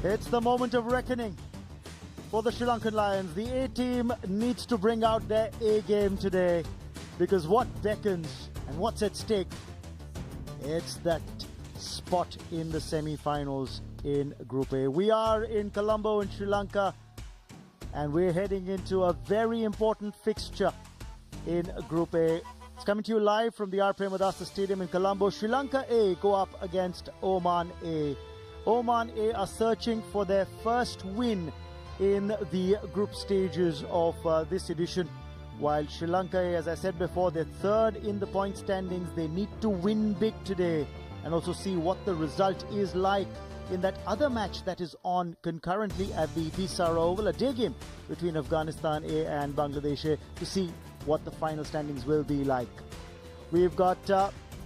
It's the moment of reckoning for the Sri Lankan Lions. The A team needs to bring out their A game today, because what beckons and what's at stake, it's that spot in the semi-finals in Group A. We are in Colombo in Sri Lanka, and we're heading into a very important fixture in Group A. It's coming to you live from the R. Premadasa Stadium in Colombo. Sri Lanka A go up against Oman A. Oman A are searching for their first win in the group stages of this edition, while Sri Lanka A, as I said before, they're third in the point standings. They need to win big today and also see what the result is like in that other match that is on concurrently at the Pisara Oval, a day game between Afghanistan A and Bangladesh A, to see what the final standings will be like. We've got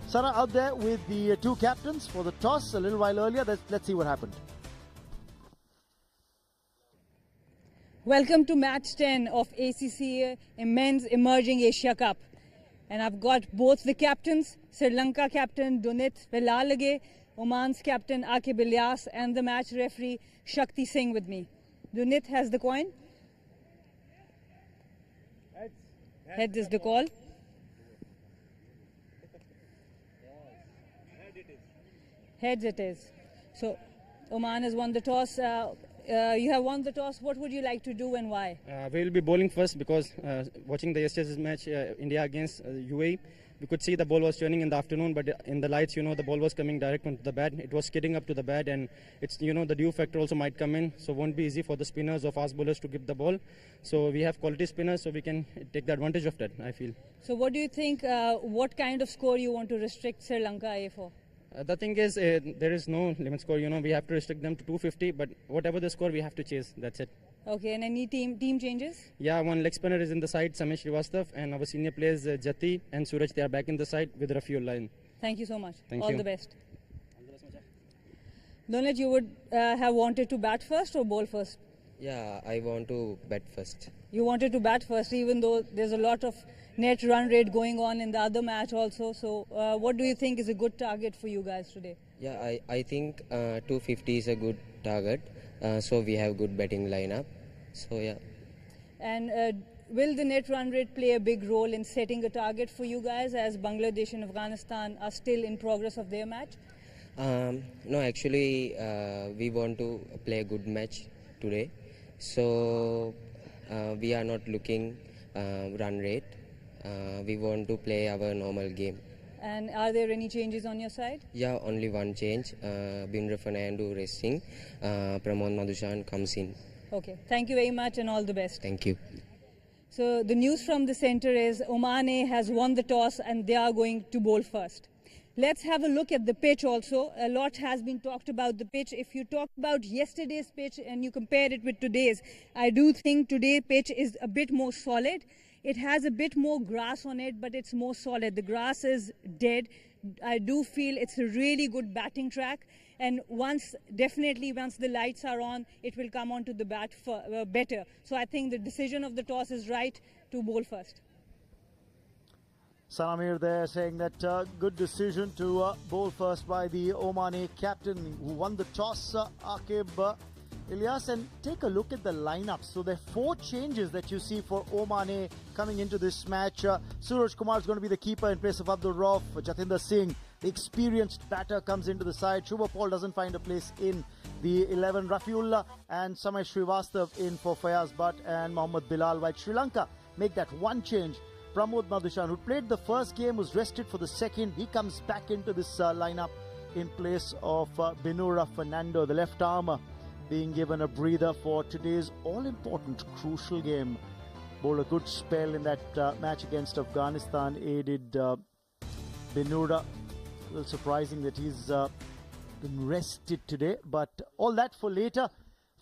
Sara out there with the two captains for the toss a little while earlier. Let's see what happened. Welcome to match 10 of ACC Men's Emerging Asia Cup. And I've got both the captains, Sri Lanka captain Dunit Velalage, Oman's captain Akib Ilyas, and the match referee Shakti Singh with me. Dunit has the coin. Heads is the call. Heads it is. So Oman has won the toss. You have won the toss. What would you like to do and why? We will be bowling first because watching the yesterday's match, India against UAE, we could see the ball was turning in the afternoon, but in the lights, the ball was coming direct onto the bat. It was skidding up to the bat, and it's, the dew factor also might come in, so it won't be easy for the spinners or fast bowlers to give the ball. So we have quality spinners, so we can take the advantage of that, I feel. So what do you think, what kind of score you want to restrict Sri Lanka A for? The thing is, there is no limit score, we have to restrict them to 250, but whatever the score, we have to chase, that's it. Okay, and any team changes? Yeah, one leg spinner is in the side, Samesh Srivastav, and our senior players, Jati and Suraj, they are back in the side with Rafiullah in. Thank you so much. Thank All you. the best. Donat, you would have wanted to bat first or bowl first? Yeah, I want to bat first. You wanted to bat first, even though there's a lot of net run rate going on in the other match also. So what do you think is a good target for you guys today? Yeah, I think 250 is a good target. So we have good batting lineup. So yeah. And will the net run rate play a big role in setting a target for you guys, as Bangladesh and Afghanistan are still in progress of their match? No, actually we want to play a good match today. So we are not looking run rate. We want to play our normal game. And are there any changes on your side? Yeah, only one change. Bindra Fernando resting. Pramod Madhushan comes in. Okay, thank you very much and all the best. Thank you. So the news from the centre is Oman A has won the toss and they are going to bowl first. Let's have a look at the pitch also. A lot has been talked about the pitch. If you talk about yesterday's pitch and you compare it with today's, I do think today's pitch is a bit more solid. It has a bit more grass on it, but it's more solid. The grass is dead. I do feel it's a really good batting track. And definitely once the lights are on, it will come onto the bat better. So I think the decision of the toss is right to bowl first. Salamir there saying that good decision to bowl first by the Oman A captain who won the toss, Akib Ilyas. And take a look at the lineup. So there are 4 changes that you see for Oman A coming into this match. Suraj Kumar is going to be the keeper in place of Abdul Rauf. Jatinder Singh, the experienced batter, comes into the side. Shubha Paul doesn't find a place in the 11. Rafiullah and Samesh Srivastav in for Fayaz Bhatt and Mohammad Bilal. While Sri Lanka make that one change. Pramod Madhushan, who played the first game, was rested for the second. He comes back into this lineup in place of Binura Fernando, the left armer, being given a breather for today's all-important, crucial game. Bowled a good spell in that match against Afghanistan, aided Binura. A little surprising that he's been rested today, but all that for later.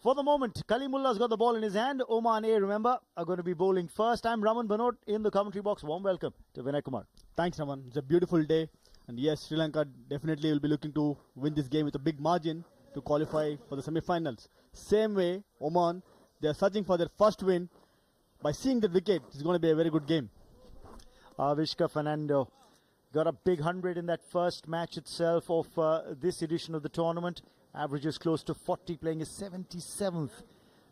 For the moment, Kalimullah's got the ball in his hand. Oman A, remember, are going to be bowling first. I'm Raman Banot in the commentary box. Warm welcome to Vinay Kumar. Thanks, Raman. It's a beautiful day. And yes, Sri Lanka definitely will be looking to win this game with a big margin to qualify for the semi-finals. Same way, Oman, they are searching for their first win. By seeing the wicket, it's going to be a very good game. Avishka Fernando got a big 100 in that first match itself of this edition of the tournament. Averages close to 40, playing his 77th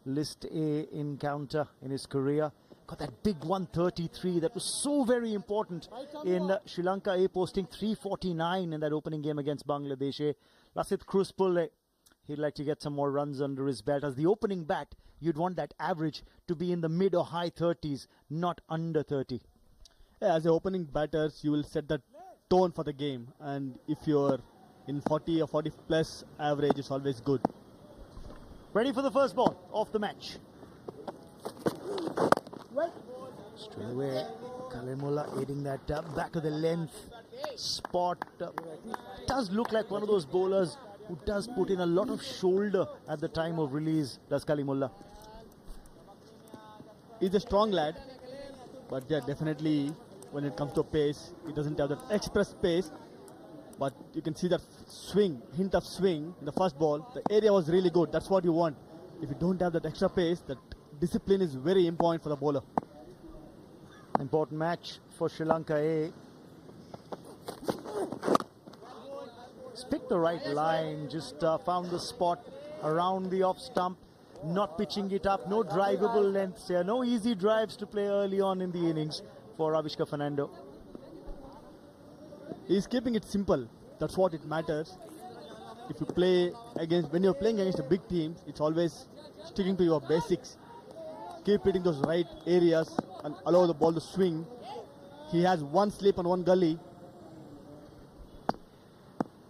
List A encounter in his career. Got that big 133 that was so very important in Sri Lanka A, posting 349 in that opening game against Bangladesh A. Lasith Kruspul, he'd like to get some more runs under his belt. As the opening bat, you'd want that average to be in the mid or high 30s, not under 30. Yeah, as the opening batters, you will set the tone for the game, and if you're in 40 or 40 plus average, it's always good. Ready for the first ball of the match. Straight away, Kalemulla aiding that back of the length spot. Does look like one of those bowlers who does put in a lot of shoulder at the time of release, does Kalemulla. He's a strong lad, but yeah, definitely when it comes to pace, he doesn't have that express pace. But you can see that swing, hint of swing in the first ball. The area was really good. That's what you want. If you don't have that extra pace, that discipline is very important for the bowler. Important match for Sri Lanka A. He's picked the right line, just found the spot around the off stump, not pitching it up, no drivable lengths here, no easy drives to play early on in the innings for Avishka Fernando. He's keeping it simple. That's what it matters. If you play against, when you're playing against a big team, it's always sticking to your basics. Keep hitting those right areas and allow the ball to swing. He has one slip and one gully.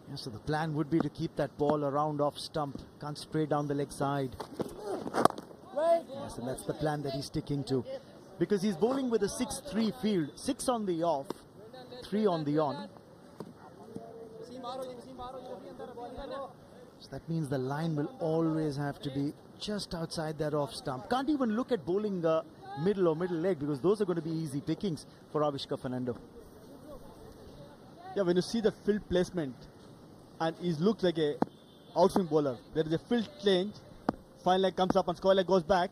Yeah, so the plan would be to keep that ball around off stump. Can't spray down the leg side. Yes, and that's the plan that he's sticking to. Because he's bowling with a 6-3 field. 6 on the off, 3 on the on. So that means the line will always have to be just outside that off stump. Can't even look at bowling middle or middle leg, because those are going to be easy pickings for Avishka Fernando. Yeah, when you see the field placement, and he looks like a outswing bowler. There is a field change, fine leg comes up and square leg goes back.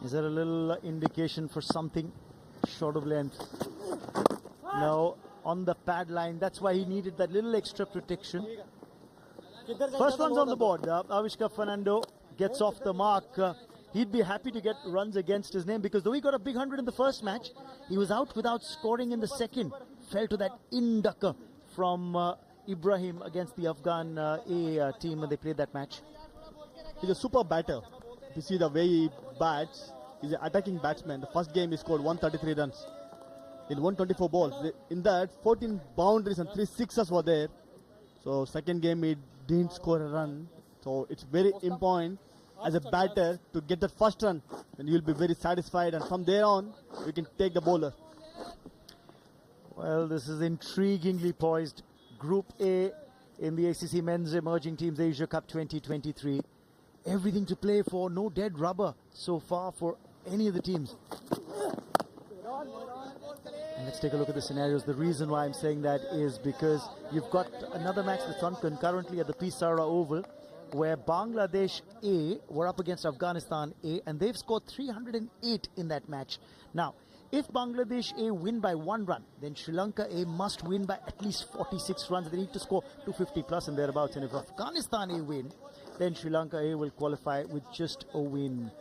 Is there a little indication for something short of length? No, on the pad line. That's why he needed that little extra protection. First one's on the board. Avishka Fernando gets off the mark. He'd be happy to get runs against his name, because though he got a big 100 in the first match, he was out without scoring in the second. Fell to that inducker from Ibrahim against the Afghan A team when they played that match. He's a super batter. You see the way he bats. He's an attacking batsman. The first game he scored 133 runs in 124 balls. In that, 14 boundaries and 3 sixes were there. So second game he didn't score a run. So it's very important as a batter to get that first run, and you'll be very satisfied, and from there on you can take the bowler. Well, this is intriguingly poised. Group A in the ACC Men's Emerging Teams Asia Cup 2023. Everything to play for, no dead rubber so far for any of the teams. And let's take a look at the scenarios. The reason why I'm saying that is because you've got another match that's on concurrently at the Pisara Oval, where Bangladesh A were up against Afghanistan A, and they've scored 308 in that match. Now, if Bangladesh A win by 1 run, then Sri Lanka A must win by at least 46 runs. They need to score 250 plus and thereabouts. And if Afghanistan A win, then Sri Lanka A will qualify with just a win.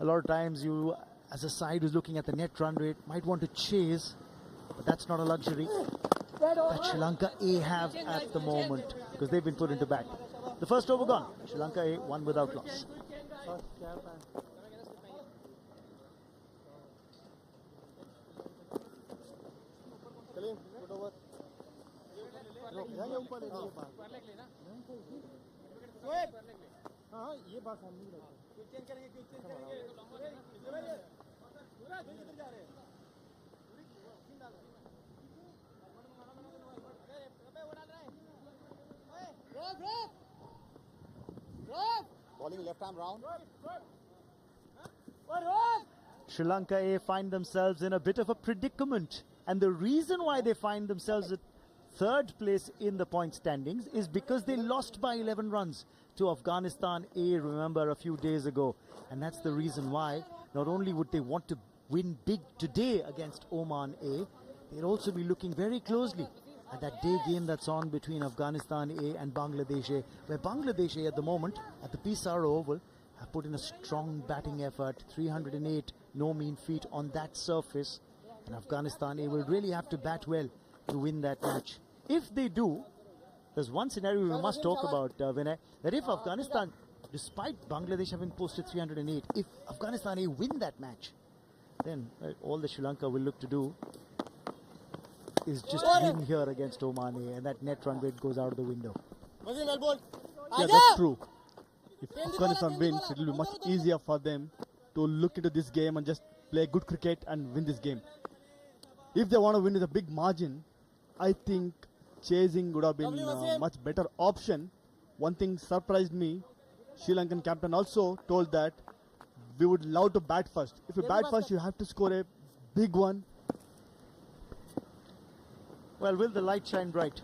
A lot of times you, as a side who's looking at the net run rate, might want to chase, but that's not a luxury that Sri Lanka A have at the moment, because they've been put into bat. The first over gone. Sri Lanka A won without loss. Bowling left arm round. Sri Lanka A find themselves in a bit of a predicament, and the reason why they find themselves at third place in the point standings is because they lost by 11 runs to Afghanistan A, remember, a few days ago. And that's the reason why not only would they want to win big today against Oman A, they'll also be looking very closely at that day game that's on between Afghanistan A and Bangladesh A, where Bangladesh A at the moment at the Pisar Oval have put in a strong batting effort, 308, no mean feat on that surface, and Afghanistan A will really have to bat well to win that match. If they do, there's one scenario we must talk about, Vinay, that if Afghanistan, despite Bangladesh having posted 308, if Afghanistan A win that match, then all the Sri Lanka will look to do is just win here against Oman A, and that net run rate goes out of the window. Yeah, that's true. If Afghanistan wins, it will be much easier for them to look into this game and just play good cricket and win this game. If they want to win with a big margin, I think chasing would have been a much better option. One thing surprised me, Sri Lankan captain also told that we would love to bat first. If you bat first, you have to score a big one. Well, will the light shine bright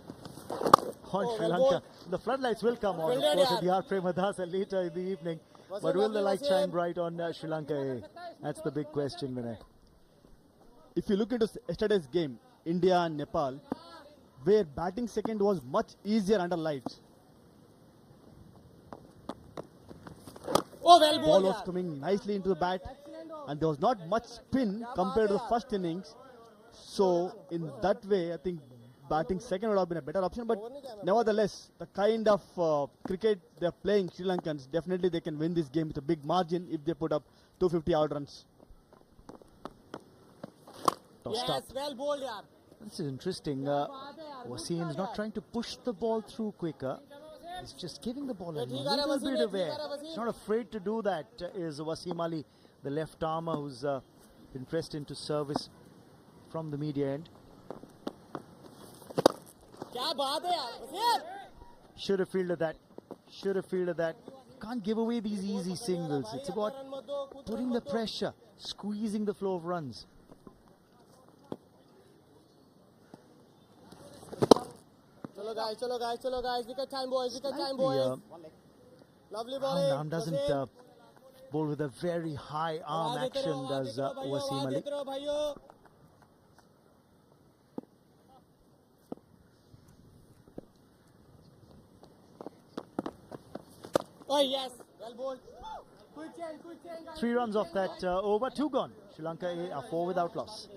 on Sri Lanka? The floodlights will come on, of course, at the R. Premadasa later in the evening. But will the light shine bright on Sri Lanka A? That's the big question, Vinay. If you look into yesterday's game, India and Nepal, where batting second was much easier under lights. Ball was coming nicely into the bat, and there was not much spin compared to the first innings. So in that way, I think batting second would have been a better option. But nevertheless, the kind of cricket they're playing, Sri Lankans, definitely they can win this game with a big margin if they put up 250 odd runs. Yes, well bowled, yeah. This is interesting. Wasim is not trying to push the ball through quicker. He's just giving the ball a little bit of air. He's not afraid to do that, is Wasim Ali, the left armer who's been pressed into service from the media end. Should have fielded that. Should have fielded that. Can't give away these easy singles. It's about putting the pressure, squeezing the flow of runs. Chalo guys, wicket time boys, wicket time boys. Lovely bowling. Arm doesn't bowl with a very high arm action, does Wasim Ali. Oh yes, well bowled. Quick change. 3 runs off that over, 2 gone. Sri Lanka A are 4 without loss.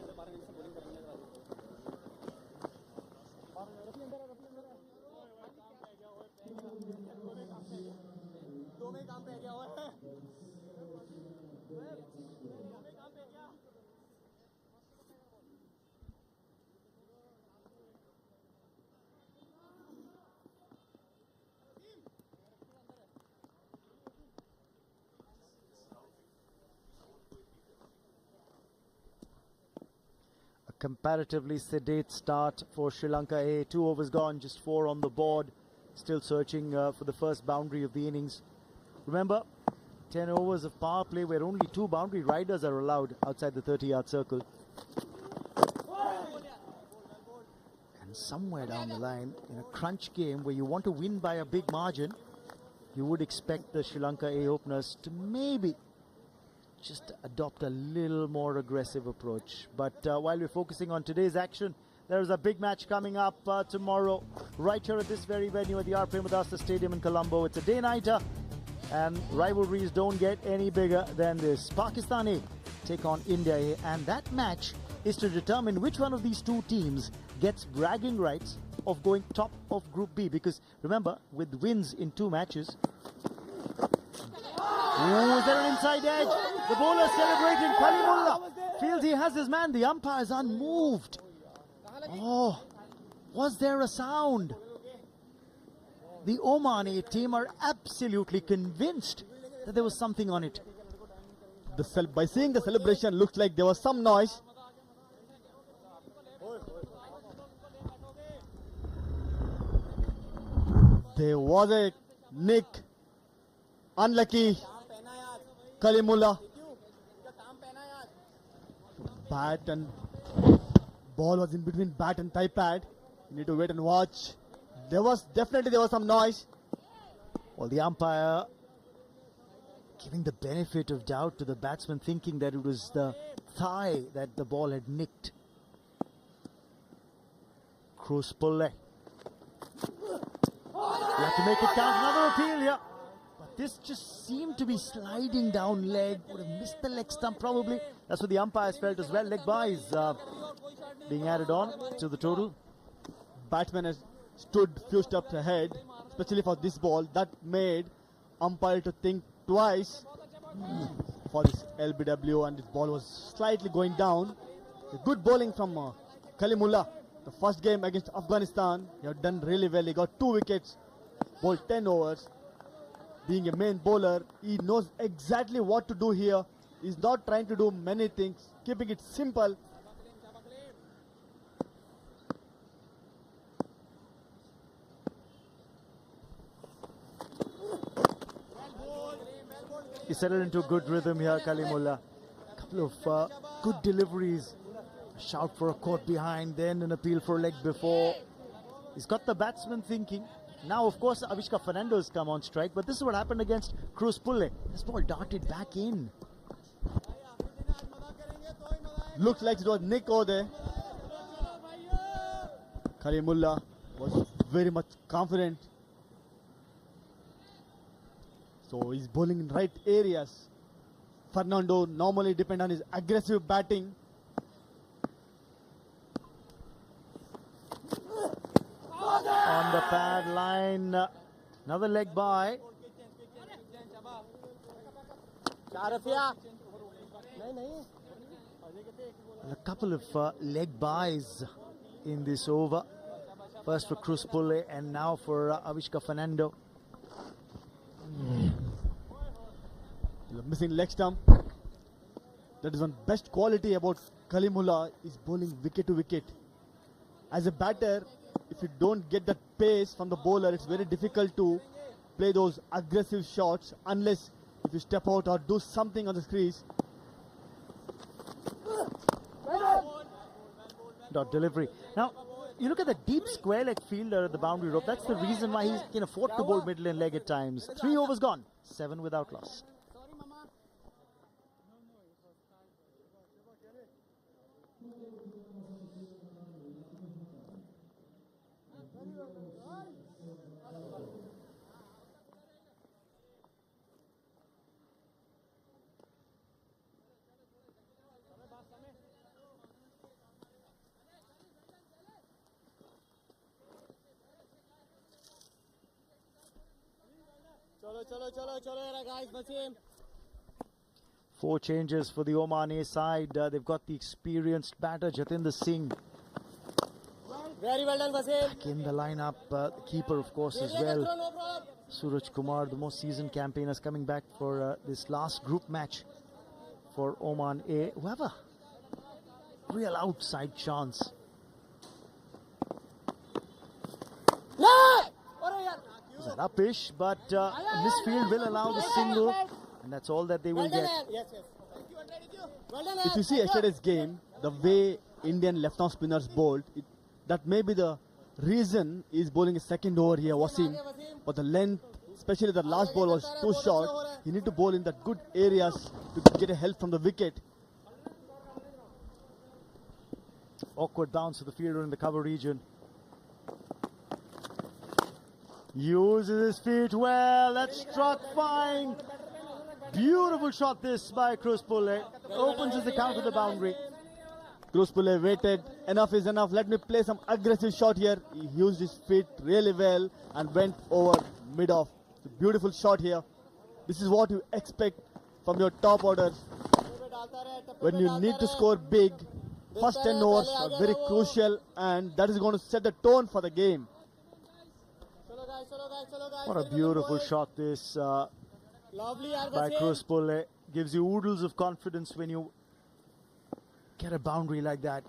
Comparatively sedate start for Sri Lanka A. 2 overs gone, just 4 on the board. Still searching for the first boundary of the innings. Remember, 10 overs of power play where only 2 boundary riders are allowed outside the 30-yard circle. And somewhere down the line, in a crunch game where you want to win by a big margin, you would expect the Sri Lanka A openers to maybe just adopt a little more aggressive approach. But while we're focusing on today's action, there's a big match coming up tomorrow, right here at this very venue at the R. Premadasa Stadium in Colombo. It's a day-nighter, and rivalries don't get any bigger than this. Pakistan A take on India A, and that match is to determine which one of these 2 teams gets bragging rights of going top of Group B. Because remember, with wins in 2 matches, is there an inside edge? The bowler celebrating. Kalimullah feels he has his man. The umpire is unmoved. Oh, was there a sound? The Oman A team are absolutely convinced that there was something on it. By seeing the celebration, looks like there was some noise. There was a nick. Unlucky. Kalimullah. Bat and ball was in between bat and thigh pad. You need to wait and watch. There was some noise. Well, the umpire giving the benefit of doubt to the batsman, thinking that it was the thigh that the ball had nicked. Cruz Pulle. You have to make it count. Another appeal here. But this just seemed to be sliding down leg. Would have missed the leg stump probably. That's what the umpires felt as well. Leg buys being added on to the total. Batsman has stood few steps ahead, especially for this ball. That made umpire to think twice for this LBW, and this ball was slightly going down. A good bowling from Kalimullah. The first game against Afghanistan, he had done really well. He got 2 wickets, bowled 10 overs. Being a main bowler, he knows exactly what to do here. He's not trying to do many things, keeping it simple. He settled into a good rhythm here, Kalimullah. A couple of good deliveries. A shout for a caught behind, then an appeal for a leg before. He's got the batsman thinking. Now, of course, Avishka Fernando has come on strike, but this is what happened against Cruz Pulle. This ball darted back in. Looks like it was Nick over there. Kalimullah was very much confident. So he's bowling in right areas. Fernando normally depends on his aggressive batting. On the pad line, another leg by. A couple of leg buys in this over. First for Cruz Pulle and now for Avishka Fernando. Missing leg stump. That is one best quality about Kalimullah, is bowling wicket to wicket. As a batter, if you don't get that pace from the bowler, it's very difficult to play those aggressive shots unless if you step out or do something on the crease. Dot delivery. Now, you look at the deep square leg fielder at the boundary rope. That's the reason why he can afford to bowl middle and leg at times. 3 overs gone, 7 without loss. Chalo, guys, Basim. 4 changes for the Omani side. They've got the experienced batter Jatinder Singh Very well done, Basim. back in the lineup. The keeper, of course, as well. Suraj Kumar, the most seasoned campaigners, coming back for this last group match for Oman A. Who have a real outside chance. It was an upish, but a misfield will allow the single, and that's all that they will get. Yes. If you see yesterday's game, the way Indian left-arm spinners bowled, that may be the reason he's bowling a second over here, Wasim. But the length, especially the last ball, was too short. You need to bowl in the good areas to get a help from the wicket. Awkward bounce to the fielder in the cover region. Uses his feet well. That struck fine. Beautiful shot this by Cruz Pulle. Opens his account to the boundary. Cruz Pulle waited. Enough is enough. Let me play some aggressive shot here. He used his feet really well and went over mid-off. It's a beautiful shot here. This is what you expect from your top orders. When you need to score big, first 10 overs are very crucial, and that is going to set the tone for the game. What a beautiful shot this by Cruz Pulle. Gives you oodles of confidence when you get a boundary like that.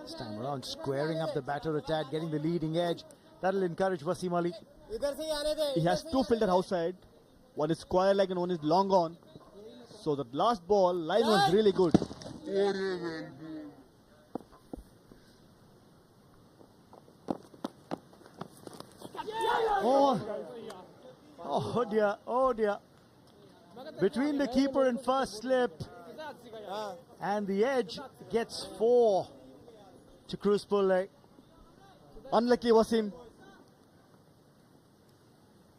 This time around, squaring up the batter attack, getting the leading edge. That'll encourage Wasim Ali. He has 2 fielders outside. One is square leg and one is long on. So the last ball, line was really good. Oh dear, oh dear. Between the keeper and first slip, And the edge gets 4 to Cruz Pulle. Unlucky Wasim.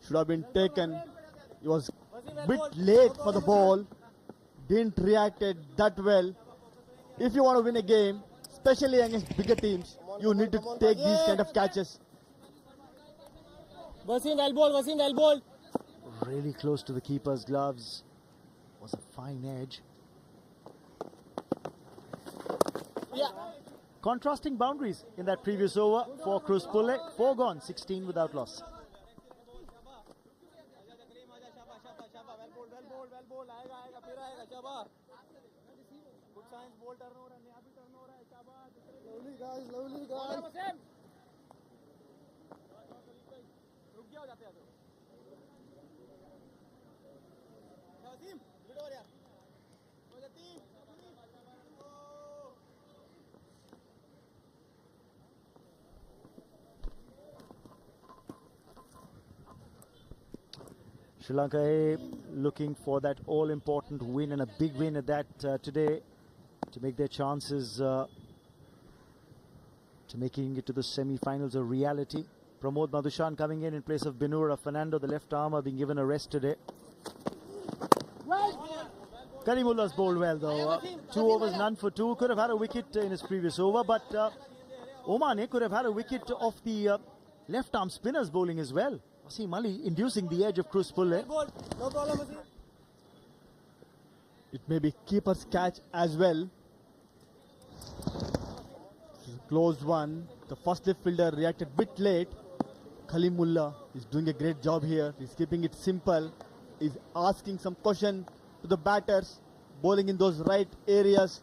Should have been taken. He was a bit late for the ball. Didn't react that well. If you want to win a game, especially against bigger teams, you need to take these kind of catches. Wasim elbow. Really close to the keeper's gloves. Was a fine edge. Yeah. Contrasting boundaries in that previous over for Cruz Pulle. 4 gone, 16 without loss. Lovely guys. Sri Lanka looking for that all-important win, and a big win at that today, to make their chances to making it to the semi-finals a reality. Pramod Madhushan coming in place of Binura. Fernando, the left armer, being given a rest today. Karimullah's bowled well though. 2 overs, none for 2. Could have had a wicket in his previous over, but Oman could have had a wicket off the left arm spinners bowling as well. Wasim Ali inducing the edge of Cruz Pulle. No problem, Wasim. It may be keeper's catch as well. Close one. The first left fielder reacted a bit late. Kalimullah is doing a great job here. He's keeping it simple. He's asking some question to the batters, bowling in those right areas.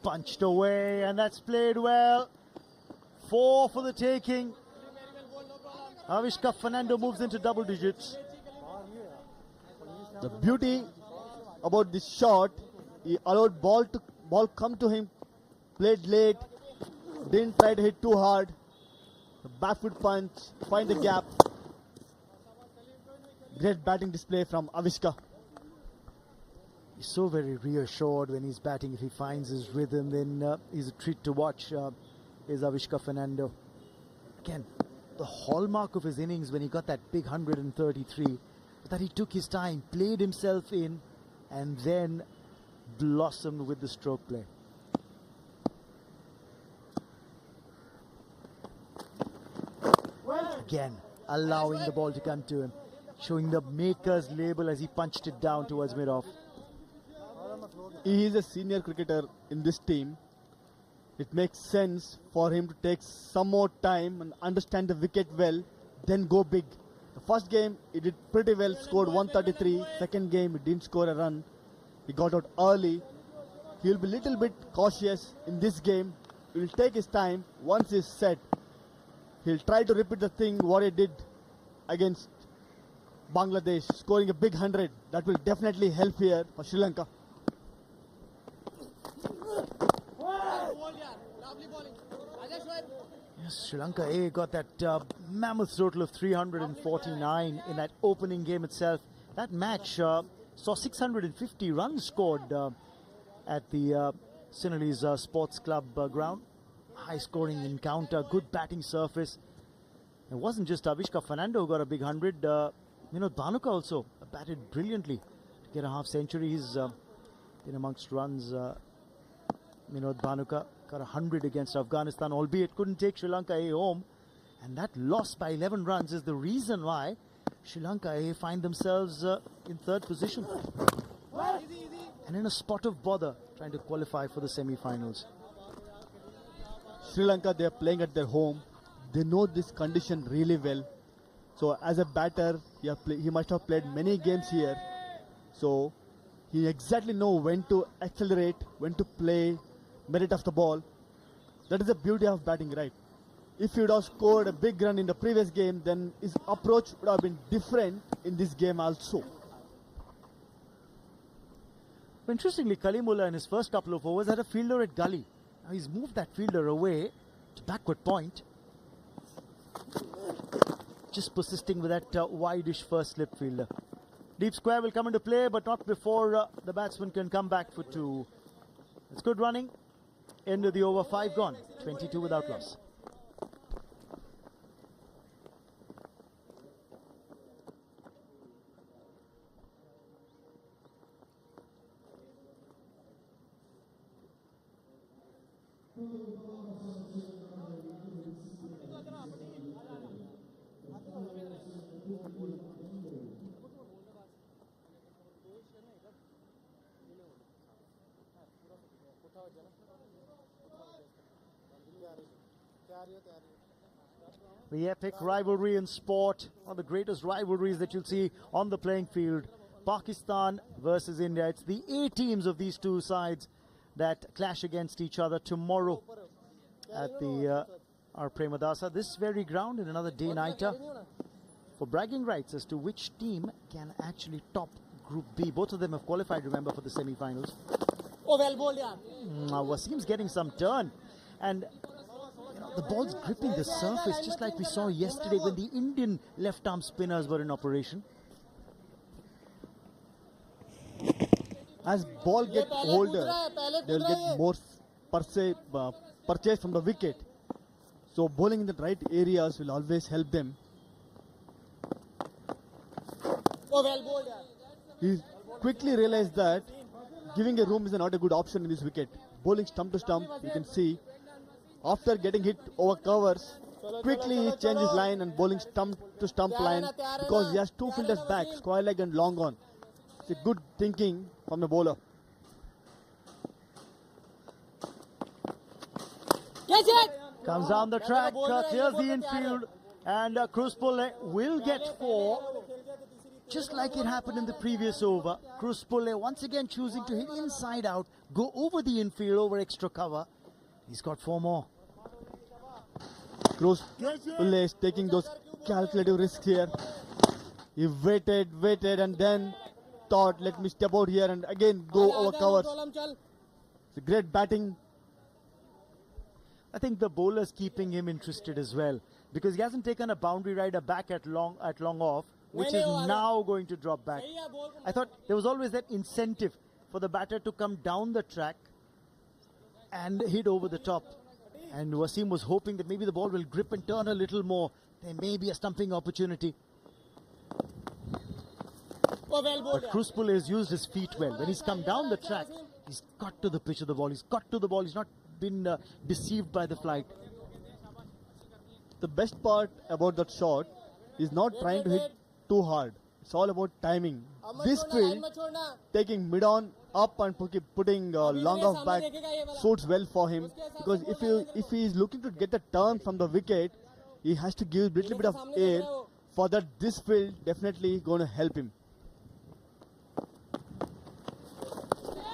Punched away, and that's played well. 4 for the taking. Avishka Fernando moves into double digits. The beauty about this shot, he allowed ball come to him, played late, didn't try to hit too hard. The back foot punch, find the gap. Great batting display from Avishka. He's so very reassured when he's batting. If he finds his rhythm, then he's a treat to watch. Is Avishka Fernando. Again, the hallmark of his innings when he got that big 133, that he took his time, played himself in, and then blossomed with the stroke play. Again, allowing the ball to come to him, showing the maker's label as he punched it down towards mid-off. He is a senior cricketer in this team. It makes sense for him to take some more time and understand the wicket well, then go big. The first game he did pretty well, scored 133. Second game he didn't score a run. He got out early. He'll be a little bit cautious in this game. He'll take his time. Once he's set, he'll try to repeat the thing what he did against Bangladesh, scoring a big 100. That will definitely help here for Sri Lanka. Yes, Sri Lanka got that mammoth total of 349 in that opening game itself. That match saw 650 runs scored at the Sinhalese Sports Club ground. High scoring encounter, good batting surface. It wasn't just Avishka Fernando who got a big 100. Vinod Bhanuka also batted brilliantly to get a half century. He's been amongst runs. Vinod Bhanuka got 100 against Afghanistan, albeit couldn't take Sri Lanka home. And that loss by 11 runs is the reason why Sri Lanka find themselves in third position. And in a spot of bother trying to qualify for the semi-finals. Sri Lanka, they are playing at their home. They know this condition really well. So as a batter, he must have played many games here. So he exactly know when to accelerate, when to play merit of the ball. That is the beauty of batting, right? If he would have scored a big run in the previous game, then his approach would have been different in this game also. Interestingly, Kalimullah in his first couple of overs had a fielder at gully. Now he's moved that fielder away to backward point. just persisting with that wide-ish first slip fielder. Deep square will come into play, but not before the batsman can come back for 2. It's good running. End of the over, 5 gone, 22 without loss. The epic rivalry in sport, one of the greatest rivalries that you'll see on the playing field. Pakistan versus India. It's the A teams of these two sides that clash against each other tomorrow at the R. Premadasa. This very ground in another day-nighter for bragging rights as to which team can actually top Group B. Both of them have qualified, remember, for the semi-finals. Oh, well bowled, yeah. Wasim's getting some turn, and the ball's gripping the surface, just like we saw yesterday when the Indian left-arm spinners were in operation. As ball get older, they'll get more purchase from the wicket. So bowling in the right areas will always help them. Oh, well bowled, yeah. He quickly realized that giving a room is not a good option in this wicket. Bowling stump to stump, you can see. After getting hit over covers, quickly he changes line and bowling stump to stump line because he has 2 fielders back, square leg and long on. It's a good thinking from the bowler. Yes, yes. Comes down the track, clears the infield, and Kruspole will get 4. Just like it happened in the previous over. Kruspole once again choosing to hit inside out, go over the infield, over extra cover. He's got 4 more. Kruspole is taking those calculative risks here. He waited, and then thought, let me step out here and again go over covers. It's a great batting. I think the bowler's keeping him interested as well, because he hasn't taken a boundary rider back at long off, which is now going to drop back. I thought there was always that incentive for the batter to come down the track and hit over the top. And Wasim was hoping that maybe the ball will grip and turn a little more. There may be a stumping opportunity. But Kruspole has used his feet well. When he's come down the track, he's got to the pitch of the ball. He's got to the ball. He's not been deceived by the flight. The best part about that shot is not trying to hit too hard. It's all about timing. This field, taking mid-on up and putting long off back suits well for him, because if he is looking to get a turn from the wicket, he has to give a little bit of air. For that, this field definitely going to help him.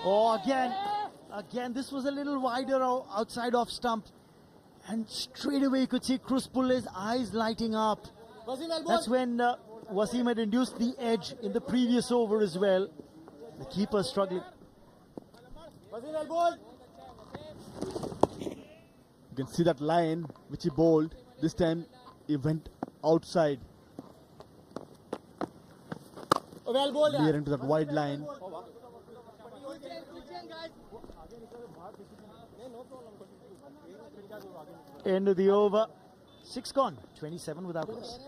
Oh, again, this was a little wider outside off stump, and straight away you could see Kruspole's eyes lighting up. That's when Wasim had induced the edge in the previous over as well. The keeper struggling. You can see that line which he bowled. This time he went outside. Near into that wide line. End of the over. 6 gone. 27 without loss.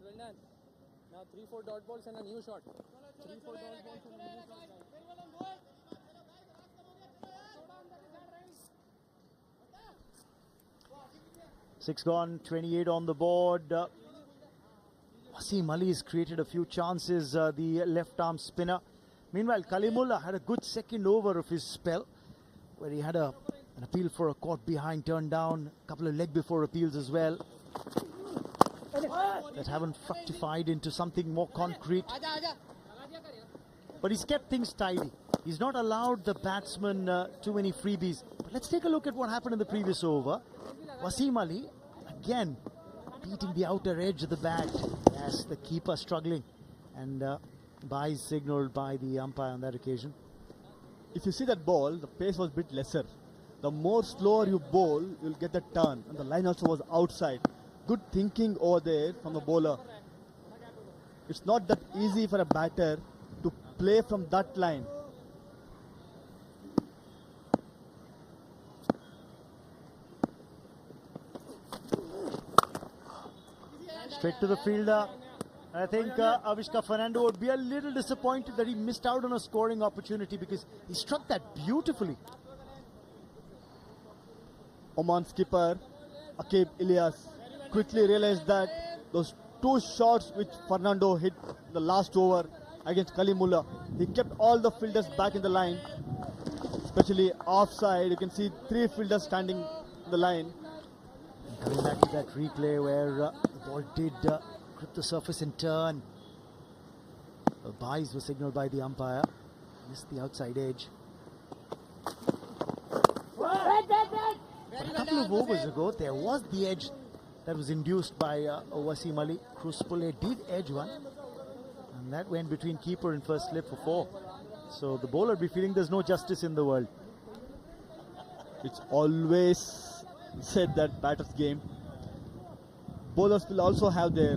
Well done. Now 3-4 dot balls and a new shot. 3-4 dot balls and a new shot. 6 gone, 28 on the board. Wasim Ali has created a few chances, the left-arm spinner. Meanwhile, Kalimullah had a good second over of his spell, where he had an appeal for a caught behind, turned down, a couple of leg before appeals as well, that haven't fructified into something more concrete. But he's kept things tidy. He's not allowed the batsman too many freebies. But let's take a look at what happened in the previous over. Wasim Ali, again, beating the outer edge of the bat. Yes, the keeper struggling. And byes signalled by the umpire on that occasion. If you see that ball, the pace was a bit lesser. The more slower you bowl, you'll get the turn. And the line also was outside. Good thinking over there from the bowler. It's not that easy for a batter to play from that line. Straight to the fielder. I think Avishka Fernando would be a little disappointed that he missed out on a scoring opportunity because he struck that beautifully. Oman skipper Aqib Ilyas quickly realized that those two shots which Fernando hit the last over against Kalimullah, he kept all the fielders back in the line, especially offside. You can see three fielders standing in the line. Coming back to that replay where the ball did grip the surface and turn. The byes were signalled by the umpire. Missed the outside edge. But a couple of overs ago, there was the edge that was induced by Wasim Ali. Kruspule did edge one. And that went between keeper and first slip for 4. So the bowler would be feeling there's no justice in the world. It's always said that batter's game. Bowlers will also have their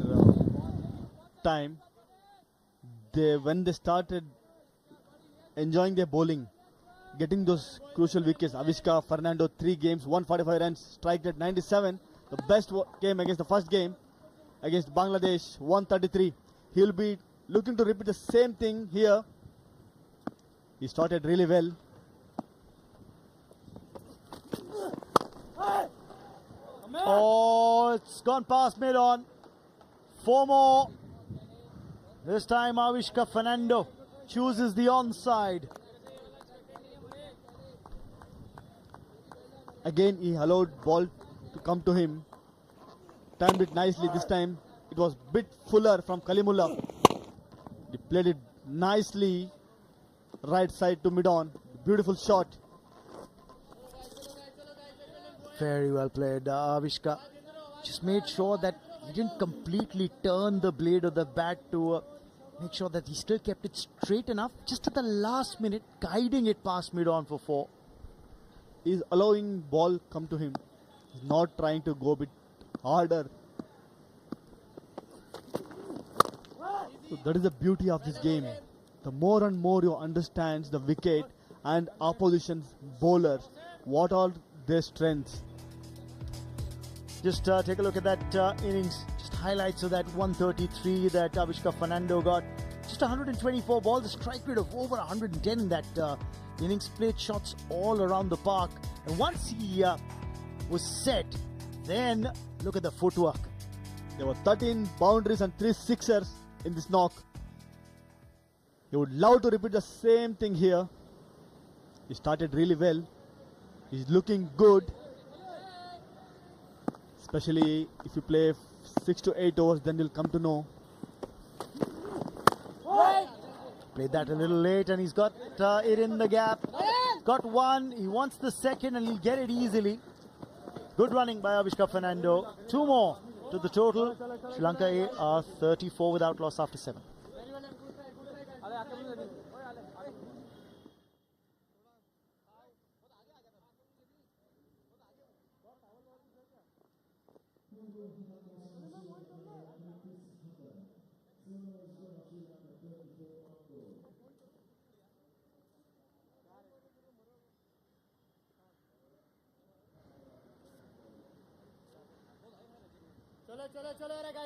time. When they started enjoying their bowling, getting those crucial wickets. Avishka Fernando, 3 games, 145 runs, strike at 97. The best game against the first game against Bangladesh, 133. He'll be looking to repeat the same thing here. He started really well. Oh, it's gone past mid-on. 4 more. This time Avishka Fernando chooses the onside. Again, he allowed ball to come to him. Timed it nicely. This time it was bit fuller from Kalimullah. He played it nicely. Right side to mid-on. Beautiful shot. Very well played. Avishka just made sure that he didn't completely turn the blade of the bat to make sure that he still kept it straight enough. Just at the last minute, guiding it past mid-on for 4. He's allowing ball come to him. He's not trying to go a bit harder. So that is the beauty of this game. The more and more you understand the wicket and opposition's bowlers, what are their strengths. Just take a look at that innings. Just highlights of that 133 that Avishka Fernando got. Just 124 balls, a strike rate of over 110 in that innings. Played shots all around the park. And once he was set, then look at the footwork. There were 13 boundaries and 3 sixers in this knock. He would love to repeat the same thing here. He started really well. He's looking good. Especially if you play 6 to 8 overs, then you'll come to know. Played that a little late and he's got it in the gap. Got 1, he wants the second and he'll get it easily. Good running by Avishka Fernando. 2 more to the total. Sri Lanka are 34 without loss after 7.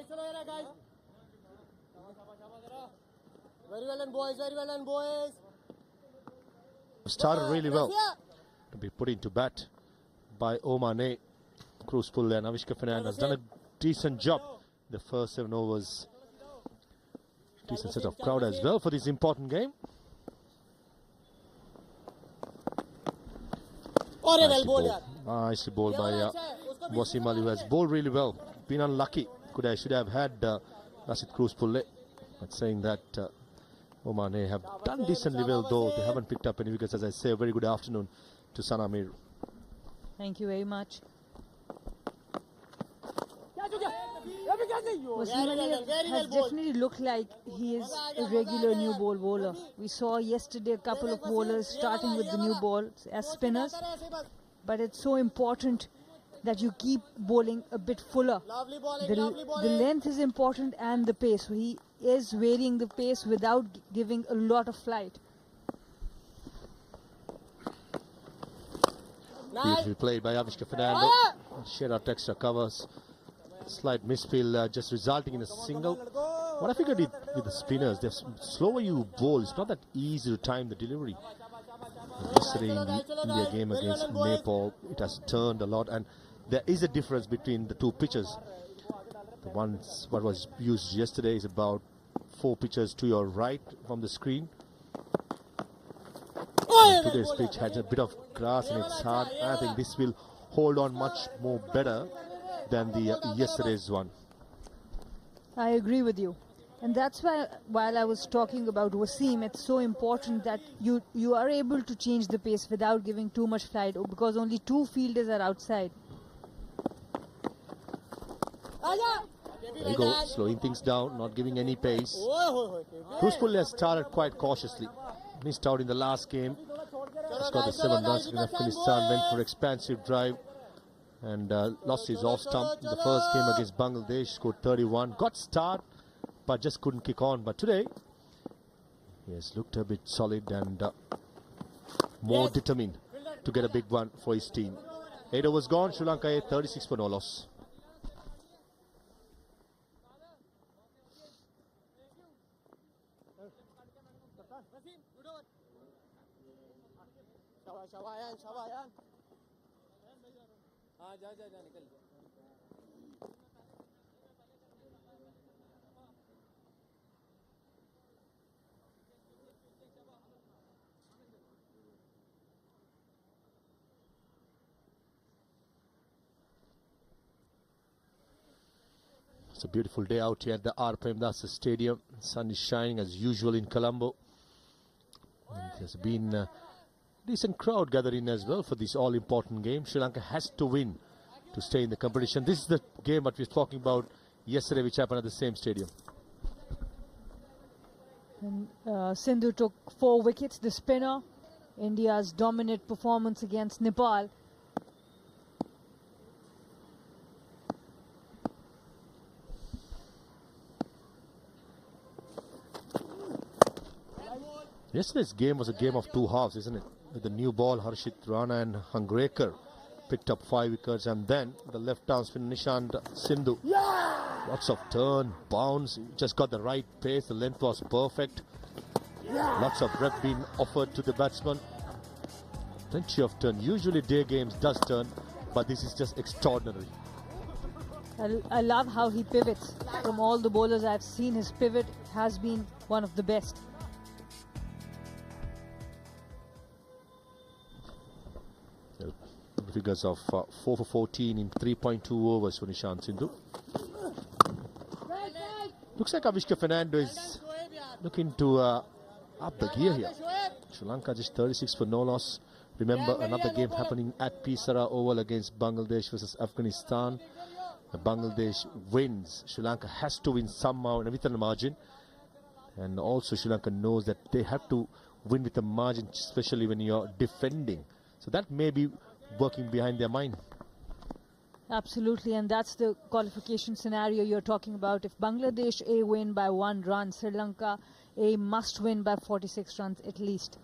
Chalo, guys. Very well done, boys. Very well done, boys. Started really well to be put into bat by Oman. Kruspule and Avishka Fernando has done a decent job the first 7 overs. Decent set of crowd as well for this important game. Nicely bowled by Wasim Ali, who has bowled really well. Been unlucky. Should have had Nasid Kruspule. But saying that Oman have done decently well, though they haven't picked up any wickets. As I say, a very good afternoon to Sana Mir. Thank you very much. Very Has well definitely looked like he is a regular new ball bowler. We saw yesterday a couple of bowlers starting with the new balls as spinners, but it's so important that you keep bowling a bit fuller. Lovely bowling, The, lovely the bowling. length is important and the pace. So he is varying the pace without giving a lot of flight. Beautifully played by Avishka Fernando. Sherat extra covers. Slight misfield just resulting in a single. What I figured with the spinners, the slower you bowl, it's not that easy to time the delivery. Yesterday in the India game against Nepal, it has turned a lot, and there is a difference between the two pitches. The ones what was used yesterday is about 4 pitches to your right from the screen. And today's pitch has a bit of grass and it's hard. I think this will hold on much more better than the yesterday's one. I agree with you. And that's why, while I was talking about Wasim, it's so important that you are able to change the pace without giving too much flight, because only 2 fielders are outside. There you go, slowing things down, not giving any pace. Kruzpul has started quite cautiously. Missed out in the last game. Just got the 7 runs in Afghanistan, went for expansive drive and lost his off stump in the first game against Bangladesh, scored 31. Got start, but just couldn't kick on. But today, he has looked a bit solid and more determined to get a big one for his team. 8 overs gone, Sri Lanka 8, 36 for no loss. It's a beautiful day out here at the R. Premdas Stadium. Sun is shining as usual in Colombo. And there's been a decent crowd gathering as well for this all-important game. Sri Lanka has to win to stay in the competition. This is the game that we were talking about yesterday, which happened at the same stadium. And Sindhu took 4 wickets, the spinner. India's dominant performance against Nepal. Yesterday's game was a game of 2 halves, isn't it? With the new ball, Harshit Rana and Hangrekar picked up 5 wickets, and then the left-arm spinner Nishant Sindhu. Lots of turn, bounce, just got the right pace, the length was perfect. Lots of rep being offered to the batsman. Plenty of turn. Usually day games does turn, but this is just extraordinary. I love how he pivots. From all the bowlers I've seen, his pivot has been one of the best. Figures of 4 for 14 in 3.2 overs for Nishant Sindhu. Looks like Avishka Fernando is looking to up the gear here. Sri Lanka just 36 for no loss. Remember, another game happening at Pisara Oval against Bangladesh versus Afghanistan. The Bangladesh wins. Sri Lanka has to win somehow and with a margin. And also Sri Lanka knows that they have to win with a margin, especially when you're defending. So that may be working behind their mind. Absolutely, and that's the qualification scenario you're talking about. If Bangladesh A win by 1 run, Sri Lanka A must win by 46 runs at least.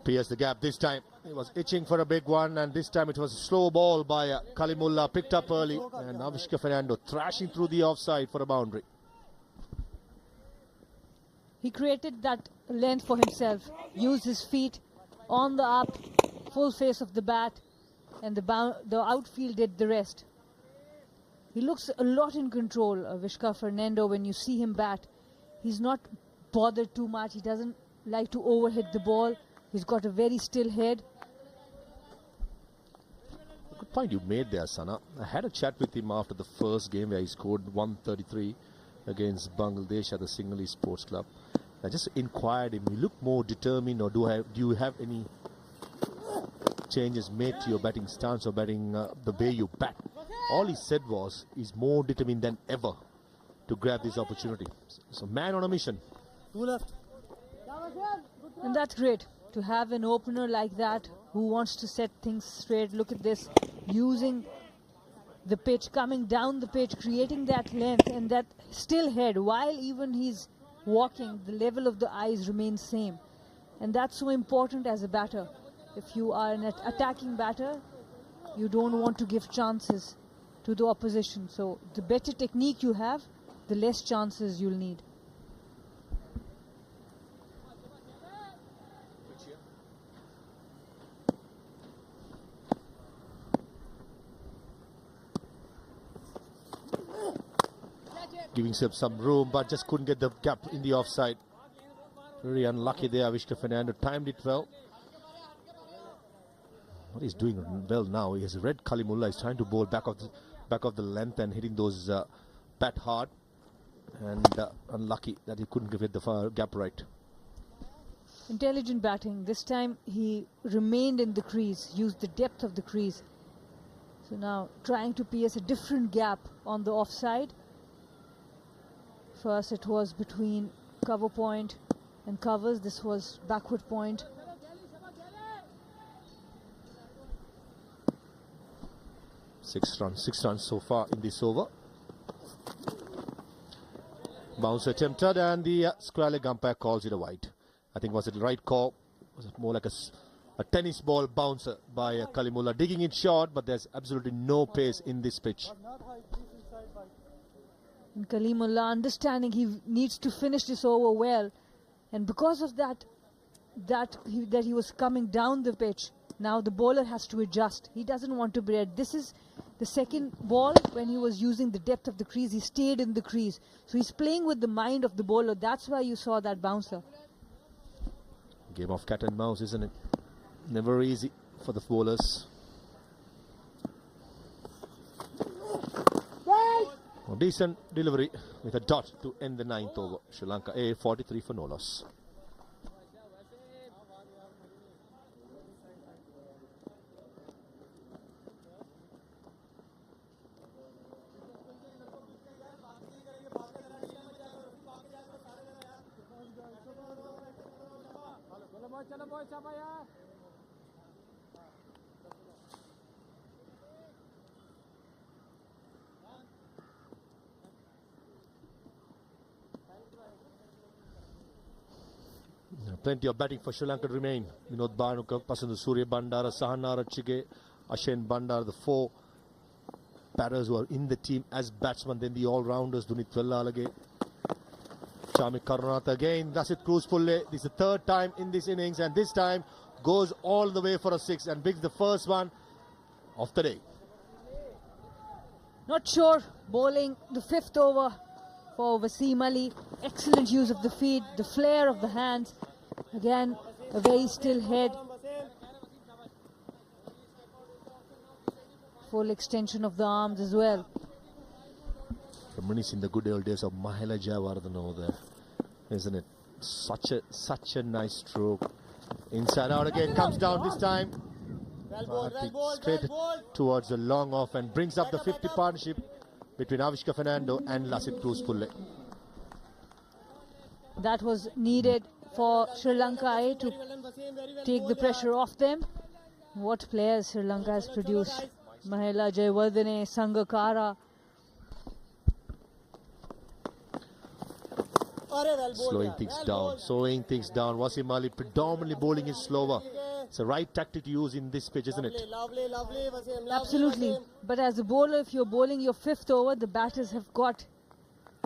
Pierce the gap this time. He was itching for a big one, and this time it was a slow ball by Kalimullah, picked up early, and Avishka Fernando thrashing through the offside for a boundary. He created that length for himself, used his feet on the up, full face of the bat, and the outfield did the rest. He looks a lot in control, Avishka Fernando, when you see him bat. He's not bothered too much. He doesn't like to overhit the ball. He's got a very still head. Good point you made there, Sana. I had a chat with him after the first game where he scored 133 against Bangladesh at the Sinhalese Sports Club. I just inquired him, you look more determined, or do you have any changes made to your batting stance or batting the way you bat? All he said was he's more determined than ever to grab this opportunity. So man on a mission. Two left. And that's great to have an opener like that who wants to set things straight. Look at this, using the pitch, coming down the pitch, creating that length and that still head while even he's walking, the level of the eyes remains same. And that's so important as a batter. If you are an attacking batter, you don't want to give chances to the opposition. So the better technique you have, the less chances you'll need. Giving himself some room, but just couldn't get the gap in the offside. Very unlucky there. Avishka Fernando timed it well. What he's doing well now, he has read Kalimullah. He's trying to bowl back of the length and hitting those bat hard. And unlucky that he couldn't get the gap right. Intelligent batting. This time he remained in the crease, used the depth of the crease. So now trying to pierce a different gap on the offside. First it was between cover point and covers. This was backward point. Six runs so far in this over. Bounce attempted and the square leg umpire calls it a wide. I think was it the right call? Was it more like a tennis ball bouncer by Kalimullah, digging it short, but there's absolutely no pace in this pitch. And Kalimullah understanding he needs to finish this over well, and because of that he was coming down the pitch, now the bowler has to adjust. He doesn't want to bread. This is the second ball when he was using the depth of the crease. He stayed in the crease, so he's playing with the mind of the bowler. That's why you saw that bouncer. Game of cat and mouse, isn't it? Never easy for the bowlers. A decent delivery with a dot to end the 9th over. Sri Lanka A 43 for no loss. Plenty of batting for Sri Lanka to remain. Vinod Bhanuka, Pasandu Surya Bandara, Sahana Rachige, Ashen Bandar, the four batters who are in the team as batsmen. Then the all-rounders, Dunit Vellalage, Chami Karunatha again. Lasit Cruzpulle. This is the third time in this innings, and this time goes all the way for a 6 and bigs the first one of the day. Not sure. Bowling the 5th over for Wasim Ali. Excellent use of the feet, the flare of the hands. Again, a very still head. Full extension of the arms as well. Reminiscing the good old days of Mahela Jayawardene over there, isn't it? Such a nice stroke. Inside out again, comes down this time. Straight towards the long off and brings up the 50 partnership between Avishka Fernando and Lasit Cruzpulle. That was needed for Sri Lanka to take the pressure off them. What players Sri Lanka has produced. Mahela Jayawardene, Sangakkara. Slowing things down. Wasim Ali predominantly bowling is slower. It's the right tactic to use in this pitch, isn't it? Absolutely. But as a bowler, if you're bowling your 5th over, the batters have got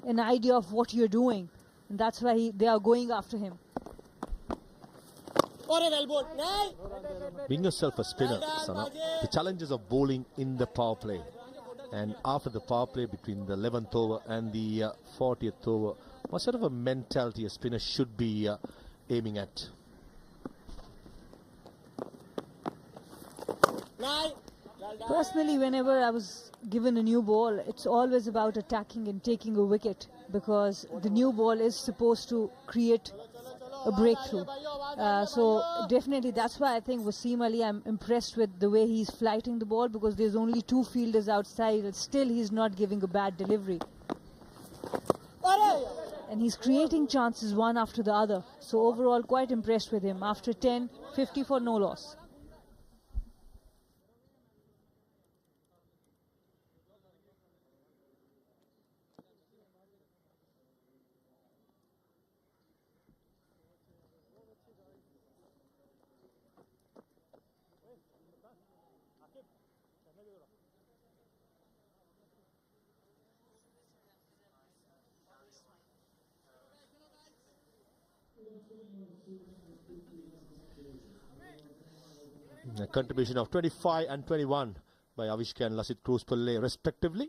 an idea of what you're doing. And that's why they are going after him. Being yourself a spinner, Sana, the challenges of bowling in the power play. And after the power play between the 11th over and the 40th over, what sort of a mentality a spinner should be aiming at? Personally, whenever I was given a new ball, it's always about attacking and taking a wicket, because the new ball is supposed to create a breakthrough. So definitely that's why I think Wasim Ali, I'm impressed with the way he's flighting the ball, because there's only 2 fielders outside and still he's not giving a bad delivery. And he's creating chances one after the other. So overall, quite impressed with him. After 10, 50 for no loss. A contribution of 25 and 21 by Avishka and Lasith Cruz-Pulle respectively.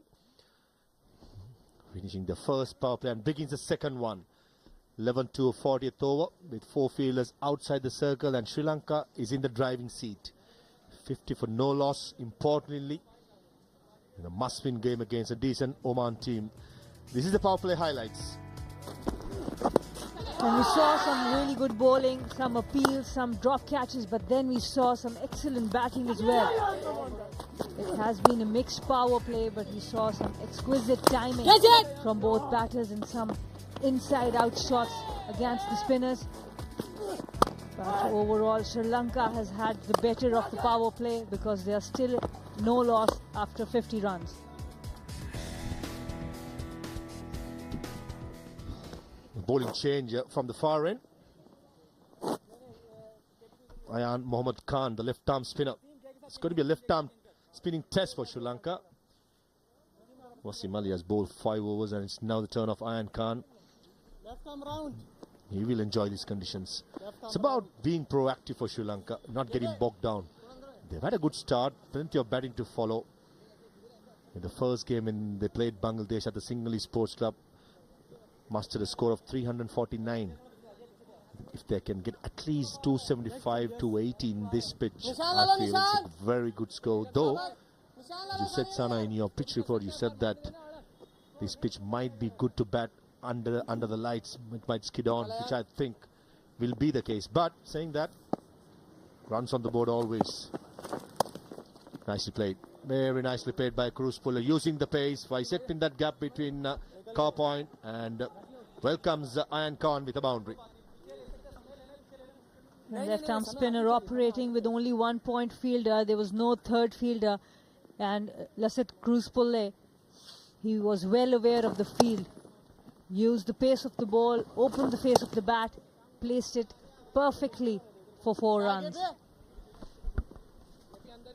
Finishing the first power play and begins the second one. 11 to 40th over with 4 fielders outside the circle, and Sri Lanka is in the driving seat. 50 for no loss, importantly, in a must-win game against a decent Oman team. This is the power play highlights. And we saw some really good bowling, some appeals, some drop catches, but then we saw some excellent batting as well. It has been a mixed power play, but we saw some exquisite timing from both batters and some inside-out shots against the spinners. But overall, Sri Lanka has had the better of the power play, because they are still no loss after 50 runs. Bowling change from the far end. Ayan Mohammad Khan, the left-arm spinner. It's going to be a left-arm spinning test for Sri Lanka. Wasim Ali has bowled 5 overs, and it's now the turn of Ayan Khan. Left-arm round. He will enjoy these conditions. It's about being proactive for Sri Lanka, not getting bogged down. They've had a good start, plenty of batting to follow. In the first game when they played Bangladesh at the Sinhalese Sports Club, mustered a score of 349. If they can get at least 275 to 80 in this pitch, I feel it's a very good score. Though, as you said, Sana, in your pitch report, you said that this pitch might be good to bat under the lights. It might skid on, which I think will be the case. But saying that, runs on the board always. Nicely played. Very nicely played by Cruz-Pulle, using the pace, bisecting that gap between Car Point, and welcomes Ayan Khan with a boundary. The left-arm spinner operating with only 1 point fielder. There was no third fielder. And Lasith Cruz-Pulle, he was well aware of the field. Used the pace of the ball, opened the face of the bat, placed it perfectly for 4 runs.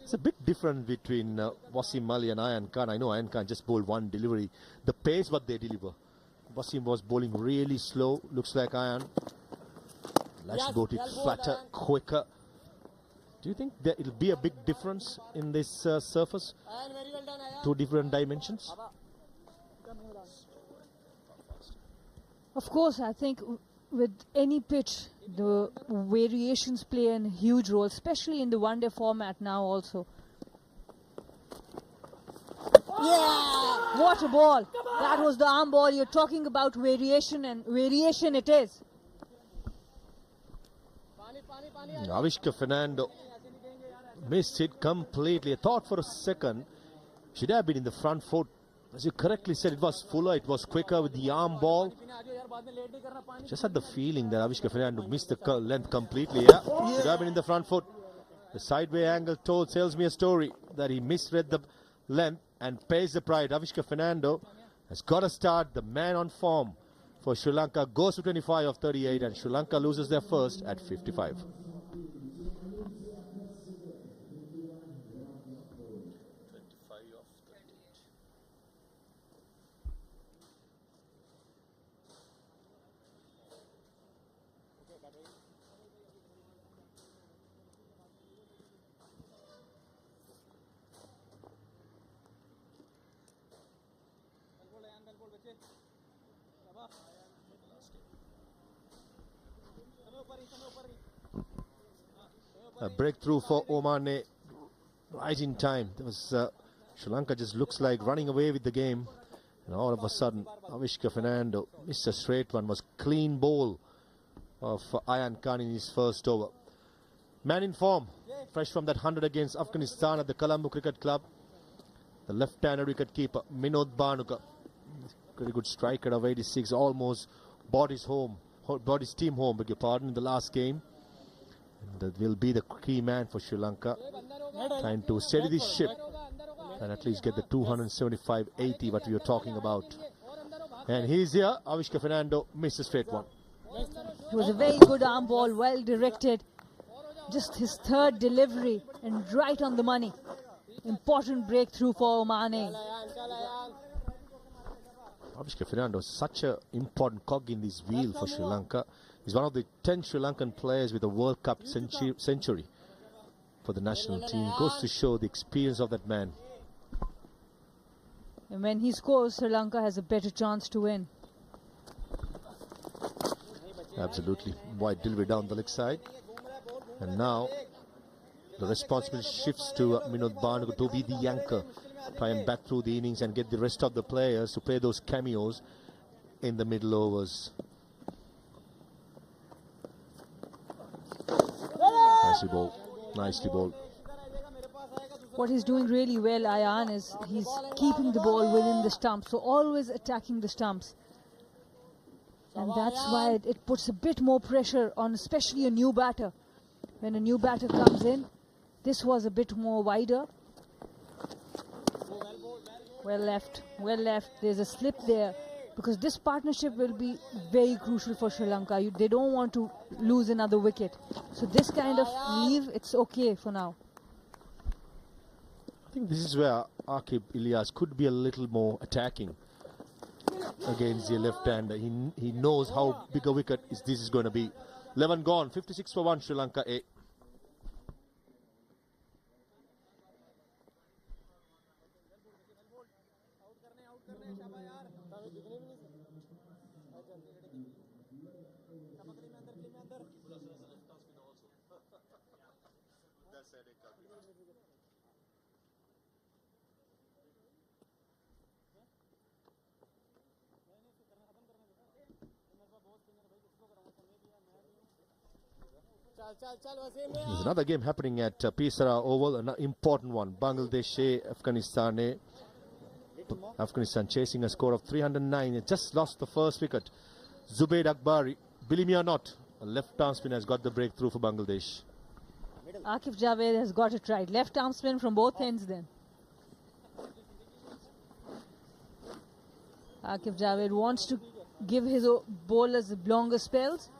It's a bit different between Wasim Ali and Ayan Khan. I know Ayan Khan just bowled 1 delivery. The pace what they deliver. Wasim was bowling really slow. Looks like Ayan. Let's boot it flatter, quicker. Do you think there will be a big difference in this surface? 2 different dimensions? Of course, I think with any pitch, the variations play a huge role, especially in the one-day format now also. Yeah! What a ball! That was the arm ball. You're talking about variation, and variation it is. Avishka Fernando missed it completely. I thought for a second should have been in the front foot. As you correctly said, it was fuller, it was quicker with the arm ball. Just had the feeling that Avishka Fernando missed the length completely. Yeah, should have been in the front foot. The sideway angle tells me a story that he misread the length and pays the price. Avishka Fernando has got a start. The man on form for Sri Lanka goes to 25 of 38, and Sri Lanka loses their first at 55. A breakthrough for Oman right in time. There was Sri Lanka just looks like running away with the game. And all of a sudden, Avishka Fernando missed a straight one. Was clean ball of Ayan Khan in his first over. Man in form, fresh from that 100 against Afghanistan at the Colombo Cricket Club. The left-handed wicket-keeper, Minod Bhanuka. Very good striker of 86, almost brought his team home, beg your pardon, in the last game. And that will be the key man for Sri Lanka, trying to steady this ship and at least get the 275-80 what we were talking about. And he's here, Avishka Fernando missed a straight one. It was a very good arm ball, well directed. Just his third delivery and right on the money. Important breakthrough for Oman. Avishka Fernando is such an important cog in this wheel for Sri Lanka. He's one of the 10 Sri Lankan players with a World Cup century for the national team. Goes to show the experience of that man. And when he scores, Sri Lanka has a better chance to win. Absolutely. Wide delivery down the leg side. And now the responsibility shifts to Minod Bhanuka to be the anchor. Try and bat through the innings and get the rest of the players to play those cameos in the middle overs. Nicely bowled. Nicely bowled. What he's doing really well, Ayan, is he's keeping the ball within the stumps. So always attacking the stumps. And that's why it puts a bit more pressure on especially a new batter. When a new batter comes in, this was a bit more wider. Well left, well left. There's a slip there because this partnership will be very crucial for Sri Lanka. They don't want to lose another wicket. So this kind of leave, it's okay for now. I think this is where Aqib Ilyas could be a little more attacking against the left-hander. He knows how big a wicket this is going to be. 11 gone, 56 for 1, Sri Lanka A. There's another game happening at Pisara Oval, an important one. Bangladesh A, Afghanistan A. Afghanistan chasing a score of 309. It just lost the first wicket. Zubaid Akbari, believe me or not, a left-arm spinner has got the breakthrough for Bangladesh. Akif Javed has got it right. Left arm spin from both ends then. Akif Javed wants to give his bowlers longer spells.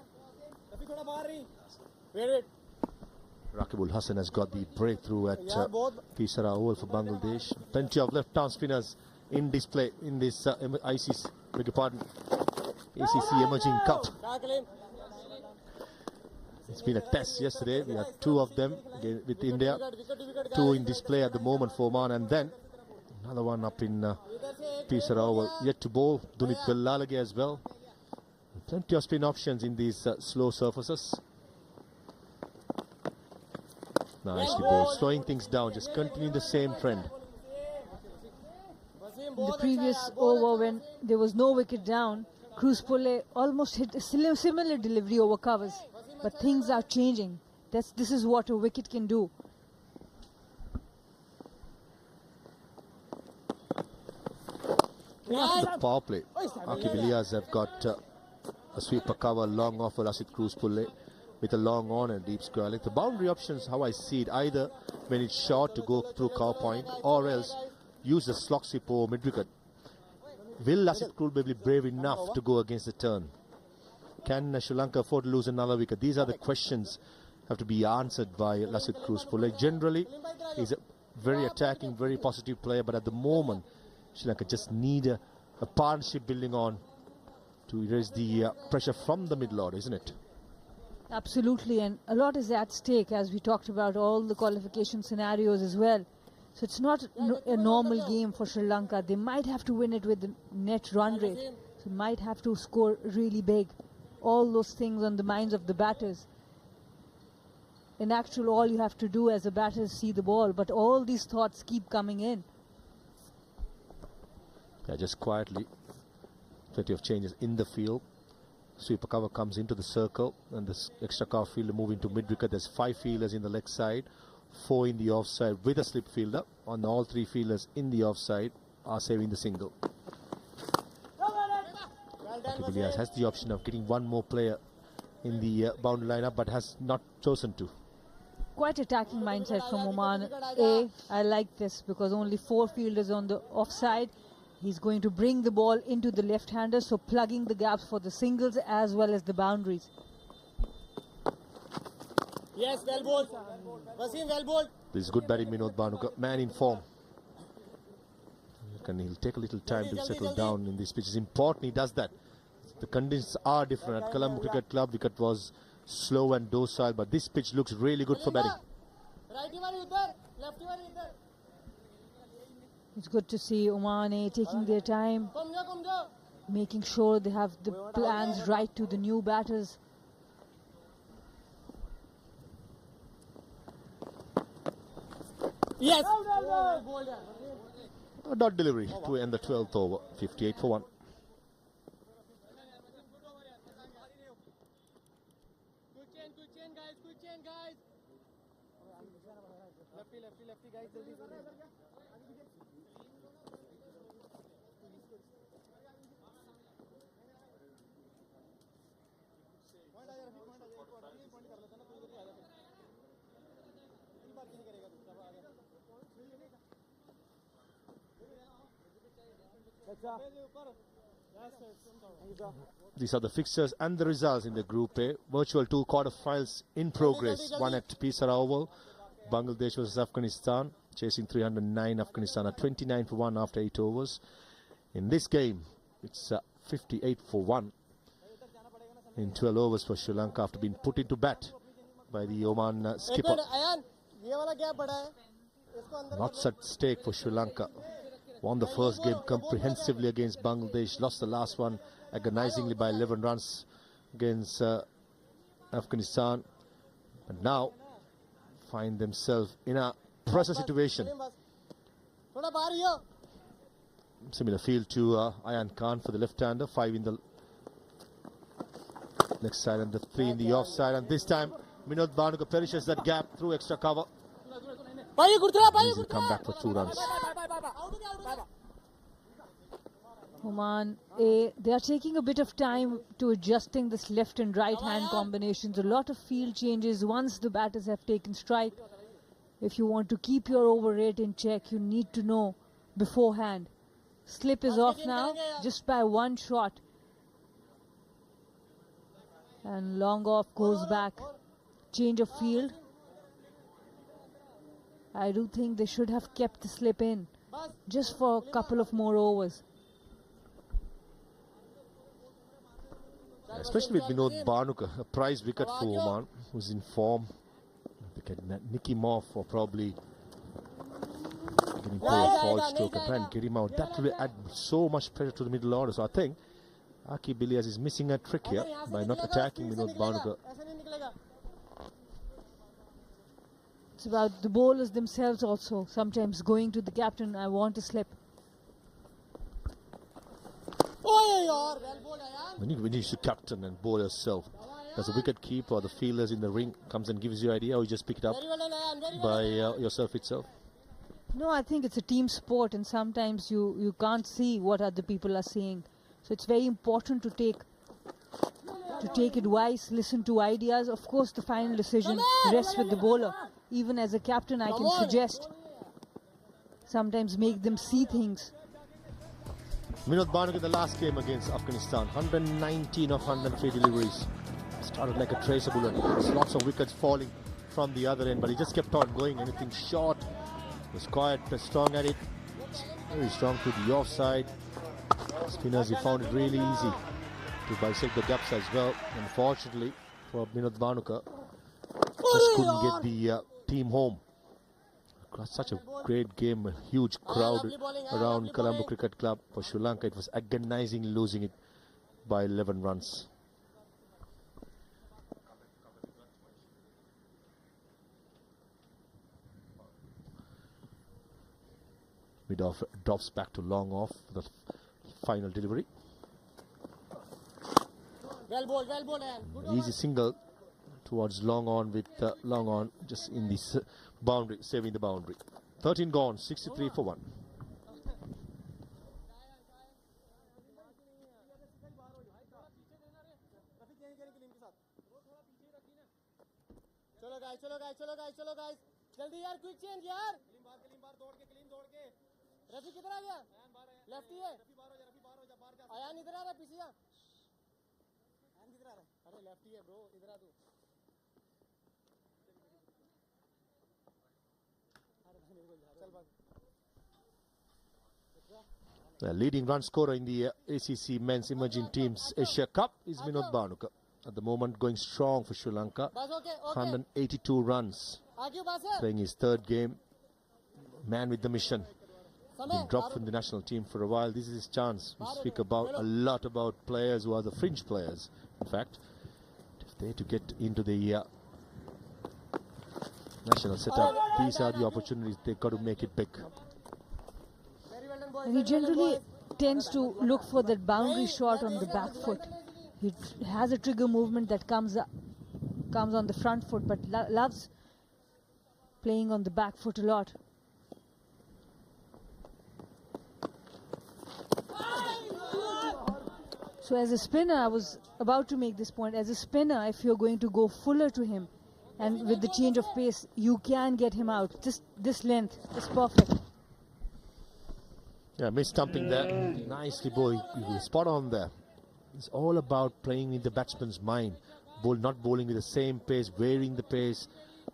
Rakibul Hassan has got the breakthrough at Pisara Oval for Bangladesh. Plenty of left-arm spinners in display in this ACC Emerging Cup. It's been a test yesterday. We had 2 of them with India. 2 in display at the moment for Oman, and then another one up in Pisara Oval. Yet to bowl Dunit Bellalage as well. Plenty of spin options in these slow surfaces. Nicely bowled, slowing things down, just continuing the same trend. In the previous over, when there was no wicket down, Cruz Pulle almost hit a similar delivery over covers. But things are changing. This is what a wicket can do. The power play. Aqib Ilyas have got a sweeper cover, long off for Lasit Cruz Pulle with a long on and deep square leg. The boundary options, how I see it, either when it's short to go through cow point or else use the slog sweep or mid wicket. Will Lasit Cruz be brave enough to go against the turn? Can Sri Lanka afford to lose another wicket? These are the questions have to be answered by Lasit Cruz Pulle. Generally, he's a very attacking, very positive player, but at the moment, Sri Lanka just need a partnership building on to erase the pressure from the middle order, isn't it? Absolutely, and a lot is at stake, as we talked about all the qualification scenarios as well. So it's not a normal game for Sri Lanka. They might have to win it with the net run rate. So might have to score really big. All those things on the minds of the batters. In actual, all you have to do as a batter is see the ball, but all these thoughts keep coming in. Yeah, just quietly. Plenty of changes in the field. Sweeper cover comes into the circle, and this extra cover fielder move into mid-wicket. There's 5 fielders in the leg side, 4 in the offside with a slip fielder. On all 3 fielders in the offside are saving the single. Williams has the option of getting one more player in the boundary lineup, but has not chosen to. Quite attacking mindset from Oman. I like this because only 4 fielders on the offside. He's going to bring the ball into the left-hander, so plugging the gaps for the singles as well as the boundaries. Yes, well bowled. Wasim, well bowled. This is good batting, Vinod Bhanuka, man in form. He'll take a little time to settle down in this pitch. It's important he does that. The conditions are different. At Colombo Cricket Club, wicket was slow and docile, but this pitch looks really good for batting. Righty one idhar, lefty one idhar. It's good to see Oman taking their time, making sure they have the plans right to the new batters. Yes. A dot delivery to end the 12th over. 58 for 1. Good chain guys, good chain guys. Lefty guys, These are the fixtures and the results in the Group A. Virtual 2 quarter-finals in progress. One at Pisara Oval. Bangladesh versus Afghanistan. Chasing 309. Afghanistan are 29 for 1 after 8 overs. In this game, it's 58 for 1. In 12 overs for Sri Lanka after being put into bat by the Oman skipper. Lots at stake for Sri Lanka. Won the first game comprehensively against Bangladesh. Lost the last one agonizingly by 11 runs against Afghanistan. And now find themselves in a pressure situation. Similar field to Ayan Khan for the left-hander. 5 in the next side and the 3 in the offside. And this time, Vinod Bhanuka perishes that gap through extra cover. Easy come back for 2 runs. Oman, they are taking a bit of time to adjusting this left and right hand combinations. A lot of field changes once the batters have taken strike. If you want to keep your over rate in check, you need to know beforehand. Slip is off now, just by 1 shot. And long off goes back. Change of field. I do think they should have kept the slip in just for a couple of more overs. Especially with Vinod Bhanuka, a prize wicket for Oman, who's in form. They can nick him off or probably getting play a false stroke and try and get him out. That will add so much pressure to the middle order. So I think Aqib Ilyas is missing a trick here by not attacking Vinod Bhanuka. It's about the bowlers themselves also. Sometimes going to the captain, I want to slip. When you should captain and bowl yourself, does the wicket keeper or the fielders in the ring comes and gives you idea, or you just pick it up by yourself itself? No, I think it's a team sport, and sometimes you can't see what other people are saying. So it's very important to take advice, listen to ideas. Of course, the final decision rests with the bowler. Even as a captain, I can suggest, sometimes make them see things. Vinod Bhanuka in the last game against Afghanistan, 119 of 103 deliveries. Started like a tracer bullet. There's lots of wickets falling from the other end, but he just kept on going. Anything short, was quiet, but strong at it. Very strong to the offside. Spinners, he found it really easy to bisect the gaps as well. Unfortunately for Vinod Bhanuka, just couldn't get the team home. Such a great game, a huge crowd around Colombo Cricket Club. For Sri Lanka, it was agonizingly losing it by 11 runs. Mid-off drops back to long off for the final delivery. Well bowled, Ayan. Good Easy single towards long on with long on just in this boundary, saving the boundary. 13 gone, 63 for 1. चलो guys. जल्दी यार, quick change यार. Clean बार दौड़ के. रफी किधर आ गया? Lefty है. अयान इधर आ रहा है पीछे आ. अयान किधर आ रहा है? अरे लेफ्टी है ब्रो, इधर आ तू. The leading run scorer in the ACC Men's Emerging Teams Asia Cup is Vinod Bhanuka. At the moment going strong for Sri Lanka. 182 runs. Playing his third game. Man with the mission. Been dropped from the national team for a while. This is his chance. We speak about a lot about players who are the fringe players. In fact, if they to get into the national setup, these are the opportunities. They've got to make it big. And he generally tends to look for that boundary shot on the back foot. He has a trigger movement that comes on the front foot, but loves playing on the back foot a lot. So as a spinner, I was about to make this point, as a spinner, if you're going to go fuller to him, and with the change of pace, you can get him out. Just this length is perfect. Yeah, missed stumping there. Nicely bowled. Spot on there. It's all about playing in the batsman's mind. Not bowling with the same pace, varying the pace,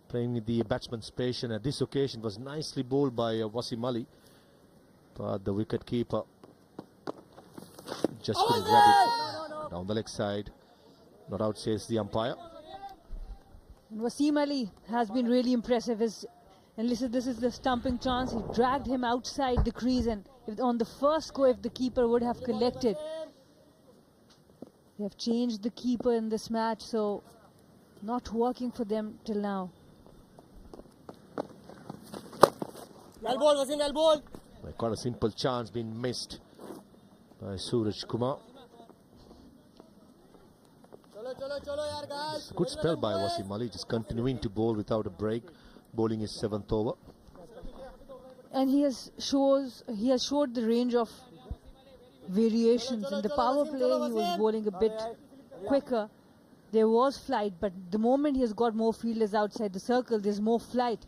playing with the batsman's patience. At this occasion was nicely bowled by Wasim Ali. But the wicket keeper just couldn't grab it down the leg side. Not out, says the umpire. Wasim Ali has been really impressive. And listen, this is the stumping chance. He dragged him outside the crease, and on the first go, if the keeper would have collected. They have changed the keeper in this match, so not working for them till now. Well bowled, Wasim, well bowled. Quite a simple chance been missed by Suraj Kumar. Chalo yaar guys. Good spell by Wasim Ali, just continuing to bowl without a break, bowling his 7th over. And he has showed the range of variations. In the power play, he was bowling a bit quicker. There was flight, but the moment he has got more fielders outside the circle, there's more flight.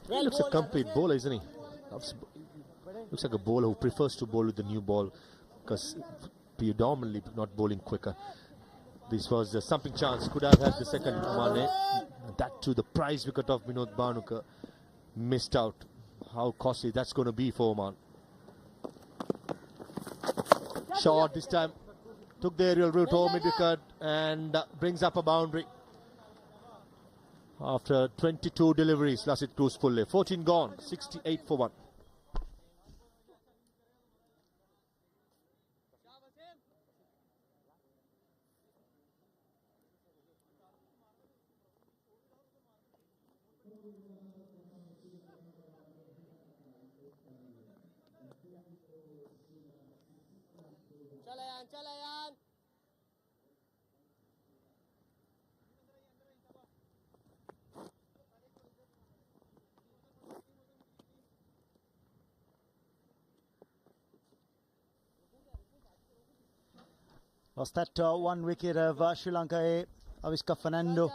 He looks a complete bowler, isn't he? Looks like a bowler who prefers to bowl with the new ball, because predominantly not bowling quicker. This was the stumping chance. Could have had the second Mane. That to the prize wicket of Vinod Bhanuka. Missed out. How costly that's going to be for Oman. Shot this time. Took the aerial route home mid wicket and brings up a boundary. After 22 deliveries, Lasit Cruzpulle. 14 gone. 68 for 1. Chal Ayan. Lost that one wicket of Sri Lanka. Avishka Fernando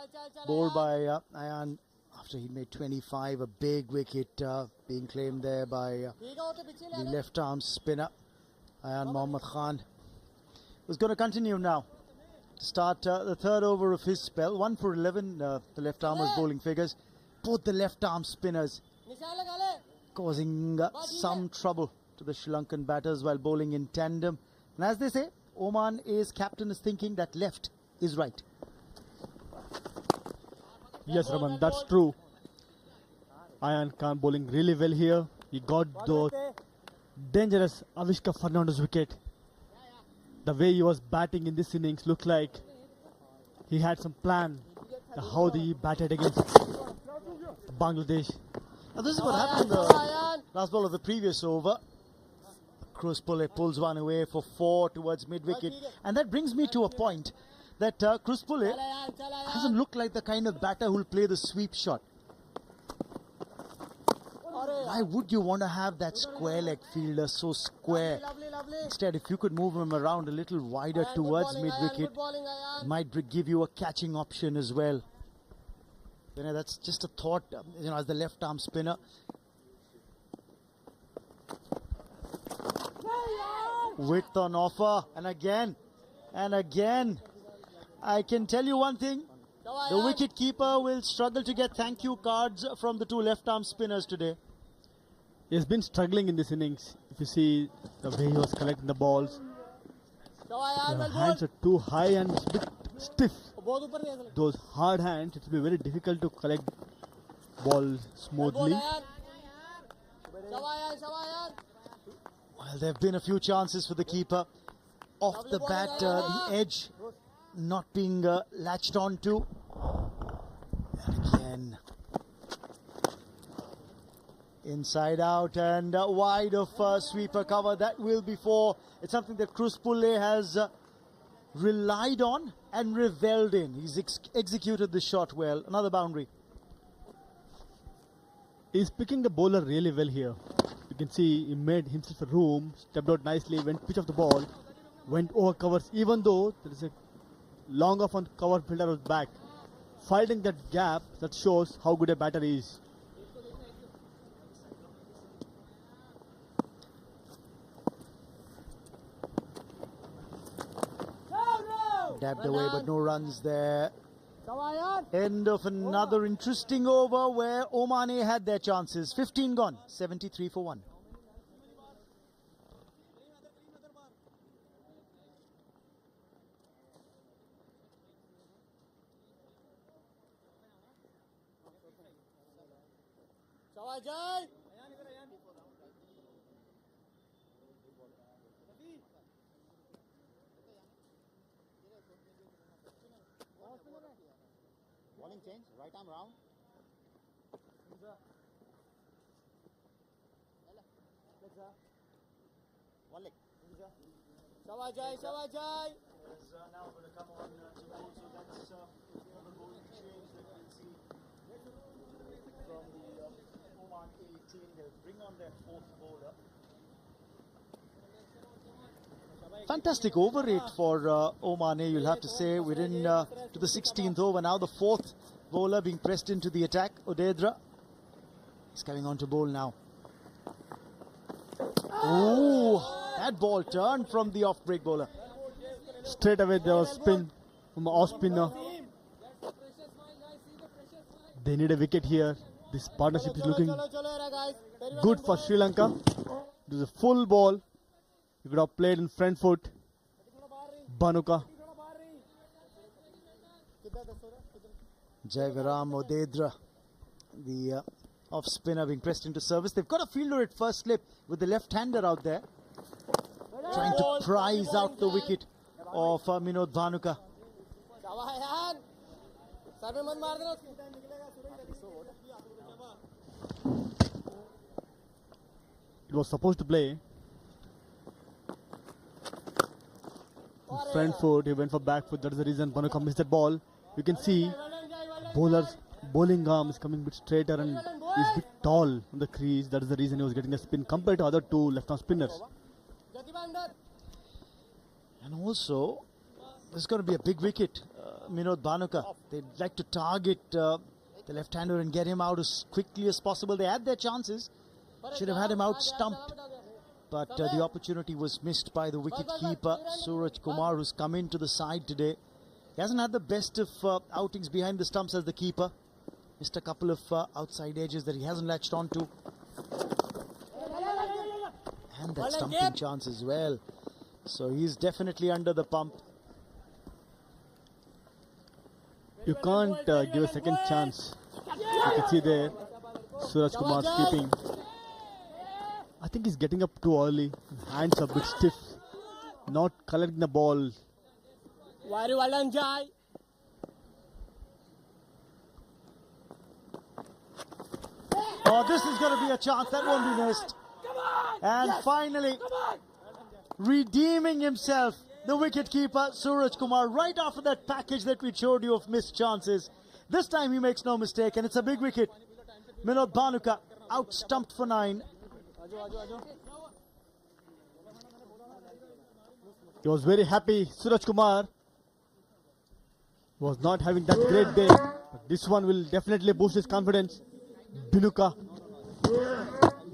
bowled by Ayan after he made 25. A big wicket being claimed there by the left arm spinner Ayan Mohammad Khan. Was going to continue now to start the third over of his spell. 1 for 11, the left armers bowling figures. Both the left arm spinners causing some trouble to the Sri Lankan batters while bowling in tandem. And as they say, Oman A's captain is thinking that left is right. Yes, Raman, that's true. Ayan Khan bowling really well here. He got the dangerous Avishka Fernando's wicket. The way he was batting in this innings looked like he had some plan how he batted against Bangladesh. Now this is what happened in the last ball of the previous over. Cruz Pulle pulls one away for 4 towards mid-wicket. And that brings me to a point that Cruz Pulle doesn't look like the kind of batter who'll play the sweep shot. Why would you want to have that square leg fielder so square? Instead, if you could move him around a little wider towards mid-wicket, it might give you a catching option as well. You know, that's just a thought, you know, as the left arm spinner. Width on offer, and again, I can tell you one thing, the wicket keeper will struggle to get thank you cards from the two left arm spinners today. He has been struggling in this innings. If you see the way he was collecting the balls, the hands are too high and it's a bit stiff. Those hard hands, it will be very difficult to collect ball smoothly. Well, there have been a few chances for the keeper. Off the bat, the edge not being latched onto. And again, inside out and wide of sweeper cover. That will be 4. It's something that Cruz Pulle has relied on and revelled in. He's executed the shot well. Another boundary. He's picking the bowler really well here. You can see he made himself a room, stepped out nicely, went pitch of the ball, went over covers, even though there is a long off on cover fielder was back. Finding that gap, that shows how good a batter he is. Dabbed away, but no runs there. End of another interesting over where Oman had their chances. 15 gone, 73 for 1. Bowling change, right arm round. One leg. Shawajai. Is now going to come on to bowl, so that's another bowling change that we'll see from the Oman A team. They'll bring on their 4th bowler. Fantastic over rate for Oman, you'll have to say. We're in to the 16th over now. The 4th bowler being pressed into the attack. Odedra is coming on to bowl now. Oh, that ball turned from the off-break bowler. Straight away there was spin from the off spinner. They need a wicket here. This partnership is looking good for Sri Lanka. This is a full ball. You could have played in front foot. Bhanuka. Jaivaram Odedra, the off spinner being pressed into service. They've got a fielder at first slip with the left-hander out there, trying to prize out the wicket of Minod Bhanuka. It was supposed to play front foot. He went for back foot. That is the reason Bhanuka missed that ball. You can see bowler's bowling arm is coming a bit straighter and is a bit tall on the crease. That is the reason he was getting a spin compared to other two left-arm spinners. And also, there's going to be a big wicket. Minod Bhanuka, they'd like to target the left-hander and get him out as quickly as possible. They had their chances. Should have had him out stumped. But the opportunity was missed by the wicket-keeper, Suraj Kumar, who's come into the side today. He hasn't had the best of outings behind the stumps as the keeper. Missed a couple of outside edges that he hasn't latched onto. And that stumping chance as well. So he's definitely under the pump. You can't give a second chance. You can see there, Suraj Kumar's keeping. I think he's getting up too early. Hands are a bit stiff. Not collecting the ball. Oh, this is going to be a chance that won't be missed. And finally, redeeming himself, the wicketkeeper Suraj Kumar, right after that package that we showed you of missed chances. This time he makes no mistake, and it's a big wicket. Minod Bhanuka out stumped for 9. He was very happy. Suraj Kumar was not having that great day, but this one will definitely boost his confidence.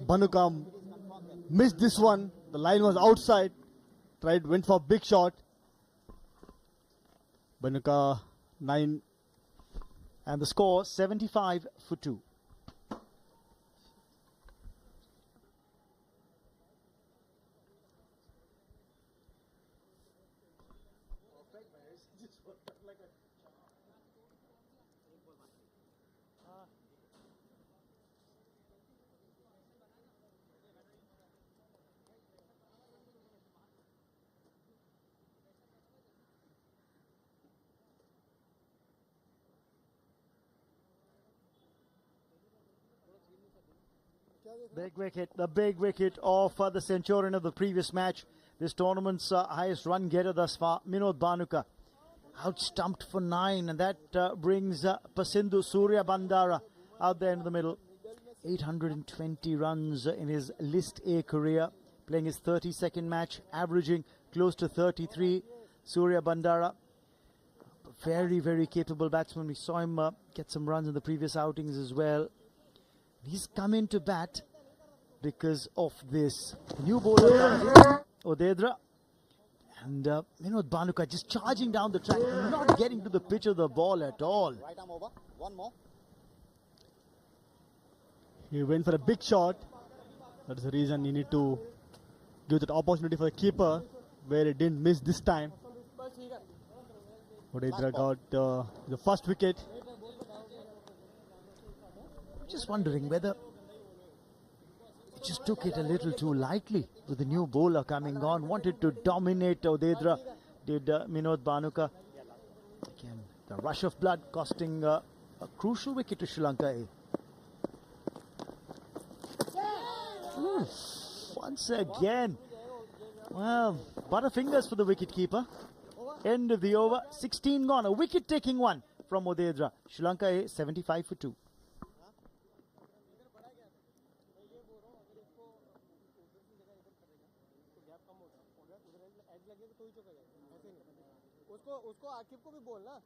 Bhanuka missed this one. The line was outside. Went for a big shot. Bhanuka 9. And the score 75 for 2. Big wicket, the big wicket of the Centurion of the previous match. This tournament's highest run getter thus far, Minod Bhanuka. Out stumped for 9, and that brings Pasindu Surya Bandara out there in the middle. 820 runs in his List A career, playing his 32nd match, averaging close to 33. Surya Bandara, very, very capable batsman. We saw him get some runs in the previous outings as well. He's come into bat because of this. The new bowler comes in, Odedra. And Minod Bhanuka just charging down the track, not getting to the pitch of the ball at all. Right arm over. One more. He went for a big shot. That is the reason he need to give that opportunity for the keeper, where he didn't miss this time. Odedra got the first wicket. Just wondering whether he just took it a little too lightly with the new bowler coming on. Wanted to dominate Odedra, did Minod Bhanuka. Again, the rush of blood costing a crucial wicket to Sri Lanka. Once again, well, butterfingers for the wicketkeeper. End of the over, 16 gone. A wicket-taking one from Odedra. Sri Lanka 75 for 2. उसको आकिब को भी बोलना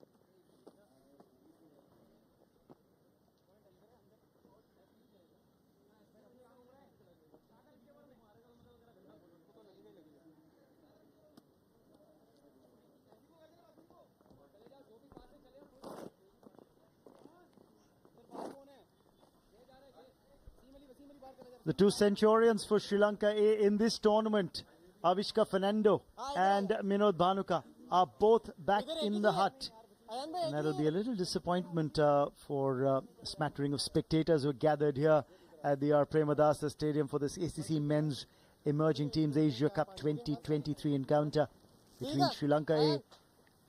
The two Centurions for Sri Lanka in this tournament, Avishka Fernando and Minod Bhanuka, are both back in the hut. And that'll be a little disappointment for a smattering of spectators who are gathered here at the R. Premadasa Stadium for this ACC Men's Emerging Teams Asia Cup 2023 encounter between Sri Lanka A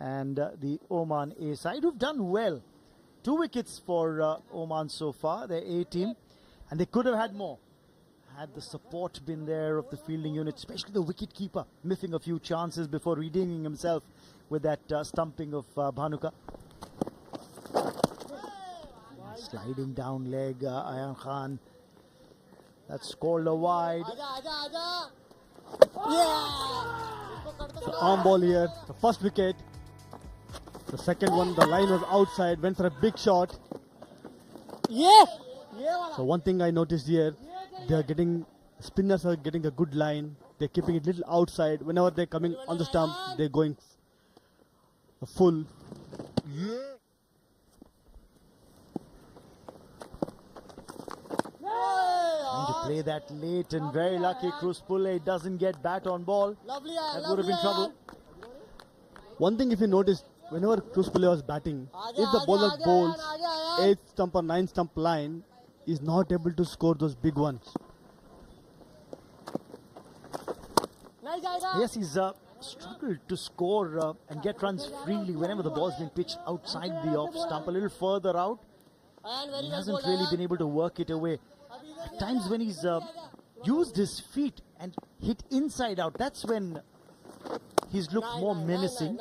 and the Oman A side, who've done well. 2 wickets for Oman so far, their A team, and they could have had more had the support been there of the fielding unit, especially the wicketkeeper, missing a few chances before redeeming himself with that stumping of Bhanuka. Sliding down leg, Ayan Khan. That's called a wide. The arm ball here, the first wicket. The second one, the line was outside, went for a big shot. So one thing I noticed here, spinners are getting a good line. They're keeping it little outside. Whenever they're coming on the stump, they're going full. Trying to play that late, and very lucky Cruz Pulle doesn't get bat on ball. That would have been trouble. One thing if you notice, whenever Cruz Pulle was batting, if the bowler bowls 8 stump or 9 stump line, is not able to score those big ones. Yes, he's struggled to score and get runs freely whenever the ball's been pitched outside the off stump, a little further out. He hasn't really been able to work it away. times when he's used his feet and hit inside out, that's when he's looked more menacing.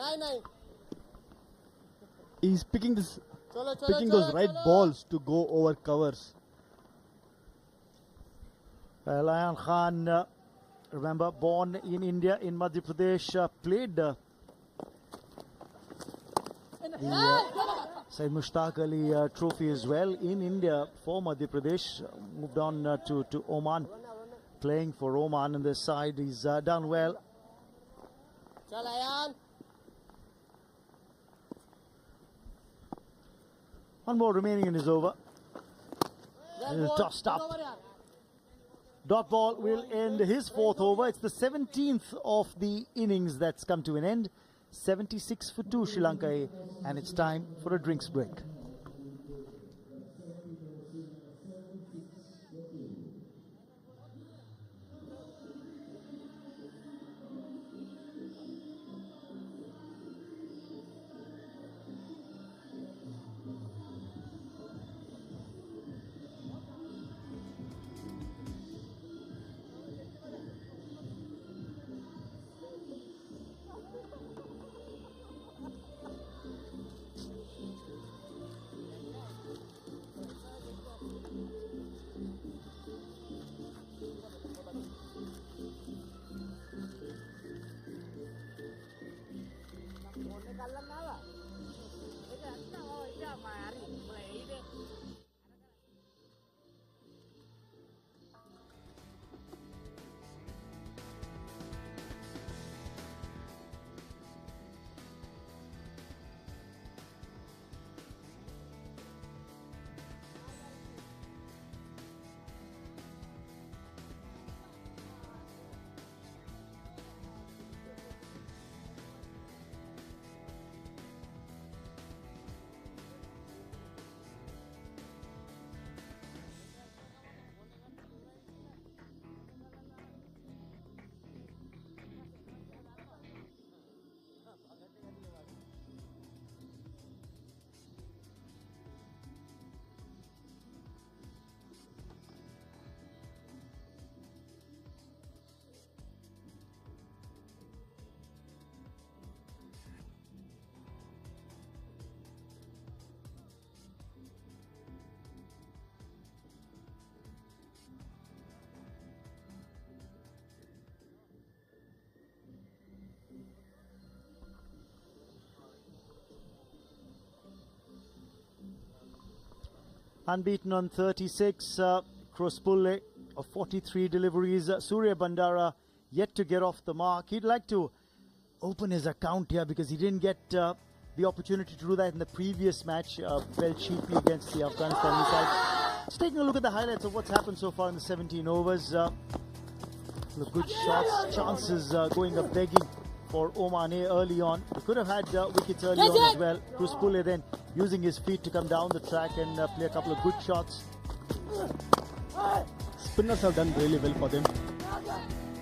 He's picking those right balls to go over covers. Well, Ayan Khan, remember, born in India, in Madhya Pradesh, played the Syed Mushtaq Ali trophy as well in India for Madhya Pradesh. Moved on to Oman, playing for Oman on this side. He's done well. One more remaining in his over. Tossed up. Dot ball will end his fourth over. It's the 17th of the innings that's come to an end. 76 for 2 Sri Lanka A, and it's time for a drinks break. Unbeaten on 36, Crosspulle of 43 deliveries. Surya Bandara yet to get off the mark. He'd like to open his account here because he didn't get the opportunity to do that in the previous match. Fell cheaply against the Afghanistani side. Just taking a look at the highlights of what's happened so far in the 17 overs. Look, good shots, chances going up begging for Oman A early on. He could have had wickets early on as well. Crosspulle then using his feet to come down the track and play a couple of good shots. Spinners have done really well for them,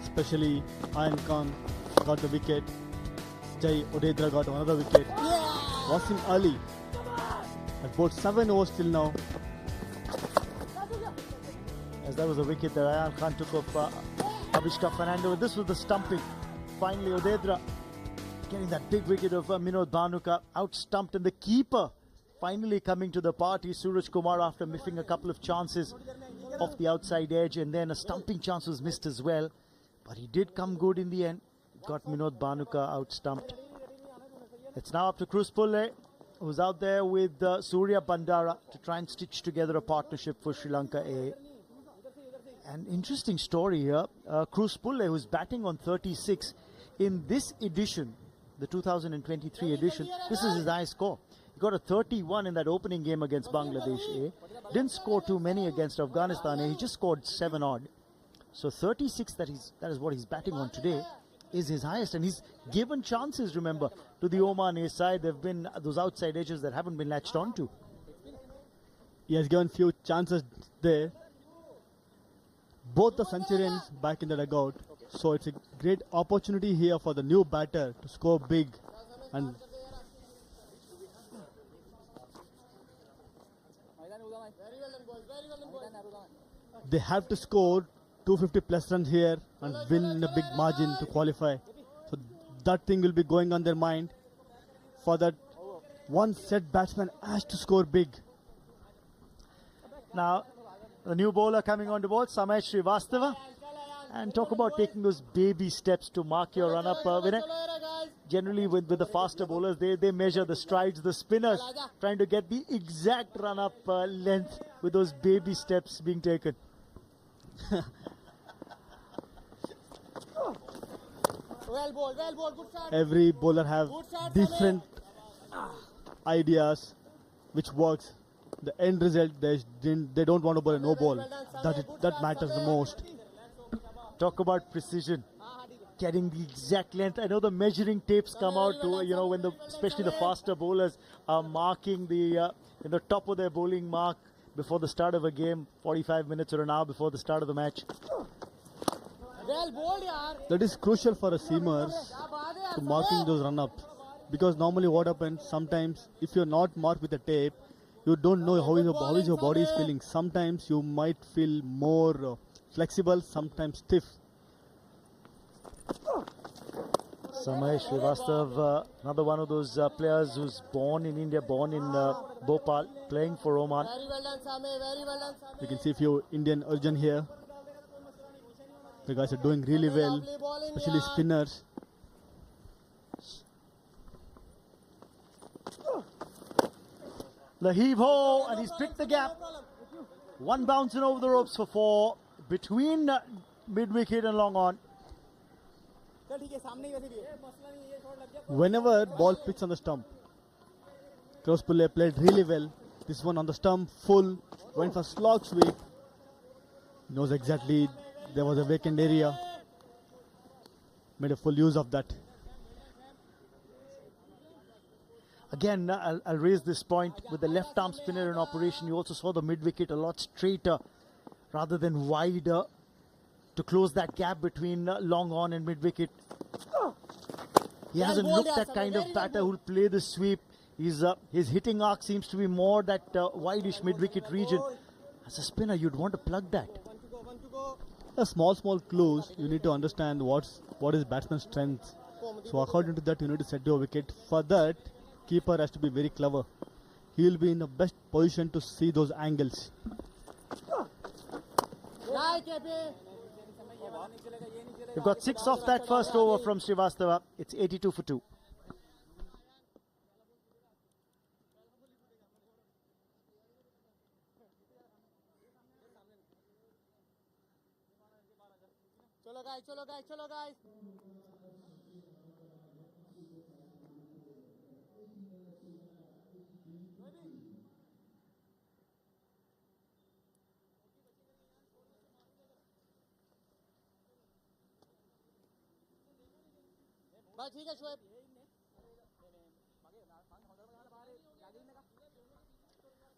especially Ayan Khan got the wicket. Jai Odedra got another wicket. Wasim Ali has bowled 7 overs till now. As that was a wicket that Ayan Khan took off Avishka Fernando. This was the stumping. Finally Odedra getting that big wicket of Minod Bhanuka, out-stumped, and the keeper finally coming to the party, Suraj Kumar, after missing a couple of chances off the outside edge, and then a stumping chance was missed as well. But he did come good in the end. Got Minod Bhanuka out-stumped. It's now up to Crosspulle, who's out there with Surya Bandara to try and stitch together a partnership for Sri Lanka A. An interesting story here. Crosspulle, who's batting on 36 in this edition, the 2023 edition, this is his highest score. He got a 31 in that opening game against Bangladesh A. Didn't score too many against Afghanistan A. He just scored 7 odd. So 36, that is what he's batting on today, is his highest. And he's given chances, remember, to the Oman A side. There have been those outside edges that haven't been latched onto. He has given few chances there. Both the Centurions back in the dugout. So it's a great opportunity here for the new batter to score big. And They have to score 250 plus runs here and win in a big margin to qualify. So that thing will be going on their mind. For that, one set batsman has to score big. Now, the new bowler coming on the board, Samay Srivastava. And talk about taking those baby steps to mark your run-up. Vinay, generally with the faster bowlers, they measure the strides, the spinners, trying to get the exact run-up length with those baby steps being taken. Well bowled, good shot. Every bowler have different ideas which works. The end result, they don't want to bowl a no ball. That matters the most. Talk about precision, getting the exact length. I know the measuring tapes come out to, when especially the faster bowlers are marking the top of their bowling mark before the start of a game, 45 minutes or an hour before the start of the match. Well bowled, yaar. That is crucial for a seamers to marking those run-ups. Because normally what happens, sometimes if you're not marked with a tape, you don't know how is your body is feeling. Sometimes you might feel more flexible, sometimes stiff. Samay Srivastav, another one of those players who's born in India, born in Bhopal, playing for Oman. Very well done, Samay. Very well done, Samay. You can see a few Indian urgent here. The guys are doing really well, especially spinners. The heave-ho, and he's picked the gap. One bouncing over the ropes for 4 between mid-wicket and long on. Whenever ball pitched on the stump, cross puller played really well. This one on the stump, full, went for slog sweep. Knows exactly there was a vacant area. Made a full use of that. Again, I'll raise this point. With the left arm spinner in operation, you also saw the mid-wicket a lot straighter rather than wider to close that gap between long on and mid-wicket. He hasn't looked that kind of batter who'll play the sweep. His hitting arc seems to be more that wideish mid-wicket region. As a spinner, you'd want to plug that. A small clues, you need to understand what is batsman's strength. So according to that, you need to set your wicket. For that, keeper has to be very clever. He will be in the best position to see those angles. You've got 6 off that first over from Srivastava. It's 82 for 2. Chalo guys.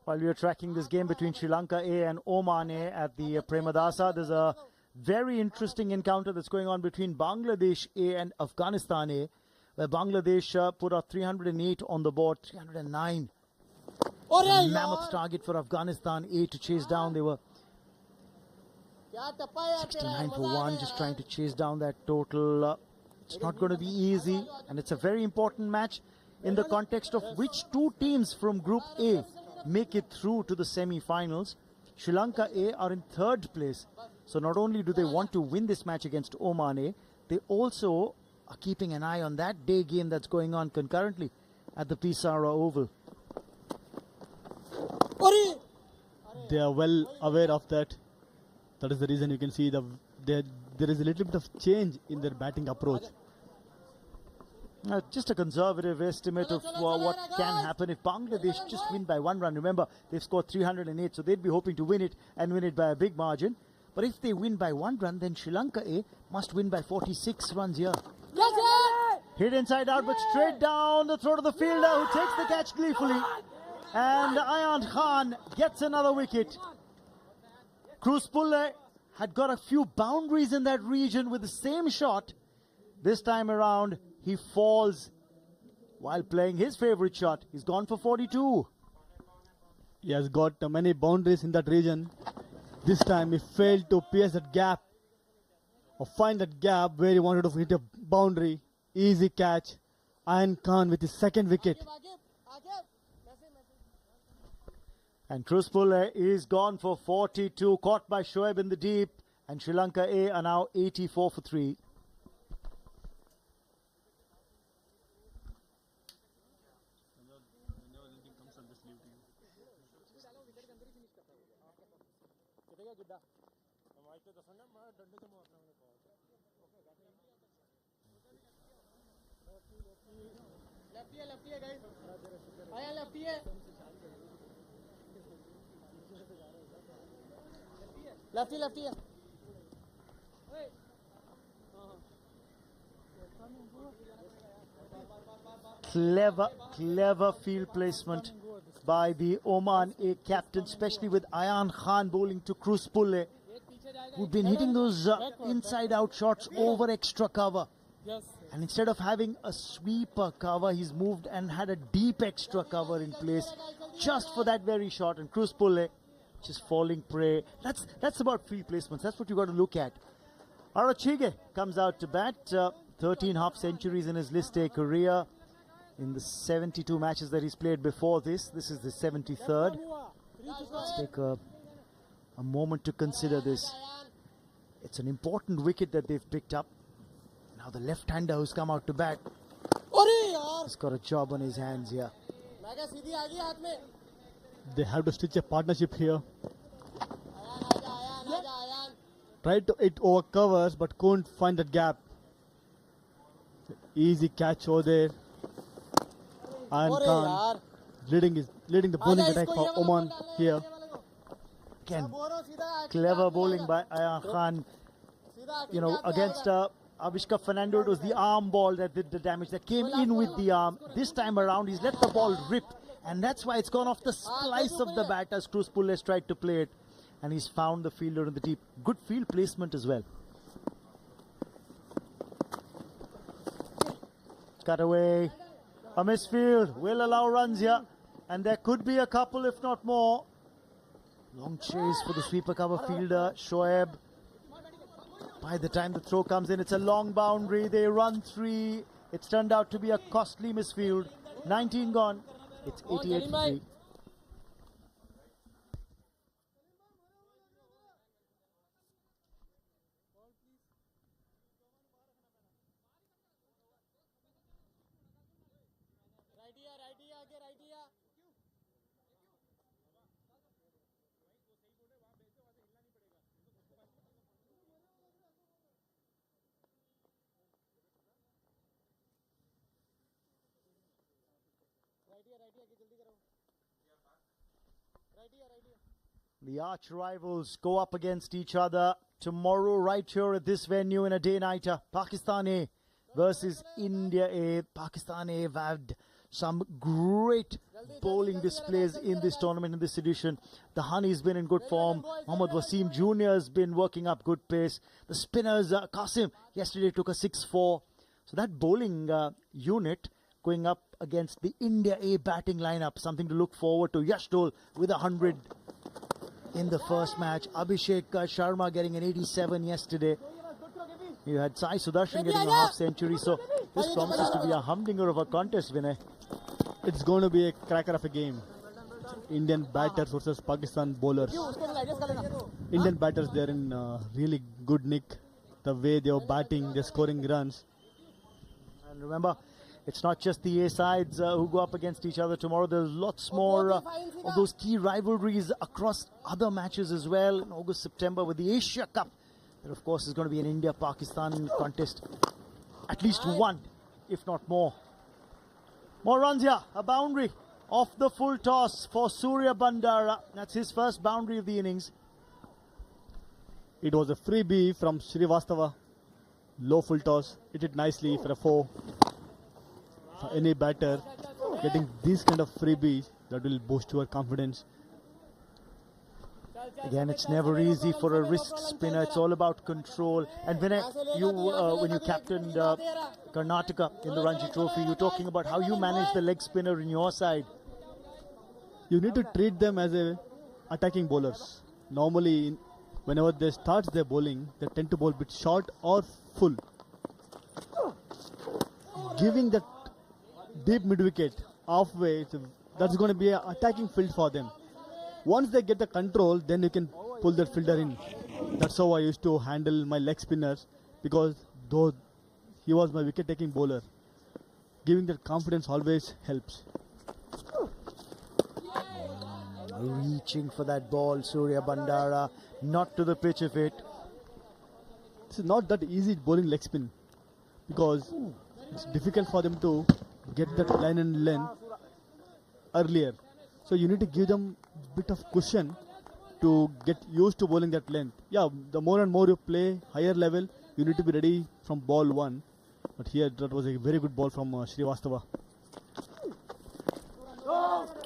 While we are tracking this game between Sri Lanka A and Oman A at the Premadasa, there's a very interesting encounter that's going on between Bangladesh A and Afghanistan A, where Bangladesh put out 308 on the board, 309. A mammoth target for Afghanistan A to chase down. They were 69 for 1, just trying to chase down that total. It's not going to be easy, and it's a very important match in the context of which two teams from Group A make it through to the semi-finals. Sri Lanka A are in 3rd place. So not only do they want to win this match against Oman A, they also are keeping an eye on that day game that's going on concurrently at the Pisara Oval. They are well aware of that. That is the reason you can see there is a little bit of change in their batting approach. Just a conservative estimate of what can happen if Bangladesh just win by 1 run. Remember, they've scored 308, so they'd be hoping to win it and win it by a big margin. But if they win by 1 run, then Sri Lanka A must win by 46 runs here. Hit inside out, but straight down the throat of the fielder, who takes the catch gleefully. And Ayan Khan gets another wicket. Cruz Pulle had got a few boundaries in that region with the same shot. This time around, he falls while playing his favorite shot. He's gone for 42. He has got many boundaries in that region. This time he failed to pierce that gap or find that gap where he wanted to hit a boundary. Easy catch. Ayan Khan with his second wicket. And Kruspul is gone for 42, caught by Shoaib in the deep. And Sri Lanka A are now 84 for 3. lefty hai guys. Ayan lefty hai. Lefty hai. Clever field placement by the Oman A captain, especially with Ayan Khan bowling to Kruspul, who've been hitting those inside-out shots over extra cover. And instead of having a sweeper cover, he's moved and had a deep extra cover in place just for that very shot. And Kruspul just falling prey. That's about field placements. That's what you got to look at. Arachige comes out to bat. 13 half centuries in his List A career. In the 72 matches that he's played before this is the 73rd. Let's take a moment to consider this. It's an important wicket that they've picked up. Now the left-hander who's come out to bat has got a job on his hands here. They have to stitch a partnership here. Tried to hit over covers but couldn't find that gap. Easy catch over there. Ayan Khan leading the bowling attack for Oman here. Again, clever bowling by Ayan Khan. You know, against Avishka Fernando, it was the arm ball that did the damage, that came in with the arm. This time around, he's let the ball rip, and that's why it's gone off the slice of the bat as Kruspul has tried to play it. And he's found the fielder in the deep. Good field placement as well. Cut away. A misfield will allow runs here, and there could be a couple if not more. Long chase for the sweeper cover fielder Shoaib. By the time the throw comes in, it's a long boundary. They run 3. It's turned out to be a costly misfield. 19 gone. It's 88 for 3. The arch rivals go up against each other tomorrow right here at this venue in a day-nighter. Pakistan A versus India A. Pakistan A have had some great bowling displays in this tournament, in this edition. The Honey's been in good form. Mohammad Wasim Jr. has been working up good pace. The spinners, Qasim, yesterday took a 6-4. So that bowling unit going up against the India A batting lineup, something to look forward to. Yash Dole with 100 in the first match. Abhishek Sharma getting an 87 yesterday. You had Sai Sudarshan getting a half century. So this promises to be a humdinger of a contest, Vinay. It's going to be a cracker of a game. Indian batters versus Pakistan bowlers. Indian batters, they're in really good nick. The way they were batting, they're scoring runs. And remember, it's not just the A sides who go up against each other tomorrow. There's lots more of those key rivalries across other matches as well in August, September with the Asia Cup. There, of course, is going to be an India-Pakistan contest. At least one, if not more. More runs here. A boundary off the full toss for Surya Bandara. That's his first boundary of the innings. It was a freebie from Srivastava. Low full toss. Hit it nicely for a 4. For any batter, getting these kind of freebies, that will boost your confidence. Again, it's never easy for a wrist spinner. It's all about control. And when you captained Karnataka in the Ranji Trophy, you're talking about how you manage the leg spinner in your side. You need to treat them as attacking bowlers. Normally, whenever they start their bowling, they tend to bowl a bit short or full, giving that deep mid wicket halfway. That's going to be an attacking field for them. Once they get the control, then you can pull that fielder in. That's how I used to handle my leg spinners, because though he was my wicket taking bowler, giving that confidence always helps. Reaching for that ball, Surya Bandara, not to the pitch of it. It's not that easy bowling leg spin, because it's difficult for them to get that line and length earlier. So you need to give them a bit of cushion to get used to bowling that length. Yeah, the more and more you play higher level, you need to be ready from ball one. But here that was a very good ball from Srivastava.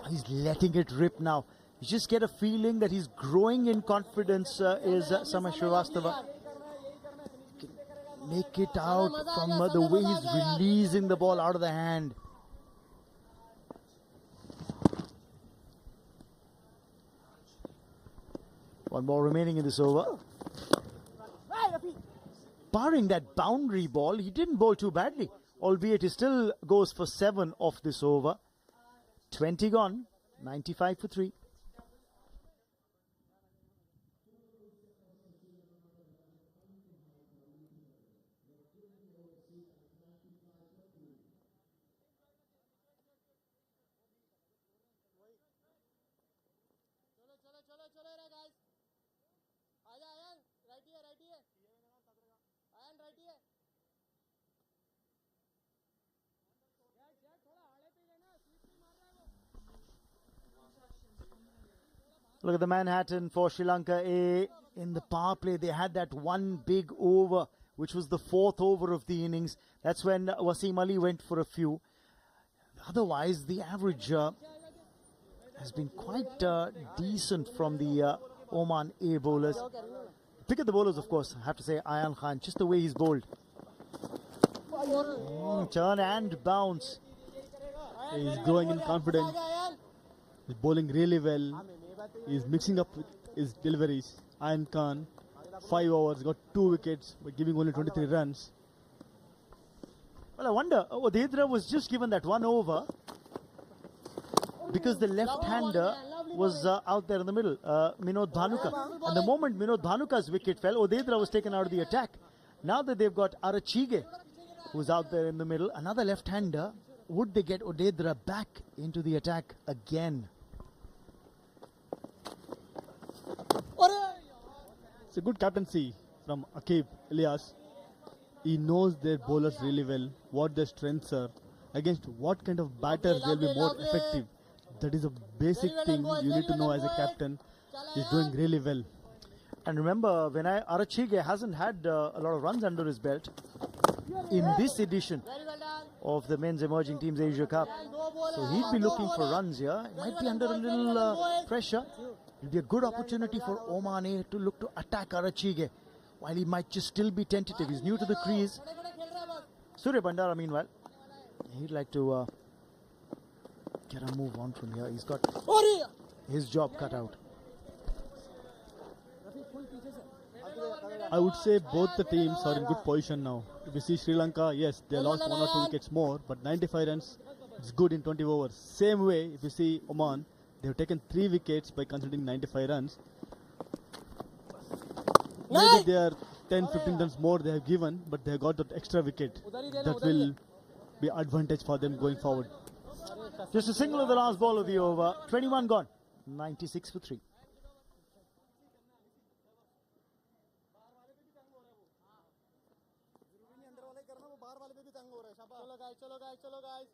He's letting it rip now. You just get a feeling that he's growing in confidence, is Samay Srivastava. Make it out from the way he's releasing the ball out of the hand. One more remaining in this over. Barring that boundary ball, he didn't bowl too badly, albeit he still goes for 7 off this over. 20 gone, 95 for 3. चलो रे guys आजा ion right है ion right है थोड़ा आड़े पे लेना slip नहीं मार रहा है वो Look at the Manhattan for Sri Lanka in the power play. They had that one big over, which was the 4th over of the innings. That's when Wasim Ali went for a few. Otherwise, the average has been quite decent from the Oman A bowlers. Pick at the bowlers, of course. I have to say, Ayan Khan, just the way he's bowled. Turn and bounce. He's growing in confidence. He's bowling really well. He's mixing up with his deliveries. Ayan Khan, 5 overs, got 2 wickets, but giving only 23 runs. Well, I wonder, Odedra was just given that 1 over because the left-hander was out there in the middle, Minod Bhanuka. And the moment Minod Bhanuka's wicket fell, Odedra was taken out of the attack. Now that they've got Arachige, who's out there in the middle, another left-hander, would they get Odedra back into the attack again? It's a good captaincy from Akib Ilyas. He knows their bowlers really well, what their strengths are, against what kind of batters they'll be more effective. That is a basic thing you need to know as a captain. He's doing really well. And remember, Vinay Arachige hasn't had a lot of runs under his belt in this edition of the Men's Emerging Teams Asia Cup. So he'd be looking for runs here. He might be under a little pressure. It'll be a good opportunity for Oman A to look to attack Arachige, while he might just still be tentative. He's new to the crease. Surya Bandara, meanwhile, he'd like to get a move on from here. He's got his job cut out. I would say both the teams are in good position now. If you see Sri Lanka, yes, they lost 1 or 2 wickets more, but 95 runs, it's good in 20 overs. Same way, if you see Oman, they have taken 3 wickets by considering 95 runs. Maybe they are 10-15 runs more they have given, but they have got that extra wicket. That will be advantage for them going forward. Just a single of the last ball of the over. 21 gone. 96 for 3. चलो guys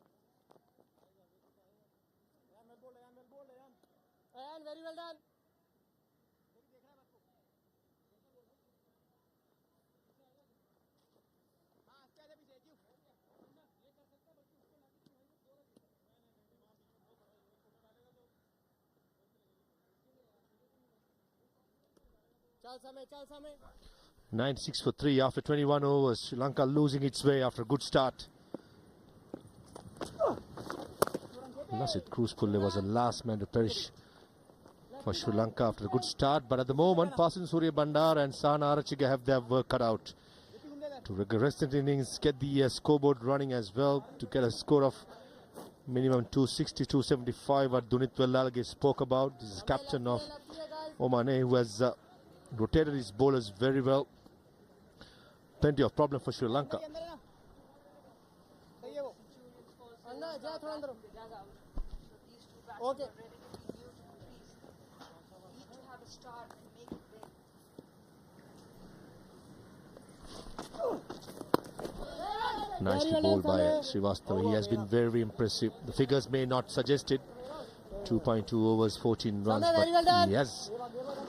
Ayan, very well done. चल समय 96 for 3 after 21 overs. Sri Lanka losing its way after a good start. Nasid Cruzpulle was the last man to perish for Sri Lanka after a good start. But at the moment, Pasan Surya Bandar and Sana Arachiga have their work cut out to regress the innings, get the scoreboard running as well, to get a score of minimum 260, 275 what Dunit Wellalage spoke about. This is captain of Oman, who has rotated his bowlers very well. Plenty of problem for Sri Lanka. Okay. Nicely bowled by Srivastava. He has been very impressive. The figures may not suggest it. 2.2 overs, 14 runs, but he has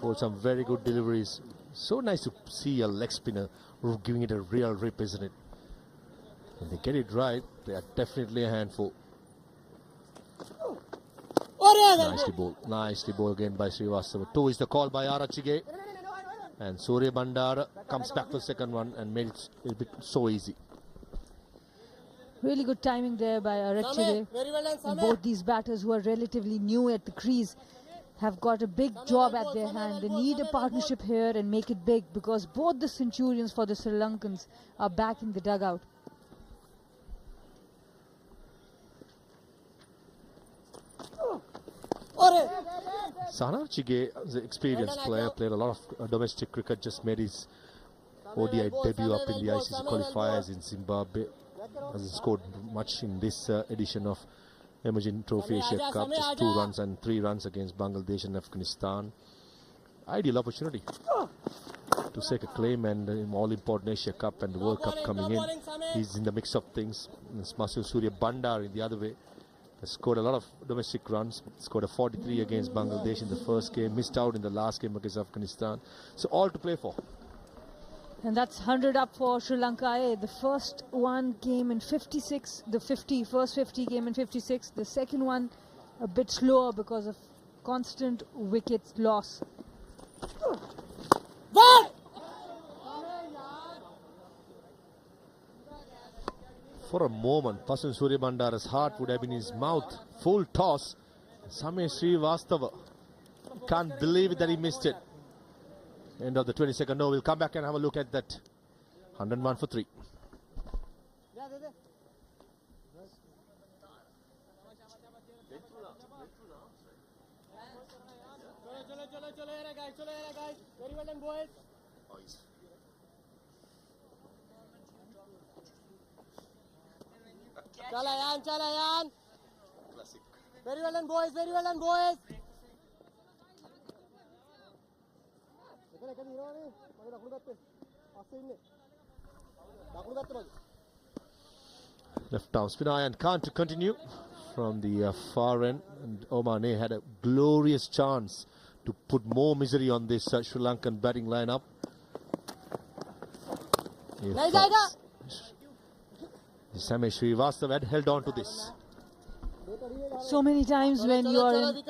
bowled some very good deliveries. So nice to see a leg spinner giving it a real rip, isn't it? When they get it right, they are definitely a handful. Nicely bowled again by Srivastava. 2 is the call by Arachige. And Surya Bandar comes back for the second one and made it a bit so easy. Really good timing there by Arachige. And both these batters, who are relatively new at the crease, have got a big job at their hand. They need a partnership here and make it big, because both the centurions for the Sri Lankans are back in the dugout. Sana Arachige is an experienced player, played a lot of domestic cricket, just made his ODI debut up in the ICC qualifiers in Zimbabwe. Hasn't scored much in this edition of Emerging Trophy Asia Cup, just 2 runs and 3 runs against Bangladesh and Afghanistan. Ideal opportunity to take a claim, and all important Asia Cup and the World Cup coming in. He's in the mix of things. Masu Surya Bandar in the other way has scored a lot of domestic runs, scored a 43 against Bangladesh in the first game, missed out in the last game against Afghanistan. So all to play for. And that's 100 up for Sri Lanka. The first one came in 56, first 50 came in 56. The second one a bit slower because of constant wicket loss. For a moment, Pasan Surya Bandar's heart would have been in his mouth. Full toss. Samir Srivastava. Can't believe it that he missed it. End of the 22nd over. We'll come back and have a look at that. 101 for 3. Very well done, boys. Chalayan. Classic. Very well done, boys. Very well done, boys. Left arm spin and can't continue from the far end, and Oman had a glorious chance to put more misery on this Sri Lankan batting lineup. Samir Srivastava had held on to this. So many times when you are in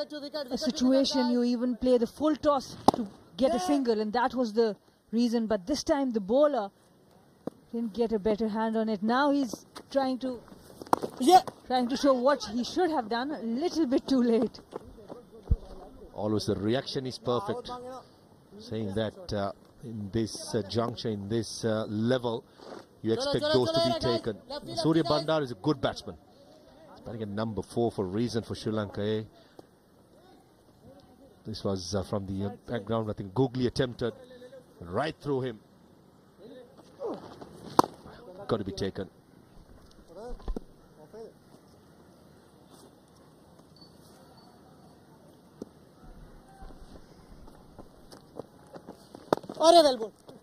a situation, you even play the full toss to get a single, and that was the reason. But this time the bowler didn't get a better hand on it. Now he's trying to show what he should have done, a little bit too late. Always the reaction is perfect. Saying that in this juncture, in this level, you expect those to be taken. Surya Bandar is a good batsman. He's batting at number 4 for a reason for Sri Lanka. This was from the background. I think Googly attempted right through him. Got to be taken.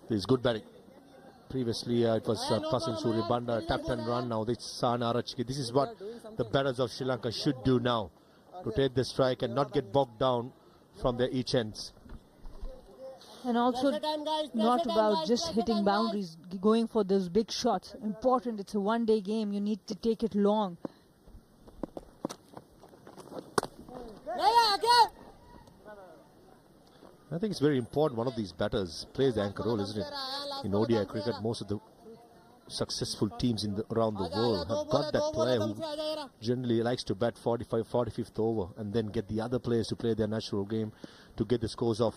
This is good batting. Previously it was Pasan Surya Bandar, tapped and run. Now this is Sana Arachige. This is what the batters of Sri Lanka should do now. Rotate the strike and not get bogged down from their each ends. And also not about just hitting boundaries, going for those big shots. Important, it's a one-day game, you need to take it long. I think it's very important one of these batters plays the anchor role, isn't it? In ODI cricket, most of the successful teams around the world have got that player who generally likes to bat 45th over and then get the other players to play their natural game to get the scores of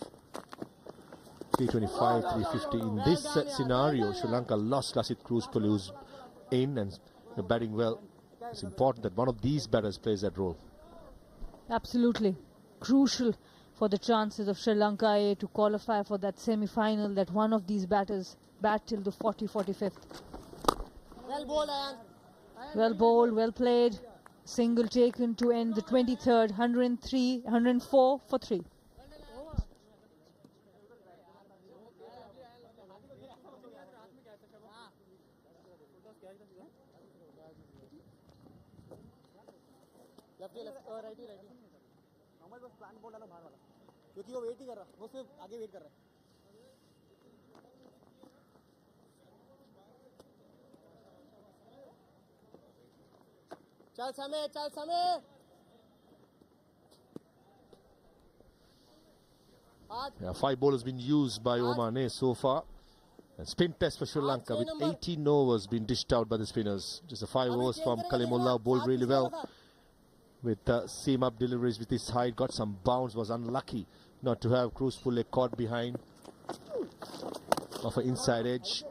325, 350. In this scenario, Sri Lanka lost Lasit Cruzpulli, who's in and batting well. It's important that one of these batters plays that role. Absolutely. Crucial for the chances of Sri Lanka A to qualify for that semi-final, that one of these batters bat till the 45th. Well bowled, Ayan. Well bowled, well played. Single taken to end the 23rd, 104 for 3. Lefty righty righty हमारे पास plan बोल डालो बाहर वाला क्योंकि वो wait ही कर रहा वो सिर्फ आगे वेट कर रहा है चल समय चल समय Yeah, 5 bowlers been used by Oman so far. And spin test for Sri Lanka with 18 overs been dished out by the spinners. Just a 5 overs from Kalimullah, bowled really well. With seam up deliveries with his height, got some bounce, was unlucky not to have Cruzpulli caught behind of an inside edge.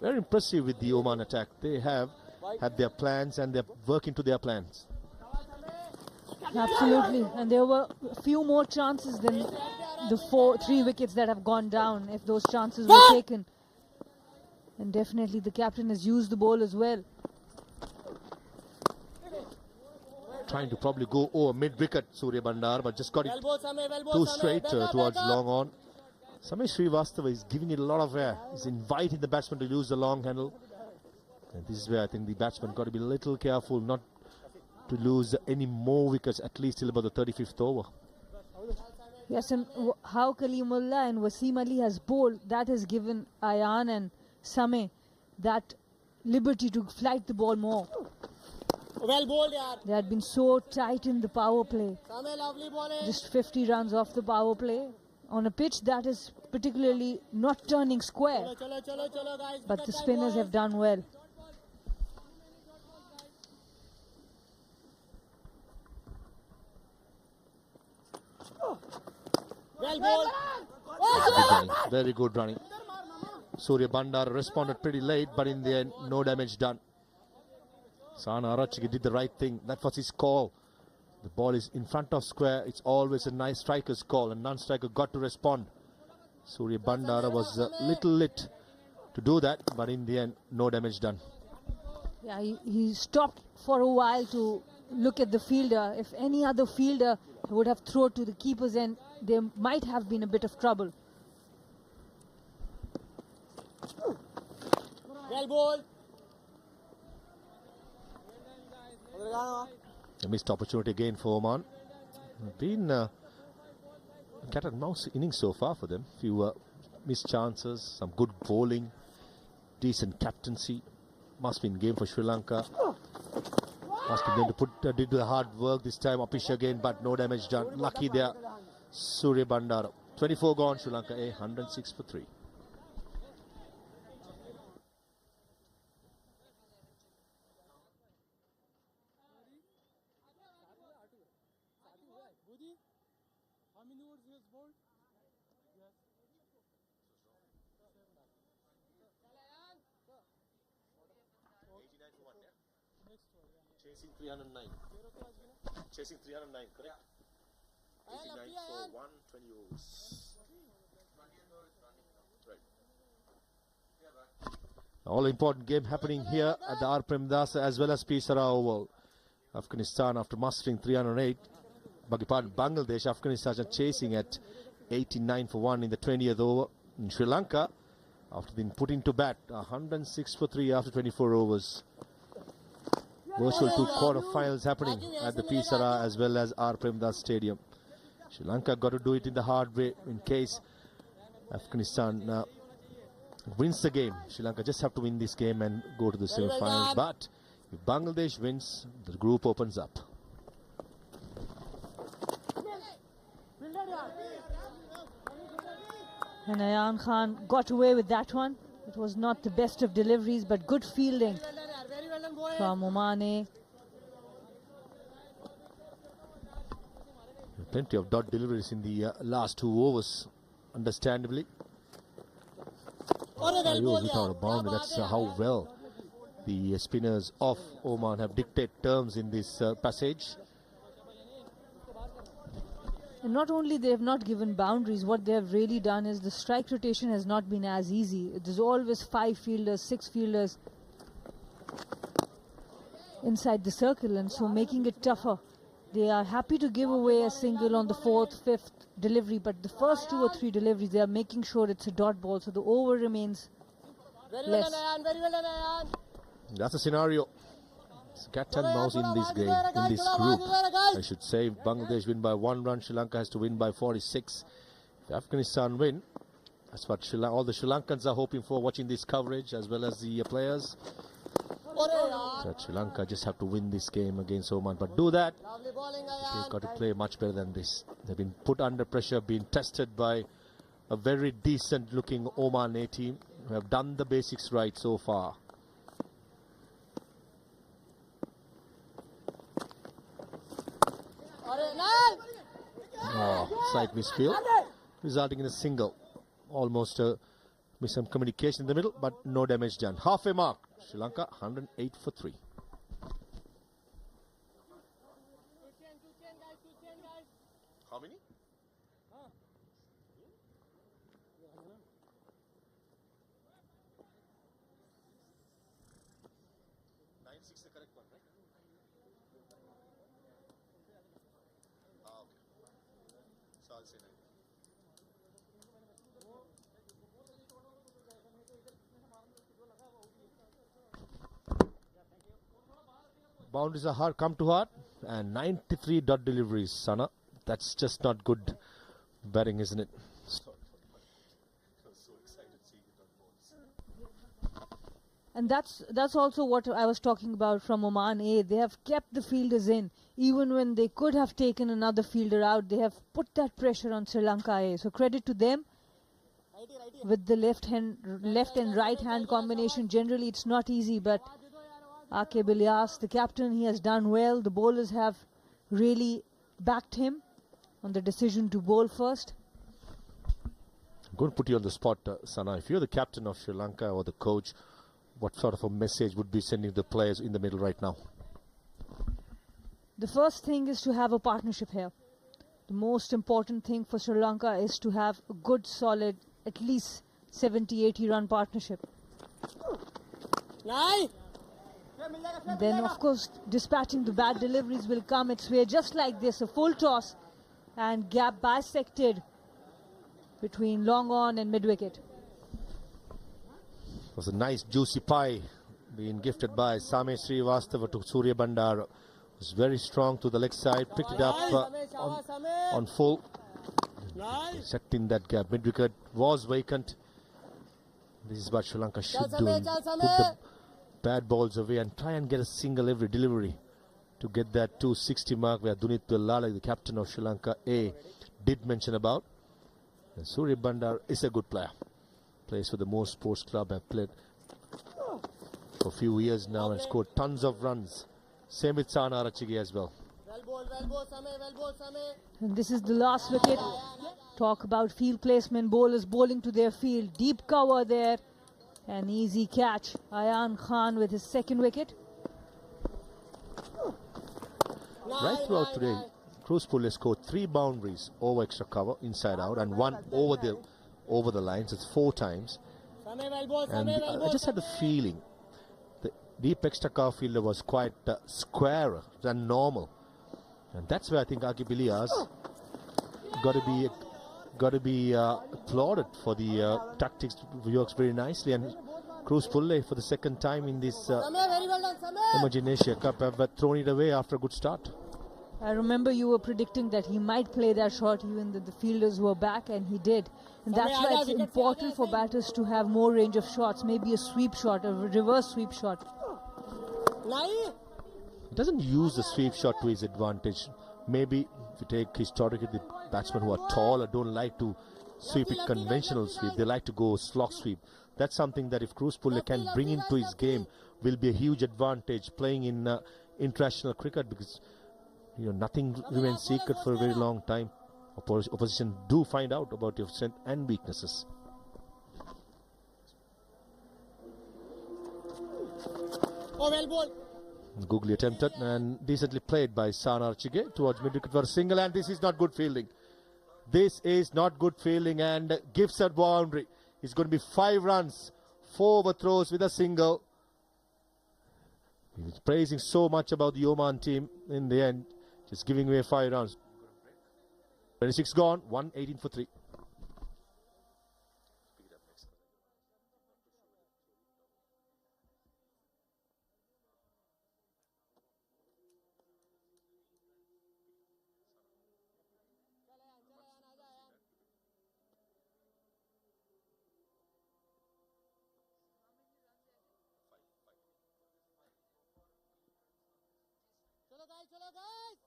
Very impressive with the Oman attack. They have had their plans and they're working to their plans. Absolutely, and there were a few more chances than the 3 wickets that have gone down if those chances were taken. And definitely the captain has used the ball as well. Trying to probably go over mid-wicket, Surya Bandar, but just got it too straight towards long on. Samay Srivastava is giving it a lot of air. He's inviting the batsman to use the long handle. And this is where I think the batsman got to be a little careful not to lose any more wickets, at least till about the 35th over. Yes, and how Kalimullah and Wasim Ali has bowled, that has given Ayan and Samay that liberty to flight the ball more. Well bowled, yaar. They had been so tight in the power play. Samay lovely bowling. Just 50 runs off the power play on a pitch that is particularly not turning square. Chalo, guys. But the spinners have done well. Well bowled. Good running, very good running. Surya Bandar responded pretty late, but in the end, no damage done. Sana Arachigi did the right thing. That was his call. The ball is in front of square. It's always a nice striker's call, and non-striker got to respond. Surya Bandara was a little lit to do that, but in the end, no damage done. Yeah, he stopped for a while to look at the fielder. If any other fielder would have thrown to the keeper's end, there might have been a bit of trouble. Well bowled. A missed opportunity again for Oman. Been cat and mouse innings so far for them. Few missed chances, some good bowling, decent captaincy. Must be in game for Sri Lanka. Must be going to did the hard work this time. Apish again, but no damage done. Lucky there. Surya Bandara. 24 gone. Sri Lanka A 106 for 3. Chasing 309. Chasing 309, correct? 89 for 120 overs. Right. All important game happening here at the R. Premdasa as well as Pisara Oval. Afghanistan after mustering 308. Bangladesh, Afghanistan are chasing at 89 for 1 in the 20th over. In Sri Lanka, after being put into bat, 106 for 3 after 24 overs. Virtual 2 quarter-finals happening at the Pisara as well as R. Premdas Stadium. Sri Lanka got to do it in the hard way in case Afghanistan wins the game. Sri Lanka just have to win this game and go to the semi-finals. But if Bangladesh wins, the group opens up. And Ayan Khan got away with that one. It was not the best of deliveries, but good fielding from Oman. Plenty of dot deliveries in the last 2 overs, understandably. Ayush without a boundary. That's how well the spinners of Oman have dictated terms in this passage. And not only they have not given boundaries, what they have really done is the strike rotation has not been as easy. There's always 5 fielders, 6 fielders inside the circle, and so making it tougher. They are happy to give away a single on the 4th, 5th delivery, but the first 2 or 3 deliveries, they are making sure it's a dot ball, so the over remains less. Very well done, Ayan. That's the scenario. It's cat and mouse in this game, in this group. I should say, if Bangladesh win by 1 run, Sri Lanka has to win by 46. If Afghanistan win, that's what all the Sri Lankans are hoping for, watching this coverage, as well as the players. That Sri Lanka just have to win this game against Oman. But do that, they've got to play much better than this. They've been put under pressure, been tested by a very decent looking Oman A team who have done the basics right so far. Slight misfield, resulting in a single. Almost with some communication in the middle, but no damage done. Halfway mark. Sri Lanka 108 for 3. How many? 9-6 the correct one, right? Okay. So I'll say 9. Boundaries are hard, come to heart, and 93 dot deliveries, Sana. That's just not good batting, isn't it? And that's also what I was talking about from Oman A. They have kept the fielders in. Even when they could have taken another fielder out, they have put that pressure on Sri Lanka A. So credit to them. With the left and right hand combination, generally it's not easy, but Aqib Ilyas, the captain, he has done well. The bowlers have really backed him on the decision to bowl first. I'm going to put you on the spot, Sana. If you're the captain of Sri Lanka or the coach, what sort of a message would be sending the players in the middle right now? The first thing is to have a partnership here. The most important thing for Sri Lanka is to have a good, solid, at least 70-80 run partnership. Then, of course, dispatching the bad deliveries will come its way, just like this, a full toss and gap bisected between long on and mid-wicket. It was a nice juicy pie being gifted by Same Srivastava to Surya Bandar. It was very strong to the leg side, picked it up on full. Set in that gap. Mid-wicket was vacant. This is what Sri Lanka should do. Put the bad balls away and try and get a single every delivery to get that 260 mark where Dunit Pillala, the captain of Sri Lanka A, did mention about. And Surya Bandar is a good player. Plays for the More Sports Club. Have played for a few years now and scored tons of runs. Same with Sana Arachige as well. And this is the last wicket. Talk about field placement. Bowlers bowling to their field. Deep cover there. An easy catch. Ayan Khan with his second wicket. Right throughout today, Cruz Pull has scored 3 boundaries over extra cover, inside out, and 1 over the lines. It's 4 times. And I just had the feeling the deep extra cover fielder was quite squarer than normal. And that's where I think Aqib Ilyas got to be applauded for the tactics. Works very nicely, and Cruz Pulle for the second time in this Emerging Asia Cup have thrown it away after a good start. I remember you were predicting that he might play that shot even though the fielders were back, and he did. And that's why it's important for batters to have more range of shots, maybe a sweep shot, a reverse sweep shot. He doesn't use the sweep shot to his advantage. Maybe if you take historically the batsmen who are taller don't like to sweep it conventional sweep. They like to go slog sweep. That's something that if Cruz Pulle can bring into his game will be a huge advantage playing in international cricket, because Nothing remains secret for a very long time. Opposition do find out about your strength and weaknesses. Oh, well ball. Googly attempted and decently played by Sanar Chige towards mid-wicket for a single, and this is not good fielding. This is not good fielding and gives a boundary. It's going to be 5 runs, 4 overthrows with a single. He's praising so much about the Oman team in the end, just giving away 5 runs. 26 gone, 118 for 3. चलो guys.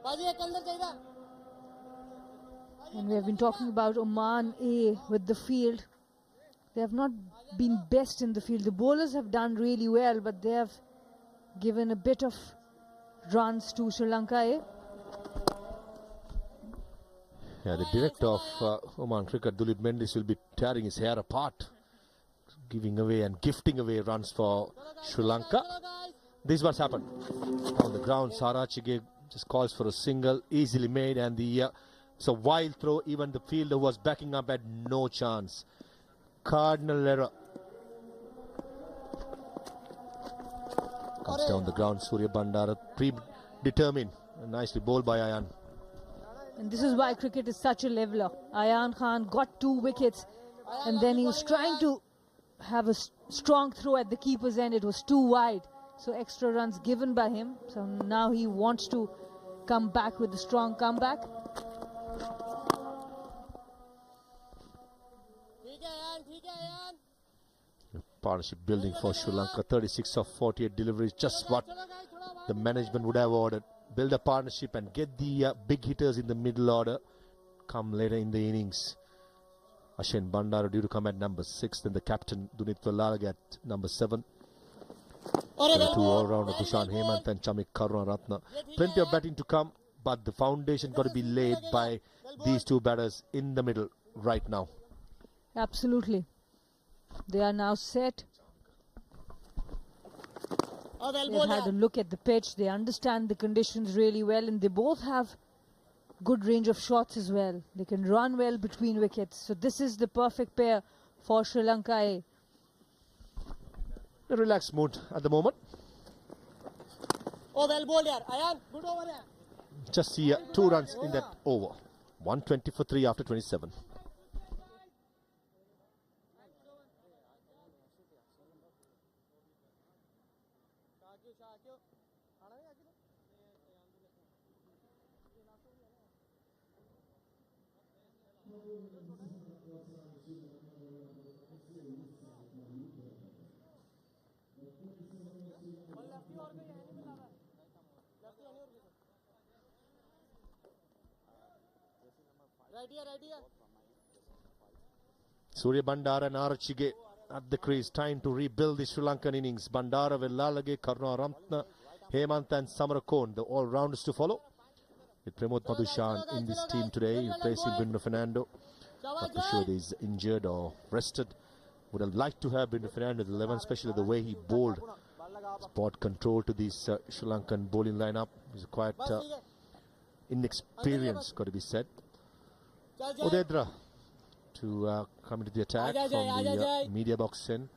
बाजी एक अंदर चाहिए. And we have been talking about Oman A with the field. They have not been best in the field. The bowlers have done really well, but they have given a bit of runs to Sri Lanka A. Yeah, the director of Oman Cricket, Dulip Mendis, will be tearing his hair apart, giving away and gifting away runs for Sri Lanka. This is what's happened. On the ground, Sarachige just calls for a single, easily made, and it's a wild throw. Even the fielder who was backing up had no chance. Cardinal error. Comes down the ground, Surya Bandara, predetermined, nicely bowled by Ayan. And this is why cricket is such a leveler. Ayan Khan got 2 wickets, and then he was trying to have a strong throw at the keeper's end. It was too wide, so extra runs given by him. So now he wants to come back with a strong comeback. Partnership building for Sri Lanka. 36 of 48 deliveries, just what the management would have ordered. Build a partnership and get the big hitters in the middle order. Come later in the innings. Ashen Bandara due to come at number 6. Then the captain Dunit Vellalag at number 7. The 2 all-rounder Dushan Hemant and Chamik Karunaratne. Plenty of batting to come, but the foundation got to be laid by these 2 batters in the middle right now. Absolutely. They are now set. They've had a look at the pitch. They understand the conditions really well, and they both have good range of shots as well. They can run well between wickets. So this is the perfect pair for Sri Lanka A. A relaxed mood at the moment. Oh, well bowled, yaar. Ayan, good over there. Just see 2 runs in that over. 120 for 3 after 27. Right here. Surya Bandara and Arachige at the crease. Time to rebuild the Sri Lankan innings. Bandara, Vellalag, Karunaratne, Hemant and Samarakon, the all-rounders to follow. With Pramod Madushan in this team today, replacing Bruno Fernando. Not for sure he's injured or rested. Would have liked to have Bruno Fernando at 11, especially the way he bowled. Spot control to this Sri Lankan bowling lineup. He's quite inexperienced, got to be said. Odedra to come into the attack from the media box in.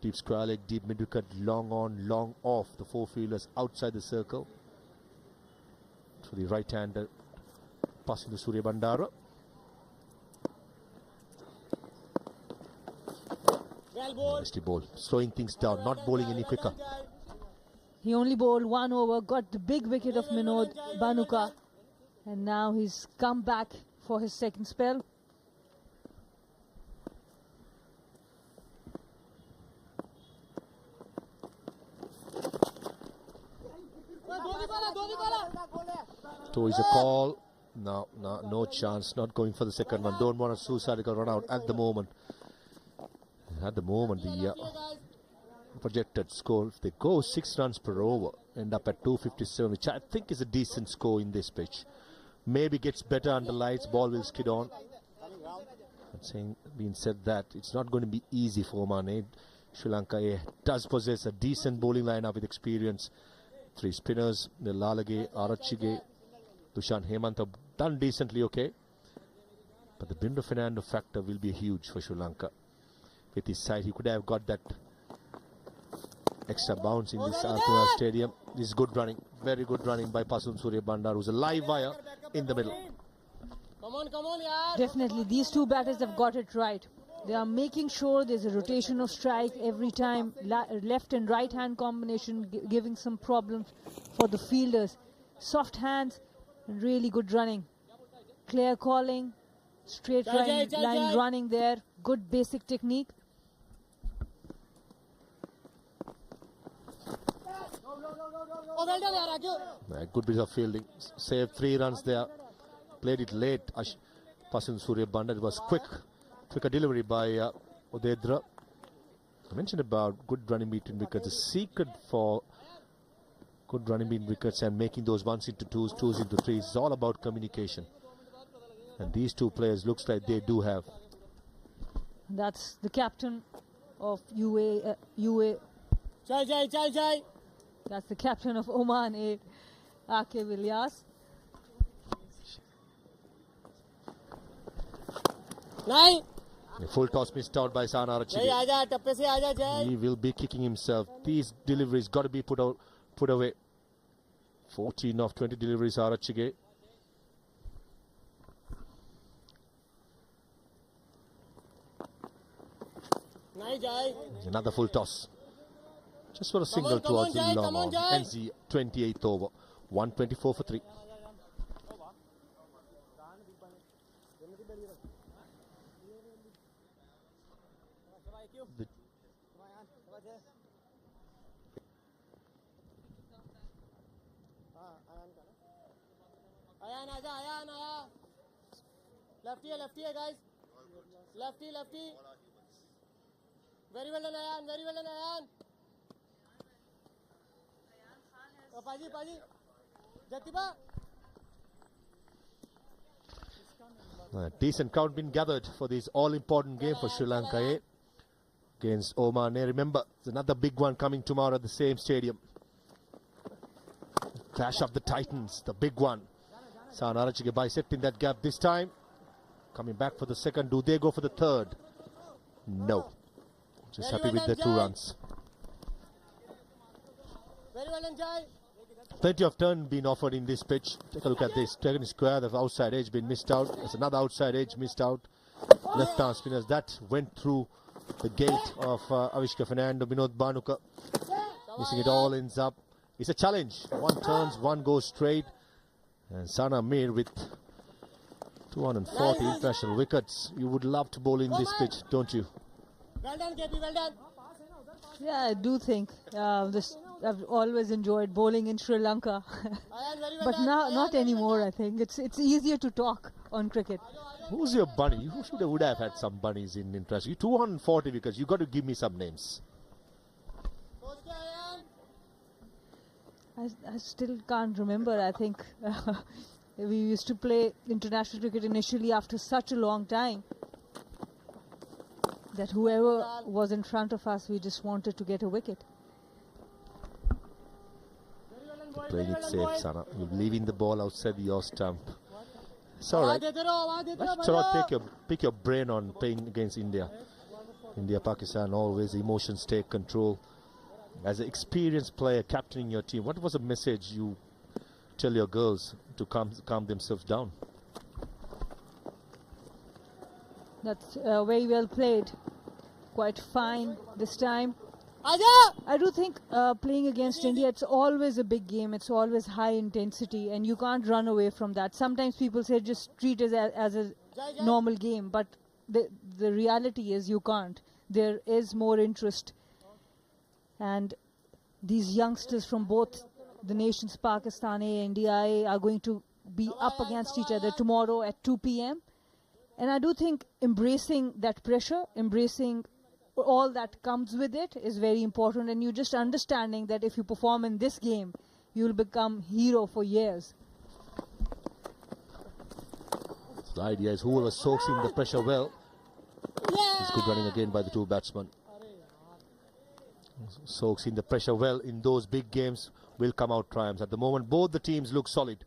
Deep square leg, deep mid wicket, long on, long off. The 4 fielders outside the circle. To the right hander, passing to Surya Bandara. Nicely bowled, slowing things down, not bowling any quicker. He only bowled 1 over, got the big wicket of Minod Banuka, and now he's come back for his second spell. So is a call. No chance. Not going for the second one. Don't want a suicidal run out at the moment. at the moment, the projected score, if they go 6 runs per over, end up at 257, which I think is a decent score in this pitch. Maybe gets better under lights, ball will skid on. Being said that, it's not going to be easy for Oman. Sri Lanka does possess a decent bowling lineup with experience. 3 spinners, Lalage, Arachige, Dushan Hemant have done decently okay. But the Bruno Fernando factor will be huge for Sri Lanka. With his side, he could have got that extra bounce in this Alpina Stadium. This is good running, very good running by Pasun Surya Bandar, who's a live wire in the middle. Come on, yaar. Definitely, these two batters have got it right. They are making sure there's a rotation of strike every time, left and right hand combination, giving some problems for the fielders. Soft hands, and really good running. Clear calling, straight line running there, good basic technique. Oh, well done, yaar, Akil. Good bit of fielding, saved 3 runs there. Played it late. Pasun Surya Bandar, it was quicker delivery by Odedra. I mentioned about good running between wickets. The secret for good running between wickets and making those 1s into 2s, 2s into 3s is all about communication. And these two players looks like they do have. That's the captain of UA. Jai. That's the captain of Oman, Akib Ilyas. Nine. A full toss missed out by Sana Jai, aaja, tappe se aaja, Jai. He will be kicking himself. These deliveries got to be put away. 14 of 20 deliveries are Arachige. Nine, Jai. Another full toss. Just for a single towards the long arm. Ends the 28th over. 124 for 3. Ayan. Lefty, guys. Lefty. Very well done, Ayan. Paji. Jatiba. Decent count been gathered for this all-important game for Sri Lanka against Oman. Remember, there's another big one coming tomorrow at the same stadium. Clash of the Titans, the big one. San Arachige bisecting that gap this time. Coming back for the second. Do they go for the third? No. Just happy with the 2 runs. Very well done, Jai. Plenty of turn being offered in this pitch. Take a look at this. Taken square, the outside edge been missed out. There's another outside edge missed out. Left arm spinners. That went through the gate of Avishka Fernando. Binod Banuka. Missing it all, ends up. It's a challenge. 1 turns, 1 goes straight. And Sana Mir with 240 international wickets. You would love to bowl in this pitch, don't you? Well done, KP, well done. Yeah, I do think I've always enjoyed bowling in Sri Lanka. But now, not anymore, I think. It's easier to talk on cricket. Who's your bunny? You would have had some bunnies in interest. You 240 wickets. You got to give me some names. I still can't remember. I think we used to play international cricket initially after such a long time that whoever was in front of us, we just wanted to get a wicket. Playing it safe, Sana. You're leaving the ball outside your stump. It's all right. Pick your brain on playing against India. India, Pakistan, always emotions take control. As an experienced player captaining your team, what was the message you tell your girls to calm themselves down? That's very well played. Quite fine this time. I do think playing against India, it's always a big game. It's always high intensity, and you can't run away from that. Sometimes people say just treat it as a normal game, but the reality is you can't. There is more interest. And these youngsters from both the nations, Pakistan A, India A, are going to be up against each other tomorrow at 2 p.m. And I do think embracing that pressure, embracing all that comes with it is very important, and you just understanding that if you perform in this game, you'll become hero for years. The idea is whoever soaks in the pressure well. It's good running again by the two batsmen. Soaks in the pressure well in those big games will come out triumphs. At the moment, both the teams look solid.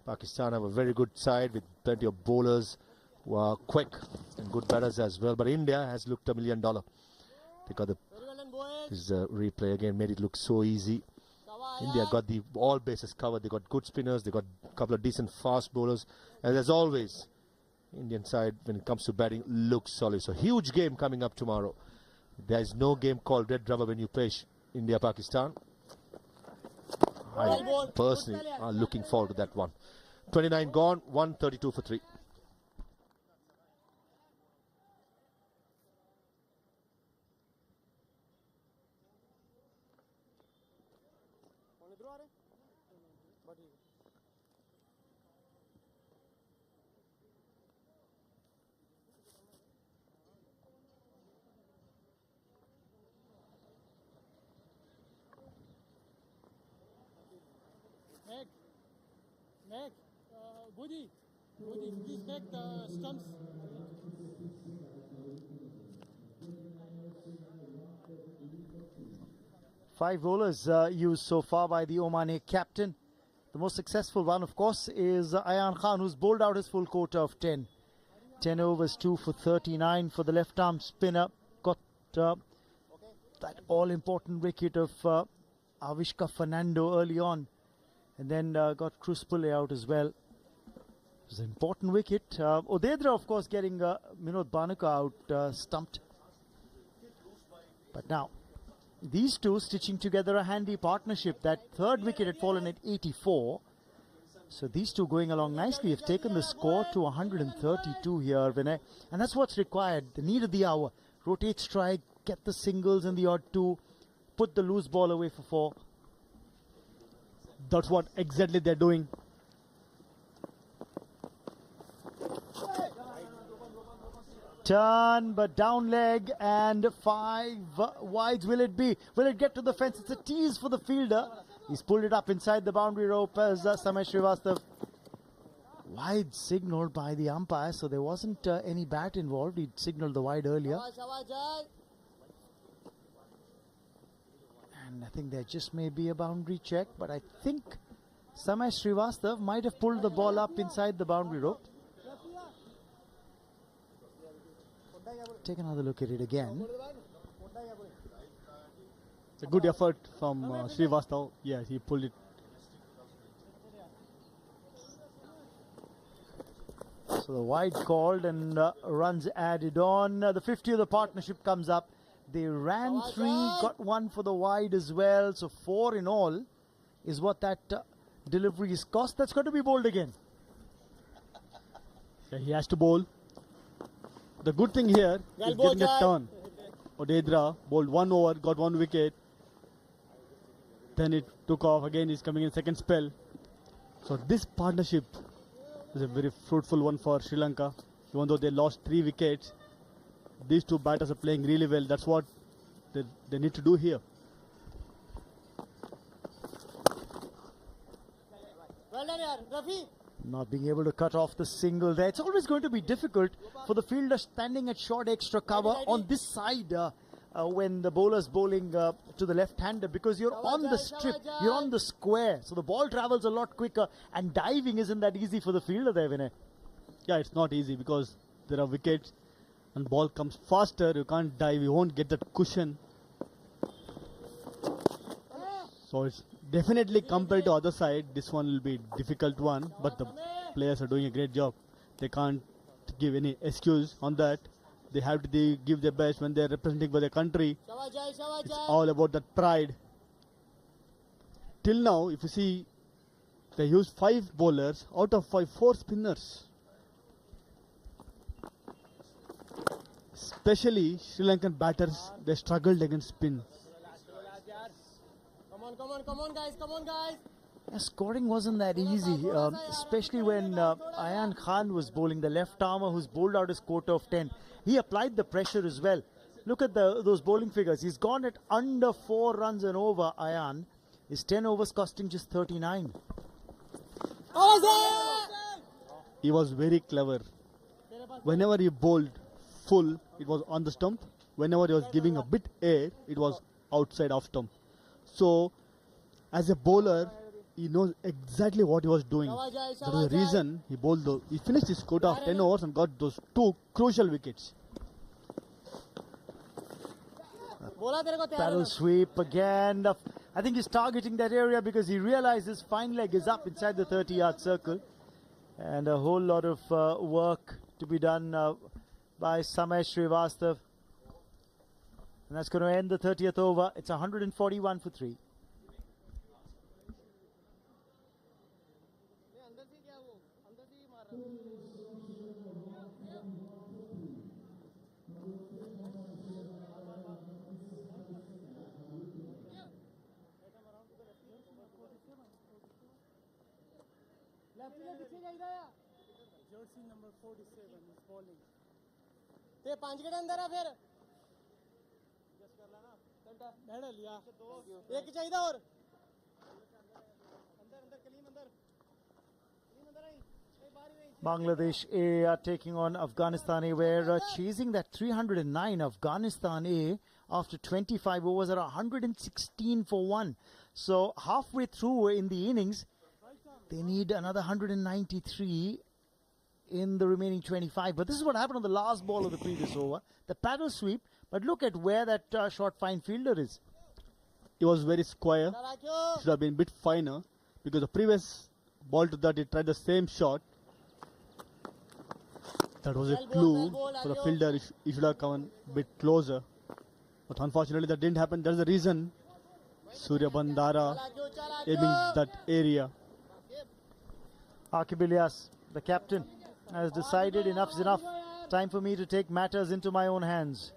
Pakistan have a very good side with plenty of bowlers who are quick and good batters as well. But India has looked $1 million. They got this replay again, made it look so easy. India got all bases covered. They got good spinners. They got a couple of decent fast bowlers. And as always, Indian side, when it comes to batting, looks solid. So huge game coming up tomorrow. There is no game called red rubber when you play India-Pakistan. I personally am looking forward to that one. 29 gone, 132 for 3. Goody, please make the stumps. Five bowlers used so far by the Omani captain. The most successful one, of course, is Ayan Khan, who's bowled out his full quota of 10. 10 overs, 2 for 39 for the left-arm spinner. Got that all-important wicket of Avishka Fernando early on. And then got Cruz Pulle out as well. It was an important wicket. Odedra, of course, getting Minod Bhanuka out stumped. But now, these two stitching together a handy partnership. That third wicket had fallen at 84. So these two going along nicely have taken the score to 132 here, Vinay. And that's what's required. The need of the hour. Rotate strike, get the singles and the odd two, put the loose ball away for 4. That's what exactly they're doing. Turn, but down leg, and 5 wides will it be? Will it get to the fence? It's a tease for the fielder. He's pulled it up inside the boundary rope as Samay Srivastav. Wide signaled by the umpire, so there wasn't any bat involved. He signaled the wide earlier. And I think there just may be a boundary check, but I think Samay Srivastav might have pulled the ball up inside the boundary rope. Take another look at it again. It's a good effort from Srivastav. Yeah, he pulled it. So the wide called and runs added on. The 50 of the partnership comes up. They ran 3, got 1 for the wide as well. So 4 in all is what that delivery is cost. That's got to be bowled again. Yeah, he has to bowl. The good thing here is getting a turn. Odedra bowled 1 over, got 1 wicket. Then it took off. Again, he's coming in second spell. So this partnership is a very fruitful one for Sri Lanka. Even though they lost 3 wickets, these two batters are playing really well. That's what they need to do here. Well done, yaar. Rafi. Not being able to cut off the single there. It's always going to be difficult for the fielder standing at short extra cover on this side when the bowler's bowling to the left-hander, because you're on the strip, you're on the square, so the ball travels a lot quicker, and diving isn't that easy for the fielder there, Vinay. Yeah, it's not easy because there are wickets and ball comes faster. You can't dive, you won't get that cushion. So it's definitely, compared to other side, this one will be a difficult one, but the players are doing a great job. They can't give any excuse on that. They have to give their best when they're representing for their country. It's all about that pride. Till now, if you see, they used 5 bowlers, out of 5, 4 spinners. Especially Sri Lankan batters, they struggled against spin. Come on, guys. Yeah, scoring wasn't that easy, especially when Ayan Khan was bowling, the left armer who's bowled out his quota of 10. He applied the pressure as well. Look at those bowling figures. He's gone at under 4 runs and over, Ayan. His 10 overs costing just 39. He was very clever. Whenever he bowled full, it was on the stump. Whenever he was giving a bit air, it was outside off stump. So, as a bowler, he knows exactly what he was doing. That is the reason he bowled he finished his quota of 10 overs and got those 2 crucial wickets. Paddle sweep again. I think he's targeting that area because he realizes fine leg is up inside the 30-yard circle. And a whole lot of work to be done by Samay Srivastav. And that's going to end the 30th over. It's 141 for 3. Jersey number 47 is bowling. ते 5 wicket अंदर है फिर just कर लेना चलता लिया एक चाहिए और अंदर अंदर कलीम अंदर आई Bangladesh A are taking on Afghanistan A. We're chasing that 309. Afghanistan A after 25 overs are 116 for 1. So halfway through in the innings, they need another 193 in the remaining 25. But this is what happened on the last ball of the previous over. The paddle sweep, but look at where that short fine fielder is. He was very square. Should have been a bit finer because the previous ball to that he tried the same shot. That was a clue for the fielder. He should have come a bit closer. But unfortunately that didn't happen. That's the reason Surya Bandara aiming that area. Aqib Ilyas, the captain, has decided enough's enough. Time for me to take matters into my own hands.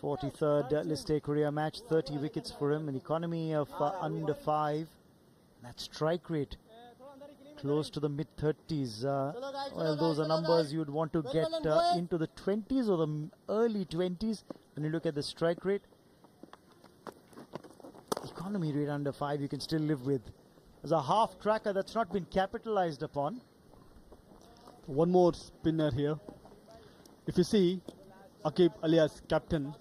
43rd List A career match, 30 wickets for him, an economy of under 5. That strike rate close to the mid-30s. Well, those are numbers you'd want to get into the 20s or the early 20s when you look at the strike rate. Economy rate under 5 you can still live with. There's a half tracker that's not been capitalized upon. One more spinner here. If you see, Aqib Ilyas, captain,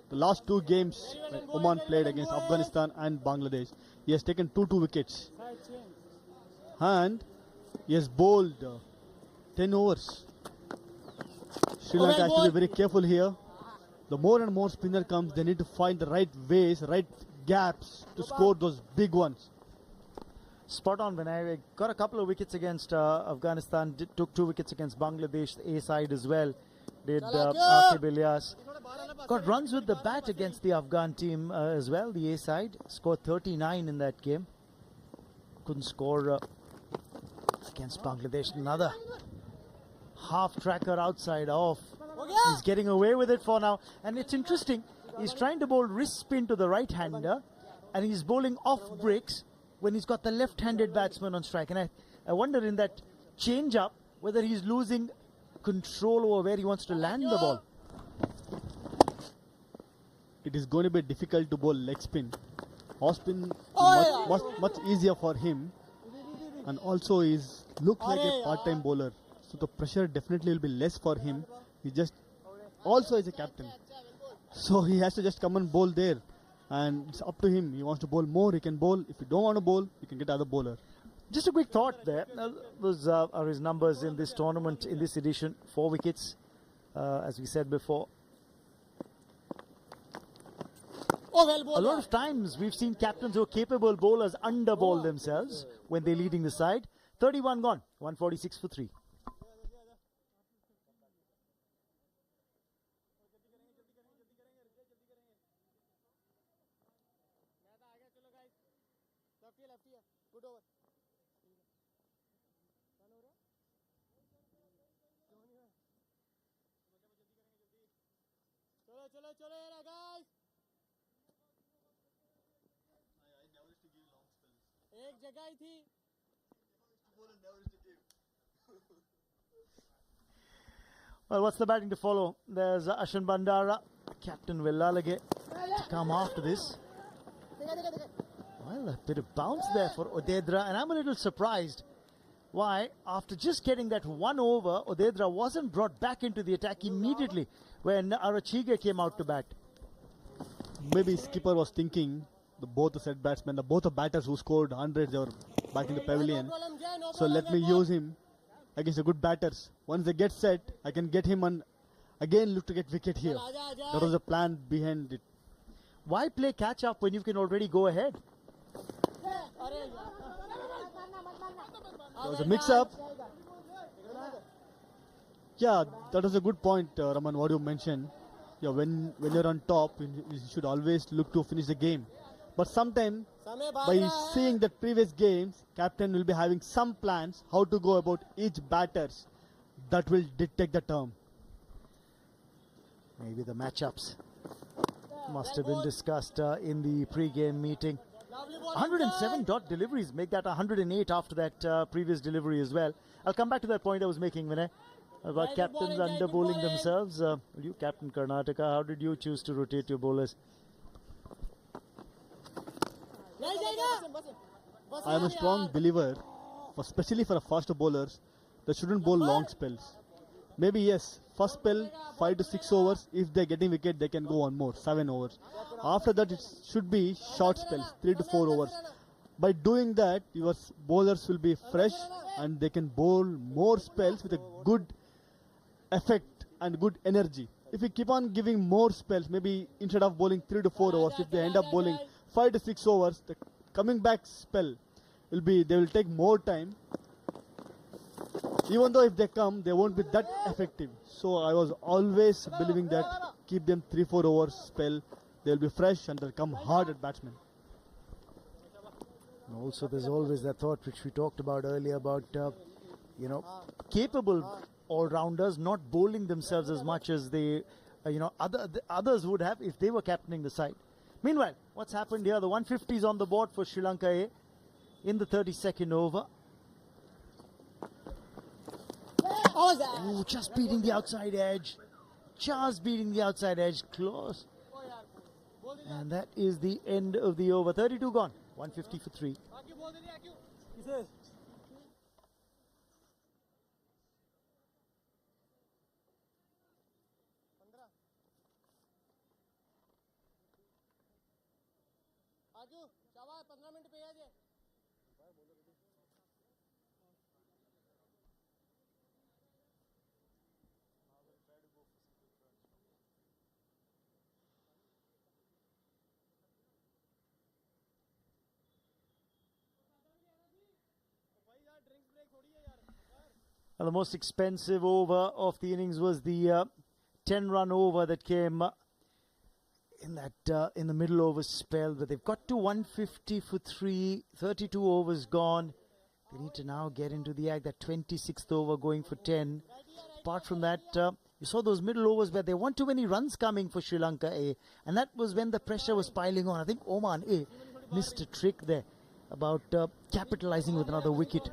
the last 2 games when Oman played against Afghanistan and Bangladesh, he has taken 2 wickets. And he has bowled 10 overs. Sri Lanka has to be very careful here. The more and more spinner comes, they need to find the right ways, right gaps to score those big ones. Spot on, when I got a couple of wickets against Afghanistan, took 2 wickets against Bangladesh, the A side as well. Did Aqib Ilyas. Got runs with the bat against the Afghan team as well, the A side. Scored 39 in that game. Couldn't score against Bangladesh. Another half tracker outside off. He's getting away with it for now. And it's interesting, he's trying to bowl wrist spin to the right-hander and he's bowling off breaks when he's got the left-handed batsman on strike. And I wonder in that change-up whether he's losing control over where he wants to land the ball. It is going to be difficult to bowl leg spin. Off spin much easier for him, and also he's looks like a part-time bowler, so the pressure definitely will be less for him. He just also is a captain, so he has to just come and bowl there, and it's up to him. He wants to bowl more, he can bowl. If you don't want to bowl, you can get other bowler. Just a quick thought there. Those are his numbers in this tournament, in this edition. 4 wickets, as we said before. A lot of times we've seen captains who are capable bowlers under-bowl themselves when they're leading the side. 31 gone, 146 for 3. चलो यार guys. एक जगह ही थी. Well, what's the batting to follow? There's Ashan Bandara Captain Vellalage to come after this. Well, a bit of bounce there for Odedra, and I'm a little surprised why, after just getting that one over, Odedra wasn't brought back into the attack immediately when Arachige came out to bat. Maybe skipper was thinking both the set batsmen, both the batters who scored hundreds, they were back in the pavilion. So let me use him against the good batters. Once they get set, I can get him and again look to get wicket here. That was the plan behind it. Why play catch up when you can already go ahead? There was a mix-up. Yeah, that was a good point, Raman, what you mentioned. Yeah, when you're on top, you should always look to finish the game. But sometimes, by seeing the previous games, captain will be having some plans how to go about each batters. That will dictate the term. Maybe the matchups must have been discussed in the pre-game meeting. 107 dot deliveries, make that 108 after that previous delivery as well. I'll come back to that point I was making, Vinay, about captains under bowling themselves. You, Captain Karnataka, how did you choose to rotate your bowlers? I am a strong believer, especially for faster bowlers, they shouldn't bowl long spells. Maybe yes, first spell 5 to 6 overs. If they're getting wicket, they can go one more, 7 overs. After that, it should be short spells, 3 to 4 overs. By doing that, your bowlers will be fresh and they can bowl more spells with a good effect and good energy. If you keep on giving more spells, maybe instead of bowling 3 to 4 overs, if they end up bowling 5 to 6 overs, the coming back spell will be, they will take more time. Even though if they come, they won't be that effective. So I was always believing that keep them 3-4 overs spell, they'll be fresh and they'll come hard at batsmen. Also, there's always that thought which we talked about earlier about, capable all-rounders not bowling themselves as much as they, others would have if they were captaining the side. Meanwhile, what's happened here? The 150s on the board for Sri Lanka A in the 32nd over. Oh, just beating the outside edge. Just beating the outside edge. Close. And that is the end of the over. 32 gone. 150 for 3. And the most expensive over of the innings was the 10-run over that came in the middle over spell. But they've got to 150 for 3, 32 overs gone. They need to now get into the act. That 26th over going for 10. Apart from that, you saw those middle overs where there weren't too many runs coming for Sri Lanka A, and that was when the pressure was piling on. I think Oman A missed a trick there about capitalizing with another wicket.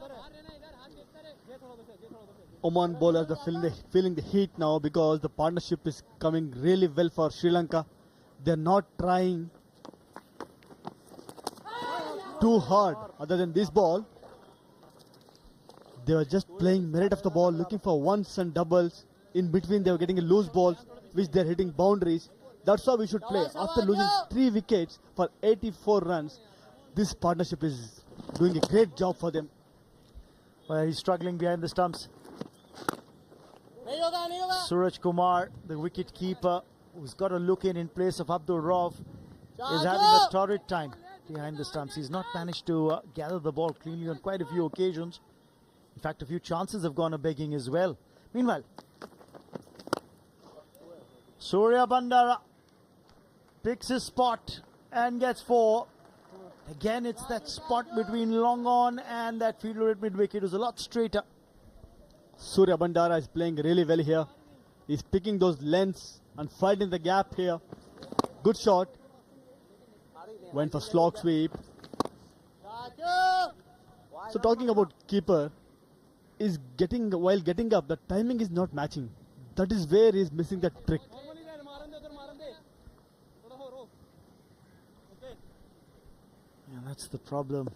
Oman bowlers are feeling the heat now because the partnership is coming really well for Sri Lanka. They're not trying too hard other than this ball. They were just playing merit of the ball, looking for ones and doubles. In between they were getting loose balls which they're hitting boundaries. That's how we should play. After losing 3 wickets for 84 runs, this partnership is doing a great job for them. Well, he's struggling behind the stumps. Suraj Kumar, the wicket keeper, who's got a look in place of Abdul Rauf, is having a torrid time behind the stumps. He's not managed to gather the ball cleanly on quite a few occasions. In fact, a few chances have gone a-begging as well. Meanwhile, Surya Bandara picks his spot and gets 4. Again, it's that spot between long on and that fielder at mid-wicket is a lot straighter. Surya Bandara is playing really well here. He's picking those lengths and fighting the gap here. Good shot. Went for slog sweep. So talking about keeper, while getting up, the timing is not matching. That is where he's missing that trick. And that's the problem.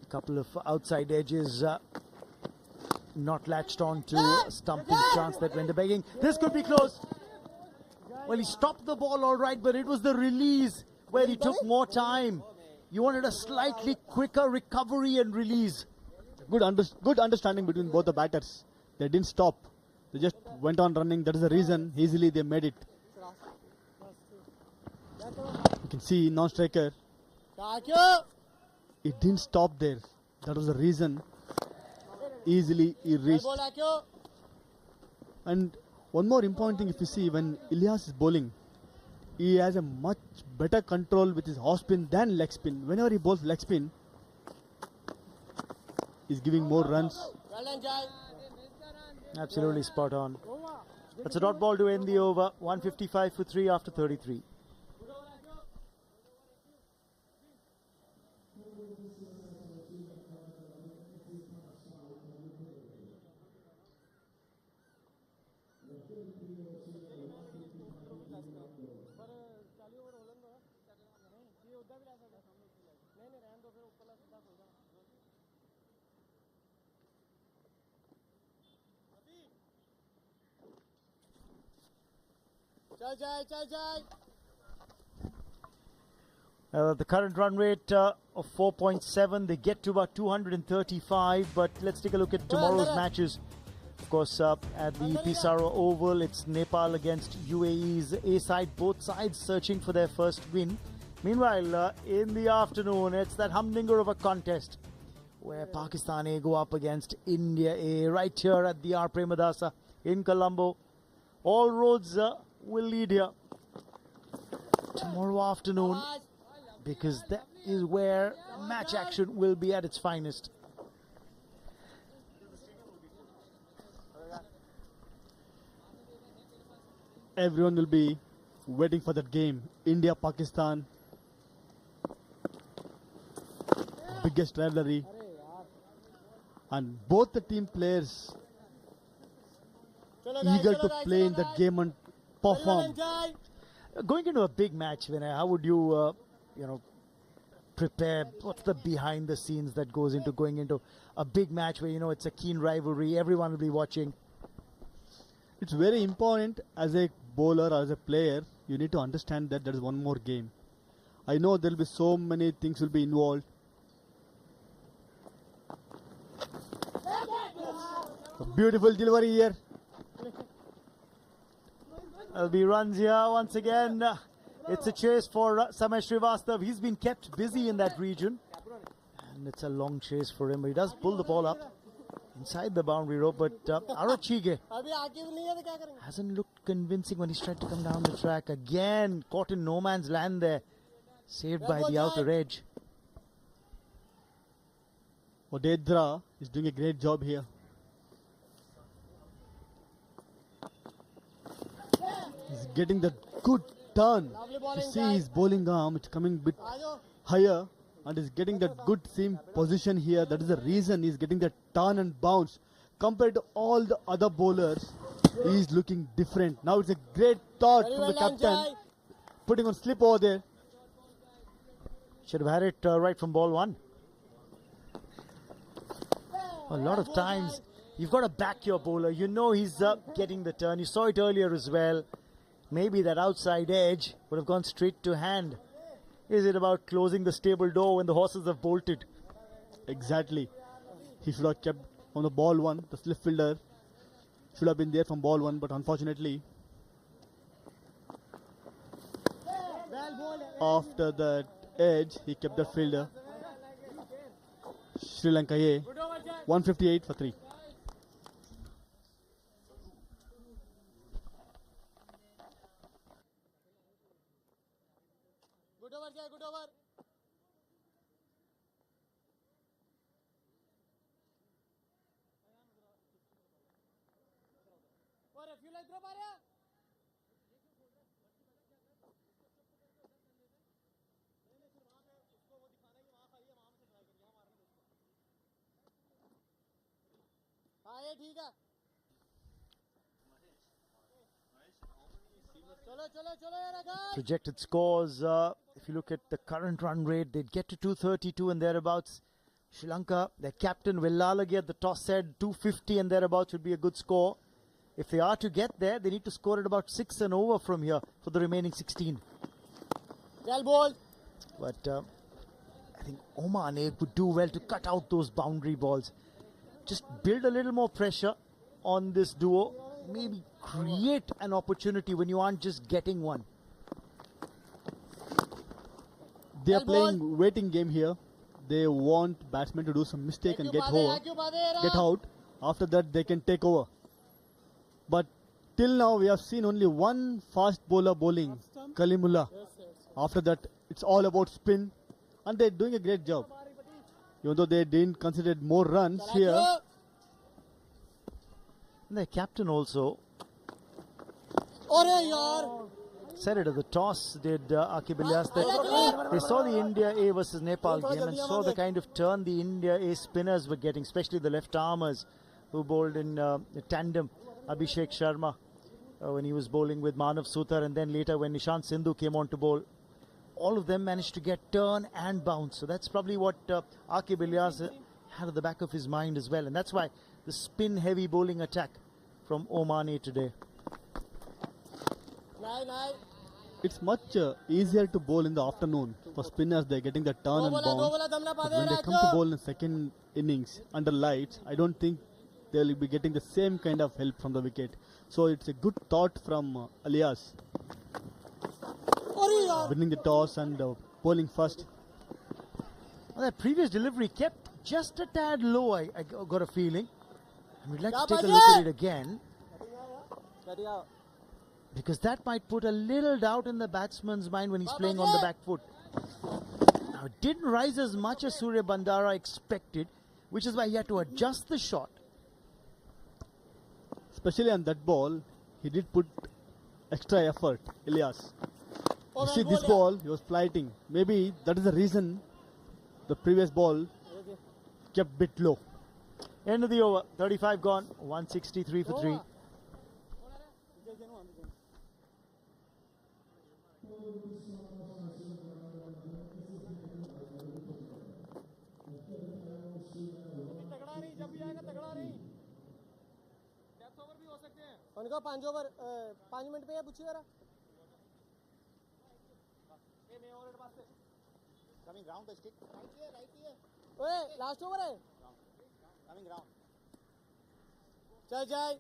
A couple of outside edges not latched on to a stumping chance that went to begging. This could be close. Well, he stopped the ball all right, but it was the release where he took more time. You wanted a slightly quicker recovery and release. Good understanding between both the batters. They didn't stop. They just went on running. That is the reason easily they made it. You can see non-striker. It didn't stop there. That was the reason easily he reached. And one more important thing, if you see, when Ilyas is bowling, he has a much better control with his off spin than leg spin. Whenever he bowls leg spin, he's giving more runs. Absolutely spot on. That's a dot ball to end the over. 155 for 3 after 33. The current run rate of 4.7, they get to about 235, but let's take a look at tomorrow's matches. Of course, at the Pisaro Oval, it's Nepal against UAE's A side, both sides searching for their first win. Meanwhile, in the afternoon, it's that humdinger of a contest where Pakistan A go up against India A right here at the R. Premadasa in Colombo. All roads will lead here tomorrow afternoon, because that is where match action will be at its finest. Everyone will be waiting for that game. India-Pakistan, biggest rivalry, and both the team players eager to play in that game and perform. Going into a big match, Vinay, how would you, prepare? What's the behind the scenes that goes into going into a big match where, it's a keen rivalry, everyone will be watching? It's very important as a bowler or as a player. You need to understand that there is one more game. I know there will be so many things will be involved. A beautiful delivery here. There'll be runs here once again. It's a chase for Samay Srivastav. He's been kept busy in that region. And it's a long chase for him. But he does pull the ball up inside the boundary rope. But Arochige hasn't looked convincing when he's tried to come down the track. Again, caught in no man's land there. Saved by the outer edge. Odedra is doing a great job here. He's getting the good turn. You see his bowling arm, it's coming a bit higher and is getting that good seam position here. That is the reason he's getting that turn and bounce. Compared to all the other bowlers, he's looking different. Now it's a great thought from the captain. Putting on slip over there. Should have had it right from ball one. A lot of times, you've got to back your bowler. You know he's getting the turn. You saw it earlier as well. Maybe that outside edge would have gone straight to hand. Is it about closing the stable door when the horses have bolted? Exactly. He should have kept on the ball one. The slip fielder should have been there from ball one, but unfortunately, after that edge, he kept the fielder. Sri Lanka A, 158 for 3. Good over, Jay, good over. और fuel इधर आ रहा हाँ ये ठीक है Projected scores if you look at the current run rate, they'd get to 232 and thereabouts. Sri Lanka, their captain Villalagi at the toss said 250 and thereabouts would be a good score. If they are to get there, they need to score at about 6 and over from here for the remaining 16. Well ball. But I think Oman could do well to cut out those boundary balls. Just build a little more pressure on this duo. Maybe create an opportunity when you aren't just getting one. They are playing waiting game here. They want batsmen to do some mistake and get out. After that, they can take over. But till now, we have seen only one fast bowler bowling, Kalimullah. After that, it's all about spin, and they're doing a great job. Even though they didn't consider more runs here. And their captain also said it at the toss, did Aqib Ilyas, that they saw the India A versus Nepal game and saw the kind of turn the India A spinners were getting, especially the left armers who bowled in tandem. Abhishek Sharma when he was bowling with Manav Sutar, and then later when Nishant Sindhu came on to bowl, all of them managed to get turn and bounce. So that's probably what Aqib Ilyas had at the back of his mind as well, and that's why the spin heavy bowling attack from Oman today. It's much easier to bowl in the afternoon. For spinners, they're getting the turn and bounce. But when they come to bowl in the second innings under lights, I don't think they'll be getting the same kind of help from the wicket. So it's a good thought from Ilyas. Winning the toss and bowling first. Well, that previous delivery kept just a tad low, I got a feeling. And we'd like to take a look at it again, because that might put a little doubt in the batsman's mind when he's playing on the back foot. Now, it didn't rise as much as Surya Bandara expected, which is why he had to adjust the shot. Especially on that ball, he did put extra effort, Ilyas. You see this ball, he was flighting. Maybe that is the reason the previous ball kept bit low. End of the over, 35 gone, 163 for 3. उनका 5 over 5 minute पे है पूछिए जरा coming ground the stick right ही है ओए last over है coming ground चल जाए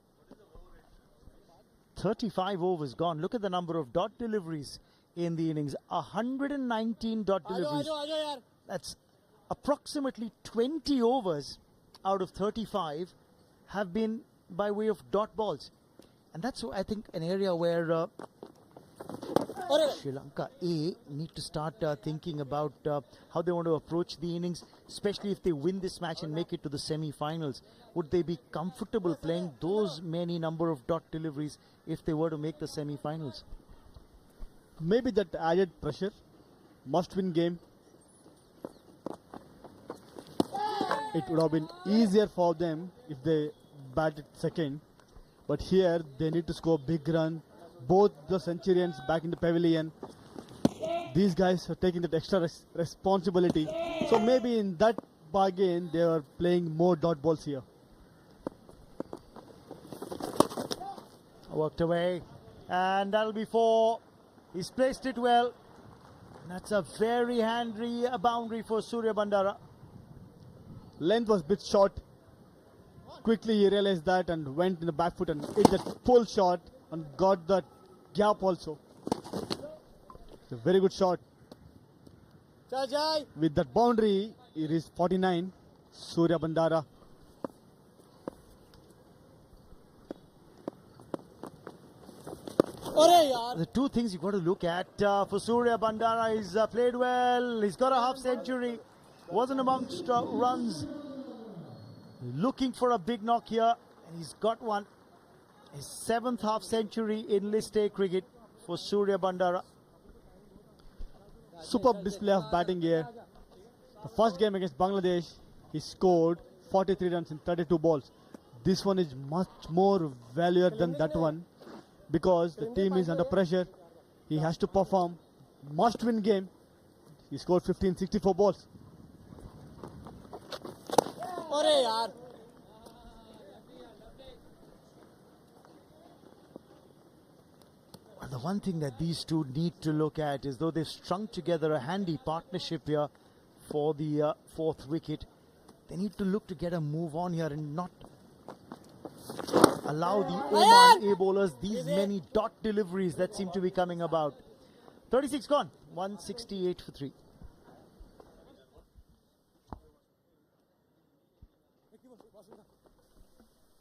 35 overs gone. Look at the number of dot deliveries in the innings. 119 dot deliveries. That's approximately 20 overs out of 35 have been by way of dot balls. And that's, I think, an area where Sri Lanka A need to start thinking about how they want to approach the innings, especially if they win this match and make it to the semi-finals. Would they be comfortable playing those many number of dot deliveries if they were to make the semi-finals? Maybe that added pressure, must-win game. It would have been easier for them if they batted second. But here they need to score big run. Both the Centurions back in the pavilion. These guys are taking that extra responsibility. So maybe in that bargain they are playing more dot balls here. Worked away, and that'll be 4. He's placed it well. That's a very handy boundary for Surya Bandara. Length was a bit short. Quickly he realized that and went in the back foot and hit that full shot and got that gap also. It's a very good shot. With that boundary, it is 49. Surya Bandara. The two things you've got to look at for Surya Bandara is played well. He's got a half century. Wasn't amongst runs. Looking for a big knock here, and he's got one. His 7th half century in List A cricket for Surya Bandara. Superb display of batting here. The first game against Bangladesh, he scored 43 runs in 32 balls. This one is much more valuable than that one because the team is under pressure. He has to perform. Must-win game. He scored 15, 64 balls. अरे यार And the one thing that these two need to look at is though they've strung together a handy partnership here for the fourth wicket, they need to look to get a move on here and not allow the Oman A bowlers these many dot deliveries that seem to be coming about. 36 gone, 168 for 3.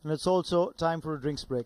And it's also time for a drinks break.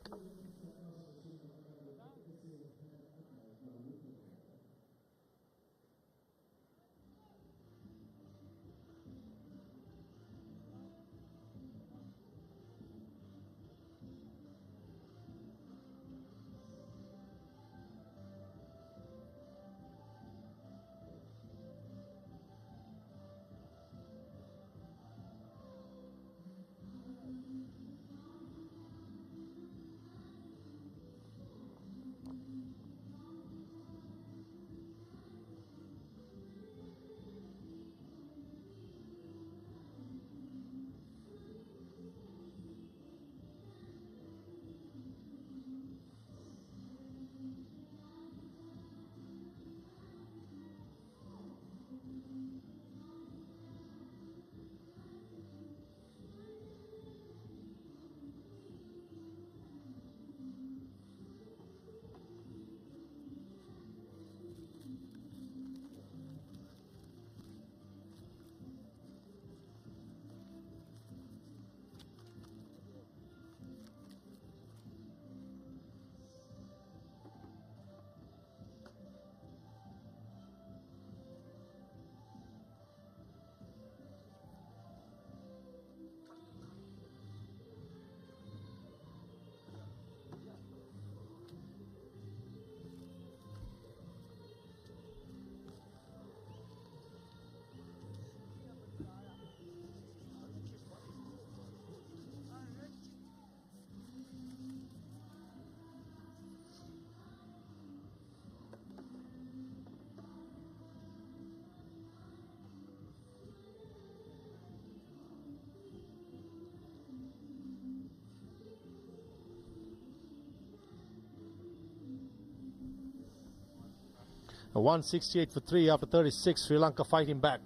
A 168 for 3 after 36. Sri Lanka fighting back.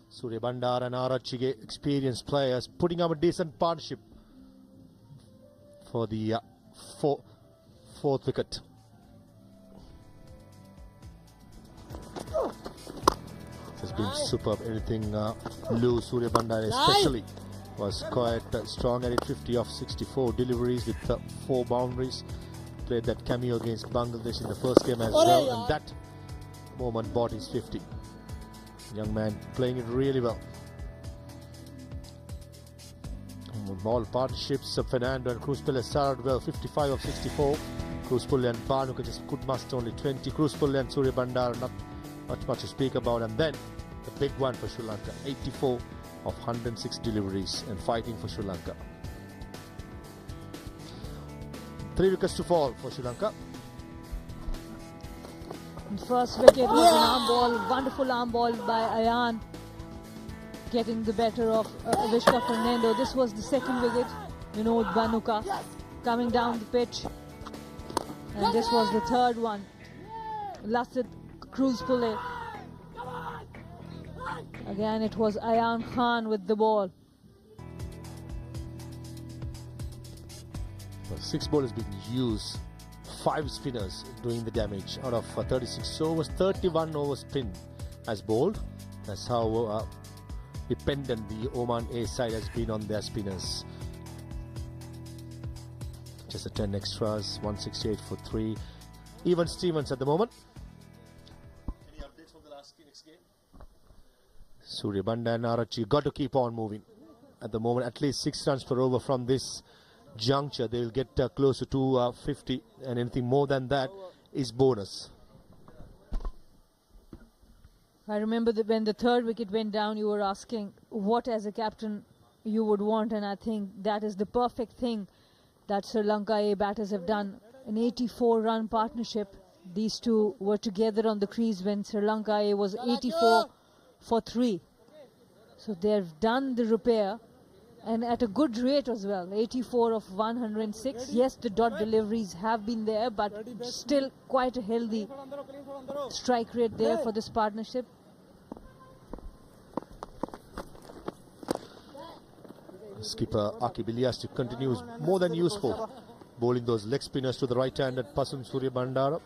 Surya Bandar and Arachige, experienced players, putting up a decent partnership for the fourth wicket. Has been superb. Anything loose. Surya Bandar especially was quite strong at it. 50 of 64 deliveries with 4 boundaries. Played that cameo against Bangladesh in the first game as well, and that moment bought his 50. Young man playing it really well. All partnerships of Fernando and Cruzpille started well. 55 of 64. Cruzpille and Bhanuka just could muster only 20. Cruzpille and Surya Bandar not much to speak about. And then the big one for Sri Lanka. 84 of 106 deliveries and fighting for Sri Lanka. 3 wickets to fall for Sri Lanka. First wicket was an arm ball, wonderful arm ball by Ayan, getting the better of Avishka Fernando. This was the second wicket, Vinod Bhanuka coming down the pitch, and this was the third one. Lasted Cruzpille. Again, it was Ayan Khan with the ball. 6 bowlers being used. 5 spinners doing the damage. Out of 36 overs, 31 overs spin as bowled. That's how dependent the Oman A side has been on their spinners. Just a 10 extras, 168 for 3. Even Stevens at the moment. Any updates from the next game? Surya Bandar and Arachi got to keep on moving. At the moment, at least 6 runs per over from this juncture. They will get close to 250, and anything more than that is bonus. I remember that when the third wicket went down, you were asking what as a captain you would want, and I think that is the perfect thing that Sri Lanka A batters have done. An 84-run partnership These two were together on the crease when Sri Lanka was 84 for 3. So they've done the repair, and at a good rate as well. 84 of 106. Yes, the dot deliveries have been there, but still quite a healthy strike rate there for this partnership. Skipper Akib Ilyas continues more than useful, bowling those leg spinners to the right-handed Pasun Surya Bandara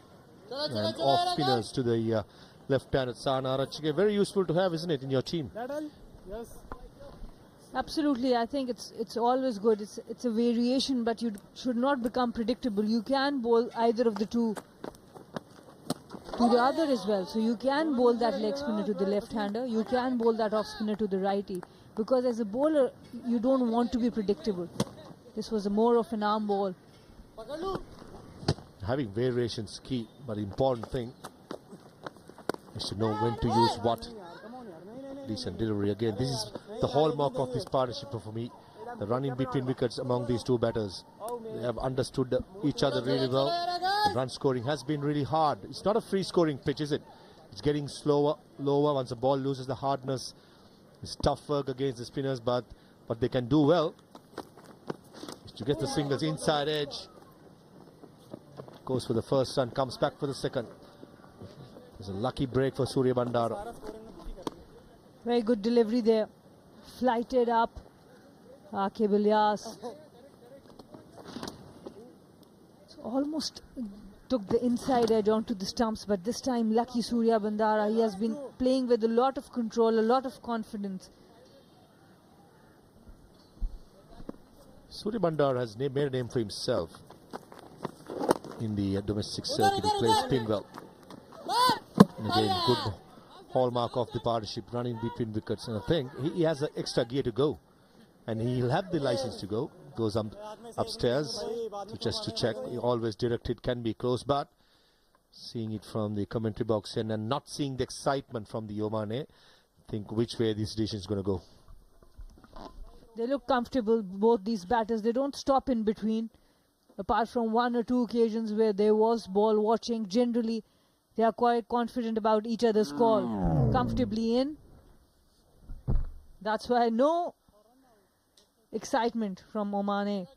and off spinners to the left-handed Sana Arachige. Very useful to have, isn't it, in your team? Yes. Absolutely, I think it's always good. It's a variation, but you should not become predictable. You can bowl either of the two to the other as well. So you can bowl that leg spinner to the left-hander. You can bowl that off spinner to the righty. Because as a bowler, you don't want to be predictable. This was more of an arm ball. Having variations key, but the important thing is to know when to use what. Decent delivery again. This is the hallmark of this partnership for me. The run in between wickets among these two batters. They have understood each other really well. The run scoring has been really hard. It's not a free scoring pitch, is it? It's getting slower, lower once the ball loses the hardness. It's tough work against the spinners, but what they can do well is to get the singles inside edge. Goes for the first run, comes back for the second. There's a lucky break for Surya Bandara. Very good delivery there. Flighted up. Akib Ilyas. Almost took the inside edge onto the stumps, but this time lucky Surya Bandara. He has been playing with a lot of control, a lot of confidence. Surya Bandara has made a name for himself in the domestic circuit. He plays spin well. And again, good hallmark of the partnership, running between wickets. And I think he has an extra gear to go, and he'll have the license to go. Goes upstairs just to check. He always directed can be close, but seeing it from the commentary box and not seeing the excitement from the Oman, think which way this decision is going to go. They look comfortable, both these batters. They don't stop in between. Apart from one or two occasions where there was ball watching, generally they are quite confident about each other's call. Comfortably in. That's why no excitement from Oman.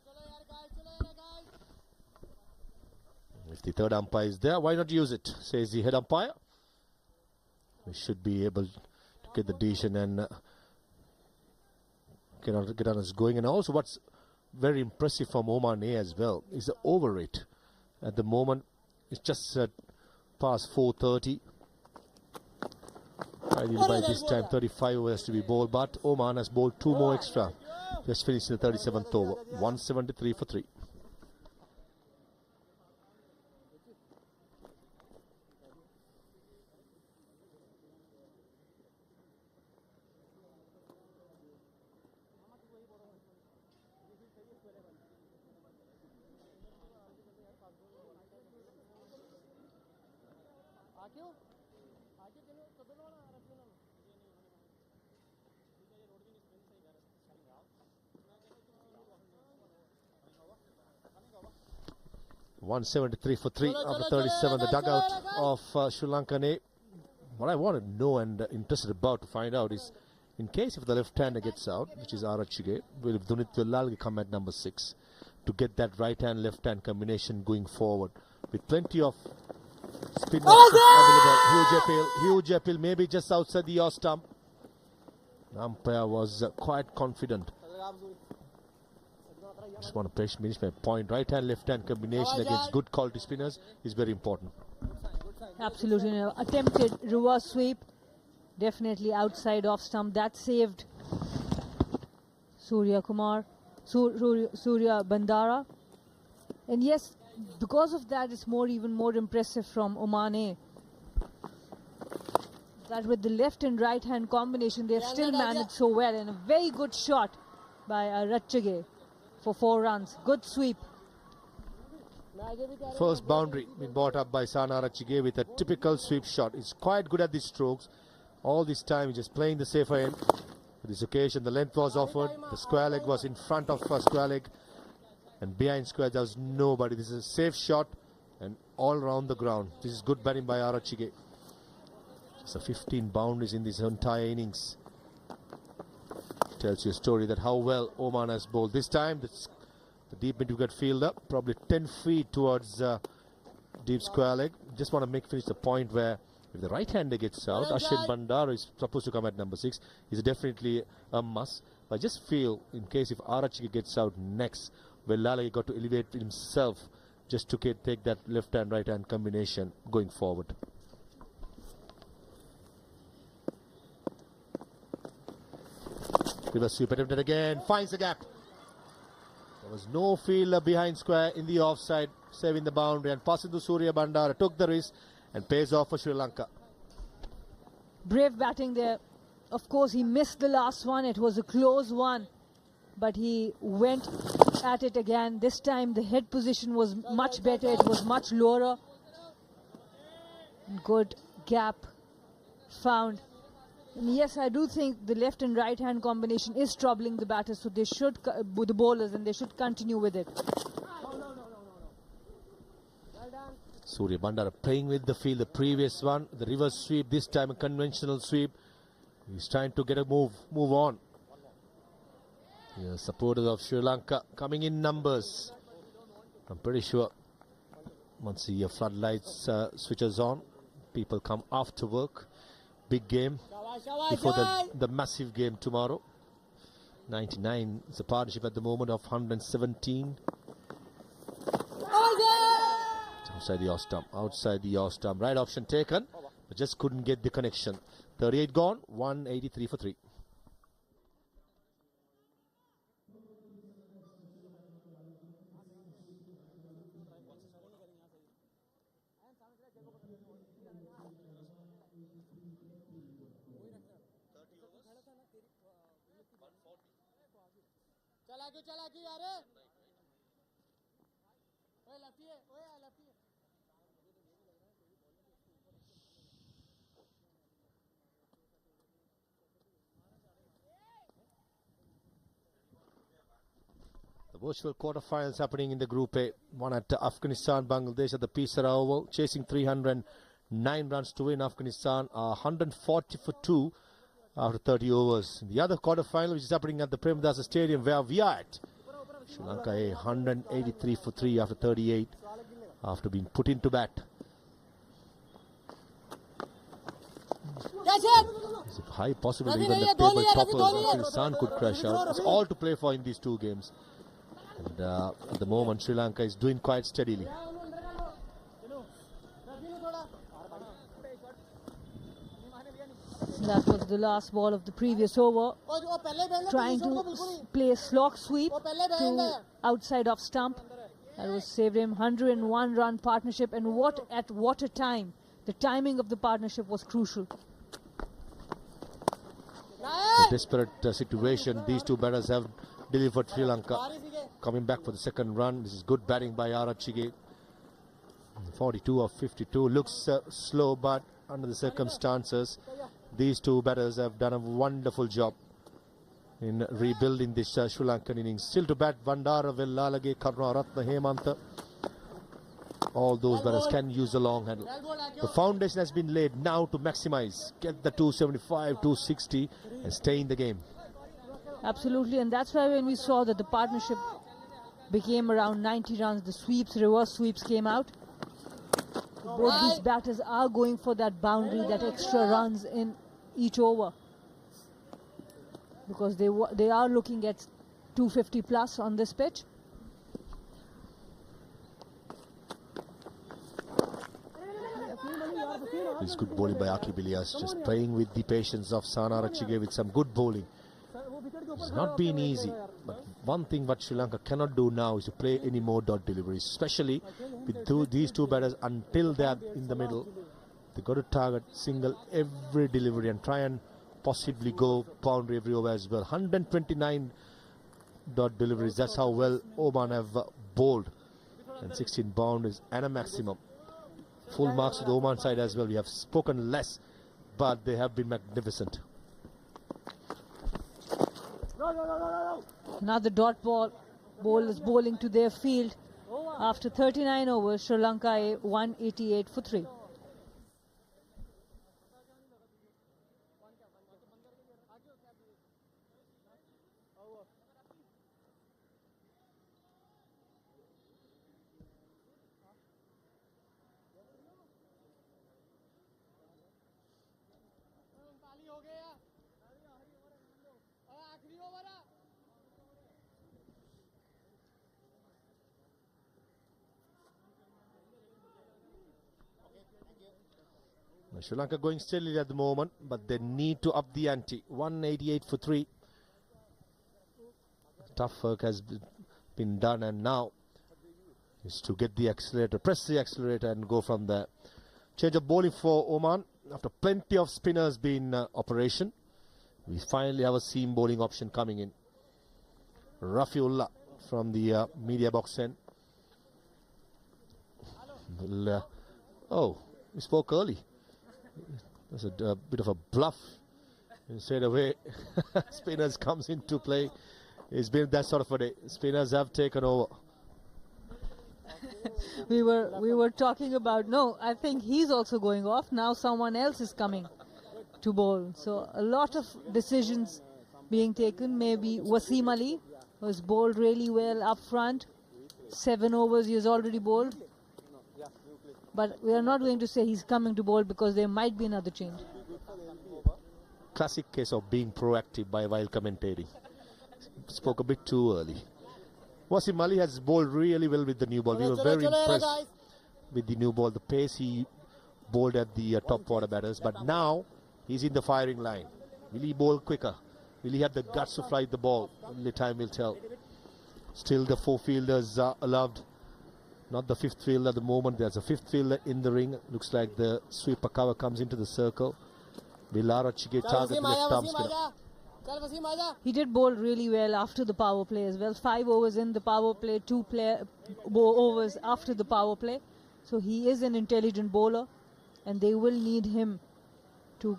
If the third umpire is there, why not use it, says the head umpire. We should be able to get the decision and get on us going. And also what's very impressive from Oman as well is the over rate. At the moment, it's just past 4:30. Ideally by this time 35 overs to be bowled, but Oman has bowled 2 more extra. Just finished in the 37th over. 173 for 3. $173 for 3 after 37. The dugout of Sri Lanka. What I want to know and interested about to find out is, in case if the left-hander gets out, which is Arachige, will Dunit Villal come at number 6 to get that right-hand, left-hand combination going forward with plenty of spin available. Huge appeal, maybe just outside the yaw stump. The umpire was quite confident. Just want to finish my point. Right hand, left hand combination against good quality spinners is very important. Absolutely. No. Attempted reverse sweep. Definitely outside off stump. That saved Surya Bandara. And yes, because of that, it's even more impressive from Oman. That with the left and right hand combination, they've still managed so well. And a very good shot by Arachige for 4 runs. Good sweep. First boundary been brought up by Sana Arachige with a typical sweep shot. He's quite good at these strokes. All this time he's just playing the safer end. For this occasion the length was offered. The square leg was in front of square leg. And behind square there was nobody. This is a safe shot. and all around the ground. This is good batting by Arachige. It's a 15 boundaries in this entire innings. Tells you a story that how well Oman has bowled. This time, the deep mid-wicket fielder, probably 10 feet towards deep square leg. Just want to finish the point where if the right-hander gets out, Ashwin Bandara is supposed to come at number 6. He's definitely a must. But I just feel, in case if Arachige gets out next, well, Lalage got to elevate himself just to take that left-hand, right-hand combination going forward. Reverse sweep attempted again, finds the gap. There was no fielder behind square in the offside, saving the boundary, and passing to Surya Bandara, took the risk and pays off for Sri Lanka. Brave batting there. Of course, he missed the last one. It was a close one, but he went at it again. This time the head position was much better. It was much lower. Good gap found. And yes, I do think the left and right hand combination is troubling the batters, so they should, the bowlers, and they should continue with it. Surya Bandara playing with the field, the previous one, the reverse sweep, this time a conventional sweep. He's trying to get a move on. Yeah, supporters of Sri Lanka coming in numbers. I'm pretty sure once the floodlights switches on, people come after work. Big game before the massive game tomorrow. 99 is a partnership at the moment of 117. Outside the off stump, right option taken, but just couldn't get the connection. 38 gone, 183 for 3. चला क्यों यार ओए लफ्टी है ओए लफ्टी है The virtual quarterfinals happening in the Group A. One at Afghanistan, Bangladesh at the Pisara Oval, chasing 309 runs to win. Afghanistan 140 for 2 after 30 overs. The other quarterfinal, which is happening at the Premadasa Stadium, where we are at. Sri Lanka 183 for 3 after 38, after being put into bat. It's a high possibility even the table toppers Afghanistan could crash out. It's all to play for in these two games. And at the moment, Sri Lanka is doing quite steadily. That was the last ball of the previous over. Trying to play a slog sweep to outside off stump. That was saved him. 101 run partnership, and what a time. The timing of the partnership was crucial. A desperate situation. These two batters have delivered Sri Lanka. Coming back for the second run. This is good batting by Arachige. 42 of 52. Looks slow, but under the circumstances, these two batters have done a wonderful job in rebuilding this Sri Lankan innings. Still to bat, Bandara, Lalage, Karunaratne, Hemantha. All those batters can use a long handle. The foundation has been laid now to maximize, get the 275, 260 and stay in the game. Absolutely, and that's why when we saw that the partnership became around 90 runs, the sweeps, reverse sweeps came out. Both these batters are going for that boundary, that extra runs in each over, because they are looking at 250 plus on this pitch. This good bowling by Aqib Ilyas, just playing with the patience of Sana Arachige with some good bowling. It's not been easy, but one thing what Sri Lanka cannot do now is to play any more dot deliveries, especially with these two batters. Until they are in the middle, they got to target single every delivery and try and possibly go boundary every over as well. 129 dot deliveries, that's how well Oman have bowled, and 16 boundaries and a maximum. Full marks to the Oman side as well. We have spoken less, but they have been magnificent. Another dot ball. Bowlers bowling to their field. After 39 overs, Sri Lanka 188 for 3. Sri Lanka going steadily at the moment, but they need to up the ante. 188 for 3. Tough work has been done, and now is to get the accelerator, press the accelerator and go from there. Change of bowling for Oman. After plenty of spinners being operation, we finally have a seam bowling option coming in. Rafiullah from the media box end. Oh, we spoke early. That's a bit of a bluff. And straight away, spinners comes into play. It's been that sort of a day. Spinners have taken over. We were talking about, no, I think he's also going off. Now someone else is coming to bowl. So a lot of decisions being taken. Maybe Wasim Ali was bowled really well up front. 7 overs he has already bowled. But we are not going to say he's coming to bowl because there might be another change. Classic case of being proactive while commentating. Spoke a bit too early. Wasim Ali has bowled really well with the new ball. We were very impressed with the new ball, the pace he bowled at the top order batters. But now he's in the firing line. Will he bowl quicker? Will he have the guts to fly the ball? Only time will tell. Still the 4 fielders are allowed. Not the 5th fielder at the moment. There's a 5th fielder in the ring. Looks like the sweeper cover comes into the circle. Will Arachige target the left arm spinner? He did bowl really well after the power play as well. 5 overs in the power play, 2 overs after the power play. So he is an intelligent bowler and they will need him to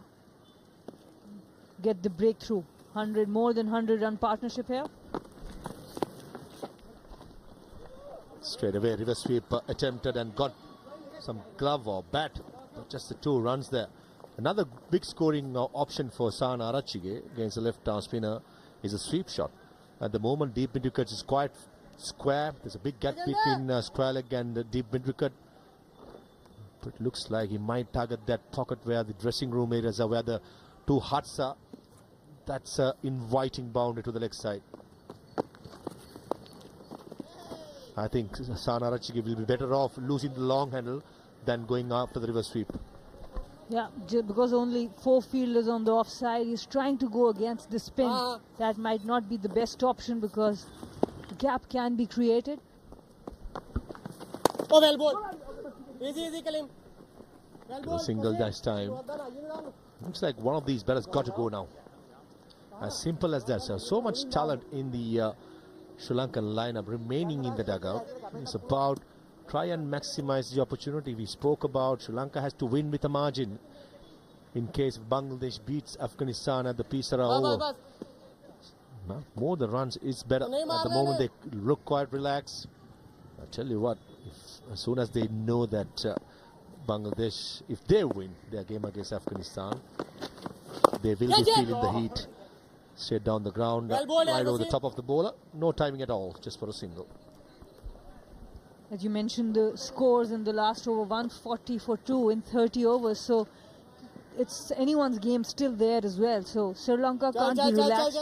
get the breakthrough. More than 100 run partnership here. Straight away, reverse sweep attempted and got some glove or bat. But just the 2 runs there. Another big scoring option for San Arachige against the left arm spinner is a sweep shot. At the moment, deep mid wicket is quite square. There's a big gap between square leg and deep mid wicket. But it looks like he might target that pocket where the dressing room areas are, where the 2 huts are. That's an inviting boundary to the leg side. I think San Arachige will be better off losing the long handle than going after the reverse sweep. Yeah, because only 4 fielders on the offside. He's trying to go against the spin. That might not be the best option because the gap can be created. Oh, well bowled. Easy, Kalim. Well bowled. Single dash time. Looks like one of these batters got to go now. As simple as that. So much talent in the Sri Lankan lineup remaining in the dugout. It's about try and maximize the opportunity. We spoke about Sri Lanka has to win with a margin in case Bangladesh beats Afghanistan at the Pisara over. More the runs is better. At the moment they look quite relaxed. I tell you what, as soon as they know that Bangladesh, if they win their game against Afghanistan, they will be feeling the heat. Straight down the ground, right over the top of the bowler. No timing at all, just for a single. As you mentioned, the scores in the last over, 140 for 2 in 30 overs. So it's anyone's game still there as well. So Sri Lanka can't be relaxed.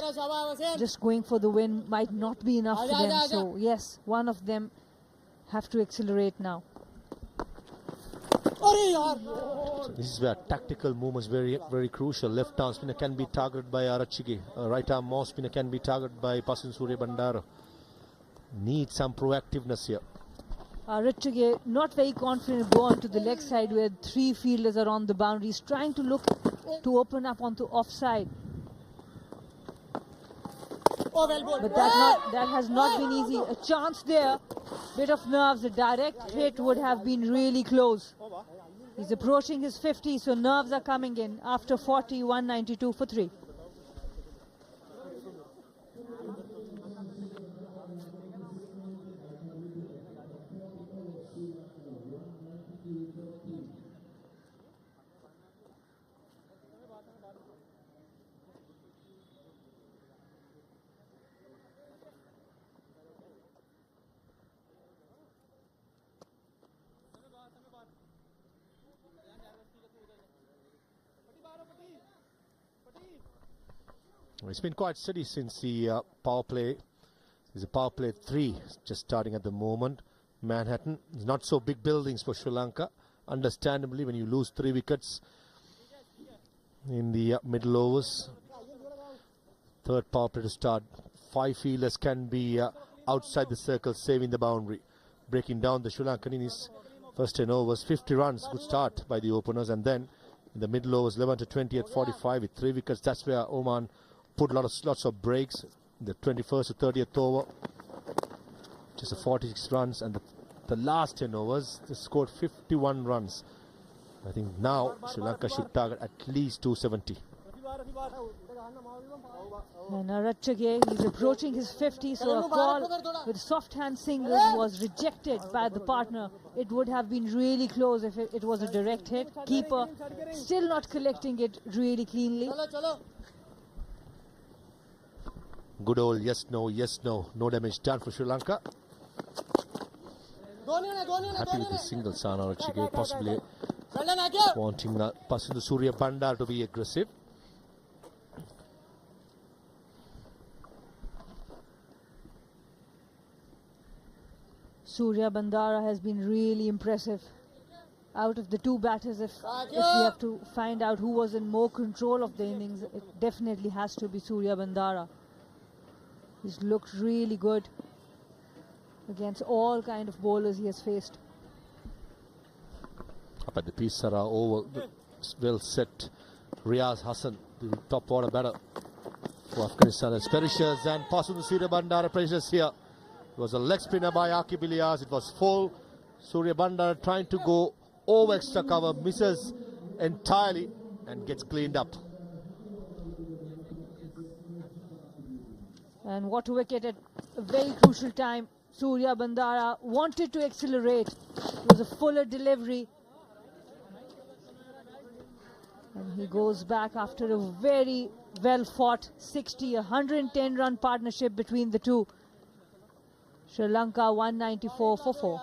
Just going for the win might not be enough for them. So yes, one of them have to accelerate now. So this is where tactical movement is very crucial. Left arm spinner can be targeted by Arachige. Right arm off spinner can be targeted by Pasin Surya Bandara. Need some proactiveness here. Arachige not very confident to go on to the leg side where 3 fielders are on the boundaries, trying to look to open up onto offside. But that has not been easy. A chance there, bit of nerves. A direct hit would have been really close. He's approaching his 50, so nerves are coming in after 40, 192 for 3. It's been quite steady since the power play. There's a power play 3 just starting at the moment. Manhattan, not so big buildings for Sri Lanka. Understandably, when you lose 3 wickets in the middle overs, third power play to start. 5 fielders can be outside the circle, saving the boundary. Breaking down the Sri Lankan in his first 10 overs, 50 runs, good start by the openers, and then in the middle overs, 11 to 20 at 45 with 3 wickets. That's where Oman put lots of breaks. The 21st to 30th over, just a 46 runs, and the last 10 overs, they scored 51 runs. I think now Sri Lanka should target at least 270. And Arachage, he's approaching his 50, so a call with soft hand singles was rejected by the partner. It would have been really close if it was a direct hit. Keeper still not collecting it really cleanly. Good old yes, no, no damage done for Sri Lanka. Happy with the single, Sana Arachage, possibly wanting Pasindu Surya Bandar to be aggressive. Surya Bandara has been really impressive. Out of the 2 batters, if we have to find out who was in more control of the innings, it definitely has to be Surya Bandara. He's looked really good against all kind of bowlers he has faced. Up at the Pisara over, well set. Riaz Hassan, the top order batter for Afghanistan. As perishes and Pasindu Surya Bandara perishes here. It was a leg spinner by Aqib Ilyas. It was full. Surya Bandara trying to go over extra cover, misses entirely and gets cleaned up. And what a wicket at a very crucial time. Surya Bandara wanted to accelerate. It was a fuller delivery. And he goes back after a very well fought 110 run partnership between the two. Sri Lanka 194 for 4.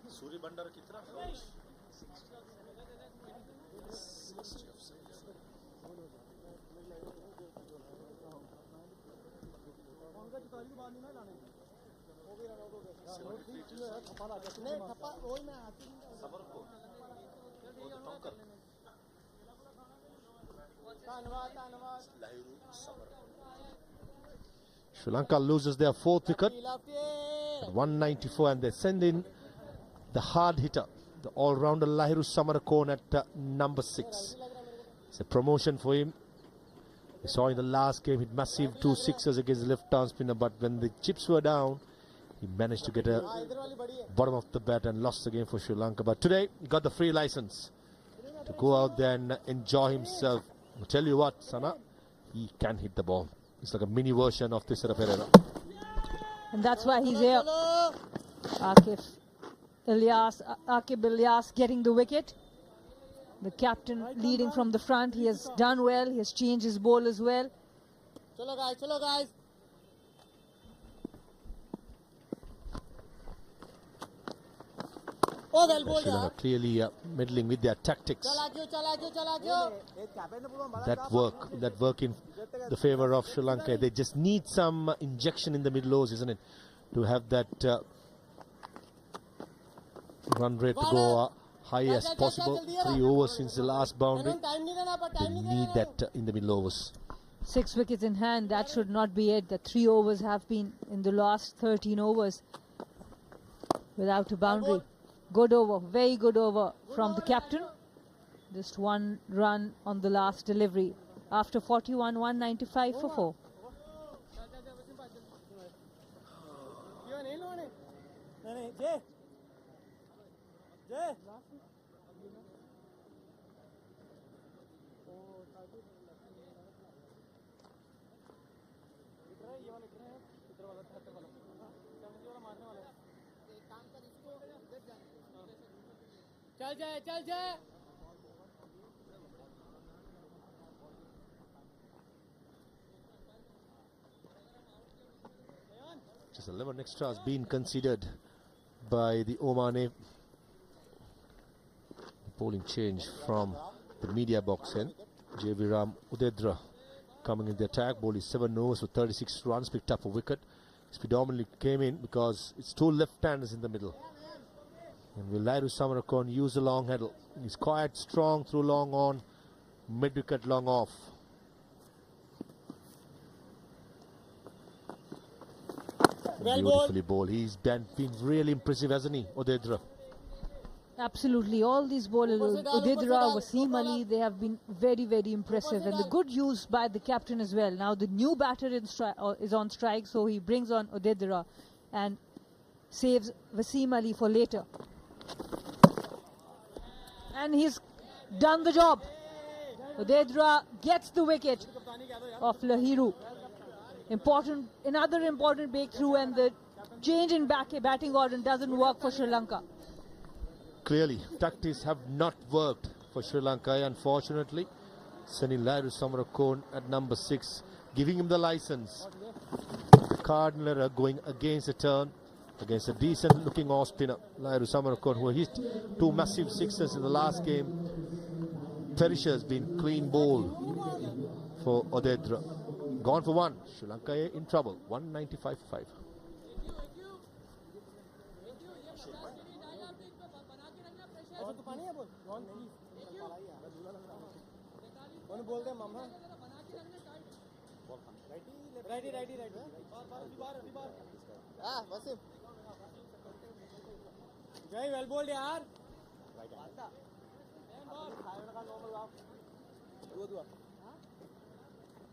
Surya Bandara kitna? 60 of Sri Lanka loses their 4th wicket at 194, and they send in the hard hitter, the all-rounder Lahiru Samarakone at number 6. It's a promotion for him. We saw in the last game hit massive 2 sixes against the left-arm spinner, but when the chips were down, he managed to get a bottom of the bat and lost the game for Sri Lanka. But today, he got the free license to go out there and enjoy himself. I'll tell you what, Sana, he can hit the ball. It's like a mini version of Thisara Pereira. And that's why he's here. Aqib Ilyas getting the wicket. The captain leading from the front. He has done well. He has changed his ball as well. Chalo guys. Oh, well bowled, Sri Lanka clearly meddling with their tactics. Chala That work in the favour of Sri Lanka. They just need some injection in the middle overs, isn't it, to have that run rate to go high as possible. 3 overs since the last boundary. They need that in the middle overs. 6 wickets in hand. That should not be it. The 3 overs have been in the last 13 overs without a boundary. Good over, very good over from the captain. Just 1 run on the last delivery. After 41, 195 for 4. चल जाए There's 11 extras being considered by the Oman bowling change from the media box end. JV Ram Udedra coming in the attack. Bowled is 7 overs for 36 runs, picked up a wicket. This predominantly came in because it's two left-handers in the middle. And will Lairu Samarakon use the long handle? He's quite strong through long on, mid-wicket long off. Well Beautifully bowled. He's been really impressive, hasn't he, Udedra? Absolutely, all these bowlers, Udedra, Wasim Ali, they have been very, very impressive, and the good use by the captain as well. Now the new batter is on strike, so he brings on Udedra and saves Wasim Ali for later. And he's done the job. Udedra gets the wicket of Lahiru. Another important breakthrough, and the change in batting order doesn't work for Sri Lanka. Clearly, tactics have not worked for Sri Lanka, unfortunately. Sending Lairu Samarakon at number 6, giving him the license. Cardinal error going against the turn, against a decent looking off spinner, Lairu Samarakon, who hit 2 massive sixes in the last game. Perisha has been clean bowl for Udedra. Gone for 1. Sri Lanka in trouble. 195 for 5. Righty. Wasim. Jai, well bowled, yaar.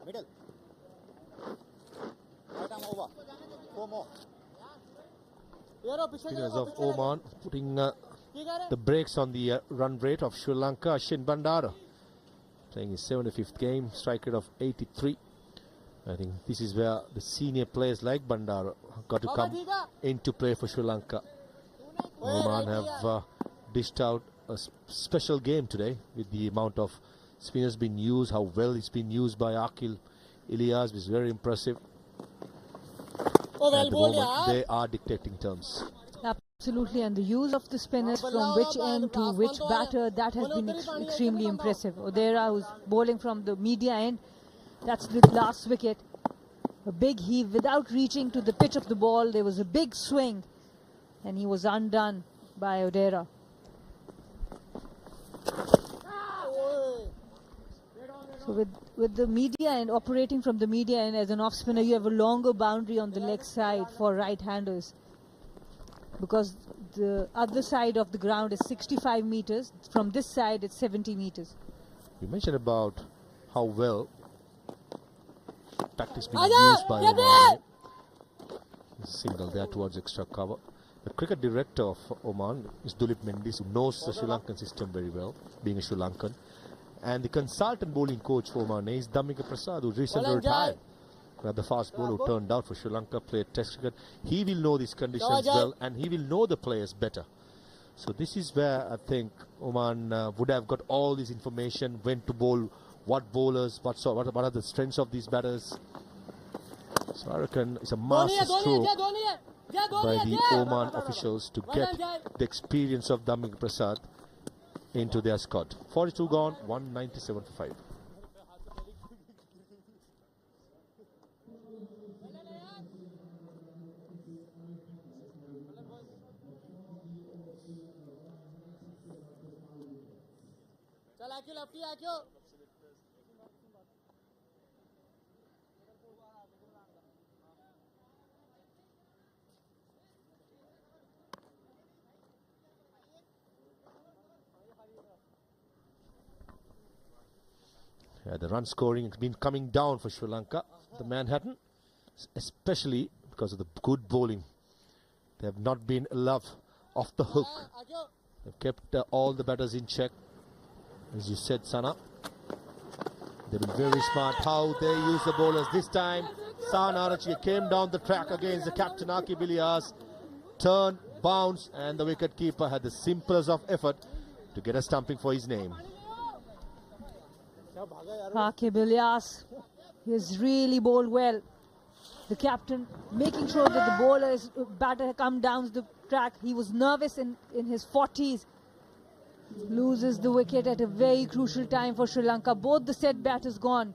Middle. Right arm over. 4 more. Spinners of Oman putting the brakes on the run rate of Sri Lanka. Ashin Bandara playing his 75th game, strike rate of 83. I think this is where the senior players like Bandara have got to come into play for Sri Lanka. Oman have dished out a special game today with the amount of spinners being used, how well it's been used by Akil Ilyas is very impressive. At the moment, they are dictating terms. Absolutely, and the use of the spinners from which end to which batter, that has been extremely impressive. Udedra, who's bowling from the media end, that's the last wicket. A big heave without reaching to the pitch of the ball. There was a big swing, and he was undone by Udedra. So with the media end, operating from the media end as an off spinner, you have a longer boundary on the leg side for right-handers, because the other side of the ground is 65 meters. From this side, it's 70 meters. You mentioned about how well tactics being used by Oman. Single there towards extra cover. The cricket director of Oman is Dulip Mendis, who knows the Sri Lankan system very well, being a Sri Lankan. And the consultant bowling coach for Oman is Dhammika Prasad, who recently retired. The fast bowler who turned out for Sri Lanka, played Test cricket. He will know these conditions well, and he will know the players better. So this is where I think Oman would have got all this information, when to bowl, what bowlers, what are the strengths of these batters. So I reckon it's a master stroke by the Oman officials to get the experience of Dhammika Prasad into their squad. 42 gone, 197 for 5. The run scoring has been coming down for Sri Lanka, the Manhattan, especially because of the good bowling. They have not been love off the hook. They've kept all the batters in check. As you said, Sana, they've been very smart how they use the bowlers. This time, Sana Arachia came down the track against the captain Akib Ilyas, turned, bounced, and the wicket keeper had the simplest of effort to get a stumping for his name. Akib Ilyas, he has really bowled well. The captain making sure that the bowler's batter come down the track. He was nervous in his 40s. Loses the wicket at a very crucial time for Sri Lanka. Both the set batters gone.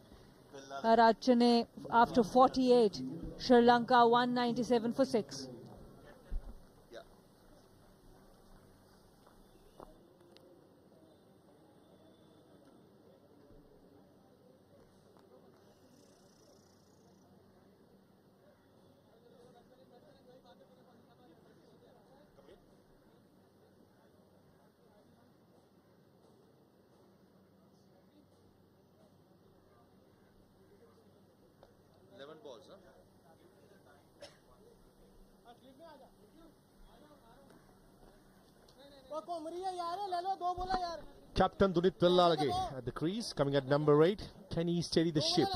Arachane after 48. Sri Lanka 197 for 6. Captain Dunit Vellalage at the crease, coming at number 8. Can he steady the ship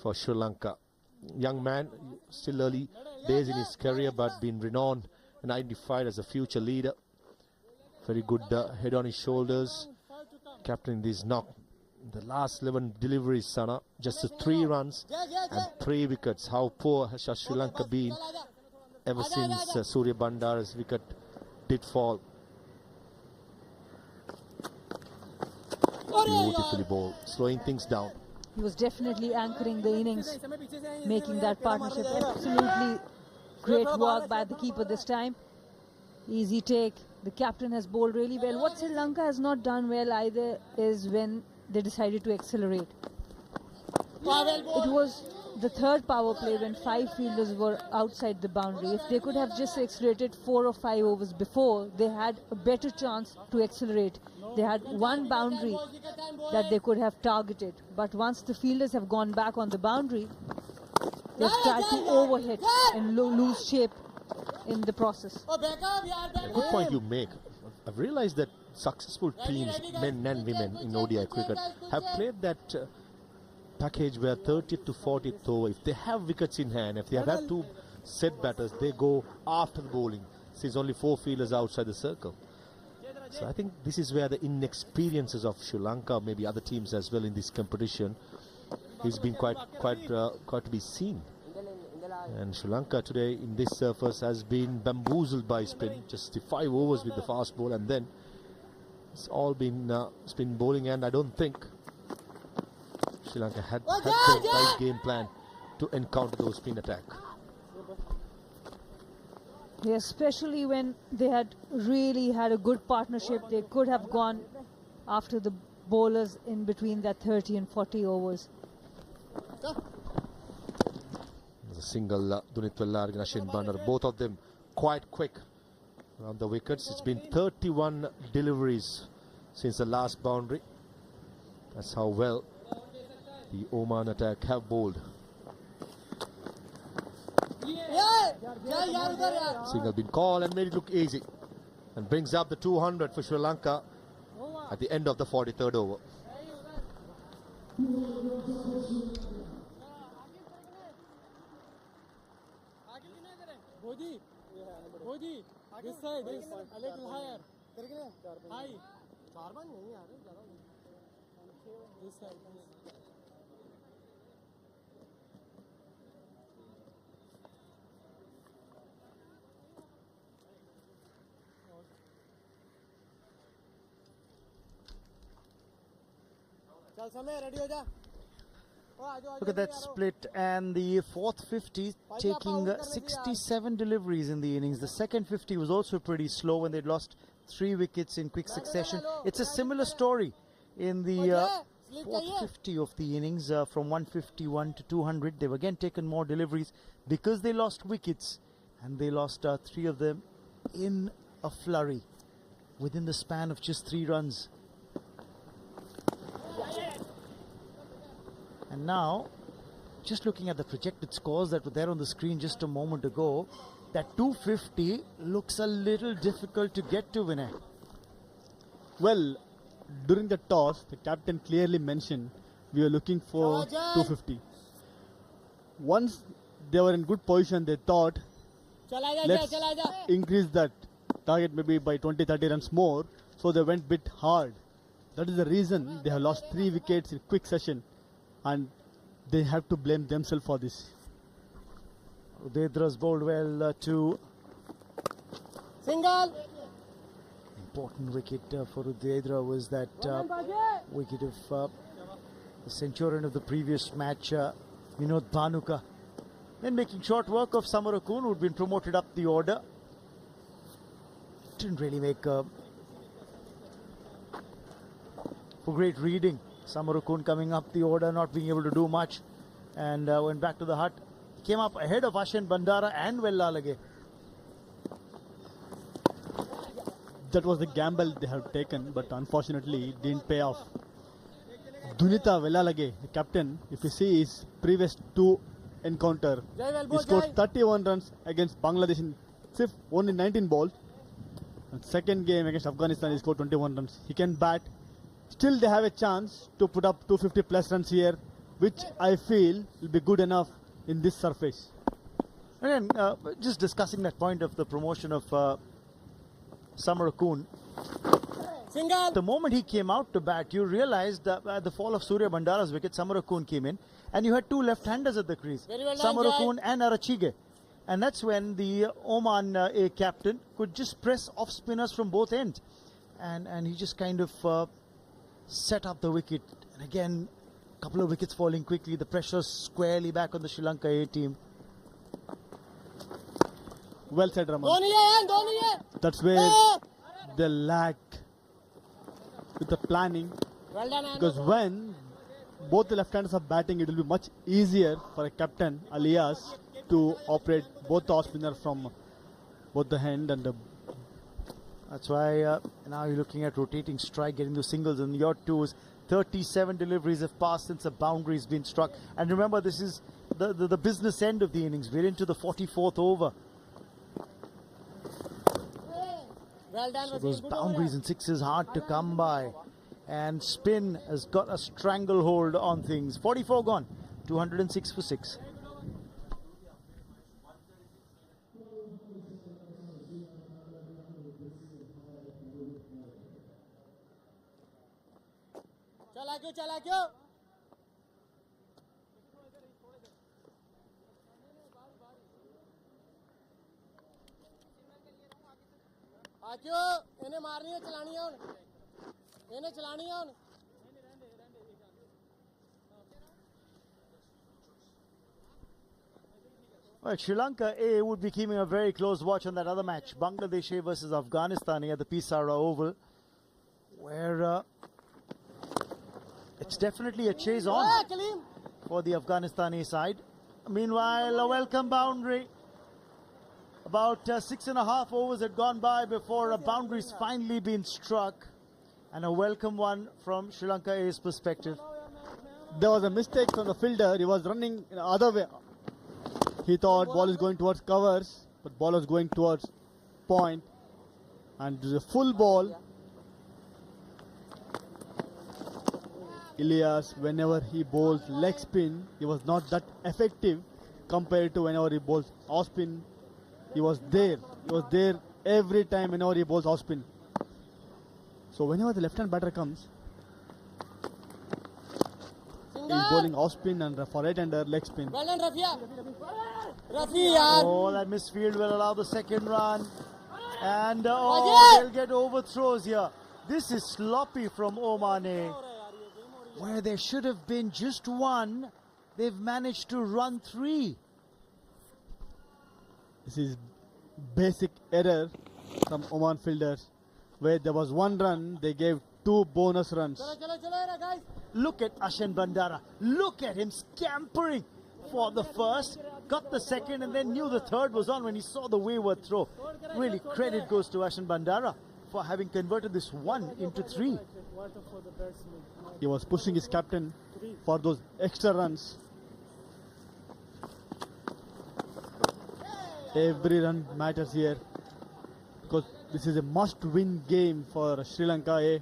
for Sri Lanka? Young man, still early days in his career, but been renowned and identified as a future leader. Very good head on his shoulders. Captain this knock. The last 11 deliveries, Sana, just 3 runs and 3 wickets. How poor has Sri Lanka been ever since Surya Bandara's wicket did fall. Beautifully bowled, slowing things down. He was definitely anchoring the innings, making that partnership. Absolutely great work by the keeper this time. Easy take. The captain has bowled really well. What Sri Lanka has not done well either is when they decided to accelerate. It was the third power play when 5 fielders were outside the boundary. If they could have just accelerated 4 or 5 overs before, they had a better chance to accelerate. They had one boundary that they could have targeted. But once the fielders have gone back on the boundary, they've tried to overhit and lose shape in the process. Good point you make. I've realized that successful teams, men and women in ODI cricket, have played that package where 30th to 40th over, if they have wickets in hand, if they have had 2 set batters, they go after the bowling, since only 4 fielders outside the circle. So I think this is where the inexperiences of Sri Lanka, maybe other teams as well in this competition, is being quite to be seen. And Sri Lanka today in this surface has been bamboozled by spin, just 5 overs with the fast ball, and then it's all been spin bowling, and I don't think Sri Lanka had the right game plan to encounter those spin attack. Yeah, especially when they had really had a good partnership, they could have gone after the bowlers in between that 30 and 40 overs. There's a single Dunit Vellalage and Ashwin Bandar, both of them quite quick around the wickets. It's been 31 deliveries since the last boundary. That's how well the Oman attack have bowled. Single been called and made it look easy, and brings up the 200 for Sri Lanka at the end of the 43rd over. This side is a little higher. High. This side. Look at that split, and the fourth 50 taking 67 deliveries in the innings. The second 50 was also pretty slow when they'd lost 3 wickets in quick succession. It's a similar story in the fourth 50 of the innings, from 151 to 200. They've again taken more deliveries because they lost wickets, and they lost 3 of them in a flurry within the span of just 3 runs. And now, just looking at the projected scores that were there on the screen just a moment ago, that 250 looks a little difficult to get to, Vinay. Well, during the toss, the captain clearly mentioned we were looking for 250. Once they were in good position, they thought, let's increase that target maybe by 20-30 runs more. So they went bit hard. That is the reason they have lost 3 wickets in quick session, and they have to blame themselves for this. Udedra's bowled well to Single. important wicket for Udedra was that wicket of the centurion of the previous match, Vinod Bhanuka. Then making short work of Samarakun, who'd been promoted up the order. Didn't really make for great reading. Samarakun coming up the order, not being able to do much, and went back to the hut. Came up ahead of Ashin Bandara and Vellalage. That was the gamble they have taken, but unfortunately it didn't pay off. Dunita Vellalage, the captain, if you see his previous two encounter, he scored 31 runs against Bangladesh in only 19 balls. And second game against Afghanistan, he scored 21 runs. He can bat. Still they have a chance to put up 250 plus runs here, which I feel will be good enough in this surface. Again, just discussing that point of the promotion of Samarakun. Single. The moment he came out to bat, you realized that at the fall of Surya Bandara's wicket, Samarakun came in, and you had two left-handers at the crease, Very well done, Samarakun and Arachige. And that's when the Oman A captain could just press off spinners from both ends. And he just kind of set up the wicket. And again, a couple of wickets falling quickly. The pressure squarely back on the Sri Lanka A team. Well said, Raman. Dhoni hai. That's where they lack with the planning. Well done, Because when both the left-handers are batting, it will be much easier for a captain, alias, to operate both the off-spinner from both the hand and the... That's why now you're looking at rotating strike, getting the singles and your twos. 37 deliveries have passed since a boundary has been struck. And remember, this is the business end of the innings. We're into the 44th over. Well done. So those boundaries and sixes hard to come by. And spin has got a stranglehold on things. 44 gone. 206 for 6. चला क्यों आक्यों इन्हें मारनी है चलानी है इन्हें चलानी है Well, Sri Lanka A would be keeping a very close watch on that other match, Bangladesh A versus Afghanistan at the Pisara Oval, where it's definitely a chase on for the Afghanistani side. Meanwhile, a welcome boundary. About 6.5 overs had gone by before a boundary's finally been struck, and a welcome one from Sri Lanka A's perspective. There was a mistake from the fielder. He was running in the other way. He thought ball is going towards covers, but ball was going towards point, and it was a full ball. Ilyas, whenever he bowls leg spin, he was not that effective compared to whenever he bowls off spin. He was there. He was there every time whenever he bowls off spin. So whenever the left-hand batter comes, he's bowling off spin and for right-hander leg spin. Well done, Rafia. Rafia. Oh, that misfield will allow the second run. And they'll get overthrows here. This is sloppy from Oman. Where there should have been just one, they've managed to run 3. This is basic error from Oman fielders. Where there was 1 run, they gave 2 bonus runs. Look at Ashin Bandara. Look at him scampering for the first, got the second, and then knew the third was on when he saw the wayward throw. Really, credit goes to Ashin Bandara for having converted this 1 into 3. He was pushing his captain for those extra runs. Every run matters here because this is a must-win game for Sri Lanka A.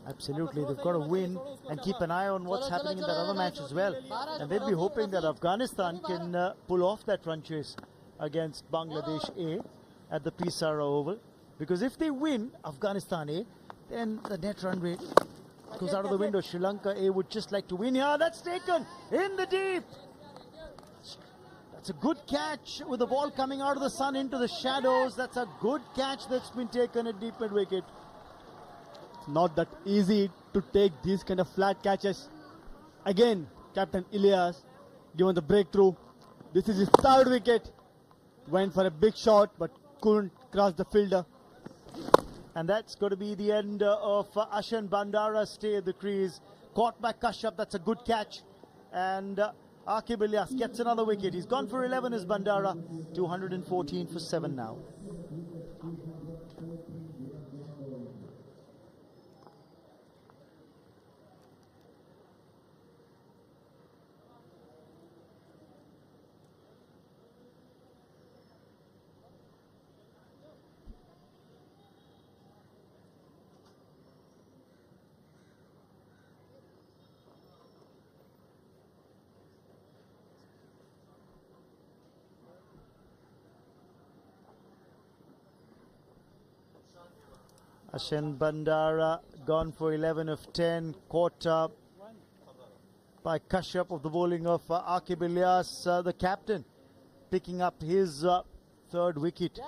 Absolutely, they've got to win and keep an eye on what's happening in that other match as well. And they'll be hoping that Afghanistan can pull off that run chase against Bangladesh A at the Pisara Oval. Because if they win Afghanistan A, then the net run rate Goes out of the window. Sri Lanka A would just like to win here. That's taken in the deep. That's a good catch with the ball coming out of the sun into the shadows. That's a good catch that's been taken at deep mid wicket. Not that easy to take these kind of flat catches. Again, Captain Ilyas given the breakthrough. This is his third wicket. Went for a big shot but couldn't cross the fielder. And that's going to be the end of Ashan Bandara's stay at the crease. Caught by Kashyap. That's a good catch. And Aqib Ilyas gets another wicket. He's gone for 11 as Bandara. 214 for 7 now. Ashan Bandara gone for 11 of 10, caught up by Kashyap of the bowling of Aqib Ilyas, the captain, picking up his third wicket.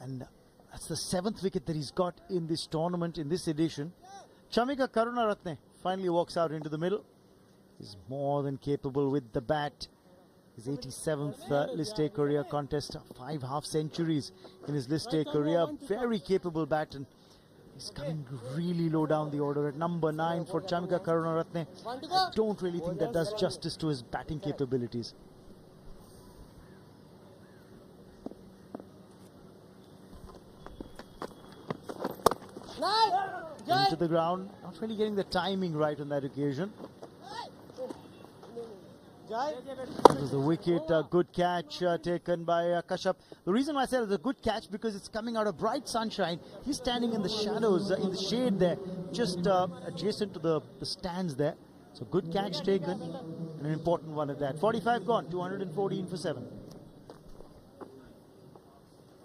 And that's the 7th wicket that he's got in this tournament, in this edition. Chamika Karunaratne finally walks out into the middle. He's more than capable with the bat. His 87th List A career contest, 5 half centuries in his List A career. Very capable bat, and he's coming really low down the order at number 9 for Chamika Karunaratne. I don't really think that does justice to his batting capabilities. Into the ground, not really getting the timing right on that occasion. It was a wicket, a good catch taken by Kashyap. The reason why I said it's a good catch because it's coming out of bright sunshine. He's standing in the shadows, in the shade there, just adjacent to the stands there. So good catch taken, and an important one at that. 45 gone, 214 for 7.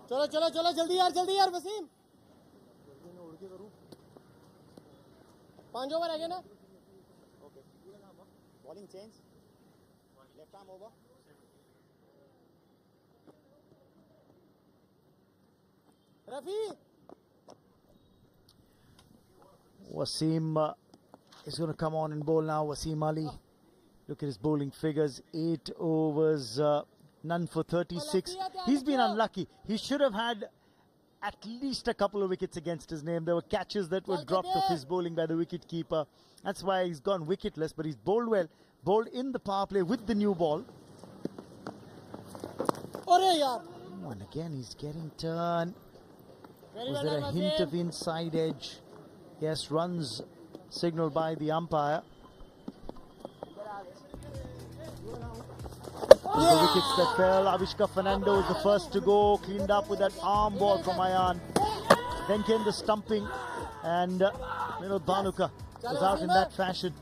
चलो चलो चलो जल्दी यार Wasim 5 over है ना okay bowling change left arm over Rafi Wasim is going to come on and bowl now. Wasim Ali, look at his bowling figures, 8 overs, none for 36. He's been unlucky. He should have had at least a couple of wickets against his name. There were catches that were dropped off his bowling by the wicket keeper. That's why he's gone wicketless, but he's bowled well. Bowled in the power play with the new ball. Oh, and again he's getting turn. Was there a hint of inside edge? Yes, runs signaled by the umpire. The wickets that fell. Avishka Fernando was the first to go, cleaned up with that arm ball from Ayan. Then came the stumping, and Vinod Bhanuka was out in that fashion.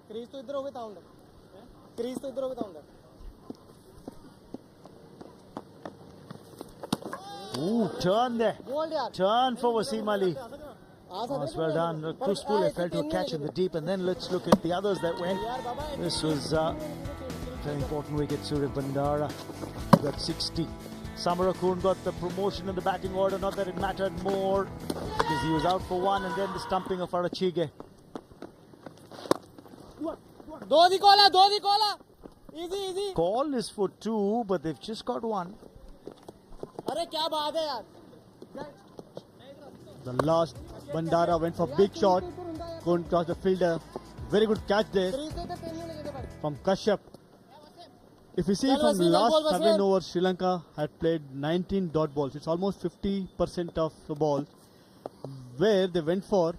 Crease तो इधर हो गए ताउंड crease तो इधर हो गए ताउंड Ooh, turn there. Turn for Wasim Ali. Oh, well done. Kruspule fell to a catch in the deep, and then let's look at the others that went. This was very important wicket. Surya Bandara got 60. Samarakun got the promotion in the batting order. Not that it mattered more, because he was out for 1, and then the stumping of Arachige. easy Call is for 2, but they've just got 1. The last Bandara went for big shot, couldn't cross the fielder. Very good catch there from Kashyap. If you see from the last 7 overs, Sri Lanka had played 19 dot balls. It's almost 50% of the ball where they went for.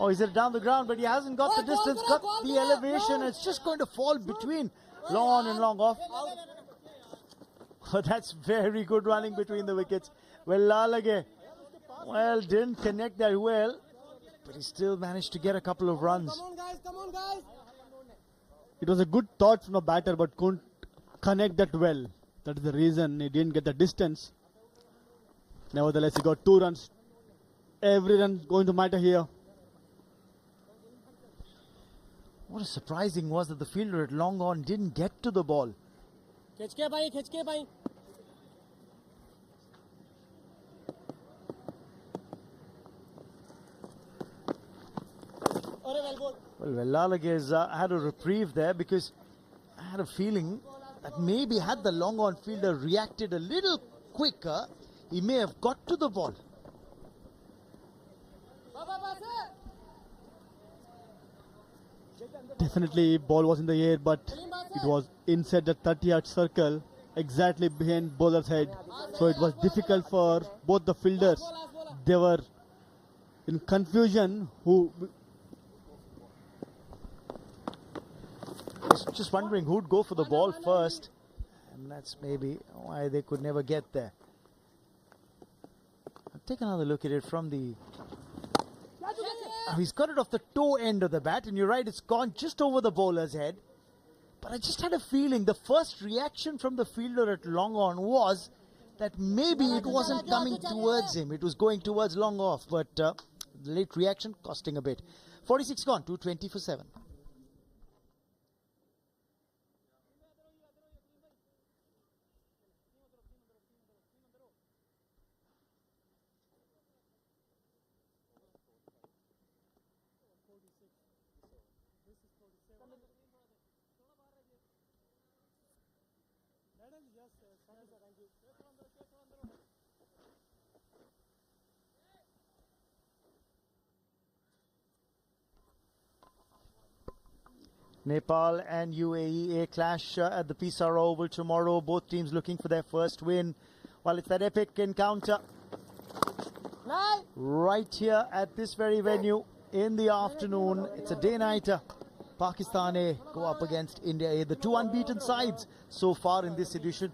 Oh, he's down the ground, but he hasn't got the distance, got the elevation. It's just going to fall between long on and long off. That's very good running between the wickets. Well, Lalage, well, didn't connect that well, but he still managed to get a couple of runs. Come on, guys. Come on, guys. It was a good thought from the batter, but couldn't connect that well. That is the reason he didn't get the distance. Nevertheless, he got 2 runs. Every run going to matter here. What is surprising was that the fielder at long on didn't get to the ball. खिंच के भाई खिंच के भाई अरे well ball Well, Lalage had a reprieve there because I had a feeling that maybe had the long on fielder reacted a little quicker, he may have got to the ball. Definitely, ball was in the air, but it was inside the 30-yard circle, exactly behind bowler's head. So it was difficult for both the fielders. They were in confusion. Just wondering who'd go for the ball first, and that's maybe why they could never get there. Take another look at it from the... He's got it off the toe end of the bat, and you're right, it's gone just over the bowler's head. But I just had a feeling the first reaction from the fielder at long on was that maybe it wasn't coming towards him. It was going towards long off, but late reaction costing a bit. 46 gone, 220 for 7. Nepal and UAE, a clash at the Pisar Oval tomorrow. Both teams looking for their first win. Well, it's that epic encounter right here at this very venue in the afternoon. It's a day-nighter. Pakistan A go up against India A. The 2 unbeaten sides so far in this edition.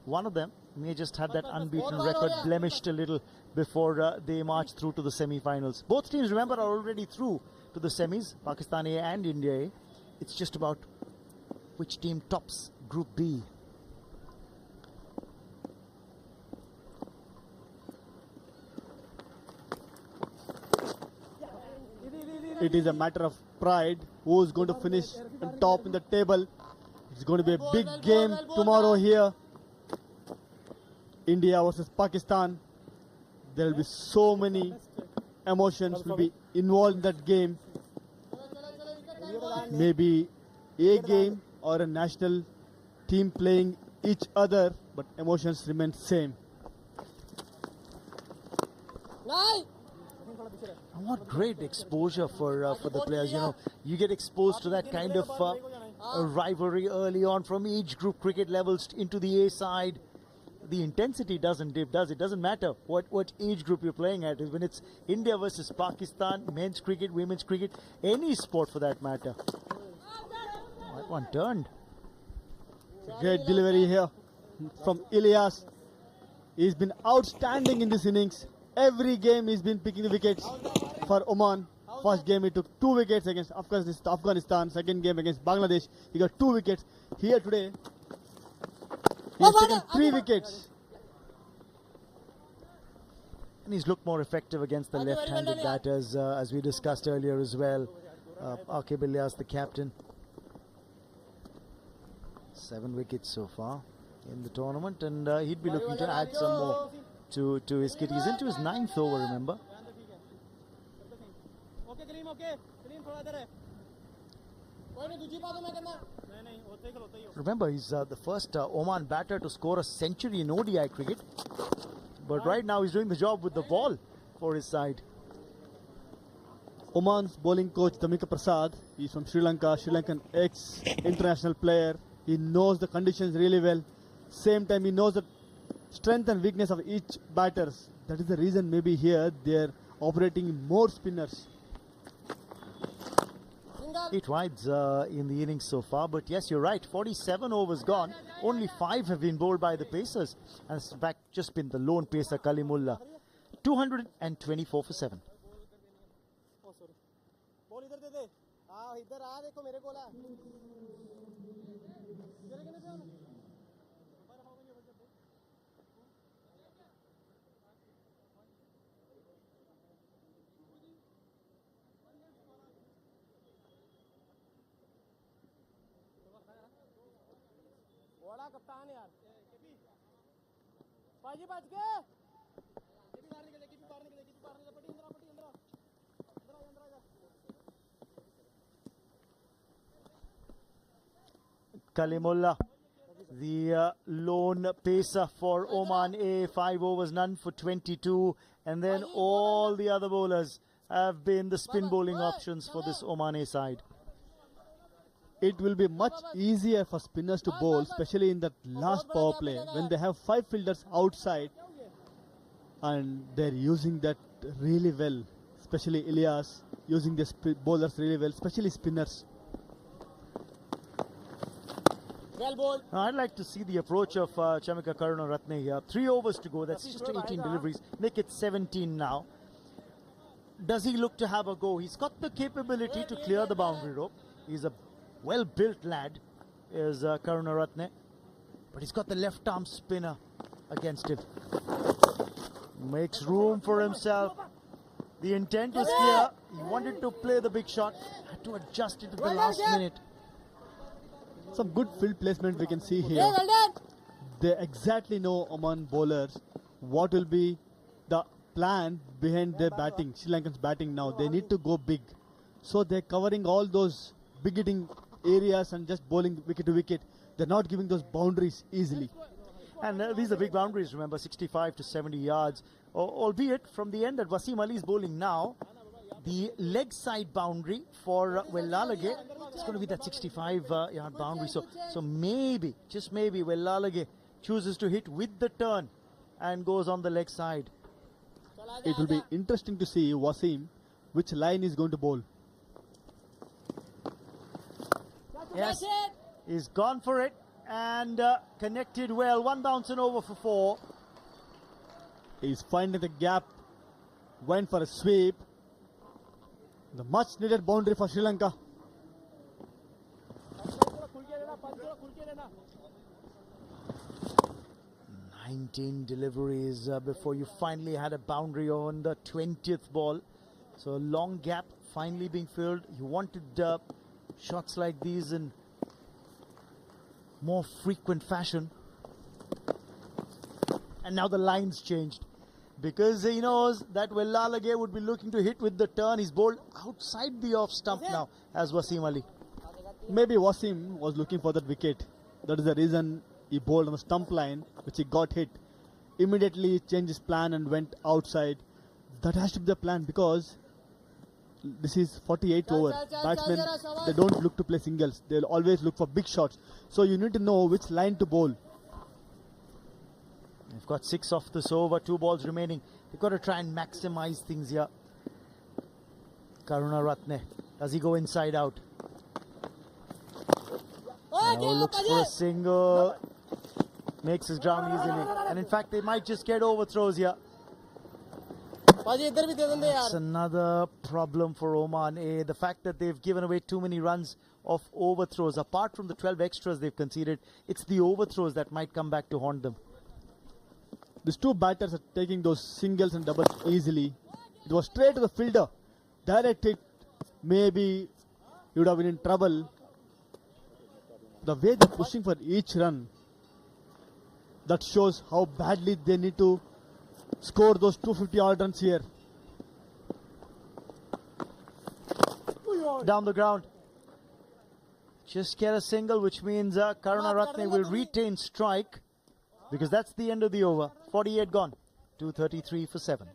One of them may just had that unbeaten record blemished a little before they march through to the semi-finals. Both teams, remember, are already through to the semis, Pakistan A and India A. It's just about which team tops Group B. It is a matter of pride who is going to finish on top in the table. It's going to be a big game tomorrow here. India versus Pakistan. There will be so many emotions will be involved in that game. Maybe a game or a national team playing each other, but emotions remain same. What great exposure for the players. You know, you get exposed to that kind of a rivalry early on from age group cricket levels into the A side. The intensity doesn't dip, does it? Doesn't matter what age group you're playing at. When it's India versus Pakistan, men's cricket, women's cricket, any sport for that matter. That one turned. Great delivery here from Ilyas. He's been outstanding in this innings. Every game he's been picking the wickets for Oman. First game he took 2 wickets against Afghanistan. Second game against Bangladesh, he got 2 wickets. Here today, he has taken 3 wickets. And he's looked more effective against the left-handed batters, as we discussed earlier as well. Aqib Ilyas, the captain. 7 wickets so far in the tournament, and he'd be looking to add some more to his kit. He's into his 9th over, remember. Remember, he's the first Oman batter to score a century in ODI cricket. But right now he's doing the job with the ball for his side. Oman's bowling coach Damika Prasad, he's from Sri Lanka, Sri Lankan ex-international player. He knows the conditions really well. Same time he knows the strength and weakness of each batters. That is the reason maybe here they're operating more spinners. 8 wides in the innings so far. But yes, you're right. 47 overs gone. Only 5 have been bowled by the pacers. And it's back just been the lone pacer Kalimullah. 224 for 7. Ball इधर दे दे हाँ इधर आ देखो मेरे को ला बड़ा कप्तान यार बाजी बच गए बाहर निकले बाहर निकले बाहर निकले पटी इंद्रा पटी इंद्रा इंद्रा इंद्रा जा Kalimullah, the lone pacer for Oman A, 5 overs, none for 22. And then all the other bowlers have been the spin bowling options for this Oman A side. It will be much easier for spinners to bowl, especially in that last power play when they have 5 fielders outside and they're using that really well, especially Ilyas using the bowlers really well, especially spinners. Well bowled. Now, I'd like to see the approach of Chamika Karunaratne here. 3 overs to go, that's just 18 deliveries, make it 17 now. Does he look to have a go? He's got the capability to clear the boundary rope. He's a well-built lad, is Karunaratne, but he's got the left-arm spinner against him. Makes room for himself. The intent is clear. He wanted to play the big shot, had to adjust it at the last minute. Some good field placement we can see here. They exactly know Oman bowlers what will be the plan behind their batting, Sri Lankan's batting now. They need to go big. So they're covering all those big hitting areas and just bowling wicket to wicket. They're not giving those boundaries easily. And these are big boundaries, remember, 65 to 70 yards. Albeit from the end that Wasim Ali is bowling now, the leg side boundary for Wellalage is going to be that 65 yard boundary. So maybe, just maybe, Wellalage chooses to hit with the turn and goes on the leg side. It will be interesting to see Wasim which line is going to bowl. Yes, he's gone for it and connected well. 1 bounce and over for 4. He's finding the gap, went for a sweep. The much needed boundary for Sri Lanka. "19 deliveries before you finally had a boundary on the 20th ball. So a long gap finally being filled. You wanted shots like these in more frequent fashion. And now the line's changed. Because he knows that Wellalage would be looking to hit with the turn. He's bowled outside the off stump now as Wasim Ali. Maybe Wasim was looking for that wicket. That is the reason he bowled on the stump line, which he got hit. Immediately he changed his plan and went outside. That has to be the plan because this is 48 over. Batsmen, they don't look to play singles. They'll always look for big shots. So you need to know which line to bowl. They've got 6 off this over, 2 balls remaining. They've got to try and maximize things here. Karunaratne, does he go inside out? Now looks for a single. Makes his ground easily. And in fact, they might just get overthrows here. That's another problem for Oman A. The fact that they've given away too many runs of overthrows. Apart from the 12 extras they've conceded, it's the overthrows that might come back to haunt them. These 2 batters are taking those singles and doubles easily. It was straight to the fielder. Direct hit. Maybe he would have been in trouble. The way they're pushing for each run, that shows how badly they need to score those 250 odd runs here. Down the ground. Just get a single, which means Karunaratne will retain strike. Because that's the end of the over. 48 gone. 233 for 7.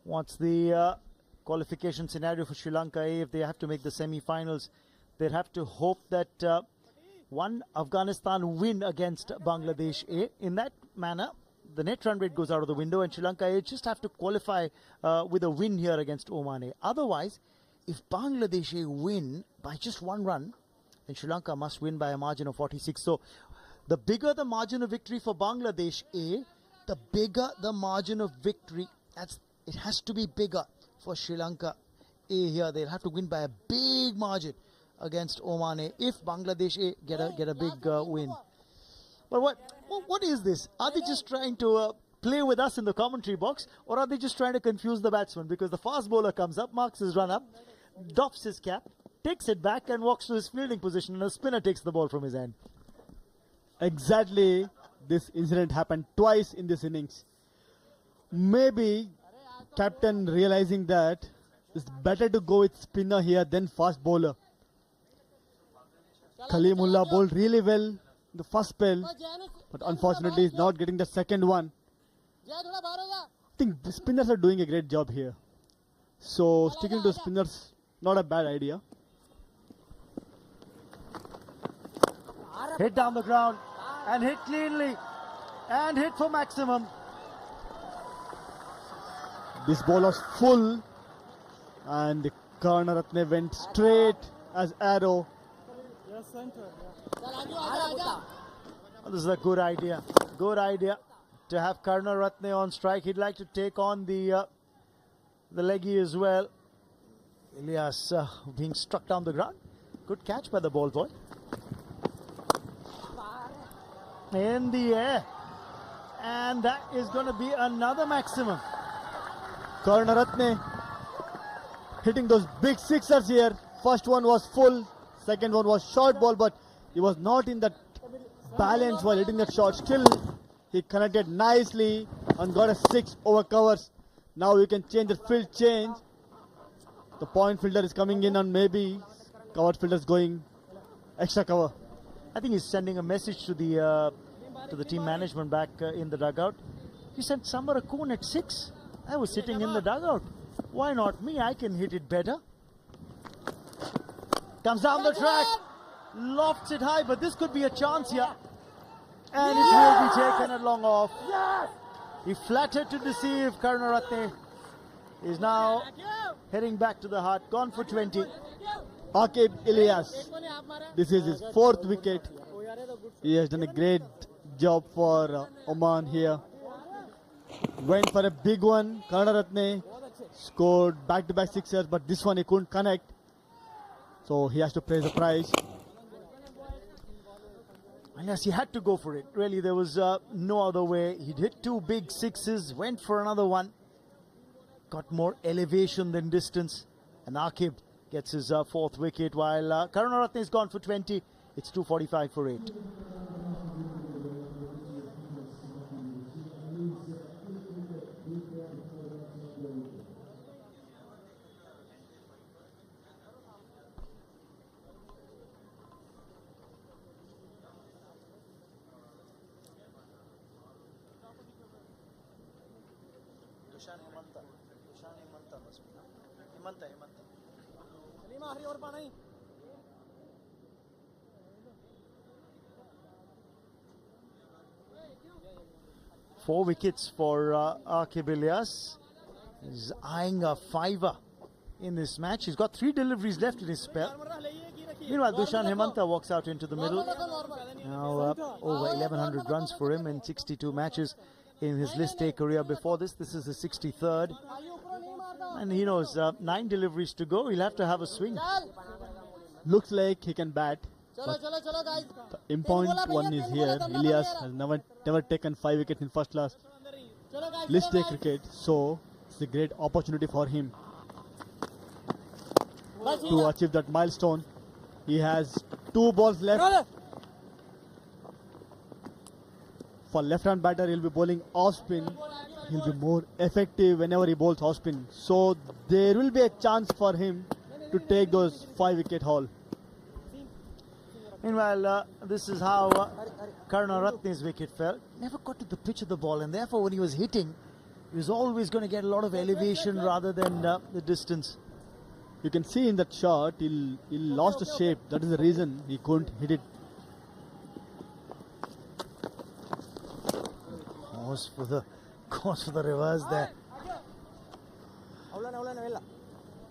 What's the qualification scenario for Sri Lanka A? If they have to make the semi-finals, they'd have to hope that one Afghanistan win against Bangladesh A. In that manner, the net run rate goes out of the window, and Sri Lanka A just have to qualify with a win here against Oman A. Otherwise, if Bangladesh A win by just one run, then Sri Lanka must win by a margin of 46. So the bigger the margin of victory for Bangladesh A, the bigger the margin of victory. It has to be bigger for Sri Lanka A here. They'll have to win by a big margin against Oman A if Bangladesh A get a big win. But what is this? Are they just trying to play with us in the commentary box, or are they just trying to confuse the batsman? Because the fast bowler comes up, marks his run up, doffs his cap, takes it back and walks to his fielding position, and a spinner takes the ball from his hand. Exactly, this incident happened twice in this innings. Maybe captain realizing that it's better to go with spinner here than fast bowler. Kalimullah bowled really well in the first spell, but unfortunately he's not getting the second one. I think the spinners are doing a great job here. So sticking to spinners, not a bad idea. Hit down the ground and hit cleanly and hit for maximum. This ball was full and the Karnaratne went straight as arrow. This is a good idea. Good idea to have Karnaratne on strike. He'd like to take on the leggy as well. Ilyas being struck down the ground. Good catch by the ball boy. In the air. And that is going to be another maximum. Karnaratne hitting those big sixers here. First one was full, second one was short ball, but he was not in that balance while hitting that shot. Still, he connected nicely and got a 6 over covers. Now you can change the field change. The point fielder is coming in and maybe covered fielder is going extra cover. I think he's sending a message to the team management back in the dugout. He sent Sambar a cone at 6. I was sitting in the dugout. Why not me? I can hit it better. Comes down the track. Lofts it high, but this could be a chance here. And it will be taken at long off. He flattered to deceive. Karnaratne is now heading back to the heart. Gone for 20. Aqib Ilyas. This is his 4th wicket. He has done a great job for Oman here. Went for a big one. Karnaratne scored back-to-back sixers, but this one he couldn't connect. So he has to pay the price. And yes, he had to go for it. Really, there was no other way. He'd hit 2 big sixes, went for another one. Got more elevation than distance. And Aqib gets his 4th wicket, while Karnaratne is gone for 20. It's 2:45 for 8. Four wickets for Aqib Ilyas. He's eyeing a 5er in this match. He's got 3 deliveries left in his spell. Meanwhile, Dushan Hemanta walks out into the middle. Now over 1100 runs for him in 62 matches in his list A career. Before this is his 63rd. And he knows 9 deliveries to go. He'll have to have a swing. Looks like he can bat. But the important one is here. Ilyas has never taken 5 wickets in first class list A cricket. So it's a great opportunity for him to achieve that milestone. He has 2 balls left. For left-hand batter, he'll be bowling off-spin. He'll be more effective whenever he bowls off-spin. So there will be a chance for him to take those 5 wicket haul. Meanwhile, this is how Karunaratne's wicket fell. Never got to the pitch of the ball, and therefore when he was hitting, he was always going to get a lot of elevation rather than the distance. You can see in that shot, he lost the shape. That is the reason he couldn't hit it. Goes for the reverse there.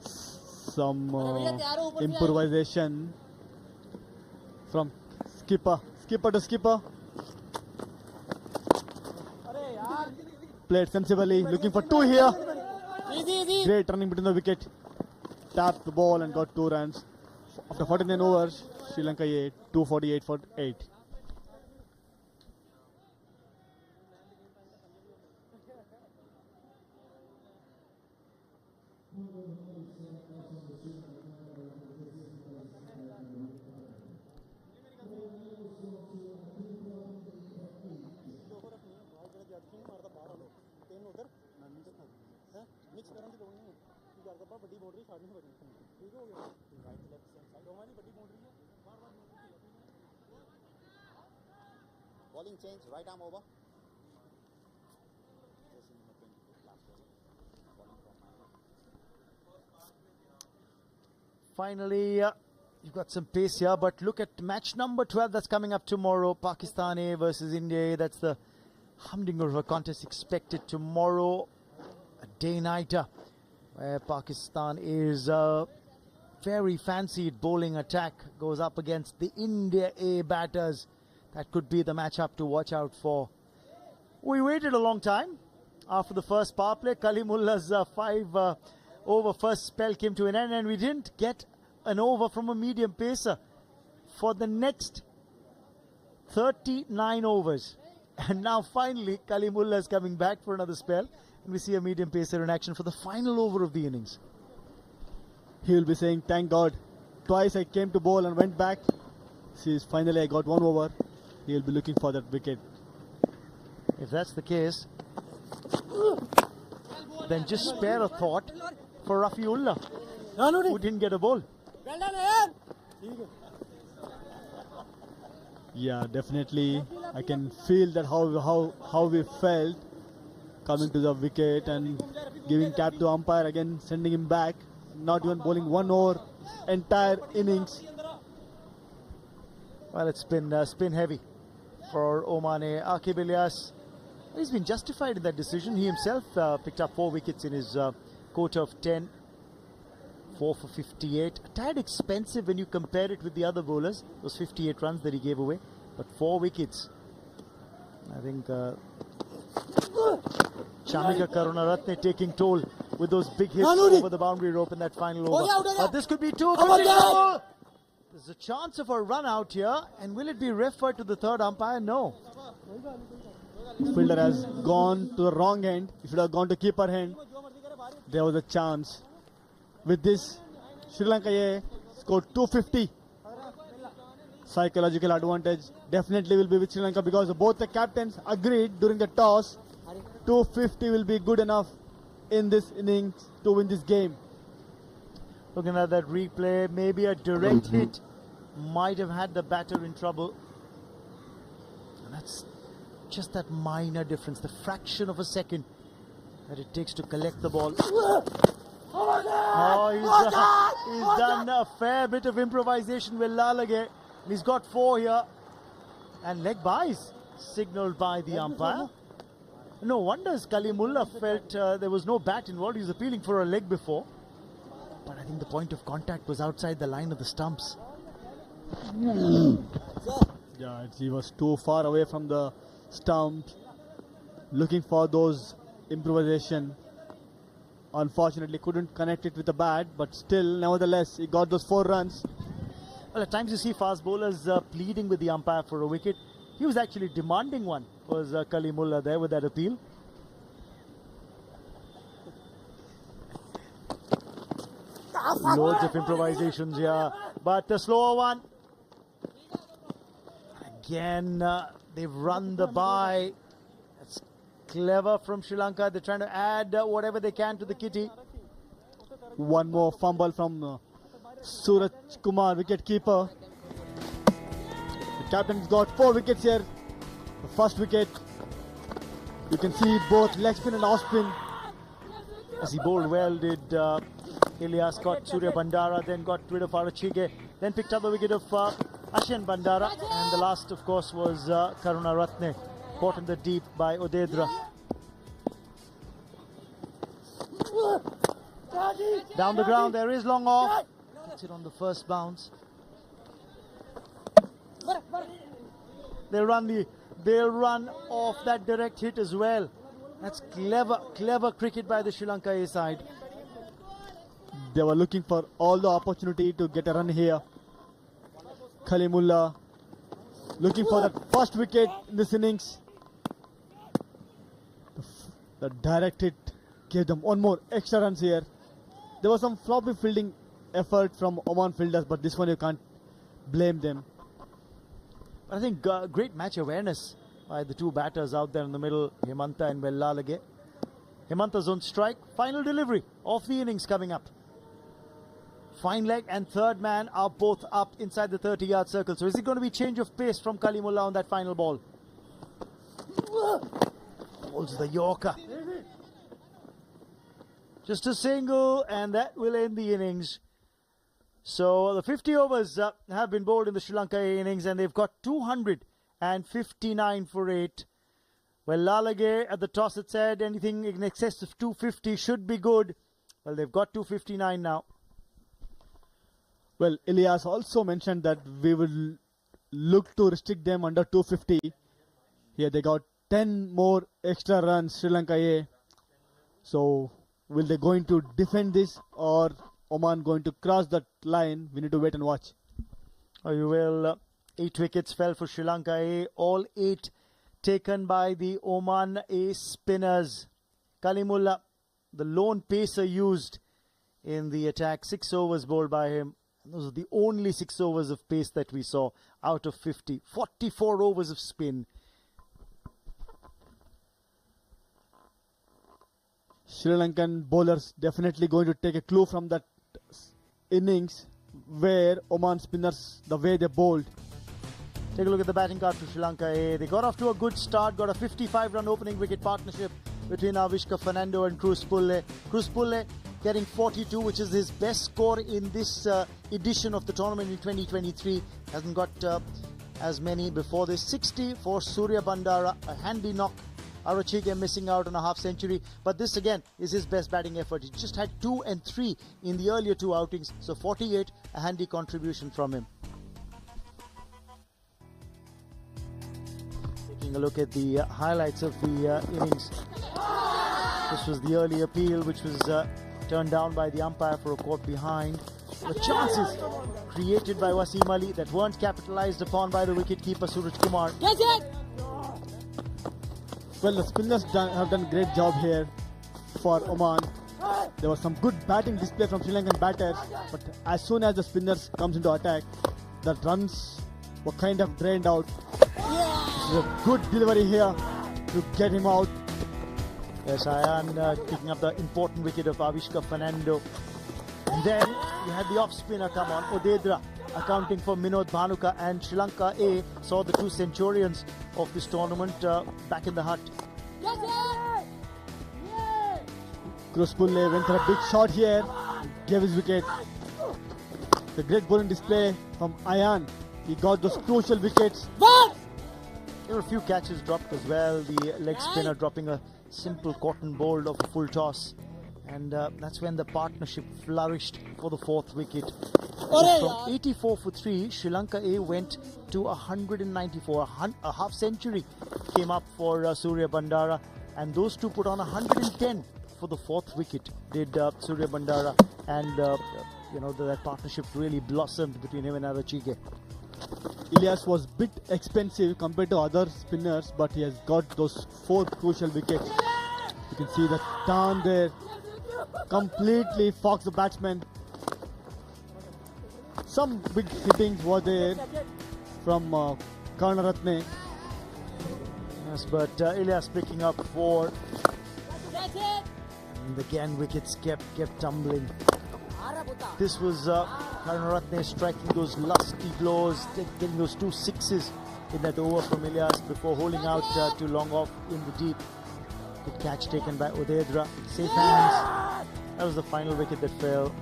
Some improvisation from skipper to skipper. Played sensibly, looking for 2 here. Great running between the wicket. Tapped the ball and got 2 runs. After 49 overs, Sri Lanka 8, 248 for 8. Bowling change, right arm over. Finally, you've got some pace here, but look at match number 12 that's coming up tomorrow. Pakistan A versus India A. That's the humdinger of a contest expected tomorrow. A day-nighter where Pakistan is very fancied bowling attack. Goes up against the India A batters. That could be the matchup to watch out for. We waited a long time after the first power play. Kalimullah's 5-over first spell came to an end, and we didn't get an over from a medium pacer for the next 39 overs. And now finally Kalimullah is coming back for another spell, and we see a medium pacer in action for the final over of the innings. He will be saying, thank God, twice I came to bowl and went back. See, finally I got 1 over. He will be looking for that wicket. If that's the case, then just spare a thought for Rafiullah, who didn't get a ball. Yeah, definitely. I can feel that how we felt coming to the wicket and giving cap to umpire again, sending him back, not even bowling 1 over, entire innings. Well, it's been spin heavy for Oman. Aqib Ilyas, he's been justified in that decision. He himself picked up 4 wickets in his quota of 10. 4 for 58. A tad expensive when you compare it with the other bowlers. Those 58 runs that he gave away. But 4 wickets. I think Shamika Karunaratne taking toll with those big hits over the boundary rope in that final over. But this could be too critical. There's a chance of a run out here, and will it be referred to the third umpire? No. Fielder has gone to the wrong end. He should have gone to keeper hand. There was a chance. With this, Sri Lanka A scored 250. Psychological advantage definitely will be with Sri Lanka because both the captains agreed during the toss 250 will be good enough in this innings to win this game. Looking at that replay, maybe a direct hit might have had the batter in trouble. And that's just that minor difference, the fraction of a second that it takes to collect the ball. Oh, he's done a fair bit of improvisation with Lalage. He's got 4 here. And leg byes signalled by the umpire. No wonder Kalimullah felt there was no bat involved. He was appealing for a leg before. But I think the point of contact was outside the line of the stumps. Yeah, he was too far away from the stumps, looking for those improvisation. Unfortunately, couldn't connect it with the bat, but still, nevertheless, he got those 4 runs. Well, at times you see fast bowlers pleading with the umpire for a wicket. He was actually demanding one, was Kalimullah there with that appeal. Loads of improvisations here, but the slower one. Again, they've run the bye. That's clever from Sri Lanka. They're trying to add whatever they can to the kitty. One more fumble from Suraj Kumar, wicket keeper. captain's got 4 wickets here. The first wicket, you can see both leg spin and off spin. As he bowled well, did Ilyas, got Surya Bandara, then got rid of Arachige, then picked up the wicket of Ashen Bandara, and the last, of course, was Karuna Ratne, caught in the deep by Odedra. Down the ground, there is long off. Gets it on the first bounce. They'll run off that direct hit as well. That's clever cricket by the Sri Lanka A side. They were looking for all the opportunity to get a run here. Kalimullah looking for that first wicket in this innings. The direct hit gave them one more extra runs here. There was some floppy fielding effort from Oman fielders, but this one you can't blame them. I think great match awareness by the two batters out there in the middle, Hemanta and Wellalage. Hemanta's on strike. Final delivery of the innings coming up. Fine leg and third man are both up inside the 30-yard circle. So is it going to be change of pace from Kalimullah on that final ball? Bowls the Yorker. Just a single, and that will end the innings. So the 50 overs have been bowled in the Sri Lanka innings, and they've got 259 for 8. Well, Lalage at the toss had said anything in excess of 250 should be good. Well, they've got 259 now. Well, Ilyas also mentioned that we will look to restrict them under 250. Here they got 10 more extra runs, Sri Lanka A. So will they going to defend this, or Oman going to cross that line? We need to wait and watch. Oh, you will. 8 wickets fell for Sri Lanka A. All 8 taken by the Oman A spinners. Kalimullah, the lone pacer used in the attack. 6 overs bowled by him. Those are the only 6 overs of pace that we saw out of 50. 44 overs of spin. Sri Lankan bowlers definitely going to take a clue from that innings where Oman spinners, the way they bowled. Take a look at the batting card for Sri Lanka A. They got off to a good start, got a 55-run opening wicket partnership between Avishka Fernando and Cruz Pulle. Cruz Pulle getting 42, which is his best score in this edition of the tournament in 2023. Hasn't got as many before this. 60 for Surya Bandara, a handy knock. Arachige missing out on a half century, but this again is his best batting effort. He just had 2 and 3 in the earlier 2 outings, so 48, a handy contribution from him. Taking a look at the highlights of the innings. This was the early appeal, which was turned down by the umpire for a caught behind. The chances created by Wasim Ali that weren't capitalized upon by the wicketkeeper Suraj Kumar. Well, the spinners have done a great job here for Oman. There was some good batting display from Sri Lankan batters, but as soon as the spinners comes into attack, the runs were kind of drained out. This is a good delivery here to get him out. Yes, Ayan picking up the important wicket of Avishka Fernando. And then you had the off-spinner come on, Odedra, accounting for Minod Bhanuka, and Sri Lanka A saw the 2 centurions of this tournament back in the hut. Cruz Pulle went for a big shot here, gave his wicket. The great bowling display from Ayan. He got those crucial wickets. There were a few catches dropped as well. The leg spinner dropping a simple cotton bowl of a full toss. And that's when the partnership flourished for the 4th wicket. From 84 for 3, Sri Lanka A went to 194. A half century came up for Surya Bandara, and those two put on 110 for the 4th wicket. Did Surya Bandara, and that partnership really blossomed between him and Arachige. Ilyas was a bit expensive compared to other spinners, but he has got those 4 crucial wickets. You can see the turn there completely fogs the batsman. Some big hittings were there from Karuna Ratne. Yes, but Ilyas picking up 4. And again wickets kept tumbling. This was Karuna Ratne striking those lusty blows, getting those 2 sixes in that over from Ilyas before holding out too long off in the deep. Good catch taken by Udedra. Safe hands. That was the final wicket that fell.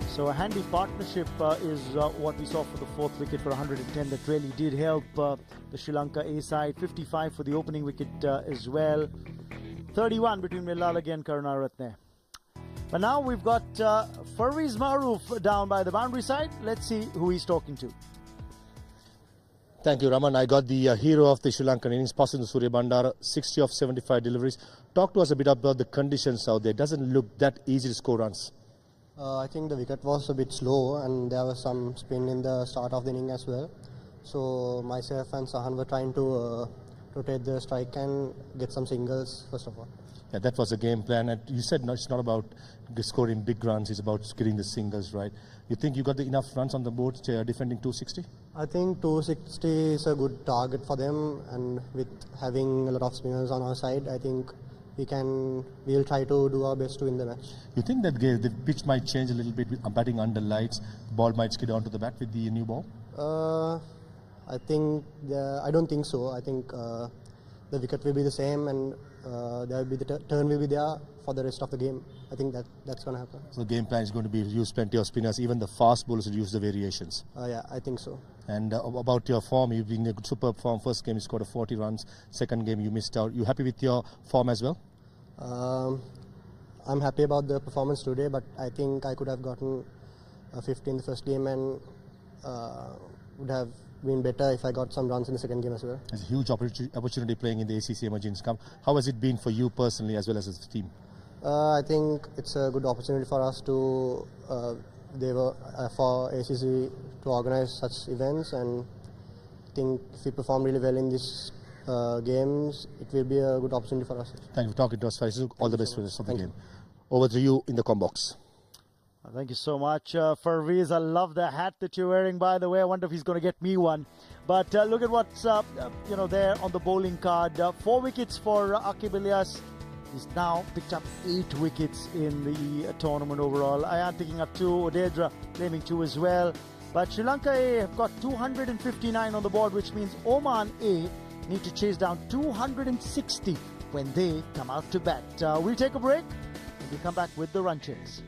So a handy partnership is what we saw for the fourth wicket for 110. That really did help the Sri Lanka A side. 55 for the opening wicket as well. 31 between Millalagi and Karunaratne. But now we've got Farviz Maroof down by the boundary side. Let's see who he's talking to. Thank you, Raman. I got the hero of the Sri Lankan innings, Pasindu Surya Bandara, 60 of 75 deliveries. Talk to us a bit about the conditions out there. Doesn't look that easy to score runs. I think the wicket was a bit slow and there was some spin in the start of the inning as well. So myself and Sahan were trying to rotate the strike and get some singles first of all. Yeah, that was the game plan. And you said no, it's not about scoring big runs, it's about getting the singles right. You think you got enough runs on the board defending 260? I think 260 is a good target for them, and with having a lot of spinners on our side, I think we'll try to do our best to win the match. You think that the pitch might change a little bit with batting under lights? The ball might skid onto the bat with the new ball? I don't think so. I think the wicket will be the same and the turn will be there for the rest of the game. I think that's going to happen. So the game plan is going to be use plenty of spinners, even the fast bowlers will use the variations. Yeah, I think so. And about your form, you've been in a superb form. First game you scored 40 runs, second game you missed out. You happy with your form as well? I'm happy about the performance today, but I think I could have gotten 50 in the first game and would have been better if I got some runs in the second game as well. It's a huge opportunity playing in the ACC Emergence Cup. How has it been for you personally as well as the team? I think it's a good opportunity for us to for ACC to organize such events, and I think if we perform really well in these games, it will be a good opportunity for us. Thank you for talking to us, Faisal. All the best for the rest of the game. Over to you in the com box. Thank you so much, Farviz. I love the hat that you're wearing, by the way. I wonder if he's going to get me one. But look at what's there on the bowling card. 4 wickets for Aqib Ilyas. He's now picked up 8 wickets in the tournament overall. Ayan picking up 2, Udedra claiming 2 as well. But Sri Lanka A have got 259 on the board, which means Oman A need to chase down 260 when they come out to bat. We'll take a break and we'll come back with the run chase.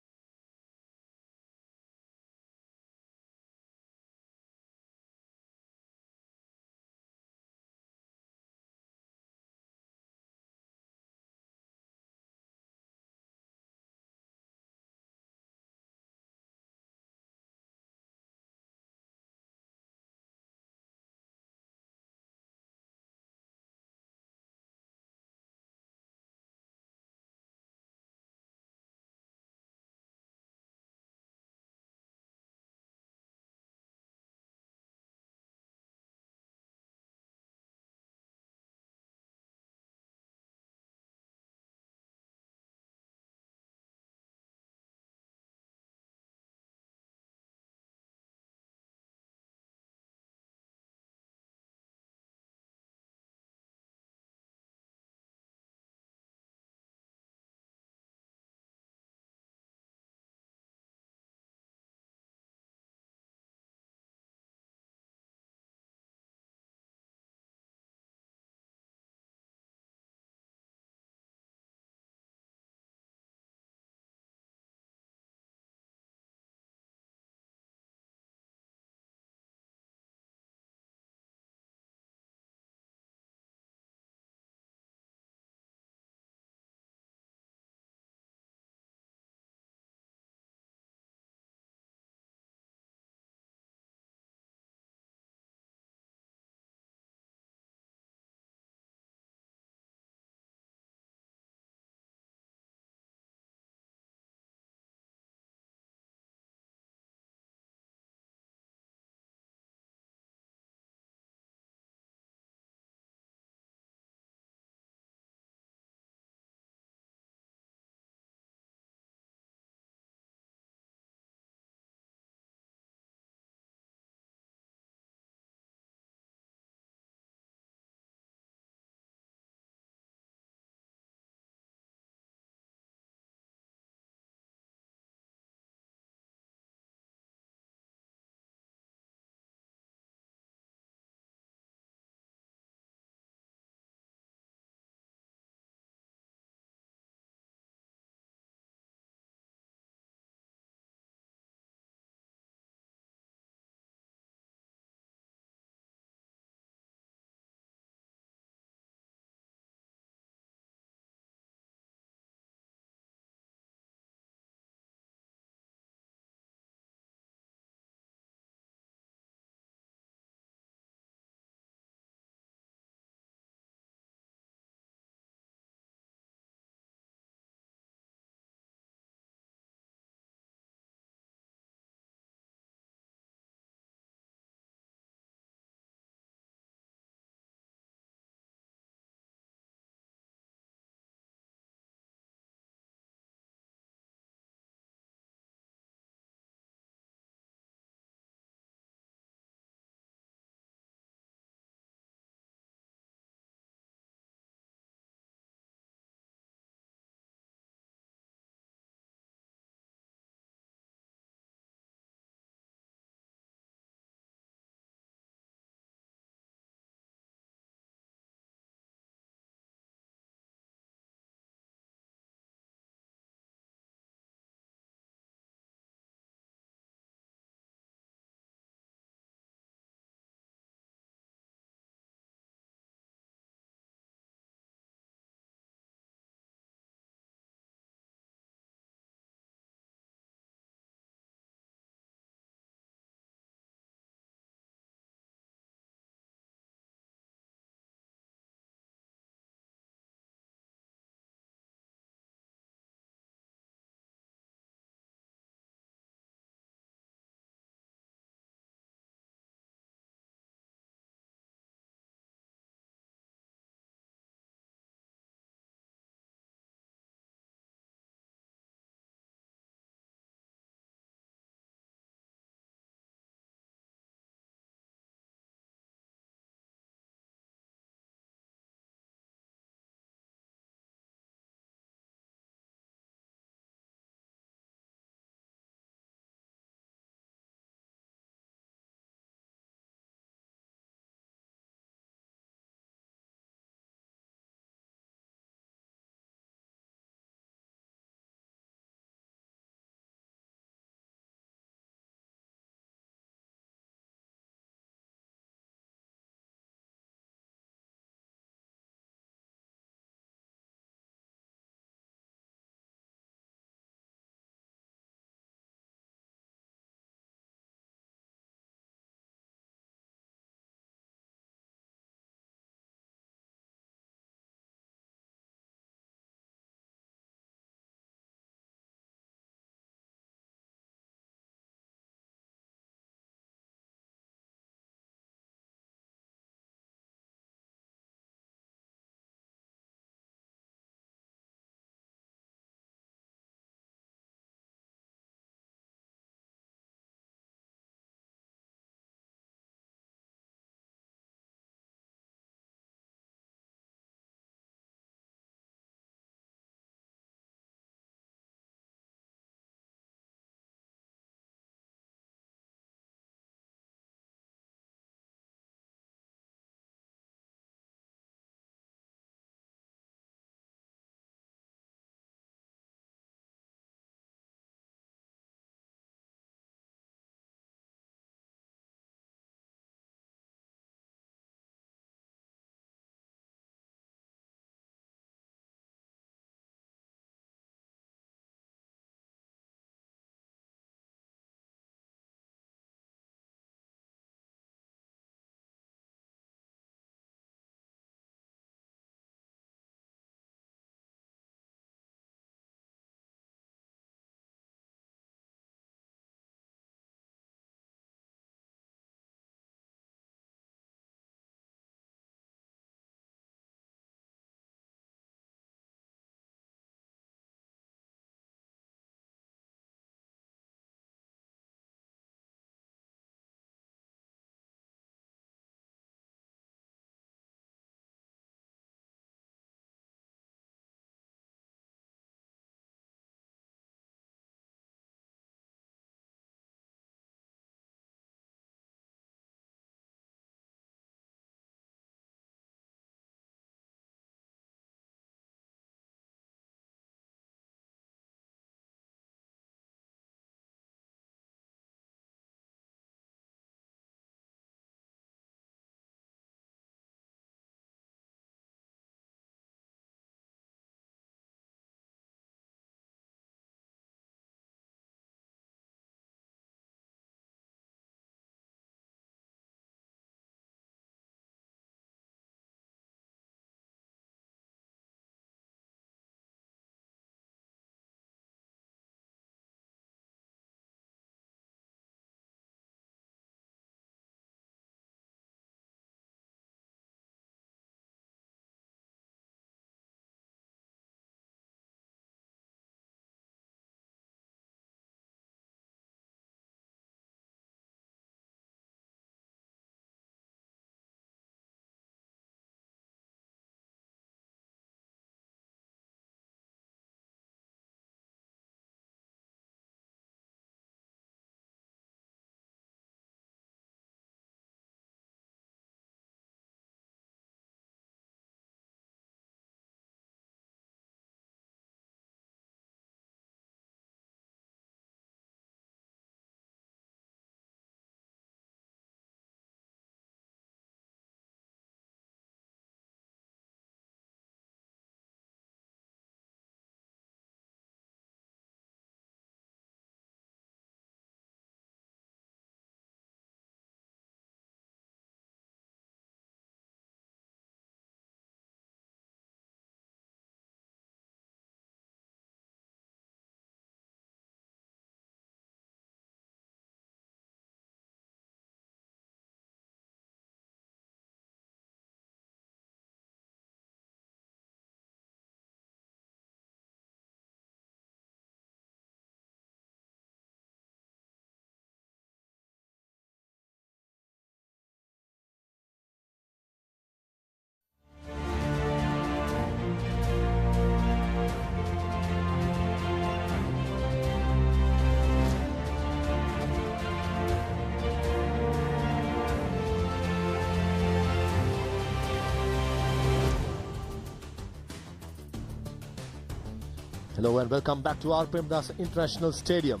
Hello and welcome back to R. Premdas International Stadium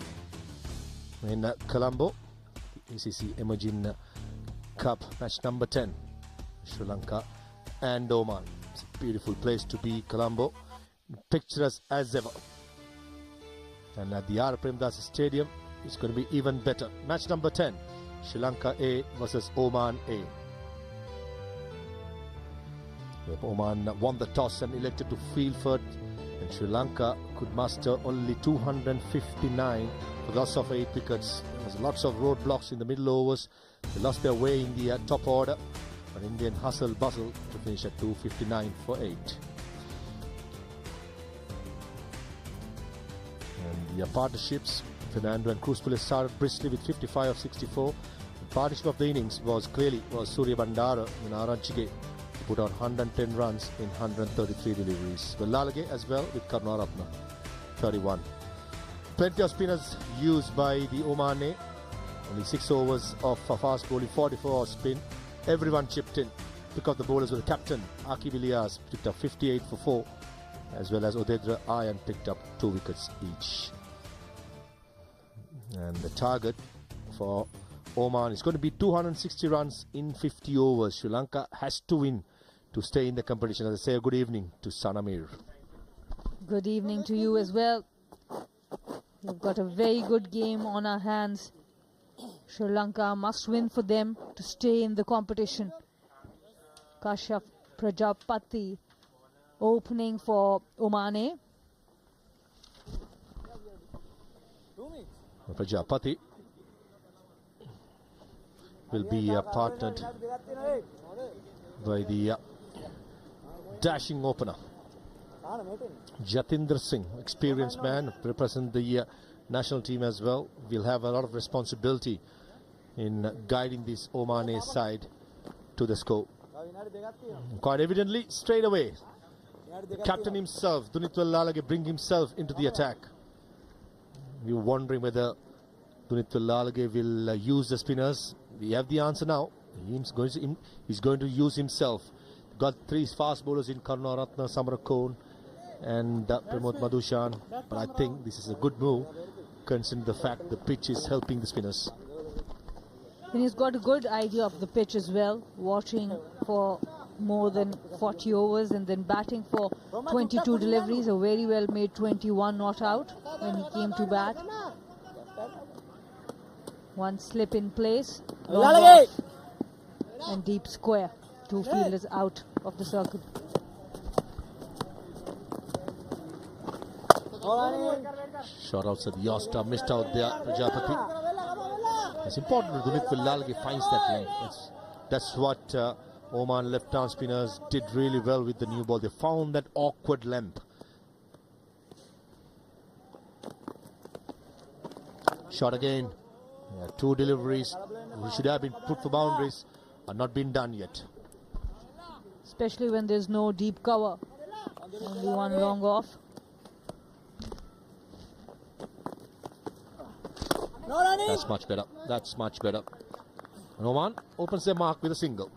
in Colombo. ACC Emerging Cup match number 10. Sri Lanka and Oman. It's a beautiful place to be, Colombo. Picturesque as ever. And at the R. Premdas Stadium, it's going to be even better. Match number 10. Sri Lanka A versus Oman A. Oman won the toss and elected to field first. And Sri Lanka could muster only 259 for the loss of 8 wickets. There was lots of roadblocks in the middle overs. They lost their way in the top order. But Indian hustle bustle to finish at 259 for 8. And the partnerships, Fernando and Cruz Pulis started briskly with 55 of 64. The partnership of the innings was Surya Bandara and Aranchige. Put out 110 runs in 133 deliveries. Lalage as well with Karunaratne, 31. Plenty of spinners used by the Oman A. Only 6 overs of fast bowling, 44 of spin. Everyone chipped in. Pick up the bowlers with the captain, Aqib Ilyas, picked up 58 for 4. As well as Udedra Ayan picked up 2 wickets each. And the target for Oman is going to be 260 runs in 50 overs. Sri Lanka has to win to stay in the competition. As I say, good evening to Sanamir. Good evening to you as well. We've got a very good game on our hands. Sri Lanka must win for them to stay in the competition. Kashyap Prajapati opening for Oman A. Prajapati will be partnered by the dashing opener Jatinder Singh, experienced man, represent the national team as well. Will have a lot of responsibility in guiding this Oman A side to the score. Quite evidently, straight away, the captain himself, Dunitwal Lalage, bring himself into the attack. You're wondering whether Dunitwal Lalage will use the spinners. We have the answer now. He's going to use himself. Got 3 fast bowlers in Karunaratne, Samarakone and Pramod Madhushan. But I think this is a good move considering the fact the pitch is helping the spinners. And he's got a good idea of the pitch as well, watching for more than 40 overs and then batting for 22 deliveries. A very well made 21 not out when he came to bat. One slip in place, long off, and deep square. 2 fielders out of the circle. Shot outside the Yosta, missed out there, Prajapati. It's important that Dunitwal Lalage finds that length. That's what Oman left-arm spinners did really well with the new ball. They found that awkward length. Shot again. 2 deliveries which should have been put for boundaries are not been done yet. Especially when there's no deep cover. Only one long off. That's much better. That's much better. And Oman opens their mark with a single.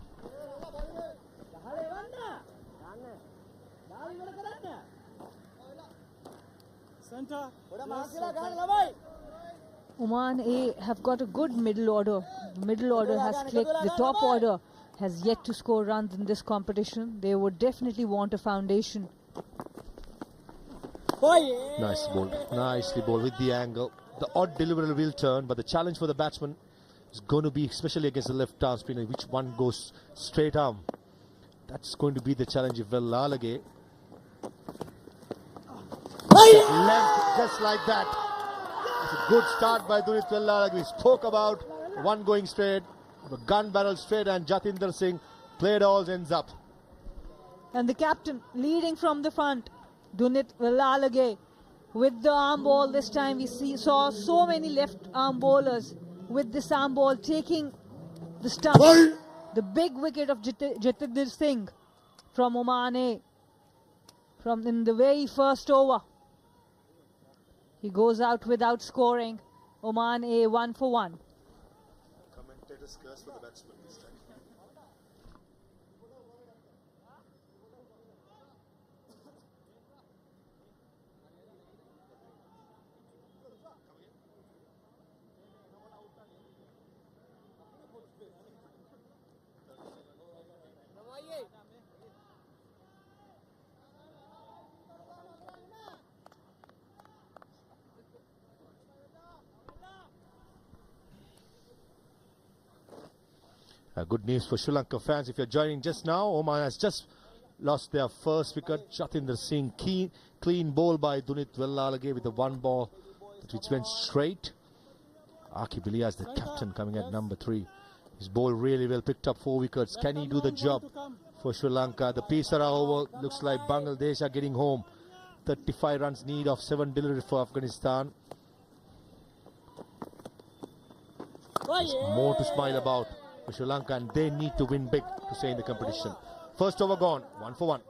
Oman A have got a good middle order. The middle order has clicked. The top order has yet to score runs in this competition. They would definitely want a foundation. Nice ball. Nicely bowled with the angle. The odd delivery will turn, but the challenge for the batsman is going to be, especially against the left arm spinner, which one goes straight arm. That's going to be the challenge if Lalage. Length just like that. It's a good start by Dunitwal Lalage. We spoke about one going straight, the gun barrel straight, and Jatinder Singh played all ends up. And the captain leading from the front, Dunitwal Lalage, with the arm ball. This time we saw so many left arm bowlers with this arm ball taking the stump. The big wicket of Jatinder Singh from Oman A, from in the very first over. He goes out without scoring. Oman A 1 for 1. Commentator's curse for the batsman this time. Good news for Sri Lanka fans. If you're joining just now, Oman has just lost their first wicket. Jatinder Singh, clean ball by Dunit Wellalage with the one ball which went straight. Aqib Ilyas, the captain, coming at number 3. His ball really well, picked up 4 wickets. Can he do the job for Sri Lanka? The Pisara over, looks like Bangladesh are getting home. 35 runs need of 7 delivery for Afghanistan. There's more to smile about for Sri Lanka, and they need to win big to stay in the competition. First over gone, 1 for 1.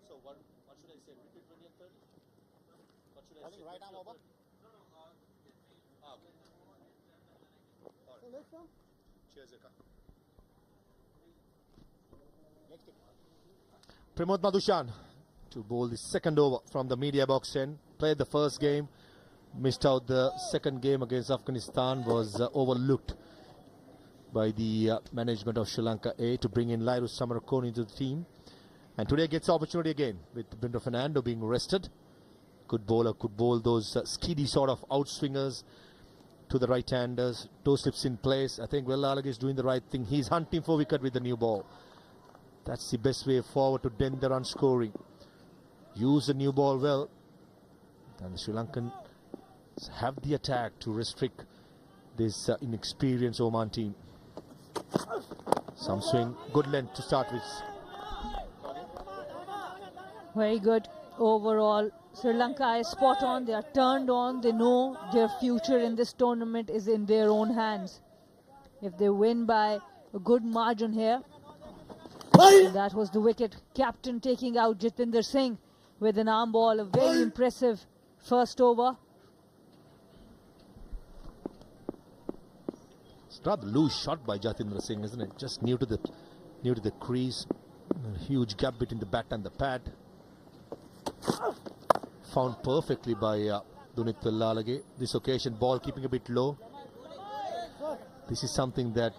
So what should I say? Between 20 and 30? What should I say? Right arm over. Okay. Cheers, Eka. Pramod Madhushan to bowl the second over from the media box end. Played the first game, missed out the second game against Afghanistan, was overlooked by the management of Sri Lanka A to bring in Lairu Samarakone into the team. And today gets opportunity again with Binder Fernando being rested. Good bowler, could bowl those skiddy sort of outswingers to the right-handers. Toe slips in place. I think Wellalage is doing the right thing. He's hunting for wicket with the new ball. That's the best way forward to dent the run scoring. Use the new ball well. And the Sri Lankans have the attack to restrict this inexperienced Oman team. Some swing, good length to start with. Very good overall. Sri Lanka is spot on. They are turned on. They know their future in this tournament is in their own hands. If they win by a good margin here. And that was the wicket. Captain taking out Jatinder Singh with an arm ball. A very impressive first over. It's rather loose shot by Jatinder Singh, isn't it? Just near to the crease. A huge gap between the bat and the pad. Found perfectly by Dunit Wellalage. This occasion, ball keeping a bit low. This is something that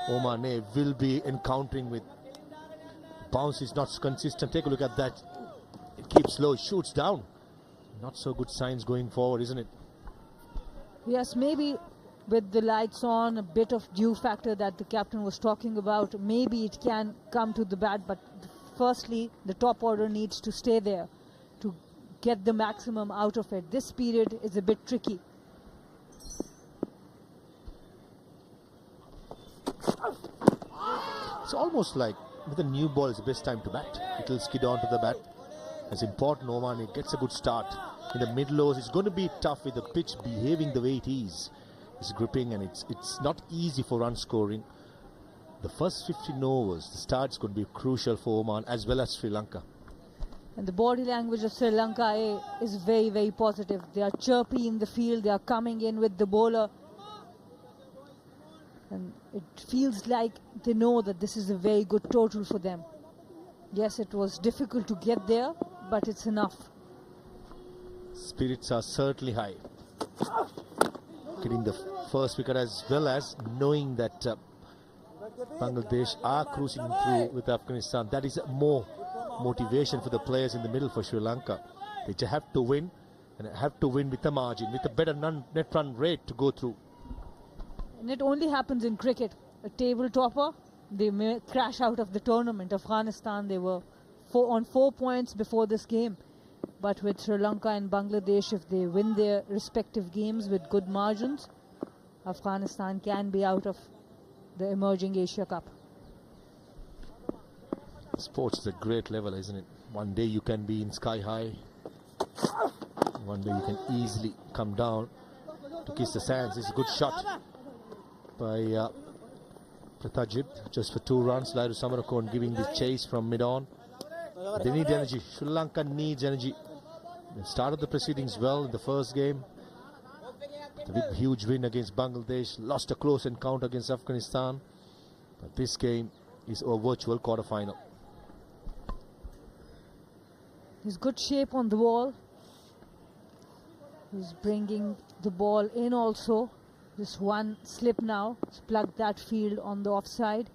Oman A will be encountering with. Bounce is not consistent. Take a look at that. It keeps low, shoots down. Not so good signs going forward, isn't it? Yes, maybe with the lights on, a bit of dew factor that the captain was talking about, maybe it can come to the bat, but firstly, the top order needs to stay there to get the maximum out of it. This period is a bit tricky. It's almost like with the new ball, it's the best time to bat. It will skid onto the bat. It's important Oman gets a good start. In the mid-lows, it's going to be tough with the pitch behaving the way it is. It's gripping and it's not easy for run scoring. The first 15 overs, the start's going to be crucial for Oman as well as Sri Lanka. And the body language of Sri Lanka is very, very positive. They are chirpy in the field. They are coming in with the bowler. And it feels like they know that this is a very good total for them. Yes, it was difficult to get there, but it's enough. Spirits are certainly high. Getting the first wicket as well as knowing that Bangladesh are cruising through with Afghanistan. That is more motivation for the players in the middle for Sri Lanka. They have to win, and have to win with a margin, with a better net run rate to go through. And it only happens in cricket. A table topper, they may crash out of the tournament. Afghanistan, they were on 4 points before this game. But with Sri Lanka and Bangladesh, if they win their respective games with good margins, Afghanistan can be out of the emerging Asia Cup. Sports is a great level, isn't it? One day you can be in sky high. One day you can easily come down to kiss the sands. It's a good shot by Pratajip, just for 2 runs. Lairu Samarakone giving the chase from mid-on. They need energy. Sri Lanka needs energy. They started the proceedings well in the first game. The huge win against Bangladesh. Lost a close encounter against Afghanistan. But this game is a virtual quarter-final. He's good shape on the ball. He's bringing the ball in also. Just one slip now. It's plugged that field on the offside.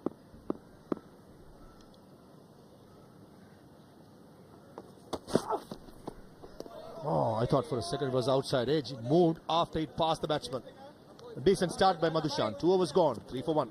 Oh, I thought for a second it was outside edge. It moved after it passed the batsman. A decent start by Madhushan. 2 overs gone. 3 for 1.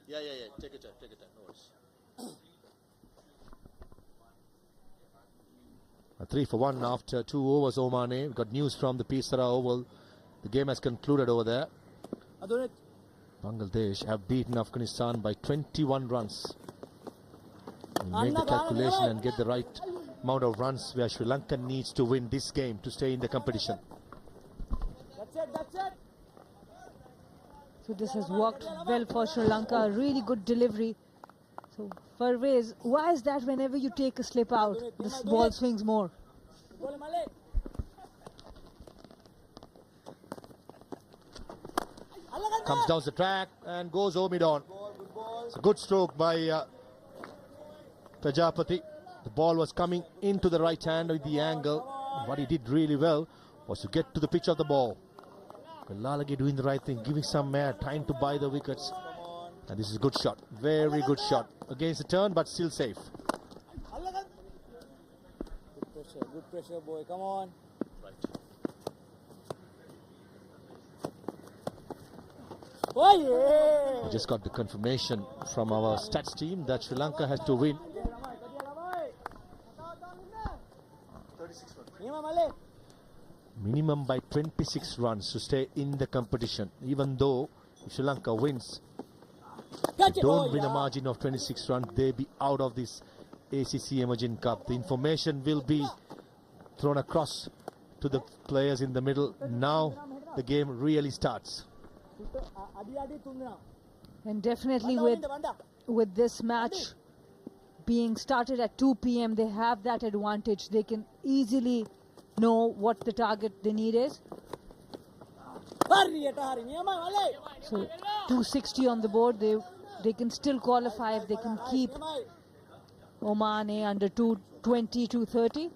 Yeah. Take it time. No worries. 3 for 1 after 2 overs, Oman. We got news from the Pisara Oval. The game has concluded over there. Bangladesh have beaten Afghanistan by 21 runs. We'll make the calculation and get the right amount of runs where Sri Lanka needs to win this game to stay in the competition. That's it. So this has worked well for Sri Lanka. A really good delivery. So Parvez, why is that whenever you take a slip out, this ball swings more? Comes down the track and goes over mid-on. It's a good stroke by Prajapati. The ball was coming into the right hand with the angle. What he did really well was to get to the pitch of the ball. Lalage doing the right thing, giving some air, trying to buy the wickets. And this is a good shot, very good shot. Against the turn, but still safe. Good pressure, boy. Come on. Right. Oh, yeah. We just got the confirmation from our stats team that Sri Lanka has to win. 36 runs. Minimum by 26 runs to stay in the competition. Even though if Sri Lanka wins, they don't win a margin of 26 runs, they be out of this ACC Emerging Cup. The information will be thrown across to the players in the middle. Now the game really starts. And definitely with this match being started at 2 p.m, they have that advantage. They can easily know what the target they need is. So 260 on the board. They can still qualify if they can keep Oman under 220, 230.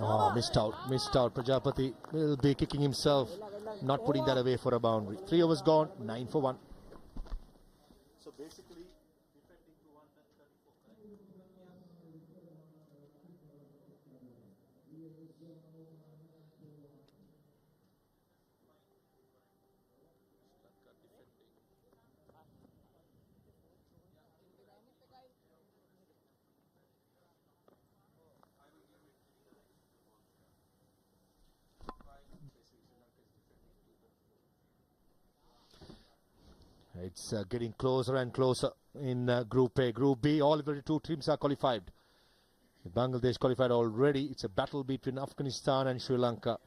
Oh, missed out. Prajapati will be kicking himself, not putting that away for a boundary. 3 overs gone, 9 for 1. So basically, defending to 134. It's getting closer and closer in Group A. Group B, already 2 teams are qualified. Bangladesh qualified already. It's a battle between Afghanistan and Sri Lanka.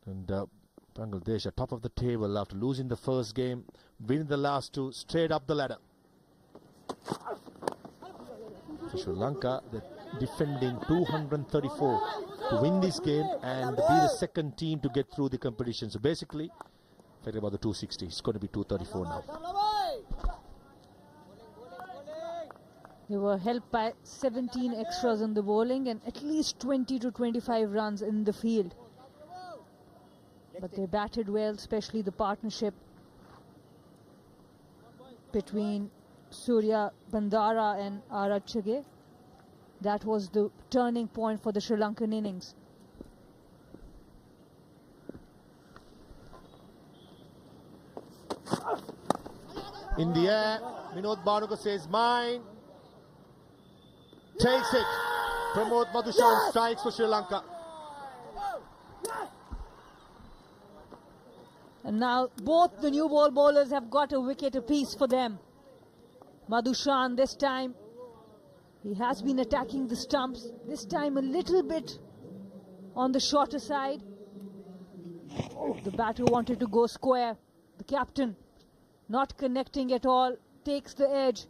And Bangladesh are top of the table after losing the first game, winning the last 2, straight up the ladder. For Sri Lanka, they're defending 234 to win this game and be the second team to get through the competition. So basically, forget about the 260. It's going to be 234 now. They were helped by 17 extras in the bowling and at least 20 to 25 runs in the field. But they batted well, especially the partnership between Surya Bandara and Arachage. That was the turning point for the Sri Lankan innings. In the air, Vinod Bhanuka says mine. Takes it. Pramod Madhushan strikes for Sri Lanka. And now both the new ball bowlers have got a wicket apiece for them. Madhushan this time, he has been attacking the stumps. This time a little bit on the shorter side. The batter wanted to go square. The captain not connecting at all, takes the edge.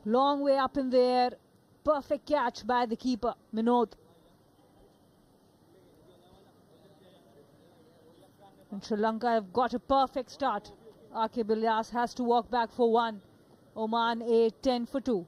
Long way up in the air. Perfect catch by the keeper, Minod. And Sri Lanka have got a perfect start. Akib Ilyas has to walk back for one. Oman A 10 for 2.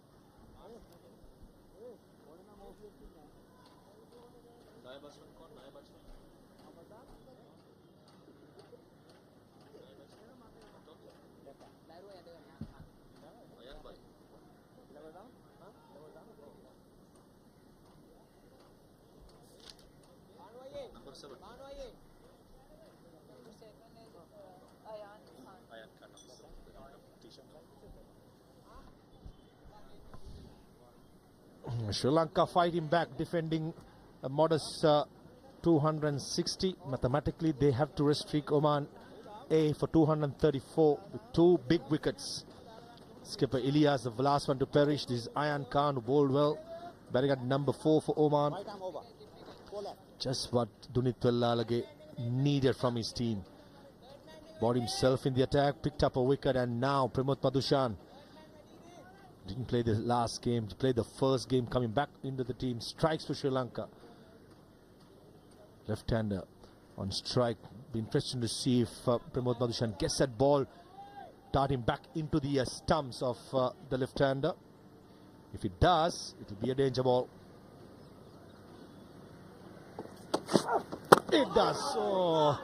Sri Lanka fighting back, defending a modest 260. Mathematically, they have to restrict Oman A for 234 with 2 big wickets. Skipper Ilyas, the last one to perish. This is Ayan Khan, who bowled well, batting at number 4 for Oman. Just what Dunit Wellalage needed from his team. Bought himself in the attack, picked up a wicket, and now Pramod Madushan didn't play the last game, played the first game, coming back into the team. Strikes for Sri Lanka. Left-hander on strike. Be interesting to see if Pramod Madushan gets that ball, darting back into the stumps of the left-hander. If it does, it will be a danger ball. It does. Oh,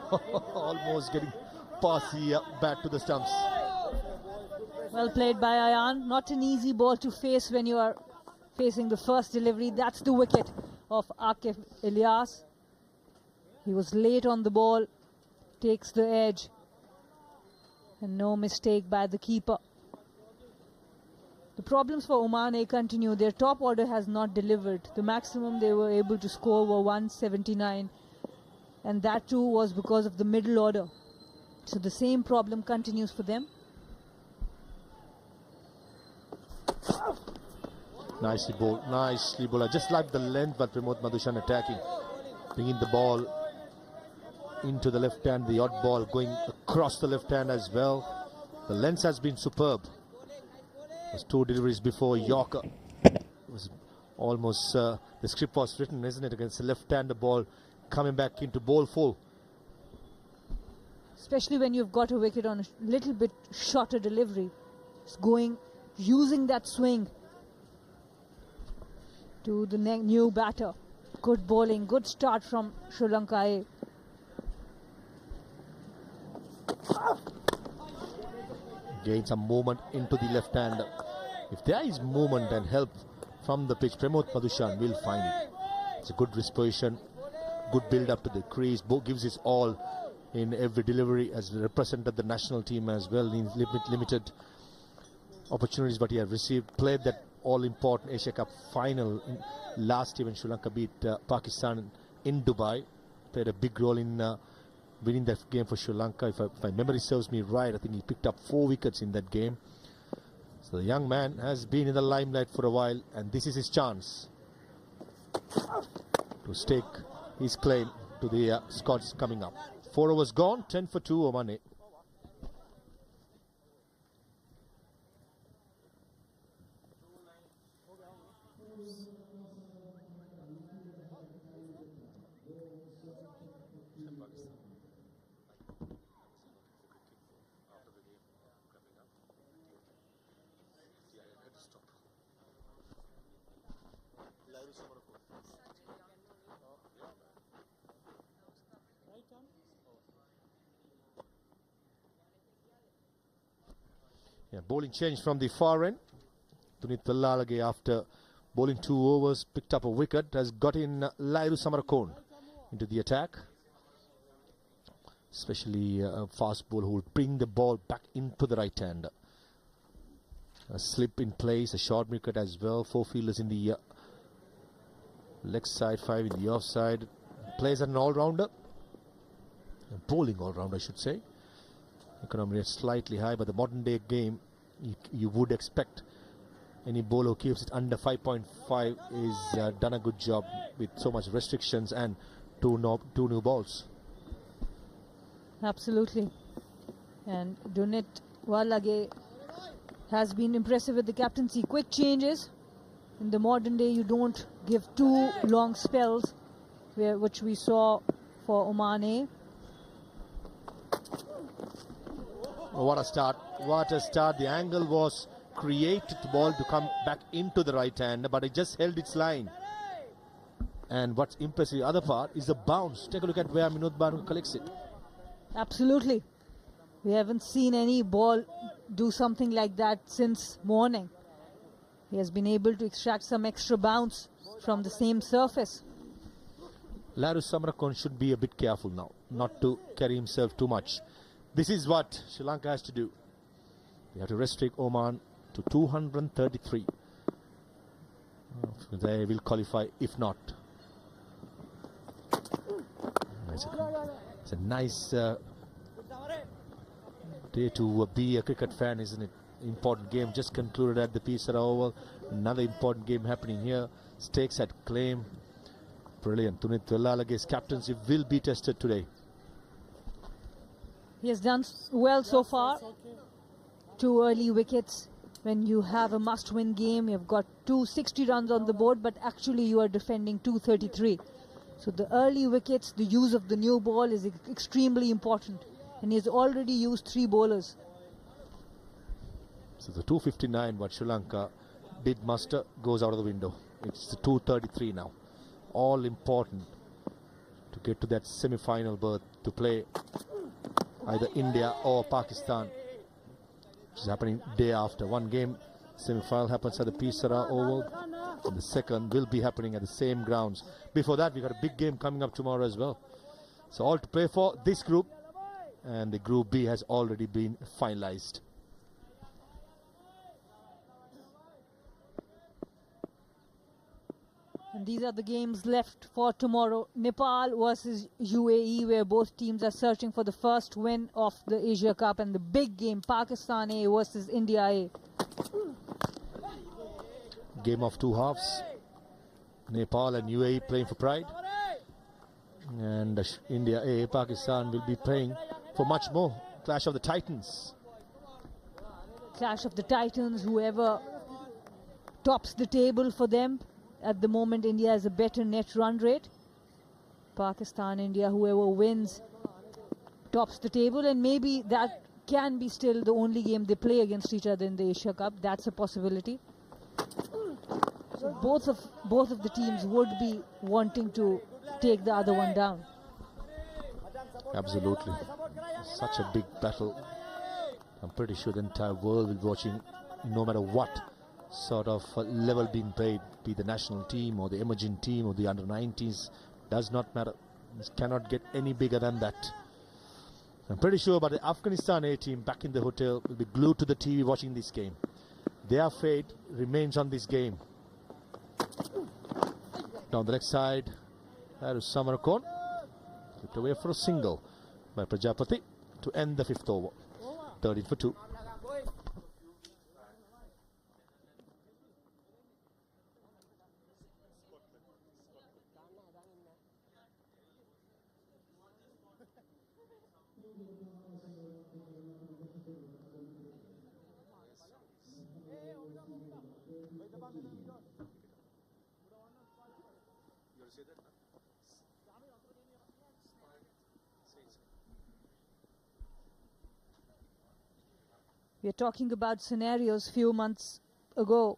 almost getting past the bat to the stumps. Well played by Ayan. Not an easy ball to face when you are facing the first delivery. That's the wicket of Akif Ilyas. He was late on the ball, takes the edge, and no mistake by the keeper. The problems for Oman A continue. Their top order has not delivered. The maximum they were able to score were 179, and that too was because of the middle order. So the same problem continues for them. Nicely bowled, nicely bowled. I just like the length, but Pramod Madushan attacking, bringing the ball into the left hand, the odd ball going across the left hand as well. The length has been superb. It was 2 deliveries before Yorker. It was almost, the script was written, isn't it, against the left-hander ball coming back into ball full. Especially when you've got a wicket on a little bit shorter delivery. It's going, using that swing to the new batter. Good bowling, good start from Sri Lanka A. Gain some movement into the left hand. If there is movement and help from the pitch, Pramod Madushan will find it. It's a good disposition, good build up to the crease, gives his all in every delivery, has represented the national team as well in limited opportunities, but he has received, played that all-important Asia Cup final last year when Sri Lanka beat Pakistan in Dubai. Played a big role in winning that game for Sri Lanka. If my memory serves me right, I think he picked up 4 wickets in that game. So the young man has been in the limelight for a while, and this is his chance to stake his claim to the Scots coming up. 4 overs gone, 10 for 2, Oman A. Yeah, bowling change from the far end. Dunit Wellalage, after bowling 2 overs, picked up a wicket, has got in Lairu Samarakone into the attack. Especially a fast bowler who will bring the ball back into the right hand. A slip in place, a short wicket as well. 4 fielders in the leg side, 5 in the offside. Plays an all-rounder. A bowling all-rounder, I should say. Economy rate slightly high, but the modern day game, you would expect any bowler who keeps it under 5.5 is done a good job with so much restrictions and two new balls. Absolutely. And Dunit Walage has been impressive with the captaincy. Quick changes. In the modern day, you don't give too long spells, which we saw for Oman. Oh, what a start. What a start. The angle was created the ball to come back into the right hand, but it just held its line. And what's impressive, the other part, is the bounce. Take a look at where Minod Banu collects it. Absolutely. We haven't seen any ball do something like that since morning. He has been able to extract some extra bounce from the same surface. Larus Samarakon should be a bit careful now, not to carry himself too much. This is what Sri Lanka has to do. They have to restrict Oman to 233. They will qualify if not. It's a nice day to be a cricket fan, isn't it? Important game just concluded at the Pisara Oval. Another important game happening here. Stakes at claim. Brilliant. Tunit Vellalage's captaincy will be tested today. He has done well so far. 2 early wickets. When you have a must-win game, you've got 260 runs on the board, but actually you are defending 233. So the early wickets, the use of the new ball is extremely important. And he has already used 3 bowlers. So the 259 what Sri Lanka did muster goes out of the window. It's the 233 now. All important to get to that semi-final berth to play either India or Pakistan, which is happening day after. One game semi-final happens at the Pisara Oval, and the second will be happening at the same grounds. Before that, we got a big game coming up tomorrow as well. So all to play for this group, and the Group B has already been finalized. And these are the games left for tomorrow. Nepal versus UAE, where both teams are searching for the first win of the Asia Cup. And the big game, Pakistan A versus India A. Game of 2 halves. Nepal and UAE playing for pride. And India A, Pakistan will be playing for much more. Clash of the Titans. Clash of the Titans, whoever tops the table for them. At the moment, India has a better net run rate. Pakistan, India, whoever wins tops the table, and maybe that can be still the only game they play against each other in the Asia Cup. That's a possibility. So both of the teams would be wanting to take the other one down. Absolutely. Such a big battle. I'm pretty sure the entire world will be watching, no matter what sort of level being played, be the national team or the emerging team or the under-19s, does not matter. It cannot get any bigger than that. I'm pretty sure about the Afghanistan A team back in the hotel will be glued to the TV watching this game. Their fate remains on this game. Down the left side, Harus Samarakon, flipped away for a single by Prajapati to end the 5th over. 13 for 2. We're talking about scenarios few months ago.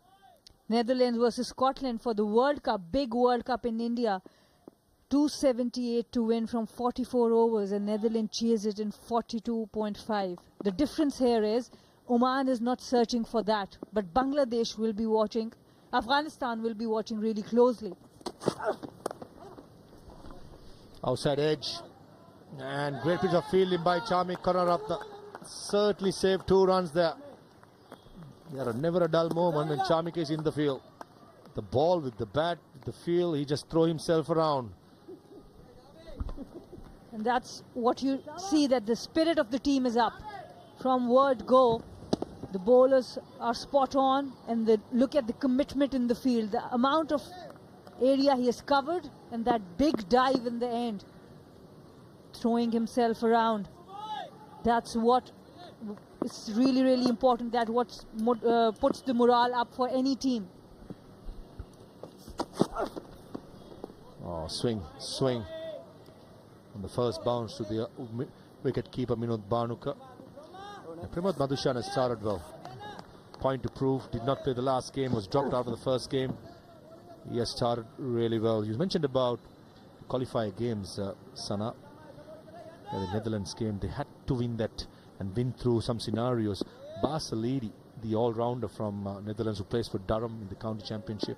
Netherlands versus Scotland for the World Cup, big World Cup in India. 278 to win from 44 overs, and Netherlands chased it in 42.5. The difference here is Oman is not searching for that, but Bangladesh will be watching, Afghanistan will be watching really closely. Outside edge, and great piece of fielding by Chami Karunaratne. Certainly saved 2 runs there. There are never a dull moment when Chamik is in the field. The ball with the bat, with the field, he just throw himself around. And that's what you see, that the spirit of the team is up. From word go, the bowlers are spot on, and look at the commitment in the field. The amount of area he has covered, and that big dive in the end, throwing himself around. That's what is really, really important. That what puts the morale up for any team. Oh, swing. On the first bounce to the wicket keeper Minod Banuka. Pramod Madhushan has started well. Point to prove, did not play the last game, was dropped out of the first game. He has started really well. You mentioned about qualifier games, Sana. The Netherlands game, they had to win that and win through some scenarios. Basalidi, the all-rounder from Netherlands who plays for Durham in the county championship,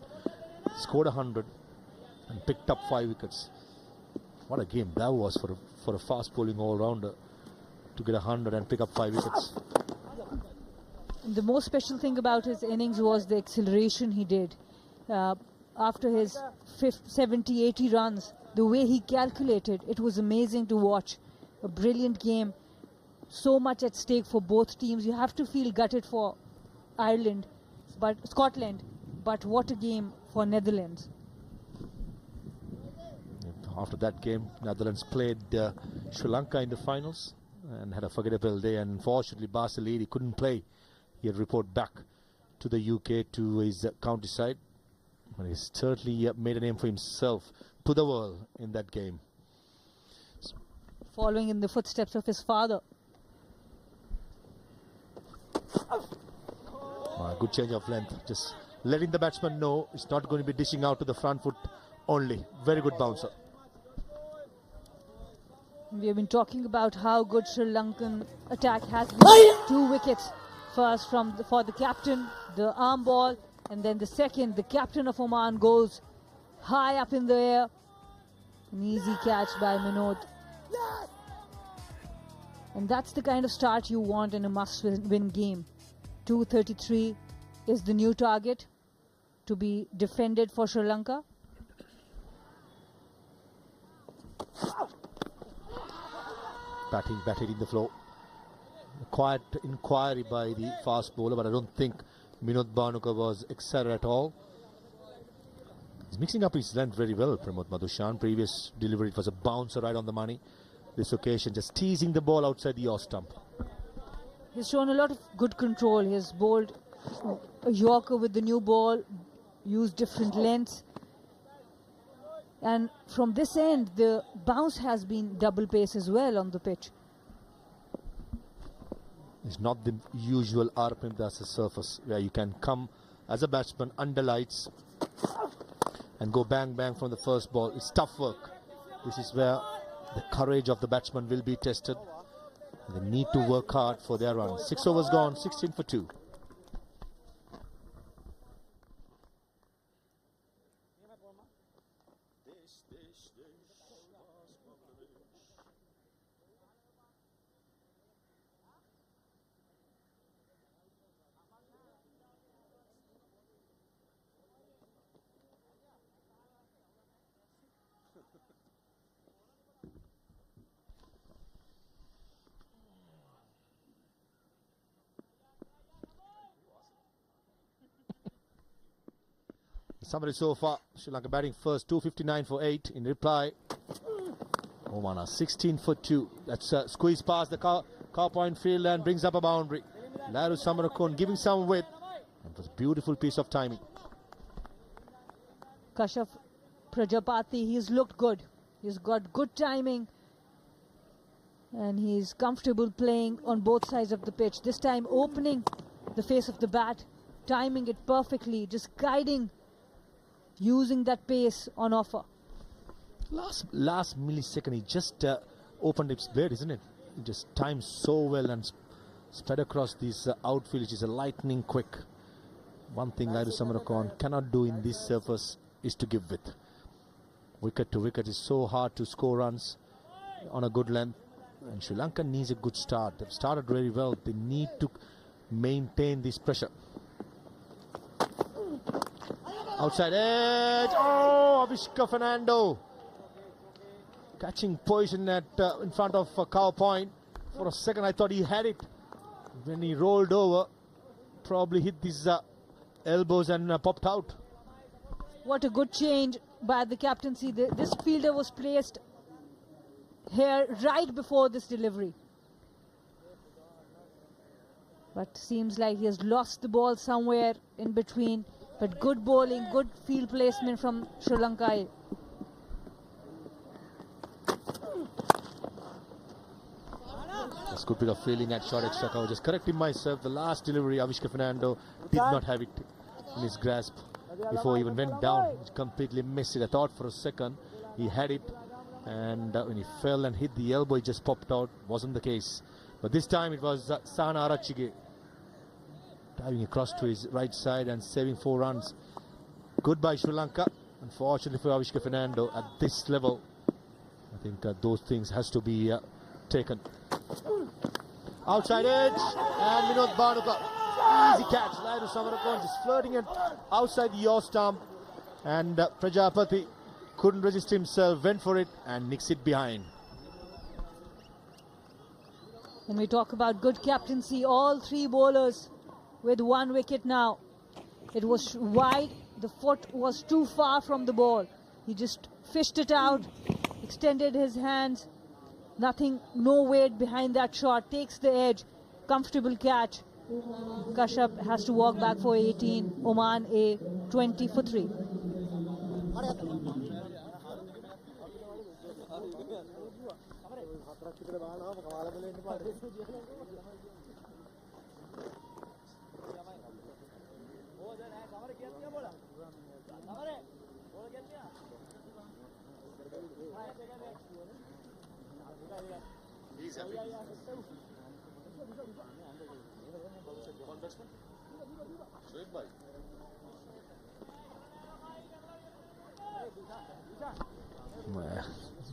scored 100 and picked up 5 wickets. What a game that was for a fast bowling all-rounder to get 100 and pick up 5 wickets. The most special thing about his innings was the acceleration he did. After his 70, 80 runs, the way he calculated, it was amazing to watch. A brilliant game. So much at stake for both teams. You have to feel gutted for Scotland, but what a game for Netherlands. After that game, Netherlands played Sri Lanka in the finals and had a forgettable day, and unfortunately Basalidi couldn't play. He had reported back to the UK, to his county side, but he certainly made a name for himself to the world in that game. Following in the footsteps of his father. Good change of length, just letting the batsman know it's not going to be dishing out to the front foot only. Very good bouncer. We have been talking about how good Sri Lankan attack has been. 2 wickets. First for the captain, the arm ball, and then the second, the captain of Oman goes high up in the air. An easy catch by Minod. And that's the kind of start you want in a must-win game. 233 is the new target to be defended for Sri Lanka. Batting in the floor. Quiet inquiry by the fast bowler, but I don't think Minod Banuka was excited at all. He's mixing up his length very well, Pramod Madhushan. Previous delivery, it was a bouncer right on the money. This occasion, just teasing the ball outside the off stump. He's shown a lot of good control. He has bowled a Yorker with the new ball, used different lengths. And from this end, the bounce has been double pace as well on the pitch. It's not the usual RPM, that's a surface where you can come as a batsman under lights and go bang bang from the first ball. It's tough work. This is where the courage of the batsman will be tested. They need to work hard for their run. 6 overs gone, 16 for 2. Summary so far, Sri Lanka batting first, 259 for 8. In reply, Oman 16 for 2. That's a squeeze past the car point field and brings up a boundary. Laru Samarakon giving some width. It was a beautiful piece of timing. Kashaf Prajapati, he's looked good. He's got good timing. And he's comfortable playing on both sides of the pitch. This time opening the face of the bat, timing it perfectly, just guiding, using that pace on offer. Last millisecond, he just opened its blade, isn't it? It just timed so well and spread across this outfield, which is a lightning quick. One thing Laru Samarakon cannot do in this surface is to give width. Wicket to wicket is so hard to score runs on a good length. And Sri Lanka needs a good start. They've started very well. They need to maintain this pressure. Outside edge. Oh, Avishka Fernando. Catching position at in front of Cow Point. For a second, I thought he had it. When he rolled over, probably hit his elbows and popped out. What a good change by the captaincy. This fielder was placed here right before this delivery. But seems like he has lost the ball somewhere in between. But good bowling, good field placement from Sri Lanka. That's a good bit of feeling at short extra cover. Just correcting myself. The last delivery, Avishka Fernando did not have it in his grasp before he even went down. He completely missed it. I thought for a second he had it, and when he fell and hit the elbow, it just popped out. Wasn't the case. But this time it was Sana Arachige diving across to his right side and saving 4 runs. Goodbye Sri Lanka. Unfortunately for Avishka Fernando at this level, I think those things has to be taken. Outside edge, and Vinod Bhanuka. Easy catch. Lairu Samarakon just flirting it outside the yaw stump, and Prajapati couldn't resist himself, went for it and nicks it behind. When we talk about good captaincy, all 3 bowlers with 1 wicket now. It was wide, the foot was too far from the ball. He just fished it out, extended his hands. Nothing, no weight behind that shot, takes the edge, comfortable catch. Kashyap has to walk back for 18, Oman a 20 for 3.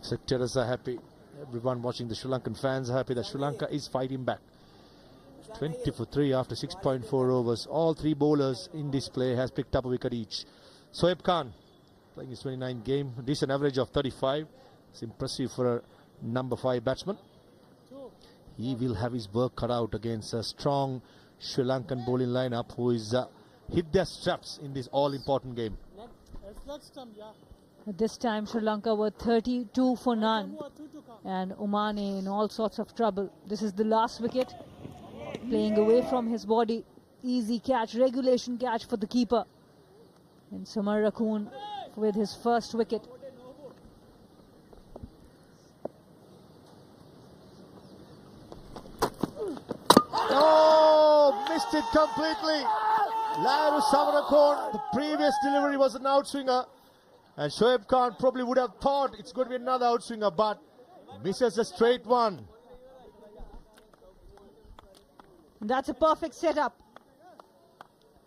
Sectors are happy. Everyone watching, the Sri Lankan fans are happy that Sri Lanka is fighting back. 20 for 3 after 6.4 overs. All 3 bowlers in this play has picked up a wicket each. Shoaib Khan playing his 29th game, a decent average of 35. It's impressive for a number 5 batsman. He will have his work cut out against a strong Sri Lankan bowling lineup who is hit their straps in this all-important game. At this time, Sri Lanka were 32 for none, and Oman in all sorts of trouble. This is the last wicket, playing away from his body. Easy catch, regulation catch for the keeper. And Samar Raccoon with his first wicket. Oh, missed it completely. Lairu Samarakon, the previous delivery was an outswinger, and Shoaib Khan probably would have thought it's going to be another outswinger, but misses a straight one. That's a perfect setup.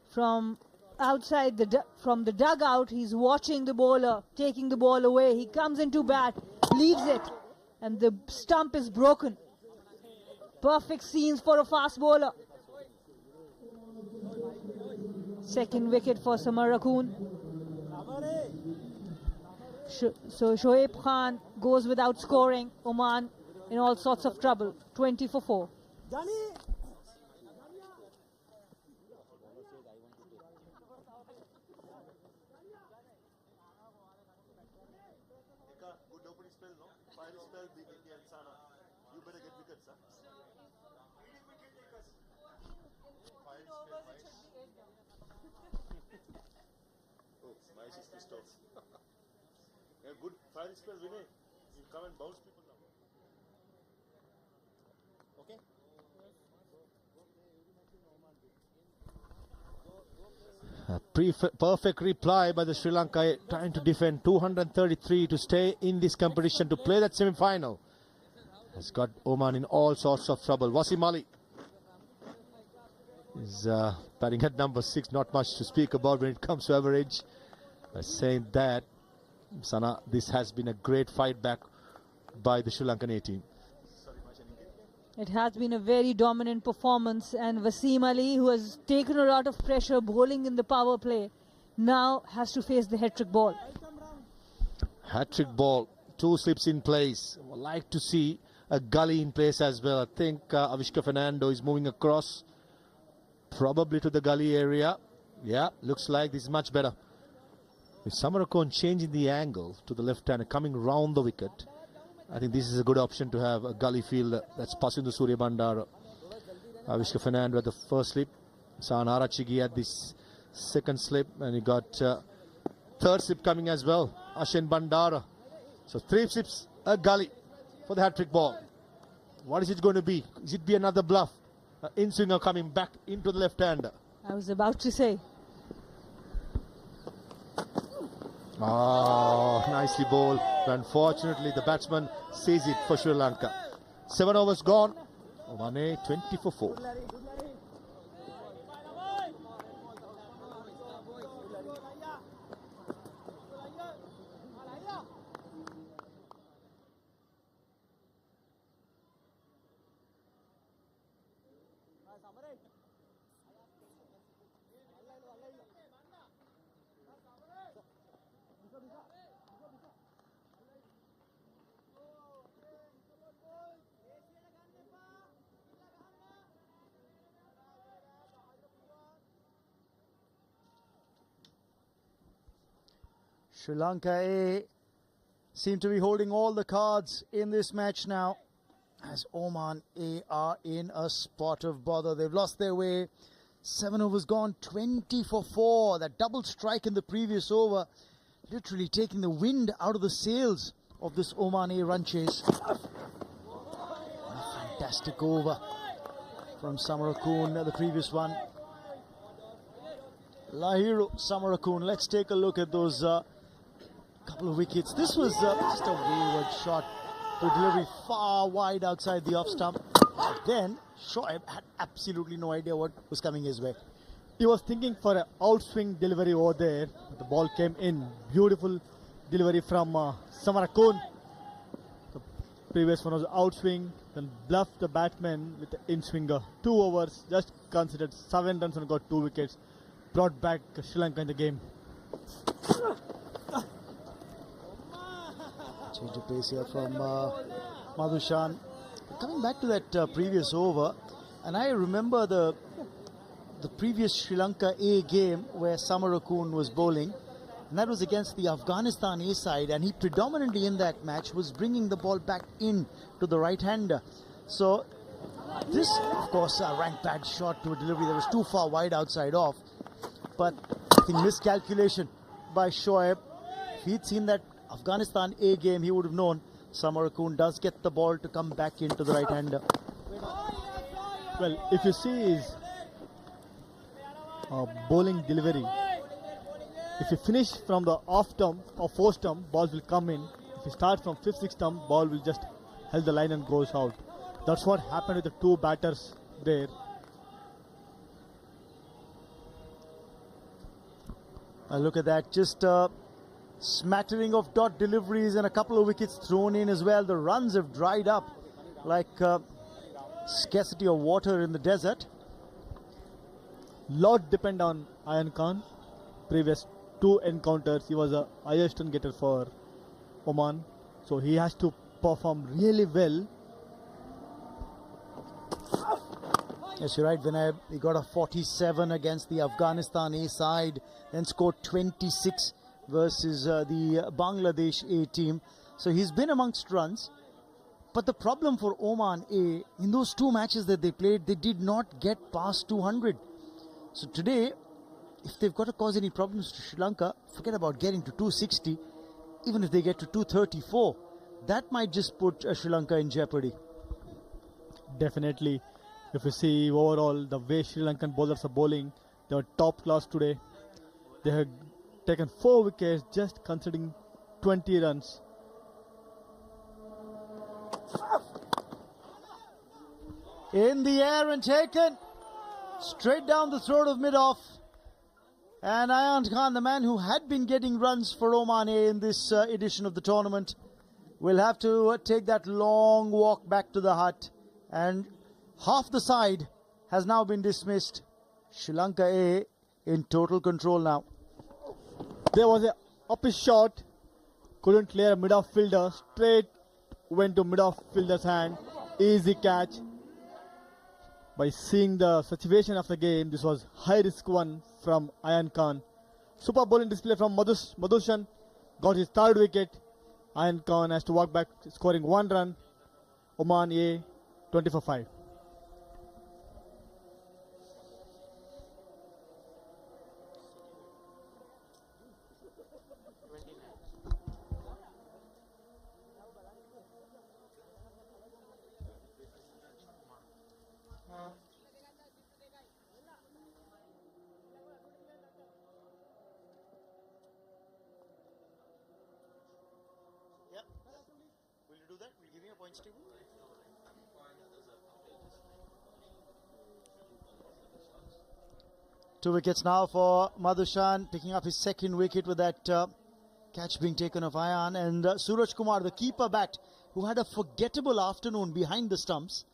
From outside from the dugout, he's watching the bowler, taking the ball away. He comes into bat, leaves it, and the stump is broken. Perfect scenes for a fast bowler. Second wicket for Samar Raccoon. So Shoaib Khan goes without scoring. Oman in all sorts of trouble. 20 for 4. Good firing spell, Vinay. You come and bounce people now. Okay? Perfect reply by the Sri Lanka, trying to defend 233 to stay in this competition, to play that semi-final. Has got Oman in all sorts of trouble. Wasim Ali is batting at number 6. Not much to speak about when it comes to average. By saying that, Sana, this has been a great fight back by the Sri Lankan A team. It has been a very dominant performance, and Wasim Ali, who has taken a lot of pressure bowling in the power play, now has to face the hat-trick ball. Hat-trick ball, 2 slips in place. Would like to see a gully in place as well. I think Avishka Fernando is moving across, probably to the gully area. Yeah, looks like this is much better. With Samarakon changing the angle to the left hand, coming round the wicket, I think this is a good option to have a gully field that's passing the Surya Bandara. Avishka Fernando at the first slip. Sanara Chigi at this second slip, and he got third slip coming as well. Ashen Bandara. So 3 slips, a gully for the hat-trick ball. What is it going to be? Is it be another bluff? In-swinger coming back into the left-hander. I was about to say. Oh, nicely bowled. But unfortunately, the batsman sees it for Sri Lanka. 7 overs gone. Oman 20 for 4. Sri Lanka A seem to be holding all the cards in this match now, as Oman A are in a spot of bother. They've lost their way. 7 overs gone, 20 for 4. That double strike in the previous over literally taking the wind out of the sails of this Oman A run chase. A fantastic over from Samarakun, the previous one. Lahiru Samarakun. Let's take a look at those couple of wickets. This was just a wayward shot to delivery far wide outside the off stump. Then Shoaib had absolutely no idea what was coming his way. He was thinking for an outswing delivery over there. The ball came in. Beautiful delivery from Samarakun. The previous one was outswing. Then bluffed the batsman with the in-swinger. 2 overs, just considered 7 runs and got 2 wickets. Brought back Sri Lanka in the game. Change of pace here from Madhushan. Coming back to that previous over, and I remember the previous Sri Lanka A game where Samarakun was bowling, and that was against the Afghanistan A side, and he predominantly in that match was bringing the ball back in to the right-hander. So this, of course, ranked bad shot to a delivery that was too far wide outside off, but I think miscalculation by Shoaib. If he'd seen that Afghanistan A game, he would have known Samarakun does get the ball to come back into the right-hander. Well, if you see his bowling delivery, if you finish from the off stump or 4 stump, balls will come in. If you start from 5th, 6th stump, ball will just held the line and goes out. That's what happened with the 2 batters there. Look at that, just smattering of dot deliveries and a couple of wickets thrown in as well. The runs have dried up like scarcity of water in the desert. Lot depend on Ayan Khan. Previous 2 encounters, he was a highest run getter for Oman. So he has to perform really well. Yes, you're right, Vinay. He got a 47 against the Afghanistan A side, then scored 26 versus the Bangladesh A team. So he's been amongst runs. But the problem for Oman A, in those 2 matches that they played, they did not get past 200. So today, if they've got to cause any problems to Sri Lanka, forget about getting to 260. Even if they get to 234, that might just put Sri Lanka in jeopardy. Definitely. If you see overall the way Sri Lankan bowlers are bowling, they were top class today. They have taken 4 wickets just considering 20 runs. In the air and taken straight down the throat of mid-off. And Ayan Khan, the man who had been getting runs for Oman A in this edition of the tournament, will have to take that long walk back to the hut. And half the side has now been dismissed. Sri Lanka A in total control now. There was a up shot, couldn't clear a mid-off fielder, straight went to mid-off fielder's hand. Easy catch. By seeing the situation of the game, this was high risk one from Ayan Khan. Super bowling display from Madhushan, got his 3rd wicket. Ayan Khan has to walk back, scoring 1 run. Oman A 20 for 5. do that? Will you give me a points table? Two wickets now for Madhushan, picking up his second wicket with that catch being taken of Ayan. And Suraj Kumar, the keeper bat, who had a forgettable afternoon behind the stumps,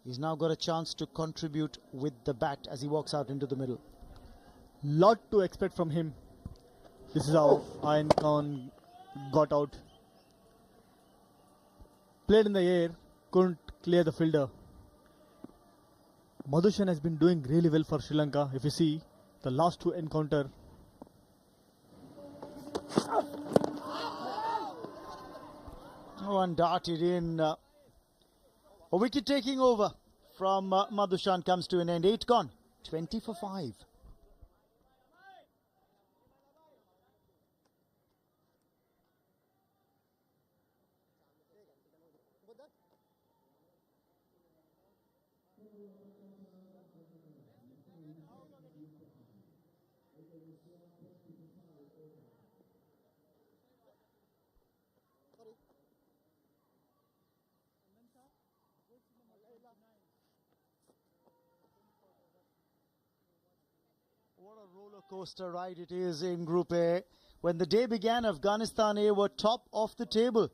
he's now got a chance to contribute with the bat as he walks out into the middle. Lot to expect from him. This is how Ayan Khan got out. Played in the air, couldn't clear the fielder. Madhushan has been doing really well for Sri Lanka. If you see the last two encounter, one darted in. A wicket taking over from Madhushan comes to an end. 8 gone, 20 for 5. What a roller coaster ride it is in Group A. When the day began, Afghanistan A were top of the table.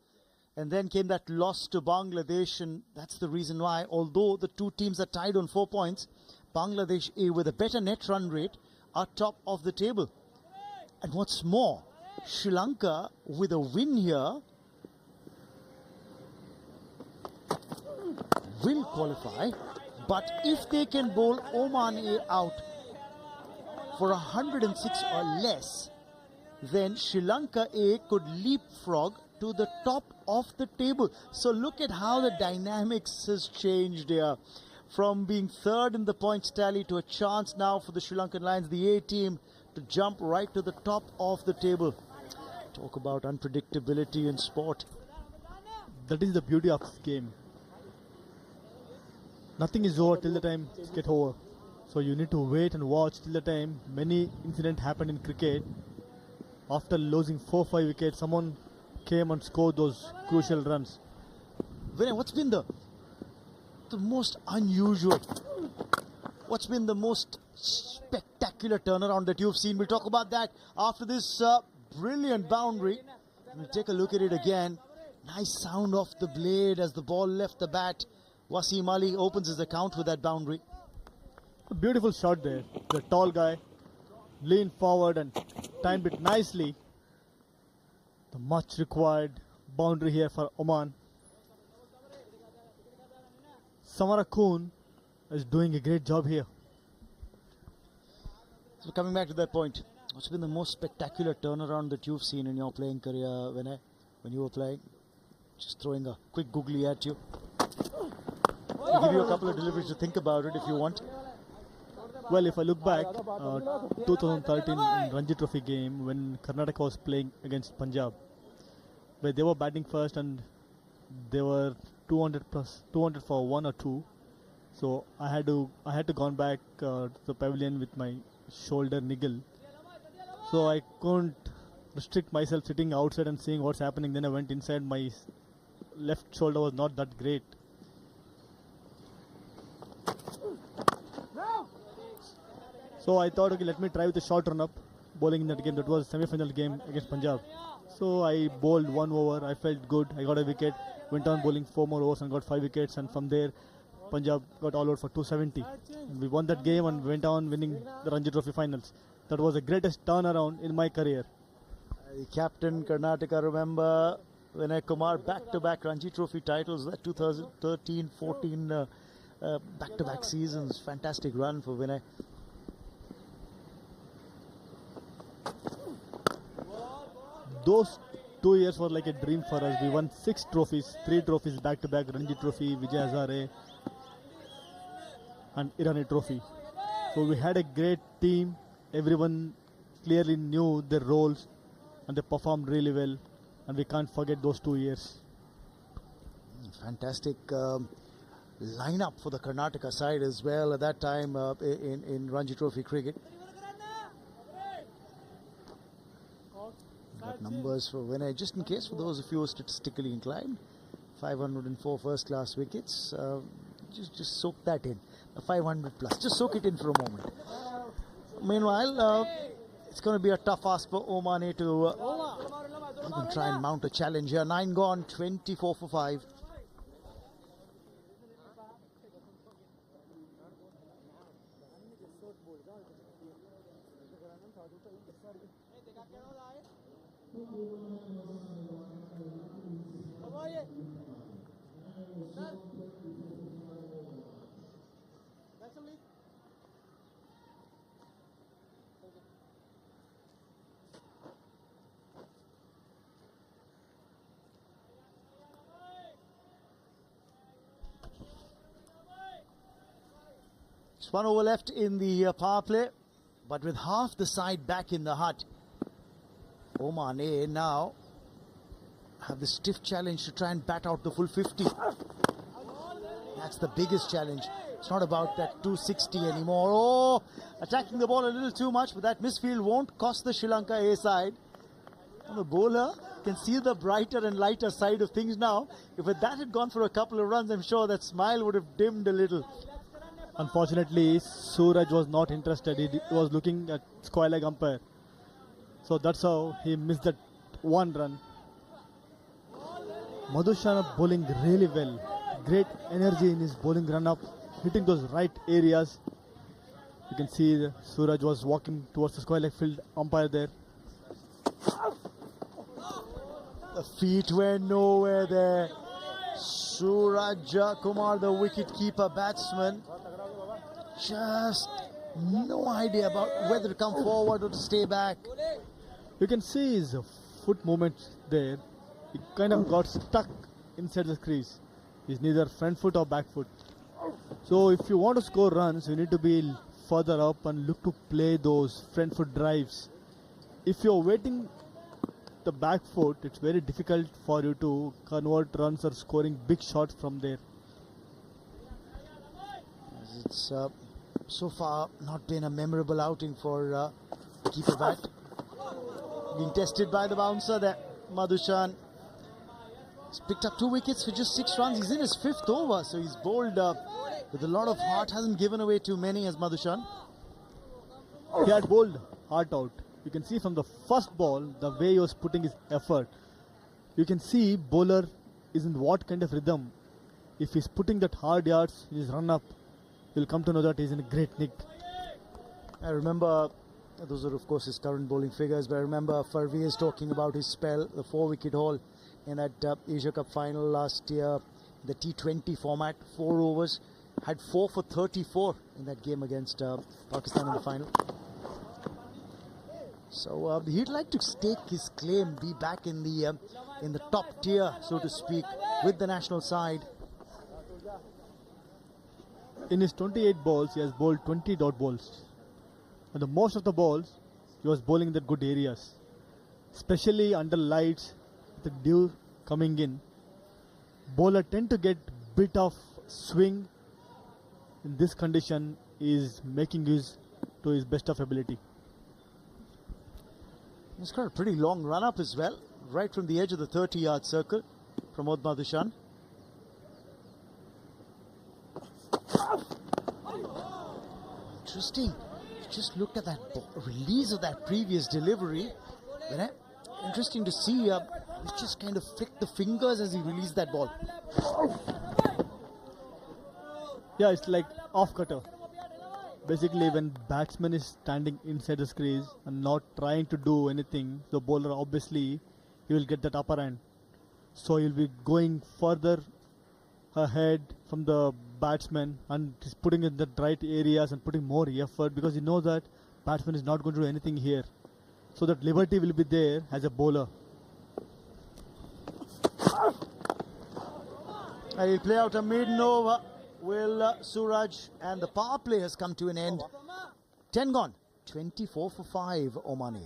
And then came that loss to Bangladesh, and that's the reason why, although the two teams are tied on 4 points, Bangladesh A with a better net run rate are top of the table. And what's more, Sri Lanka with a win here will qualify, but if they can bowl Oman A out for 106 or less, then Sri Lanka A could leapfrog to the top of the table. So look at how the dynamics has changed here. From being third in the points tally to a chance now for the Sri Lankan Lions, the A team, to jump right to the top of the table. Talk about unpredictability in sport. that is the beauty of this game. Nothing is over till the time it's get over. So you need to wait and watch till the time. Many incidents happen in cricket. After losing 4-5 wickets, someone came and scored those crucial runs. Vinay, what's been the most unusual, what's been the most spectacular turnaround that you've seen? We'll talk about that after this brilliant boundary. We'll take a look at it again. Nice sound off the blade as the ball left the bat. Wasim Ali opens his account with that boundary. A beautiful shot there. The tall guy leaned forward and timed it nicely. The much required boundary here for Oman. Samara Khoon is doing a great job here. So coming back to that point, what's been the most spectacular turnaround that you've seen in your playing career, Vinay, when you were playing? Just throwing a quick googly at you. I'll give you a couple of deliveries to think about it if you want. Well, if I look back, 2013 in Ranji Trophy game when Karnataka was playing against Punjab, where they were batting first and they were 200 for 1 or 2. So I had to gone back to the pavilion with my shoulder niggle. So I couldn't restrict myself sitting outside and seeing what's happening. Then I went inside. My left shoulder was not that great. So I thought, okay, let me try with a short run up bowling in that game. That was a semi-final game against Punjab. So I bowled 1 over. I felt good. I got a wicket. Went on bowling 4 more overs and got 5 wickets. And from there, Punjab got all out for 270. And we won that game and went on winning the Ranji Trophy finals. That was the greatest turnaround in my career. The captain, Karnataka, remember Vinay Kumar, back-to-back Ranji Trophy titles, that 2013-14 back-to-back seasons. Fantastic run for Vinay. Those 2 years were like a dream for us. We won 6 trophies, 3 trophies back-to-back, Ranji Trophy, Vijay Hazare and Irani Trophy. So we had a great team. Everyone clearly knew their roles and they performed really well. And we can't forget those 2 years. Fantastic lineup for the Karnataka side as well at that time in Ranji Trophy cricket. Got numbers for Vinay, just in case for those of you who are statistically inclined. 504 first-class wickets. Just soak that in. 500 plus. Just soak it in for a moment. Meanwhile, it's going to be a tough ask for Oman to even try and mount a challenge here. 9 gone, 24 for 5. Just 1 over left in the power play, but with half the side back in the hut, Oman now have the stiff challenge to try and bat out the full 50. That's the biggest challenge. It's not about that 260 anymore. Oh, attacking the ball a little too much, but that misfield won't cost the Sri Lanka A side. And the bowler can see the brighter and lighter side of things now. If with that had gone for a couple of runs, I'm sure that smile would have dimmed a little. Unfortunately, Suraj was not interested. He was looking at square leg umpire. So that's how he missed that 1 run. Madhushana bowling really well. Great energy in his bowling run-up, hitting those right areas. You can see Suraj was walking towards the square leg field umpire there. The feet were nowhere there. Suraj Kumar, the wicket-keeper batsman, just no idea about whether to come forward or to stay back. You can see his foot movement there. He kind of got stuck inside the crease. He's neither front foot or back foot. So if you want to score runs, you need to be further up and look to play those front foot drives. If you're waiting the back foot, it's very difficult for you to convert runs or scoring big shots from there. It's so far not been a memorable outing for keeper bat. Being tested by the bouncer there, Madhushan. He's picked up 2 wickets for just 6 runs. He's in his 5th over, so he's bowled with a lot of heart. Hasn't given away too many as Madhushan. He had bowled heart out. You can see from the first ball, the way he was putting his effort. You can see bowler is in what kind of rhythm. If he's putting that hard yards in his run-up, you'll come to know that he's in a great nick. I remember, those are of course his current bowling figures, but I remember Farveez talking about his spell, the 4-wicket haul in that Asia Cup final last year, the T20 format, 4 overs, had 4 for 34 in that game against Pakistan in the final. So he'd like to stake his claim, be back in the top tier, so to speak, with the national side. In his 28 balls, he has bowled 20 dot balls. And the most of the balls, he was bowling in the good areas. Especially under lights, the dew coming in. Bowler tend to get bit of swing. In this condition, he is making use to his best of ability. He's got a pretty long run-up as well, right from the edge of the 30-yard circle, Pramod Madhushan. Interesting. Just looked at that release of that previous delivery. Interesting to see. He just kind of flicked the fingers as he released that ball. Yeah, it's like off-cutter. Basically, when batsman is standing inside the crease and not trying to do anything, the bowler obviously he will get that upper hand. So he'll be going further ahead from the batsman and he's putting in the right areas and putting more effort because he knows that batsman is not going to do anything here. So that liberty will be there as a bowler. And he'll play out a maiden over. Will Suraj, and the power play has come to an end. 10 gone, 24 for 5, Omani.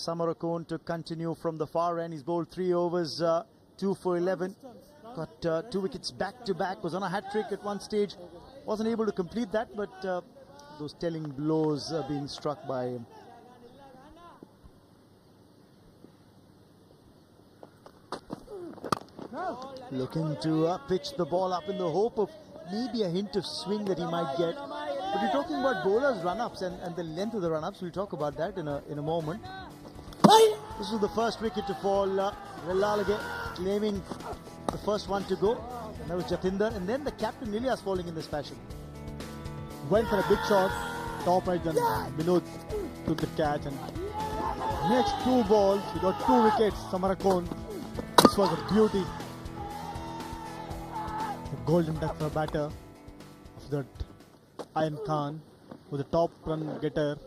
Samarakon to continue from the far end. He's bowled 3 overs, 2 for 11. Got 2 wickets back to back. Was on a hat trick at one stage. Wasn't able to complete that, but those telling blows being struck by him. Looking to pitch the ball up in the hope of maybe a hint of swing that he might get. But we're talking about bowlers' run-ups and the length of the run-ups. We'll talk about that in a moment. This was the first wicket to fall. Rellalage claiming the first one to go. And that was Jatinder. And then the captain Ilyas falling in this fashion. Went for a big shot, top edge, and Vinod took the catch. And next 2 balls, he got 2 wickets. Samarakon. This was a beauty. The golden duck for a batter of that Ayan Khan, who was a top run getter.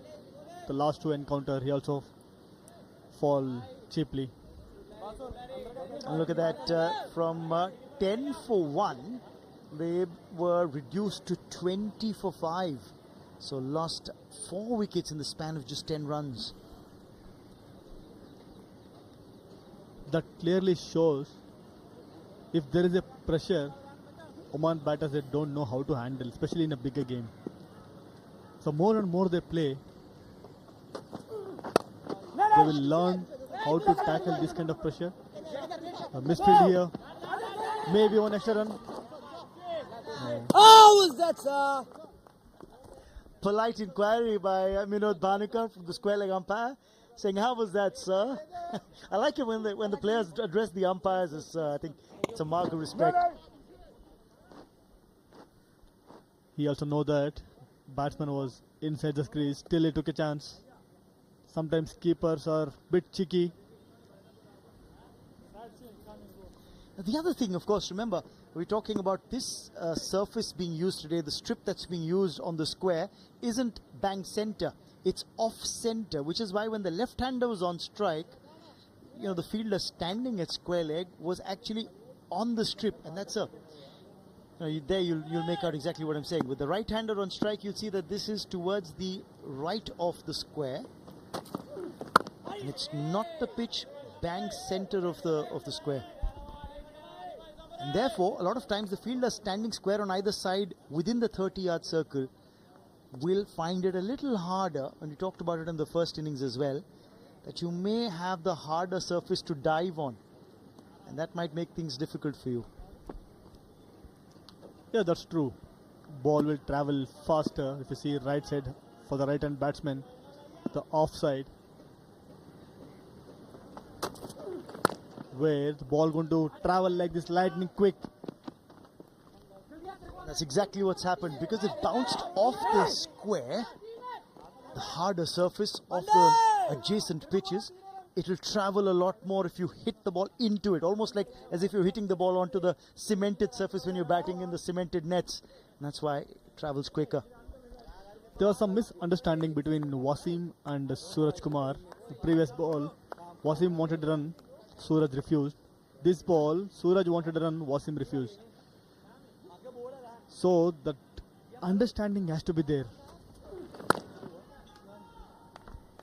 The last 2 encounter, he also fall cheaply. And look at that, from 10 for 1, they were reduced to 20 for 5. So lost 4 wickets in the span of just 10 runs. That clearly shows if there is a pressure, Oman batters, they don't know how to handle, especially in a bigger game. So more and more they play, they will learn how to tackle this kind of pressure. A misfield here, maybe one extra run. How was that, sir? Polite inquiry by Minod Bhanukar from the square leg umpire, saying, "How was that, sir?" I like it when the players address the umpires. I think it's a mark of respect. He also know that batsman was inside the crease, still he took a chance. Sometimes keepers are a bit cheeky. The other thing, of course, remember, we're talking about this surface being used today. The strip that's being used on the square isn't bank center. It's off center, which is why when the left-hander was on strike, you know, the fielder standing at square leg was actually on the strip. And that's there you'll make out exactly what I'm saying. With the right-hander on strike, you'll see that this is towards the right of the square. And it's not the pitch bank center of the square. And therefore, a lot of times the fielder standing square on either side within the 30-yard circle will find it a little harder, and we talked about it in the first innings as well, that you may have the harder surface to dive on. And that might make things difficult for you. Yeah, that's true. Ball will travel faster if you see right side for the right-hand batsman, the offside, where the ball going to travel like this lightning quick. That's exactly what's happened, because it bounced off the square, the harder surface of the adjacent pitches. It will travel a lot more if you hit the ball into it, almost like as if you're hitting the ball onto the cemented surface when you're batting in the cemented nets. And that's why it travels quicker. There was some misunderstanding between Wasim and Suraj Kumar. The previous ball, Wasim wanted to run, Suraj refused. This ball, Suraj wanted to run, Wasim refused. So that understanding has to be there.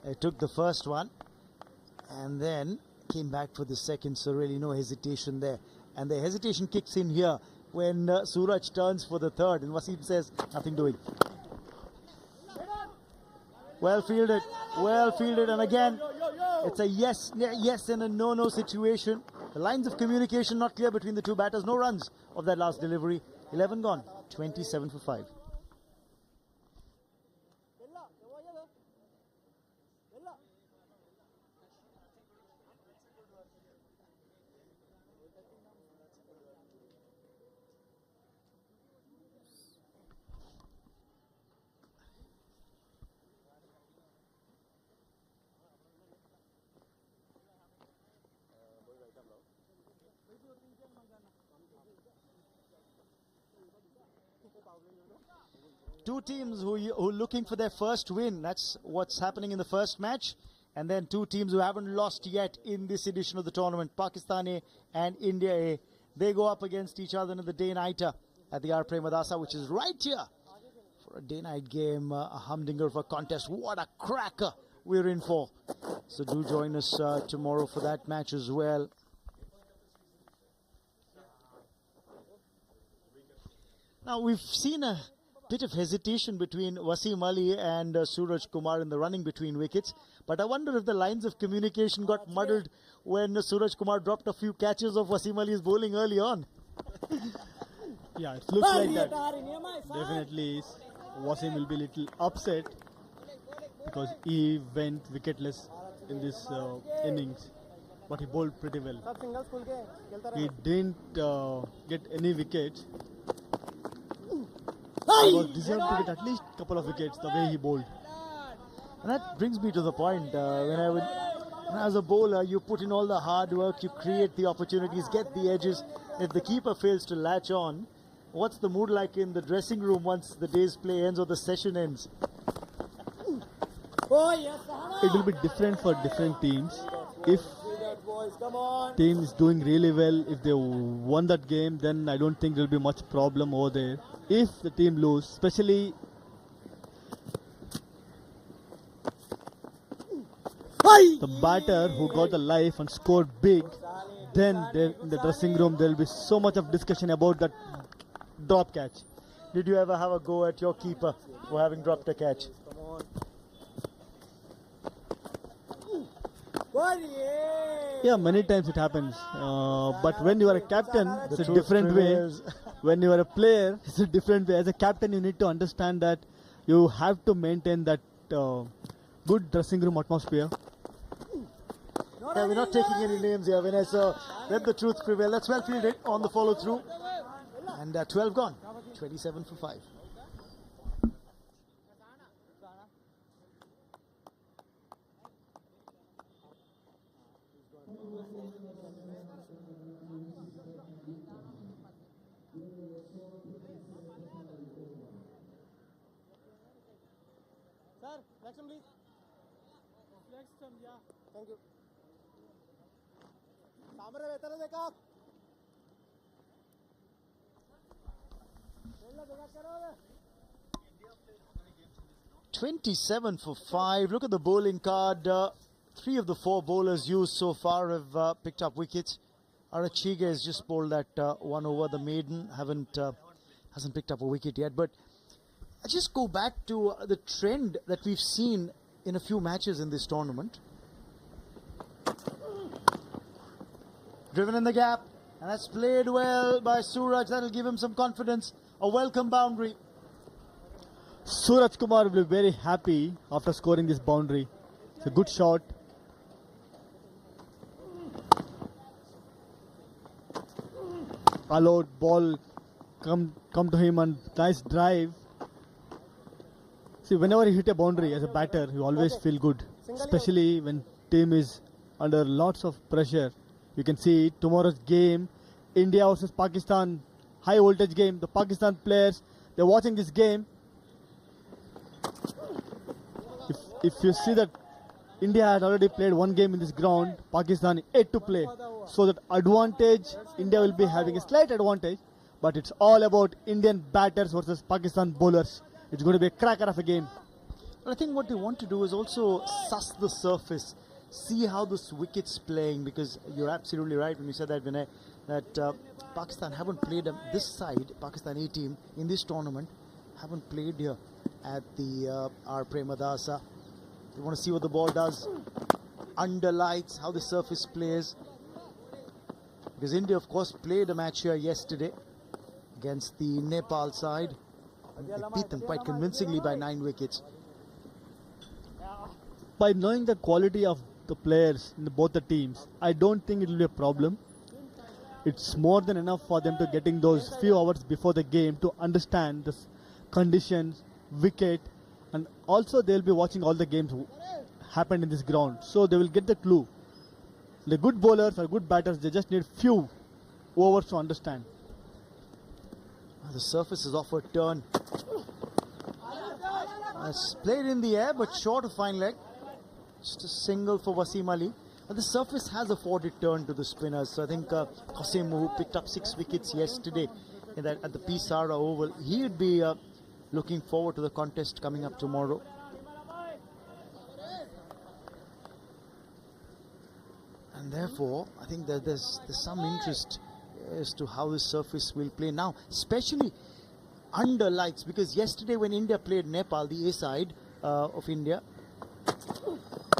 They took the first one and then came back for the second, so really no hesitation there. And the hesitation kicks in here when Suraj turns for the third and Wasim says, nothing doing. Well fielded, and again, it's a yes and a no situation. The lines of communication not clear between the two batters. No runs of that last delivery. 11 gone, 27 for 5. Two teams who are looking for their first win. That's what's happening in the first match. And then two teams who haven't lost yet in this edition of the tournament, Pakistan A and India A. They go up against each other in the day-nighter at the R. Premadasa, which is right here for a day-night game, a humdinger of a contest. What a cracker we're in for. So do join us tomorrow for that match as well. Now, we've seen a bit of hesitation between Wasim Ali and Suraj Kumar in the running between wickets. But I wonder if the lines of communication got muddled when Suraj Kumar dropped a few catches of Wasim Ali's bowling early on. Yeah, it looks like that. Definitely, Wasim will be a little upset because he went wicketless in this innings. But he bowled pretty well. He didn't get any wickets. He was deserved to get at least a couple of wickets the way he bowled. And that brings me to the point, when as a bowler, you put in all the hard work, you create the opportunities, get the edges. If the keeper fails to latch on, what's the mood like in the dressing room once the day's play ends or the session ends? It will be different for different teams. If team is doing really well, if they won that game, then I don't think there will be much problem over there. If the team lose, especially the batter who got the life and scored big, then in the dressing room there will be so much of discussion about that drop catch. Did you ever have a go at your keeper for having dropped a catch? Yeah, many times it happens. But when you are a captain, it's a different way. When you are a player, it's a different way. As a captain, you need to understand that you have to maintain that good dressing room atmosphere. Yeah, we're not taking any names here, Vinay, so let the truth prevail. That's well fielded on the follow through. And 12 gone, 27 for 5. Sir, next one please. Next one, yeah. Thank you. सामने बेहतर है देखा. 27 for 5. Look at the bowling card. 3 of the 4 bowlers used so far have picked up wickets. Arachiga has just bowled that one over. The maiden hasn't picked up a wicket yet. But I just go back to the trend that we've seen in a few matches in this tournament. Driven in the gap, and that's played well by Suraj. That'll give him some confidence. A welcome boundary. Suraj Kumar will be very happy after scoring this boundary. It's a good shot. Allowed ball come to him and nice drive. See, whenever you hit a boundary as a batter, you always feel good, especially when team is under lots of pressure. You can see tomorrow's game, India versus Pakistan, high voltage game. The Pakistan players, they're watching this game. If you see that India had already played one game in this ground, Pakistan yet to play. So that advantage, India will be having a slight advantage, but it's all about Indian batters versus Pakistan bowlers. It's going to be a cracker of a game. I think what they want to do is also suss the surface, see how this wicket's playing, because you're absolutely right when you said that, Vinay, that Pakistan haven't played this side, Pakistan A team in this tournament, haven't played here at the R. Premadasa. You want to see what the ball does under lights, how the surface plays. Because India, of course, played a match here yesterday against the Nepal side. They beat them quite convincingly by 9 wickets. By knowing the quality of the players in both the teams, I don't think it will be a problem. It's more than enough for them to getting those few hours before the game to understand the conditions, wicket, and also they'll be watching all the games happened in this ground. So they will get the clue. The good bowlers or good batters, they just need few overs to understand. The surface is off a turn. It's played in the air but short of fine leg. Just a single for Wasim Ali. And the surface has afforded turn to the spinners. So I think Qasim, who picked up 6 wickets yesterday at the Pisara Oval, he would be looking forward to the contest coming up tomorrow. And therefore, I think that there's some interest as to how this surface will play now, especially under lights, because yesterday when India played Nepal, the A side of India,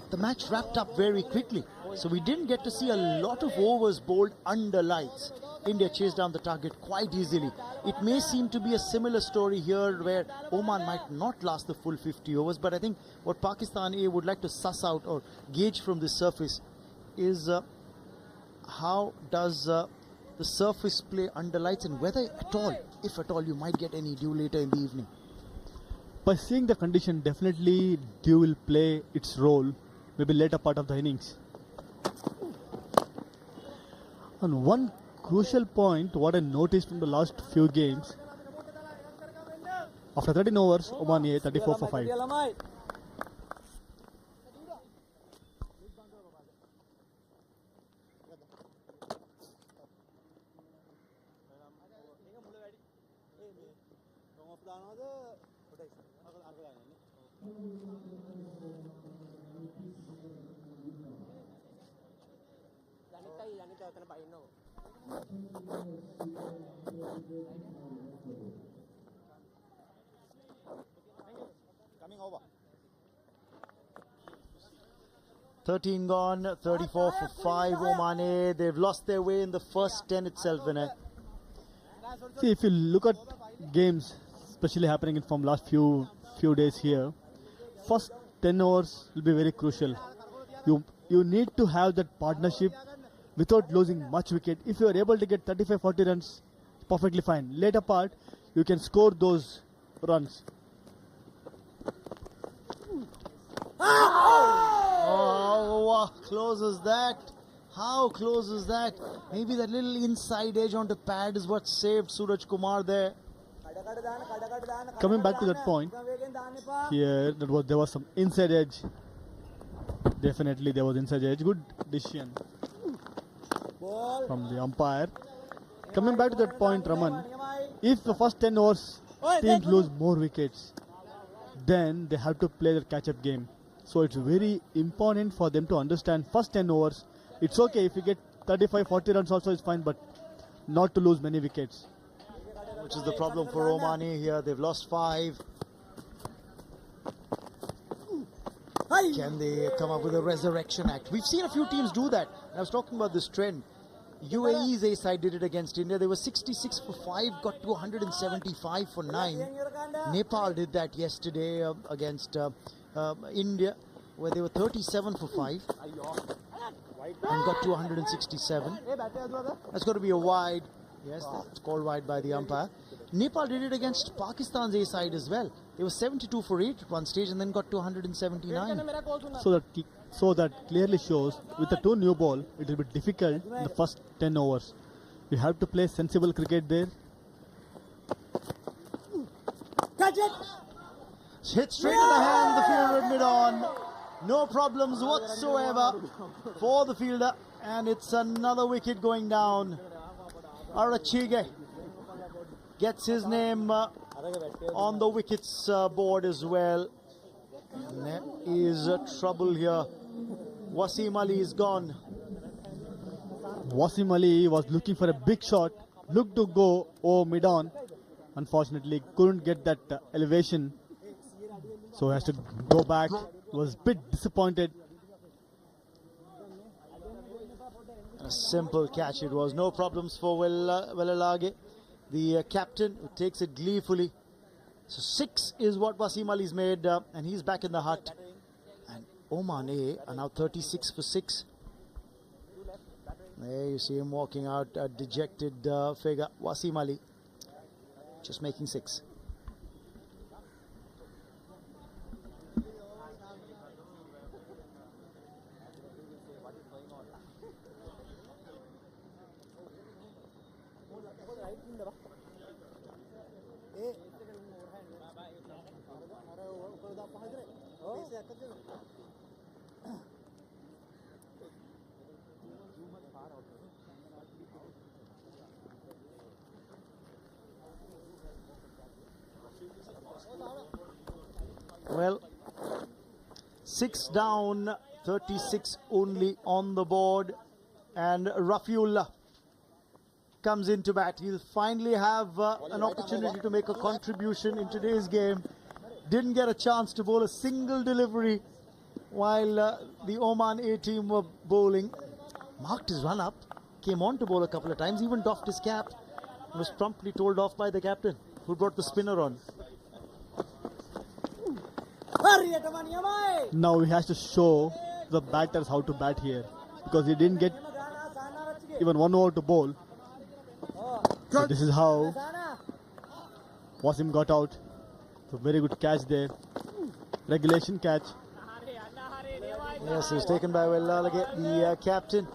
the match wrapped up very quickly. So we didn't get to see a lot of overs bowled under lights. India chased down the target quite easily. It may seem to be a similar story here where Oman might not last the full 50 overs, but I think what Pakistan A would like to suss out or gauge from this surface is how does the surface play under lights, and whether at all, if at all, you might get any dew later in the evening. By seeing the condition, definitely dew will play its role, maybe later part of the innings. And one crucial point, what I noticed from the last few games, after 13 overs, Oman A 34 for 5. Coming over. 13 gone, 34 for 5 Oman A. They've lost their way in the first 10 itself, Vinay. See, if you look at games, especially happening from last few days here, first 10 overs will be very crucial. You need to have that partnership without losing much wicket. If you are able to get 35-40 runs, perfectly fine. Later part, you can score those runs. Oh, close is that? How close is that? Maybe that little inside edge onto pad is what saved Suraj Kumar there. Coming back to that point, here there was some inside edge. Definitely there was inside edge. Good decision from the umpire. Coming back to that point, Raman, if the first 10 overs teams lose more wickets, then they have to play their catch-up game. So it's very important for them to understand first 10 overs. It's okay if you get 35-40 runs also is fine, but not to lose many wickets. Which is the problem for Oman A here. They've lost 5. Can they come up with a resurrection act? We've seen a few teams do that. I was talking about this trend. UAE's A side did it against India. They were 66 for 5, got to 175 for 9. Nepal did that yesterday against India, where they were 37 for 5 and got to 167. That's got to be a wide. Yes, it's called wide by the umpire. Nepal did it against Pakistan's A side as well. They were 72 for 8 at one stage and then got to 179. So that clearly shows with the 2 new ball, it will be difficult in the first 10 overs. You have to play sensible cricket there. Catch it! Hit straight in the hand, the fielder mid-on. No problems whatsoever for the fielder. And it's another wicket going down. Arachige gets his name on the wickets board as well. And there is trouble here. Wasim Ali is gone. Wasim Ali was looking for a big shot, looked to go mid-on. Unfortunately, couldn't get that elevation. So he has to go back. Was a bit disappointed. A simple catch it was. No problems for Velalage, the captain, who takes it gleefully. So 6 is what Wasim Ali's made, and he's back in the hut. And Oman A are now 36 for 6. There you see him walking out, a dejected figure. Wasim Ali just making 6. Well, 6 down, 36 only on the board. And Rafiullah comes into bat. He'll finally have an opportunity to make a contribution in today's game. Didn't get a chance to bowl a single delivery while the Oman A team were bowling. Marked his run up, came on to bowl a couple of times, even doffed his cap, and was promptly told off by the captain, who brought the spinner on. Now he has to show the batters how to bat here, because he didn't get even 1 over to bowl. So this is how Wasim got out. So very good catch there. Regulation catch. Yes, he was taken by Wellalage, the captain.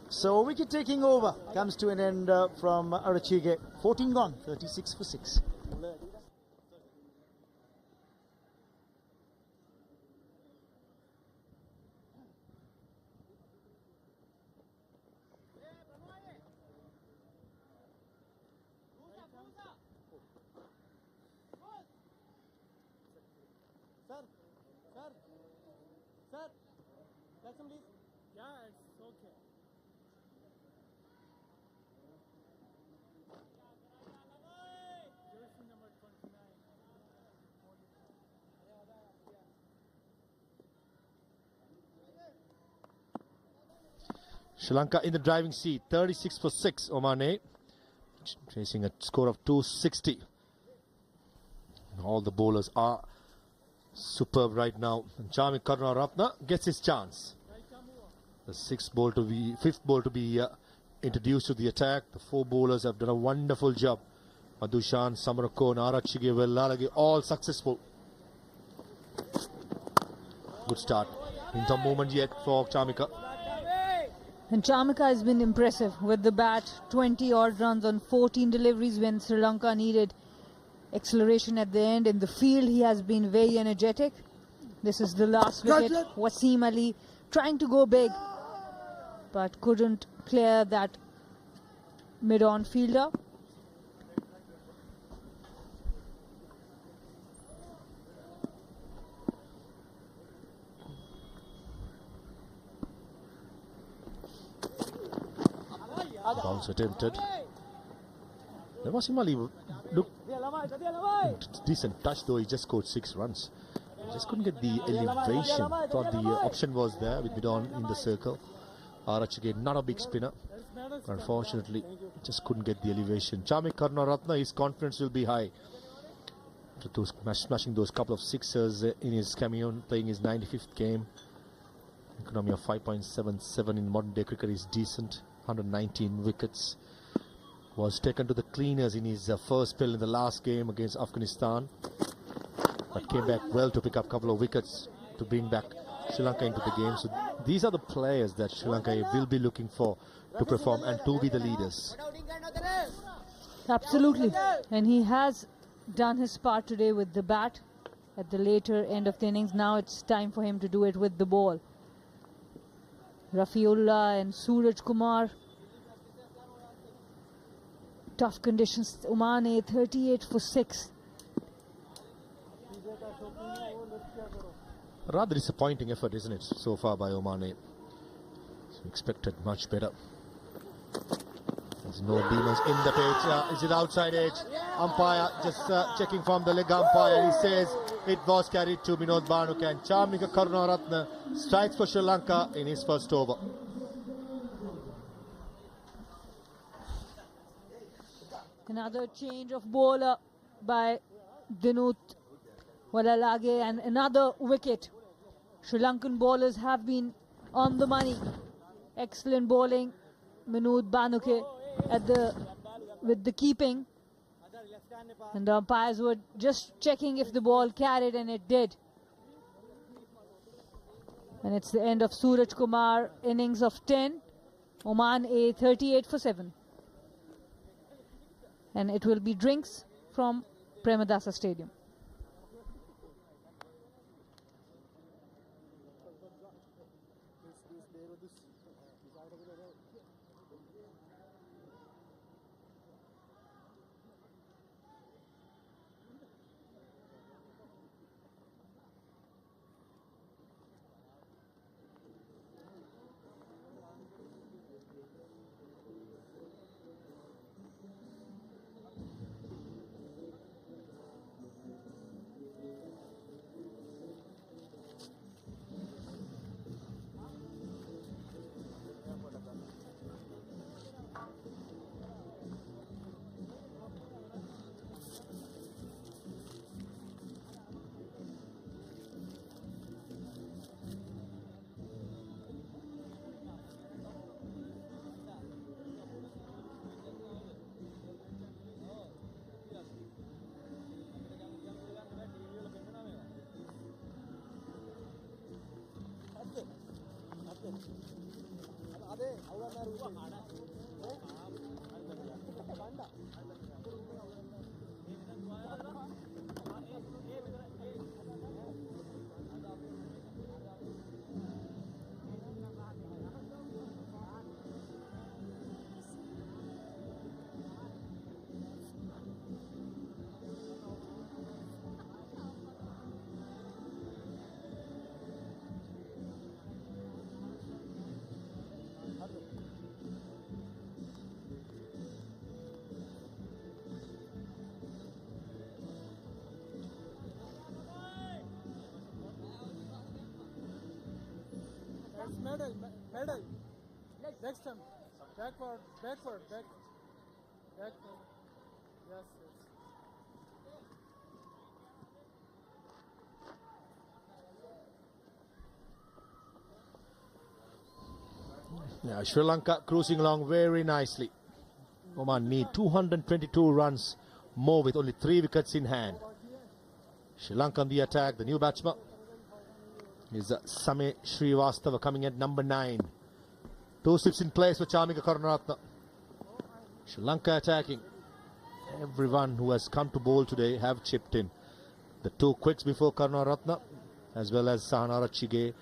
So wicket taking over comes to an end from Arachige. 14 gone, 36 for 6. Sir, let some please. Yeah, it's okay. Jersey number 29. Sri Lanka in the driving seat, 36 for 6, Oman A, chasing a score of 260. All the bowlers are superb right now. Jami Karunaratne gets his chance. The fifth ball to be introduced to the attack. The 4 bowlers have done a wonderful job. Madushan, Samarako, Arachige, Wellalage, all successful. Good start. In the moment yet for Chamika. And Chamika has been impressive with the bat. 20 odd runs on 14 deliveries when Sri Lanka needed acceleration at the end. In the field, he has been very energetic. This is the last wicket. Wasim Ali trying to go big, but couldn't clear that mid-on fielder. Bounce attempted. Wasim Ali looked decent touch, though he just scored 6 runs. He just couldn't get the elevation. Thought the option was there with Bidon in the circle. Arachige, not a big spinner. Unfortunately, just couldn't get the elevation. Jami Karunaratne, his confidence will be high. Smashing those couple of sixers in his cameo, playing his 95th game. Economy of 5.77 in modern day cricket is decent. 119 wickets. Was taken to the cleaners in his first spell in the last game against Afghanistan, but came back well to pick up a couple of wickets to bring back Sri Lanka into the game. So these are the players that Sri Lanka will be looking for to perform and to be the leaders. Absolutely. And he has done his part today with the bat at the later end of the innings. Now it's time for him to do it with the ball. Rafiullah and Suraj Kumar. Tough conditions. Oman A 38 for 6. Rather disappointing effort, isn't it, so far by Oman A? So expected much better. There's no demons in the pitch. Is it outside edge? Umpire just checking from the leg umpire. He says it was carried to Vinod Banuk, and Chamika Karunaratne strikes for Sri Lanka in his first over. Another change of bowler by Dinut Wellalage and another wicket. Sri Lankan bowlers have been on the money. Excellent bowling. Vinod Banuke with the keeping. And the umpires were just checking if the ball carried, and it did. And it's the end of Suraj Kumar innings of 10. Oman A 38 for 7. And it will be drinks from Premadasa Stadium. Medal. Next time. Backward. Backward. Yes. Yeah, Sri Lanka cruising along very nicely. Oman need 222 runs more with only 3 wickets in hand. Sri Lanka on the attack. The new batsman is Same Srivastava coming at number 9. 2 slips in place for Chamika Karunaratne. Sri Lanka attacking. Everyone who has come to bowl today have chipped in. The 2 quicks before Karunaratne, as well as Sahanara Chige,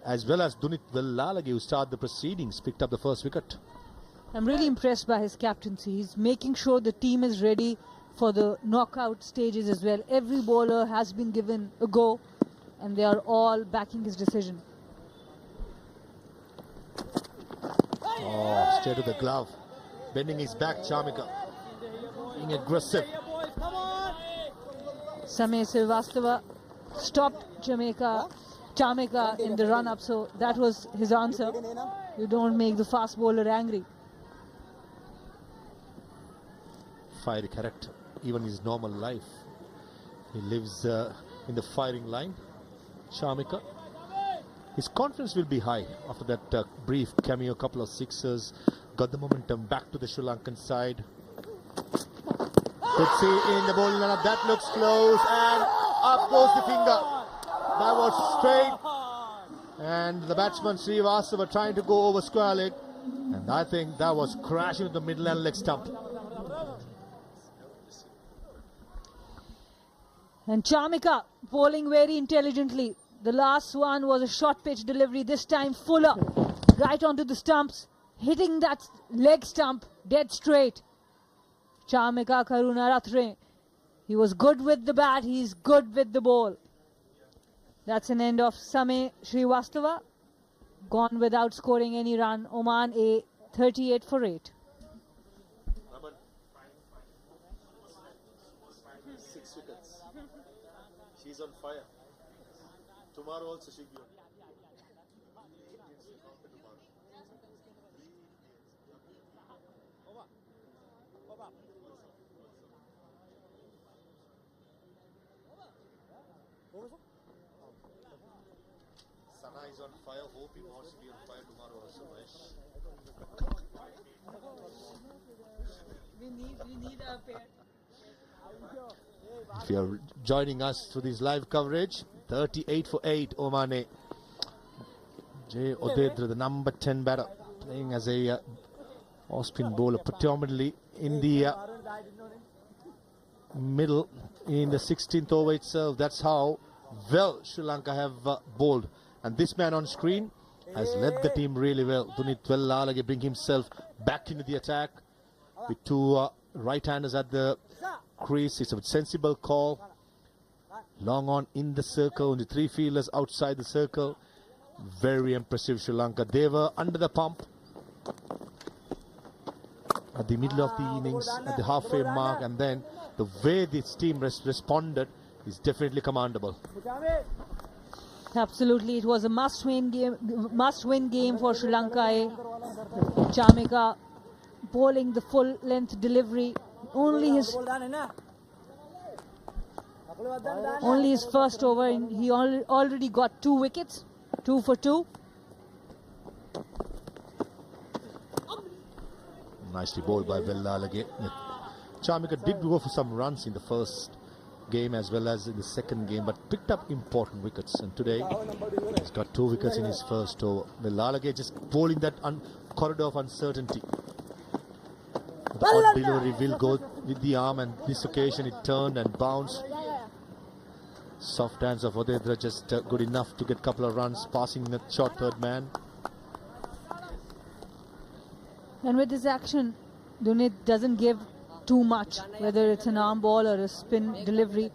as well as Dunit Vellalage, who started the proceedings, picked up the first wicket. I'm really impressed by his captaincy. He's making sure the team is ready for the knockout stages as well. Every bowler has been given a go, and they are all backing his decision. Oh, straight to the glove. Bending his back, Chamika. Being aggressive. Same Srivastava stopped Chamika in the run-up, so that was his answer. You don't make the fast bowler angry. Fiery character, even in his normal life. He lives in the firing line. Chamika. His confidence will be high after that brief cameo, couple of sixes. Got the momentum back to the Sri Lankan side. Could see in the bowling lineup, that looks close, and up goes the finger. That was straight, and the batsman Srivastava trying to go over square leg, and I think that was crashing into the middle and leg stump. And Chamika bowling very intelligently. The last one was a short pitch delivery, this time fuller, right onto the stumps, hitting that leg stump dead straight. Chamika Karunaratne, he was good with the bat, he's good with the ball. That's an end of Same Srivastava, gone without scoring any run. Oman A 38 for 8. 6 wickets. She's on fire. Tomorrow also she'll be on. Sana is on fire. Hope he wants to be on fire tomorrow also, We need a pair. If you are joining us through this live coverage, 38 for 8, Oman. Jay Odedra, the number 10 batter, playing as a off-spin bowler, predominantly in the middle, in the 16th over itself. That's how well Sri Lanka have bowled. And this man on screen has led the team really well. Dunit Vellalage bring himself back into the attack with 2 right-handers at the crease. It's a sensible call. Long on in the circle, only 3 fielders outside the circle. Very impressive Sri Lanka. They were under the pump at the middle of the innings, at the halfway mark, and then the way this team responded is definitely commendable. Absolutely, it was a must-win game for Sri Lanka. Chamika bowling the full-length delivery. Only his first over, and he already got 2 wickets, 2 for 2. Nicely bowled by Vellalage. Chamika did go for some runs in the first game as well as in the second game, but picked up important wickets. And today he's got 2 wickets in his first over. Lalage just bowling that corridor of uncertainty. The odd delivery will go with the arm, and this occasion it turned and bounced. Soft hands of Odedra just good enough to get a couple of runs, passing the short third man. And with this action, Dunit doesn't give too much, whether it's an arm ball or a spin delivery.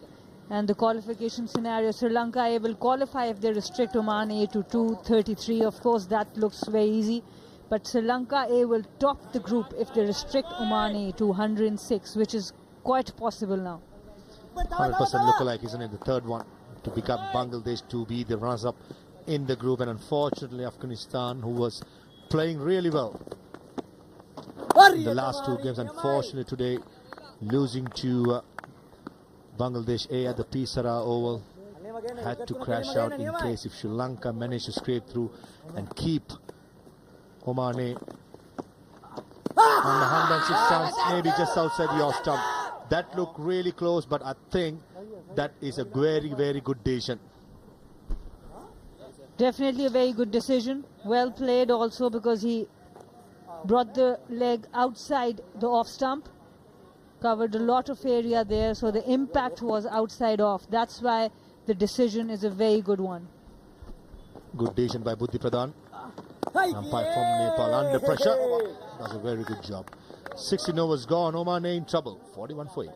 And the qualification scenario, Sri Lanka A will qualify if they restrict Oman A to 233. Of course, that looks very easy. But Sri Lanka A will top the group if they restrict Oman A to 106, which is quite possible now. 100% lookalike, isn't it? The third one to pick up Bangladesh to be the runners-up in the group. And unfortunately, Afghanistan, who was playing really well in the last 2 games, unfortunately today losing to Bangladesh A at the Pisara Oval, had to crash out in case if Sri Lanka managed to scrape through and keep Oman A on the 106 runs, maybe just outside your stump. That looked really close, but I think that is a very, very good decision. Definitely a very good decision. Well played also, because he brought the leg outside the off stump, covered a lot of area there, so the impact was outside off. That's why the decision is a very good one. Good decision by Buddhi Pradhan. Umpire from Nepal under pressure. Does a very good job. 16 overs gone. Oman A in trouble. 41 for 8.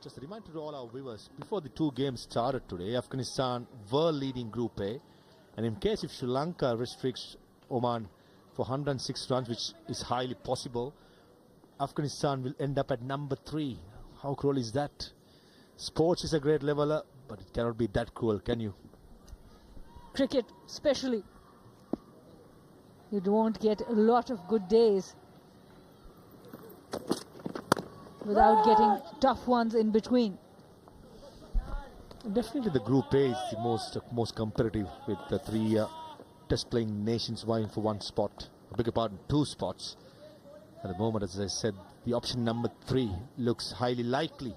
Just a reminder to all our viewers, before the 2 games started today, Afghanistan were leading Group A, and in case if Sri Lanka restricts Oman for 106 runs, which is highly possible, Afghanistan will end up at number 3. How cruel is that? Sports is a great leveler, but it cannot be that cruel, can you? Cricket especially. You won't get a lot of good days without getting tough ones in between. Definitely the Group A is the most competitive, with the 3 test playing nations vying for 1 spot. I beg your pardon, 2 spots. At the moment, as I said, the option number 3 looks highly likely,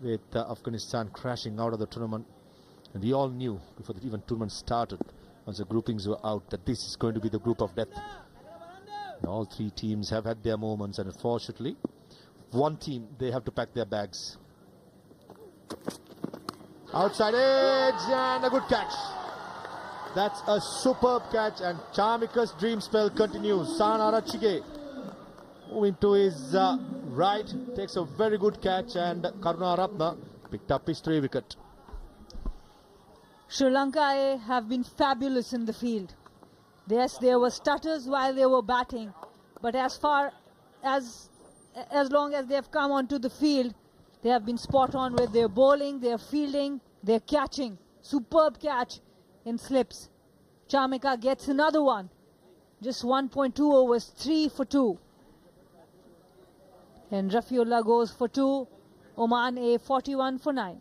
with Afghanistan crashing out of the tournament. And we all knew before the even tournament started, once the groupings were out, that this is going to be the group of death. And all 3 teams have had their moments, and unfortunately, one team, they have to pack their bags. Outside edge, and a good catch. That's a superb catch, and Chamika's dream spell continues. San Arachige moving to his right, takes a very good catch, and Karuna Ratna picked up his 3 wicket. Sri Lanka A have been fabulous in the field. Yes, there were stutters while they were batting, but as long as they have come onto the field, they have been spot on with their bowling, their fielding, their catching. Superb catch in slips. Chamika gets another one. Just 1.2 overs, 3 for 2. And Rafiullah goes for 2. Oman A 41 for 9.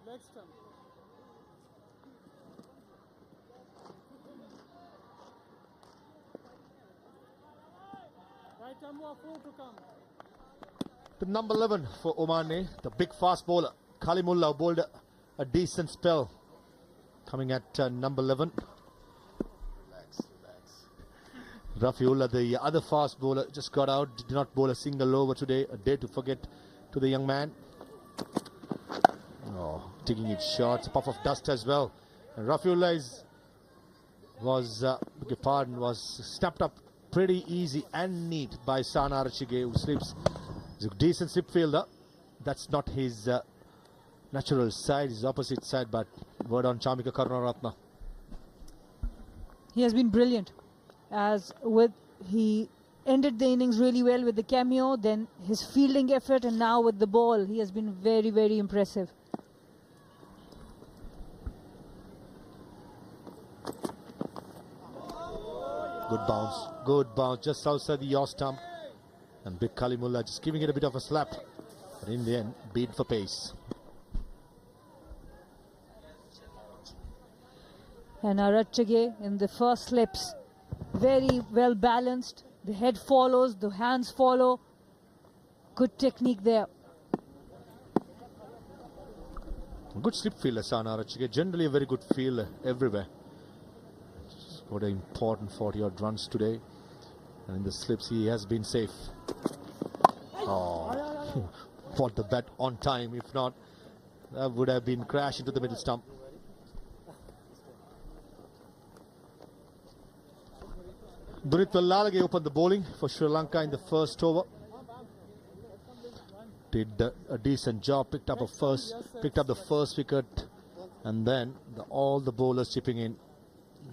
Leg stump. Right arm full to come. The number 11 for Oman A, the big fast bowler, Kalimullah, bowled a decent spell. Coming at number 11. Rafiullah, the other fast bowler, just got out, did not bowl a single over today. A day to forget to the young man. Oh, taking it short, a puff of dust as well. And Rafiullah was snapped up pretty easy and neat by Sana Arachige, who slips. He's a decent slip fielder. That's not his natural side, his opposite side, but word on Chamika Karunaratne. He has been brilliant. He ended the innings really well with the cameo, then his fielding effort, and now with the ball, he has been very, very impressive. Good bounce, just outside the yaw stump. And Big Kalimullah just giving it a bit of a slap. But in the end, beat for pace. And Arachage in the first slips, very well balanced. The head follows, the hands follow. Good technique there. Good slip fielder, Sana Arachige. Generally a very good fielder everywhere. What an important 40-odd runs today. And in the slips, he has been safe. Oh, fought the bat on time. If not, that would have been crash into the middle stump. Dunit Wellalage opened the bowling for Sri Lanka in the first over. Did a decent job, picked up the first wicket, and then all the bowlers chipping in.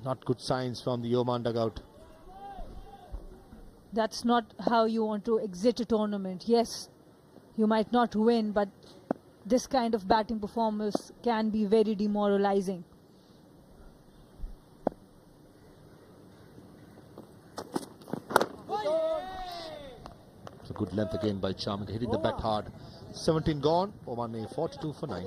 Not good signs from the Oman dugout. That's not how you want to exit a tournament. Yes, you might not win, but this kind of batting performance can be very demoralizing. It's a good length again by Chamika, hitting the bat hard. 17 gone, Oman 42 for 9.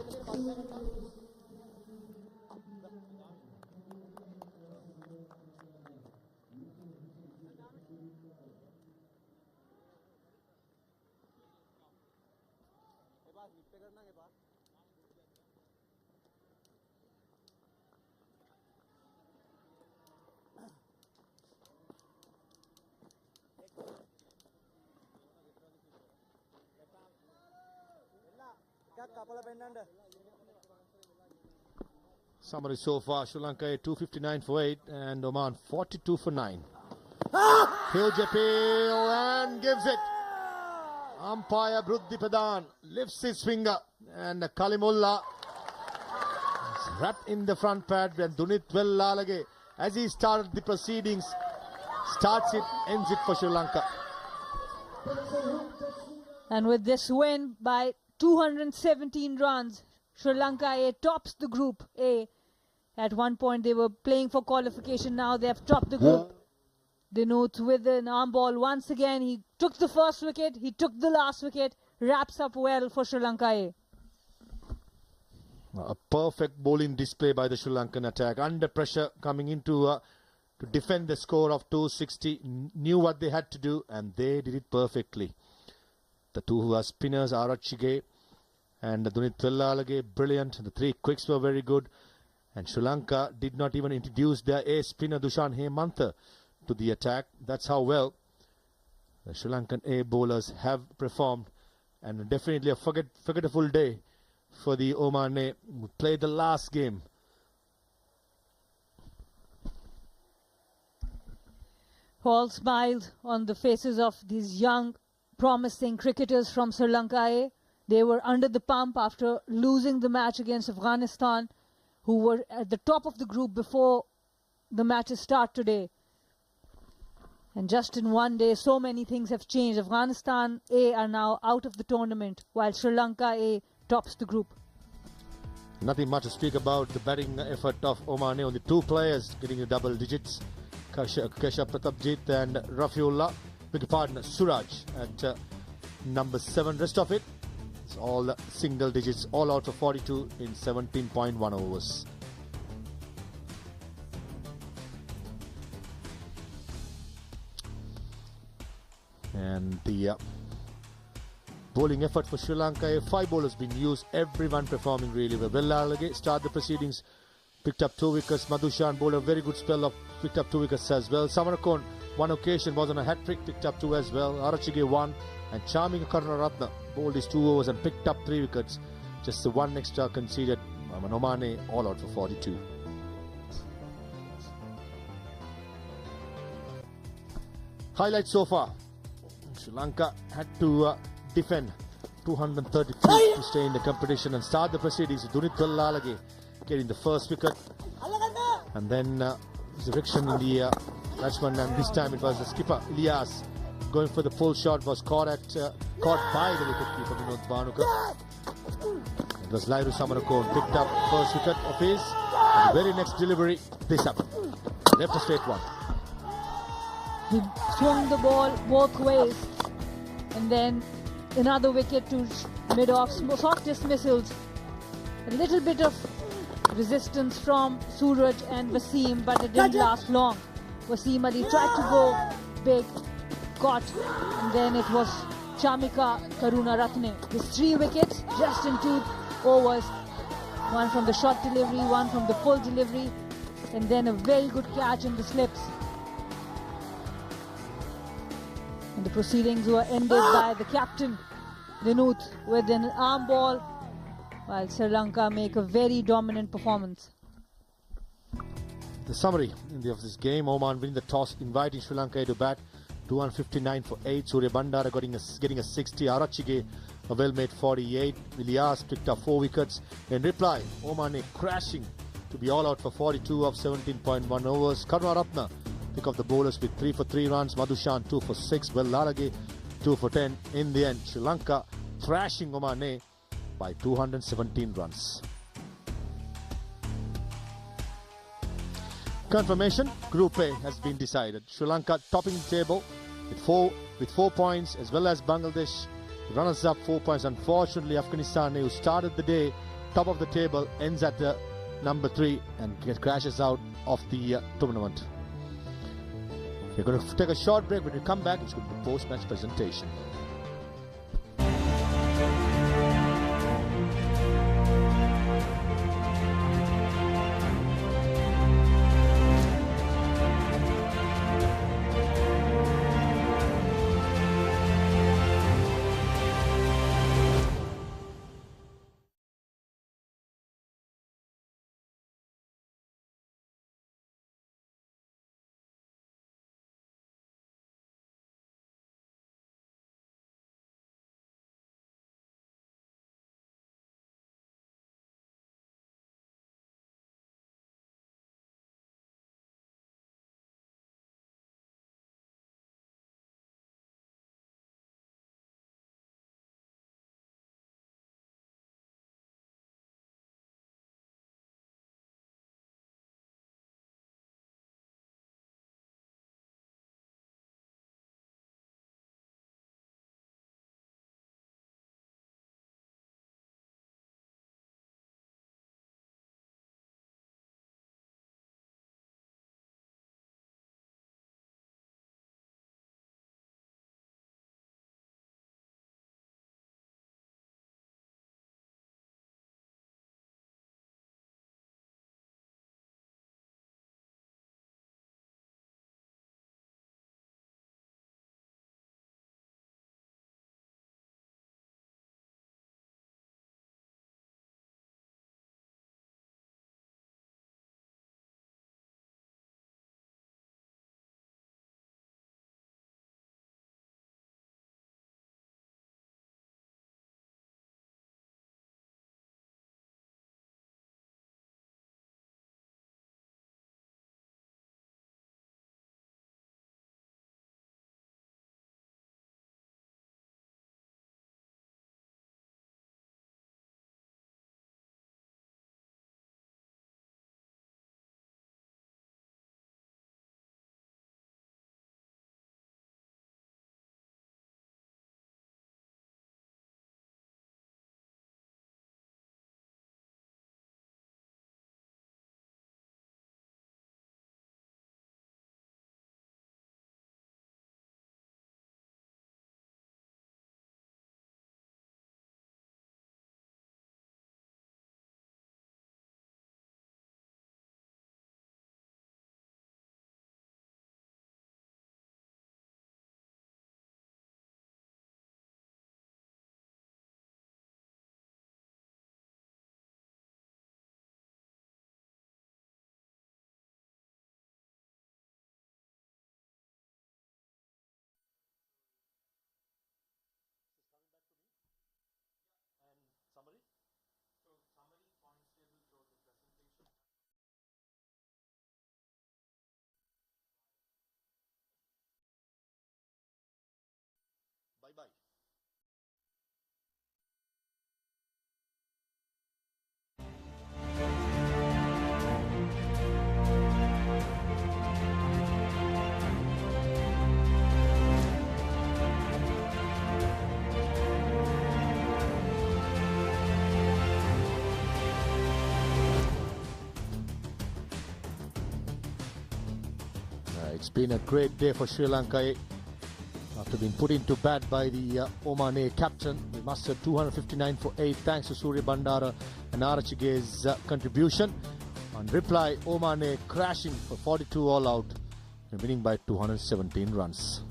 Summary so far, Sri Lanka 259 for 8 and Oman 42 for 9. Hill Japil and gives it. Umpire Bruddhi Pradhan lifts his finger and Kalimullah is wrapped in the front pad when Dunit Wellalage, as he started the proceedings, starts it, ends it for Sri Lanka. And with this win by 217 runs, Sri Lanka A tops the Group A. At one point they were playing for qualification, now they have topped the group. Dinuth with an arm ball once again. He took the first wicket, he took the last wicket, wraps up well for Sri Lanka A. A perfect bowling display by the Sri Lankan attack. Under pressure coming into to defend the score of 260. Knew what they had to do and they did it perfectly. The two who are spinners, Arachige and Dunit Wellalage, brilliant. The three quicks were very good. And Sri Lanka did not even introduce their ace spinner Dushan Hemantha to the attack. That's how well the Sri Lankan A bowlers have performed. And definitely a forgettable day for the Oman A, who played the last game. All smiled on the faces of these young, promising cricketers from Sri Lanka A. They were under the pump after losing the match against Afghanistan, who were at the top of the group before the matches start today. And just in one day, so many things have changed. Afghanistan A are now out of the tournament, while Sri Lanka A tops the group. Nothing much to speak about the batting effort of Oman A. Only two players getting the double digits. Keshav Pratapjit and Rafiullah. Beg your pardon, Suraj at number 7. Rest of it, it's all single digits, all out of 42 in 17.1 overs. And the bowling effort for Sri Lanka, 5 bowlers been used, everyone performing really well. Wellalage started the proceedings, picked up 2 wickets. Madhushan bowled a very good spell of picked up 2 wickets as well. Samarakon, one occasion was on a hat-trick, picked up 2 as well. Arachige 1 and Chamika Karunaratne bowled his 2 overs and picked up 3 wickets. Just the 1 extra conceded. Oman all out for 42. Highlights so far. Sri Lanka had to defend 233 to stay in the competition and start the proceedings. Dunit Vallalage getting the first wicket. And then direction in the batsman, and this time it was the skipper Ilyas going for the full shot, was caught by the wicketkeeper Vinod Bhanukar. It was Lairu Samarakone picked up first wicket of his, and the very next delivery, this up, left a straight one. He swung the ball both ways, and then another wicket to mid-off, soft dismissals. A little bit of resistance from Suraj and Wasim, but it didn't last long. Wasim Ali tried to go big, caught, and then it was Chamika Karunaratne. His 3 wickets just in 2 overs. One from the short delivery, one from the full delivery, and then a very good catch in the slips. And the proceedings were ended by the captain, Dinut, with an arm ball, while Sri Lanka make a very dominant performance. The summary of this game: Oman winning the toss, inviting Sri Lanka to bat. 259 for 8. Surya Bandara getting a 60. Arachige a well-made 48. Ilyas picked up 4 wickets. In reply, Oman crashing to be all out for 42 of 17.1 overs. Karunaratne pick up the bowlers with 3 for 3 runs. Madhushan 2 for 6. Vallalage 2 for 10. In the end, Sri Lanka thrashing Oman by 217 runs. Confirmation: Group A has been decided. Sri Lanka topping the table with 4 points, as well as Bangladesh, runners up 4 points. Unfortunately, Afghanistan, who started the day top of the table, ends at number 3 and crashes out of the tournament. We're going to take a short break. When we come back, it's going to be post-match presentation. bye. It's been a great day for Sri Lanka after being put into bat by the Oman captain. They mustered 259 for 8 thanks to Surya Bandara and Arachige's contribution. On reply, Oman crashing for 42 all out and winning by 217 runs.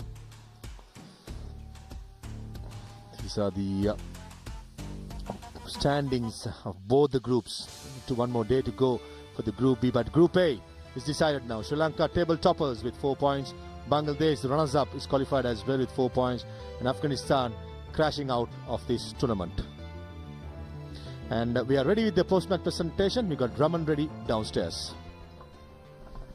These are the standings of both the groups. To one more day to go for the Group B, but Group A is decided now. Sri Lanka table toppers with 4 points. Bangladesh, the runners-up, is qualified as well with 4 points. And Afghanistan crashing out of this tournament. And we are ready with the post-match presentation. We got Drummond ready downstairs.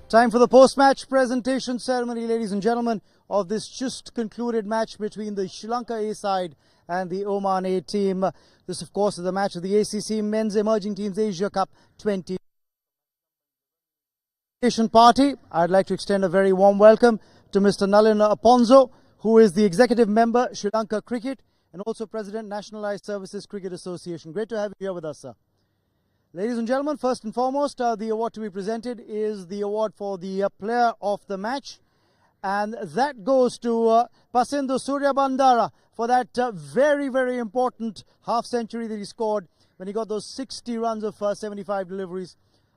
Time for the post-match presentation ceremony, ladies and gentlemen, of this just concluded match between the Sri Lanka A side and the Oman A team. This, of course, is the match of the ACC Men's Emerging Teams Asia Cup 20. Party. I'd like to extend a very warm welcome to Mr. Nalin Aponzo, who is the executive member, Sri Lanka Cricket, and also President, Nationalised Services Cricket Association. Great to have you here with us, sir. Ladies and gentlemen, first and foremost, the award to be presented is the award for the player of the match. And that goes to Pasindu Surya Bandara for that very, very important half century that he scored when he got those 60 runs of 75 deliveries.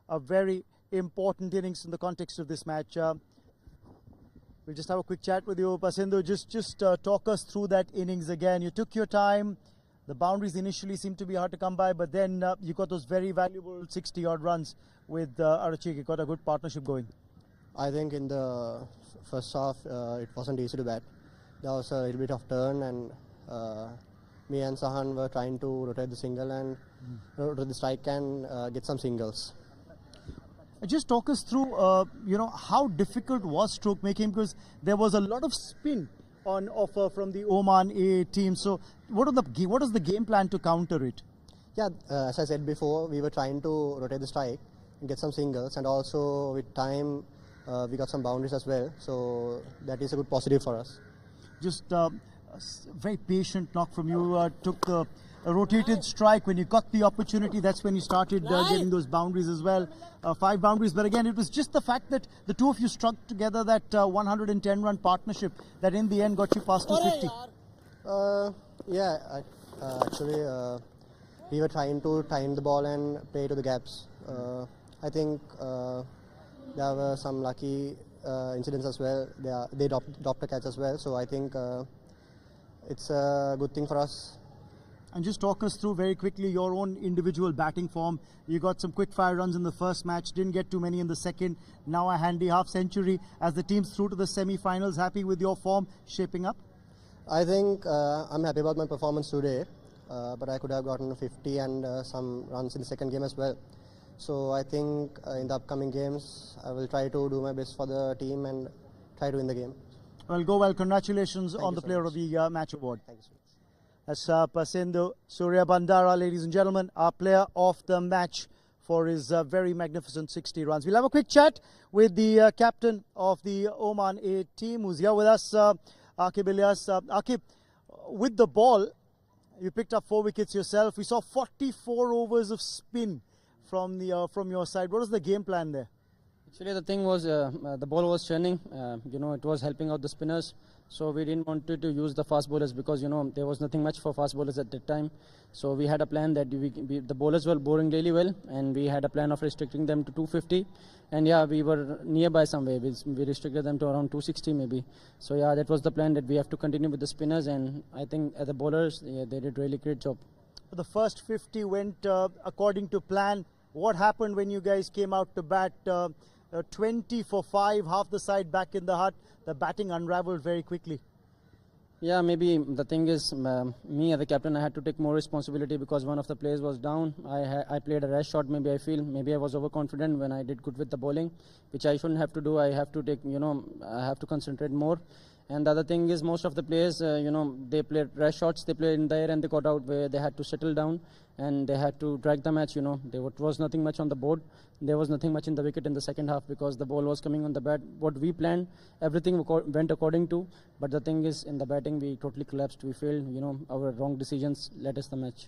A very important innings in the context of this match. We'll just have a quick chat with you, Pasindu. Just talk us through that innings again. You took your time. The boundaries initially seemed to be hard to come by, but then you got those very valuable 60-odd runs with Arachik. Got a good partnership going. I think in the first half, it wasn't easy to bat. There was a little bit of turn, and me and Sahan were trying to rotate the single and rotate the strike and get some singles. Just talk us through, how difficult was stroke making, because there was a lot of spin on offer from the Oman A team. So, what is the game plan to counter it? Yeah, as I said before, we were trying to rotate the strike and get some singles, and also with time, we got some boundaries as well. So that is a good positive for us. Just a very patient knock from you. Took a rotated strike when you got the opportunity. That's when you started getting those boundaries as well. 5 boundaries, but again, it was just the fact that the two of you struck together that 110-run partnership that in the end got you past 250. Actually, we were trying to time the ball and play to the gaps. I think there were some lucky incidents as well. They dropped a catch as well. So I think it's a good thing for us. And just talk us through very quickly your own individual batting form. You got some quick fire runs in the first match, didn't get too many in the second. Now a handy half century as the team's through to the semi-finals. Happy with your form shaping up? I think I'm happy about my performance today, but I could have gotten 50 and some runs in the second game as well. So I think in the upcoming games, I will try to do my best for the team and try to win the game. Well, go well. Congratulations on the Player of the Match award. Thank you so much. That's Pasindu Surya Bandara, ladies and gentlemen, our player of the match for his very magnificent 60 runs. We'll have a quick chat with the captain of the Oman A team who's here with us, Aqib Ilyas. Aqib, with the ball, you picked up 4 wickets yourself. We saw 44 overs of spin from your side. What was the game plan there? Actually, the thing was the ball was churning. It was helping out the spinners. So we didn't want to use the fast bowlers because, there was nothing much for fast bowlers at that time. So we had a plan that the bowlers were bowling really well, and we had a plan of restricting them to 250. And yeah, we were nearby somewhere. We restricted them to around 260 maybe. So yeah, that was the plan, that we have to continue with the spinners. And I think the bowlers, they did really great job. The first 50 went according to plan. What happened when you guys came out to bat? 20 for 5, half the side back in the hut. The batting unraveled very quickly. Yeah, maybe the thing is, me as the captain, I had to take more responsibility because one of the players was down. I played a rash shot, maybe I was overconfident when I did good with the bowling, which I shouldn't have to do. I have to take, I have to concentrate more. And the other thing is most of the players, they played rush shots, they played in the air and they got out where they had to settle down and they had to drag the match. There was nothing much on the board. There was nothing much in the wicket in the second half because the ball was coming on the bat. What we planned, everything went according to. But the thing is, in the batting, we totally collapsed. We failed. Our wrong decisions led us the match.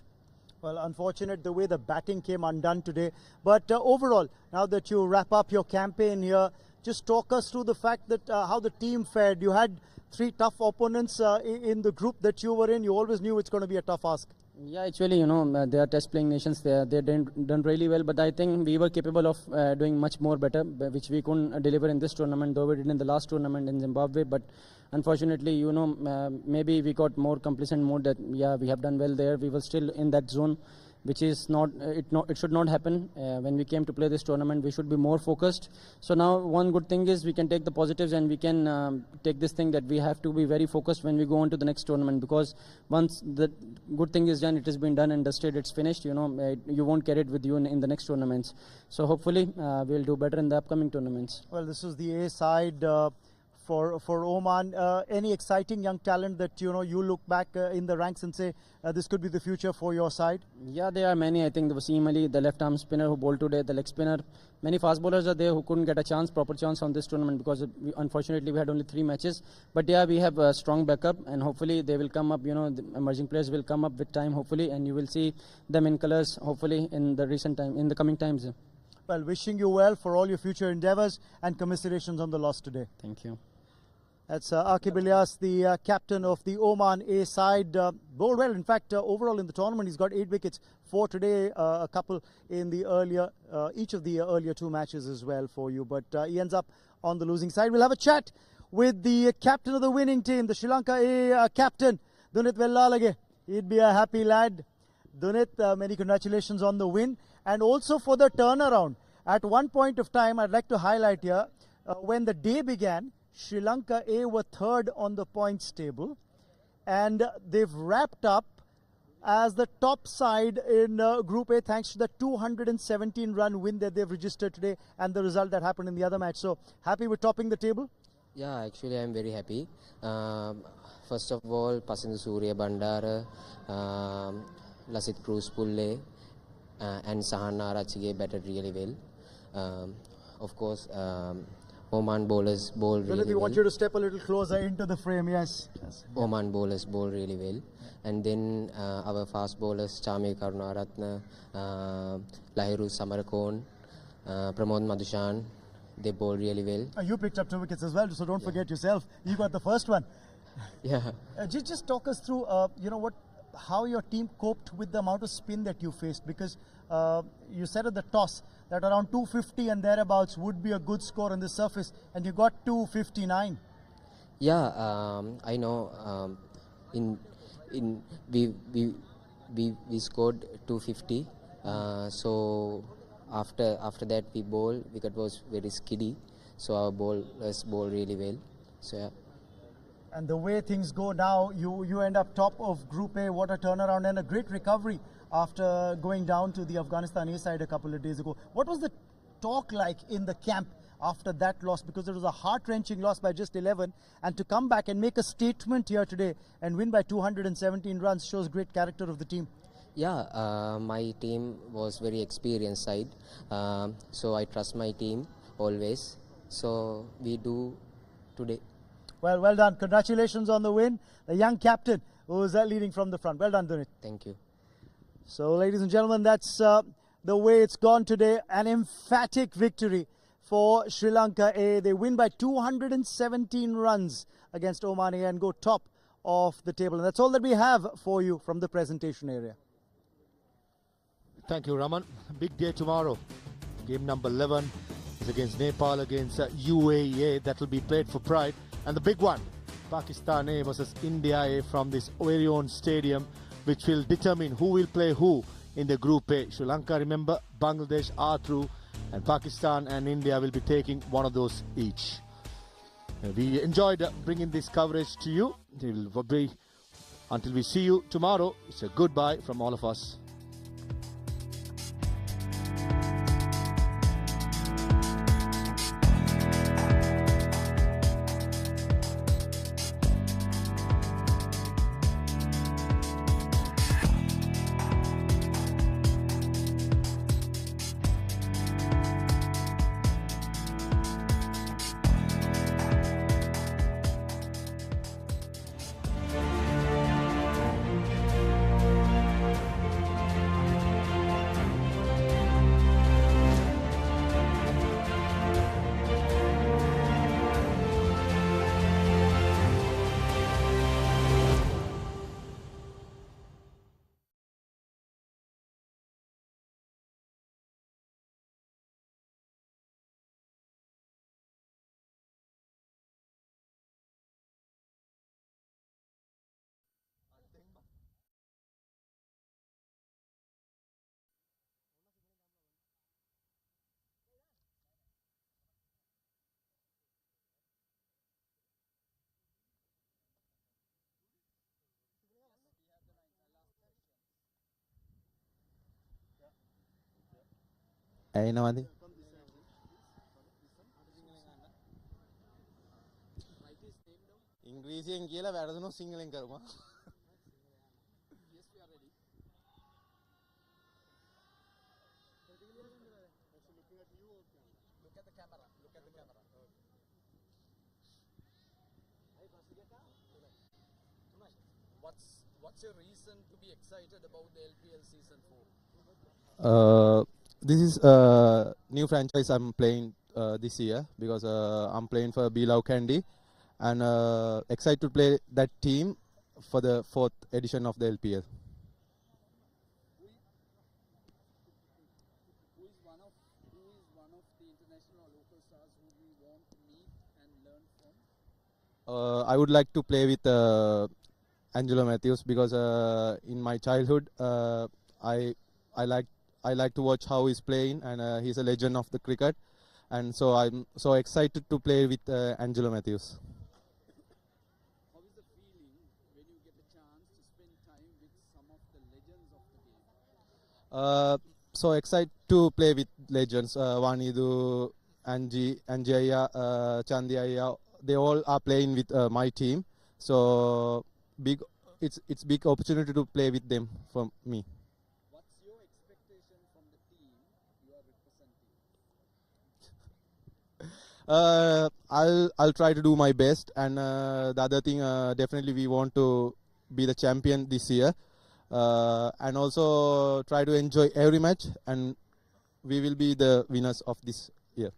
Well, unfortunate the way the batting came undone today. But overall, now that you wrap up your campaign here, just talk us through the fact that how the team fared. You had 3 tough opponents in the group that you were in. You always knew it's going to be a tough ask. Yeah, actually, they are test playing nations. They done really well, but I think we were capable of doing much more better, which we couldn't deliver in this tournament, though we did in the last tournament in Zimbabwe. But unfortunately, maybe we got more complacent mode that we have done well there. We were still in that zone, which is not it should not happen. When we came to play this tournament, we should be more focused. So now one good thing is we can take the positives and we can take this thing that we have to be very focused when we go on to the next tournament, because once the good thing is done, it has been done and dusted, it's finished. You won't carry it with you in the next tournaments. So hopefully we'll do better in the upcoming tournaments. Well, this is the A side for Oman. Any exciting young talent that you look back in the ranks and say this could be the future for your side? Yeah, there are many. I think the Wasim Ali, the left arm spinner who bowled today, the leg spinner. Many fast bowlers are there who couldn't get a proper chance on this tournament because unfortunately we had only 3 matches. But yeah, we have a strong backup and hopefully they will come up. The emerging players will come up with time hopefully, and you will see them in colours hopefully in the coming times. Well, wishing you well for all your future endeavours and commiserations on the loss today. Thank you. That's Aqib Ilyas, the captain of the Oman A side. Bowled well. In fact, overall in the tournament, he's got 8 wickets. 4 today, a couple in the each of the earlier 2 matches as well for you. But he ends up on the losing side. We'll have a chat with the captain of the winning team, the Sri Lanka A captain, Dunit Vellalage. He'd be a happy lad. Dunit, many congratulations on the win and also for the turnaround. At one point of time, I'd like to highlight here, when the day began, Sri Lanka A were 3rd on the points table and they've wrapped up as the top side in Group A thanks to the 217 run win that they've registered today and the result that happened in the other match. So happy with topping the table? Yeah, actually I'm very happy. First of all, Pasindu Surya Bandara, Lasit Cruz Pulle and Sahana Arachige batted really well. Of course, Oman bowlers bowl really well. We want you to step a little closer into the frame, yes. Oman bowlers bowl really well. And then our fast bowlers, Chami Karunaratna, Lahiru Samarakon, Pramod Madhushan, they bowl really well. You picked up 2 wickets as well, so don't forget yourself. You got the first one. Yeah. Just talk us through, how your team coped with the amount of spin that you faced, because you said at the toss that around 250 and thereabouts would be a good score on the surface, and you got 259. Yeah, I know. We scored 250. So after that we bowl. Wicket was very skiddy, so our bowlers bowl really well. So yeah. And the way things go now, you end up top of Group A. What a turnaround and a great recovery after going down to the Afghanistan A side a couple of days ago. What was the talk like in the camp after that loss? Because it was a heart-wrenching loss by just 11. And to come back and make a statement here today and win by 217 runs shows great character of the team. Yeah, my team was very experienced side. So I trust my team always. So we do today. Well done. Congratulations on the win. The young captain who is leading from the front. Well done, Dunit. Thank you. So, ladies and gentlemen, that's the way it's gone today. An emphatic victory for Sri Lanka A. They win by 217 runs against Oman A and go top of the table. And that's all that we have for you from the presentation area. Thank you, Raman. Big day tomorrow. Game number 11 is against Nepal, against UAE. That will be played for pride. And the big one, Pakistan A versus India A from this very own stadium, which will determine who will play who in the Group A. Sri Lanka, remember, Bangladesh are through, and Pakistan and India will be taking one of those each. We enjoyed bringing this coverage to you. Until we see you tomorrow, it's a goodbye from all of us. එනවද? ඉංග්‍රීසියෙන් කියලා වැරදුනොත් සිංහලෙන් කරමු. What's your reason to be excited about the LPL season 4? This is new franchise I'm playing this year because I'm playing for Belau Candy and excited to play that team for the 4th edition of the LPL. Who is one of the international or local stars who we want to meet and learn from? I would like to play with Angelo Matthews because in my childhood I like to watch how he's playing and he's a legend of the cricket, and so I'm so excited to play with Angelo Matthews. How is the feeling when you get a chance to spend time with some of the legends of the game? So excited to play with legends. Wanidu, Anjaya, Chandiaya, they all are playing with my team. So it's big opportunity to play with them for me. What's your expectation from the team you are representing? I'll try to do my best, and the other thing, definitely we want to be the champion this year, and also try to enjoy every match, and we will be the winners of this year.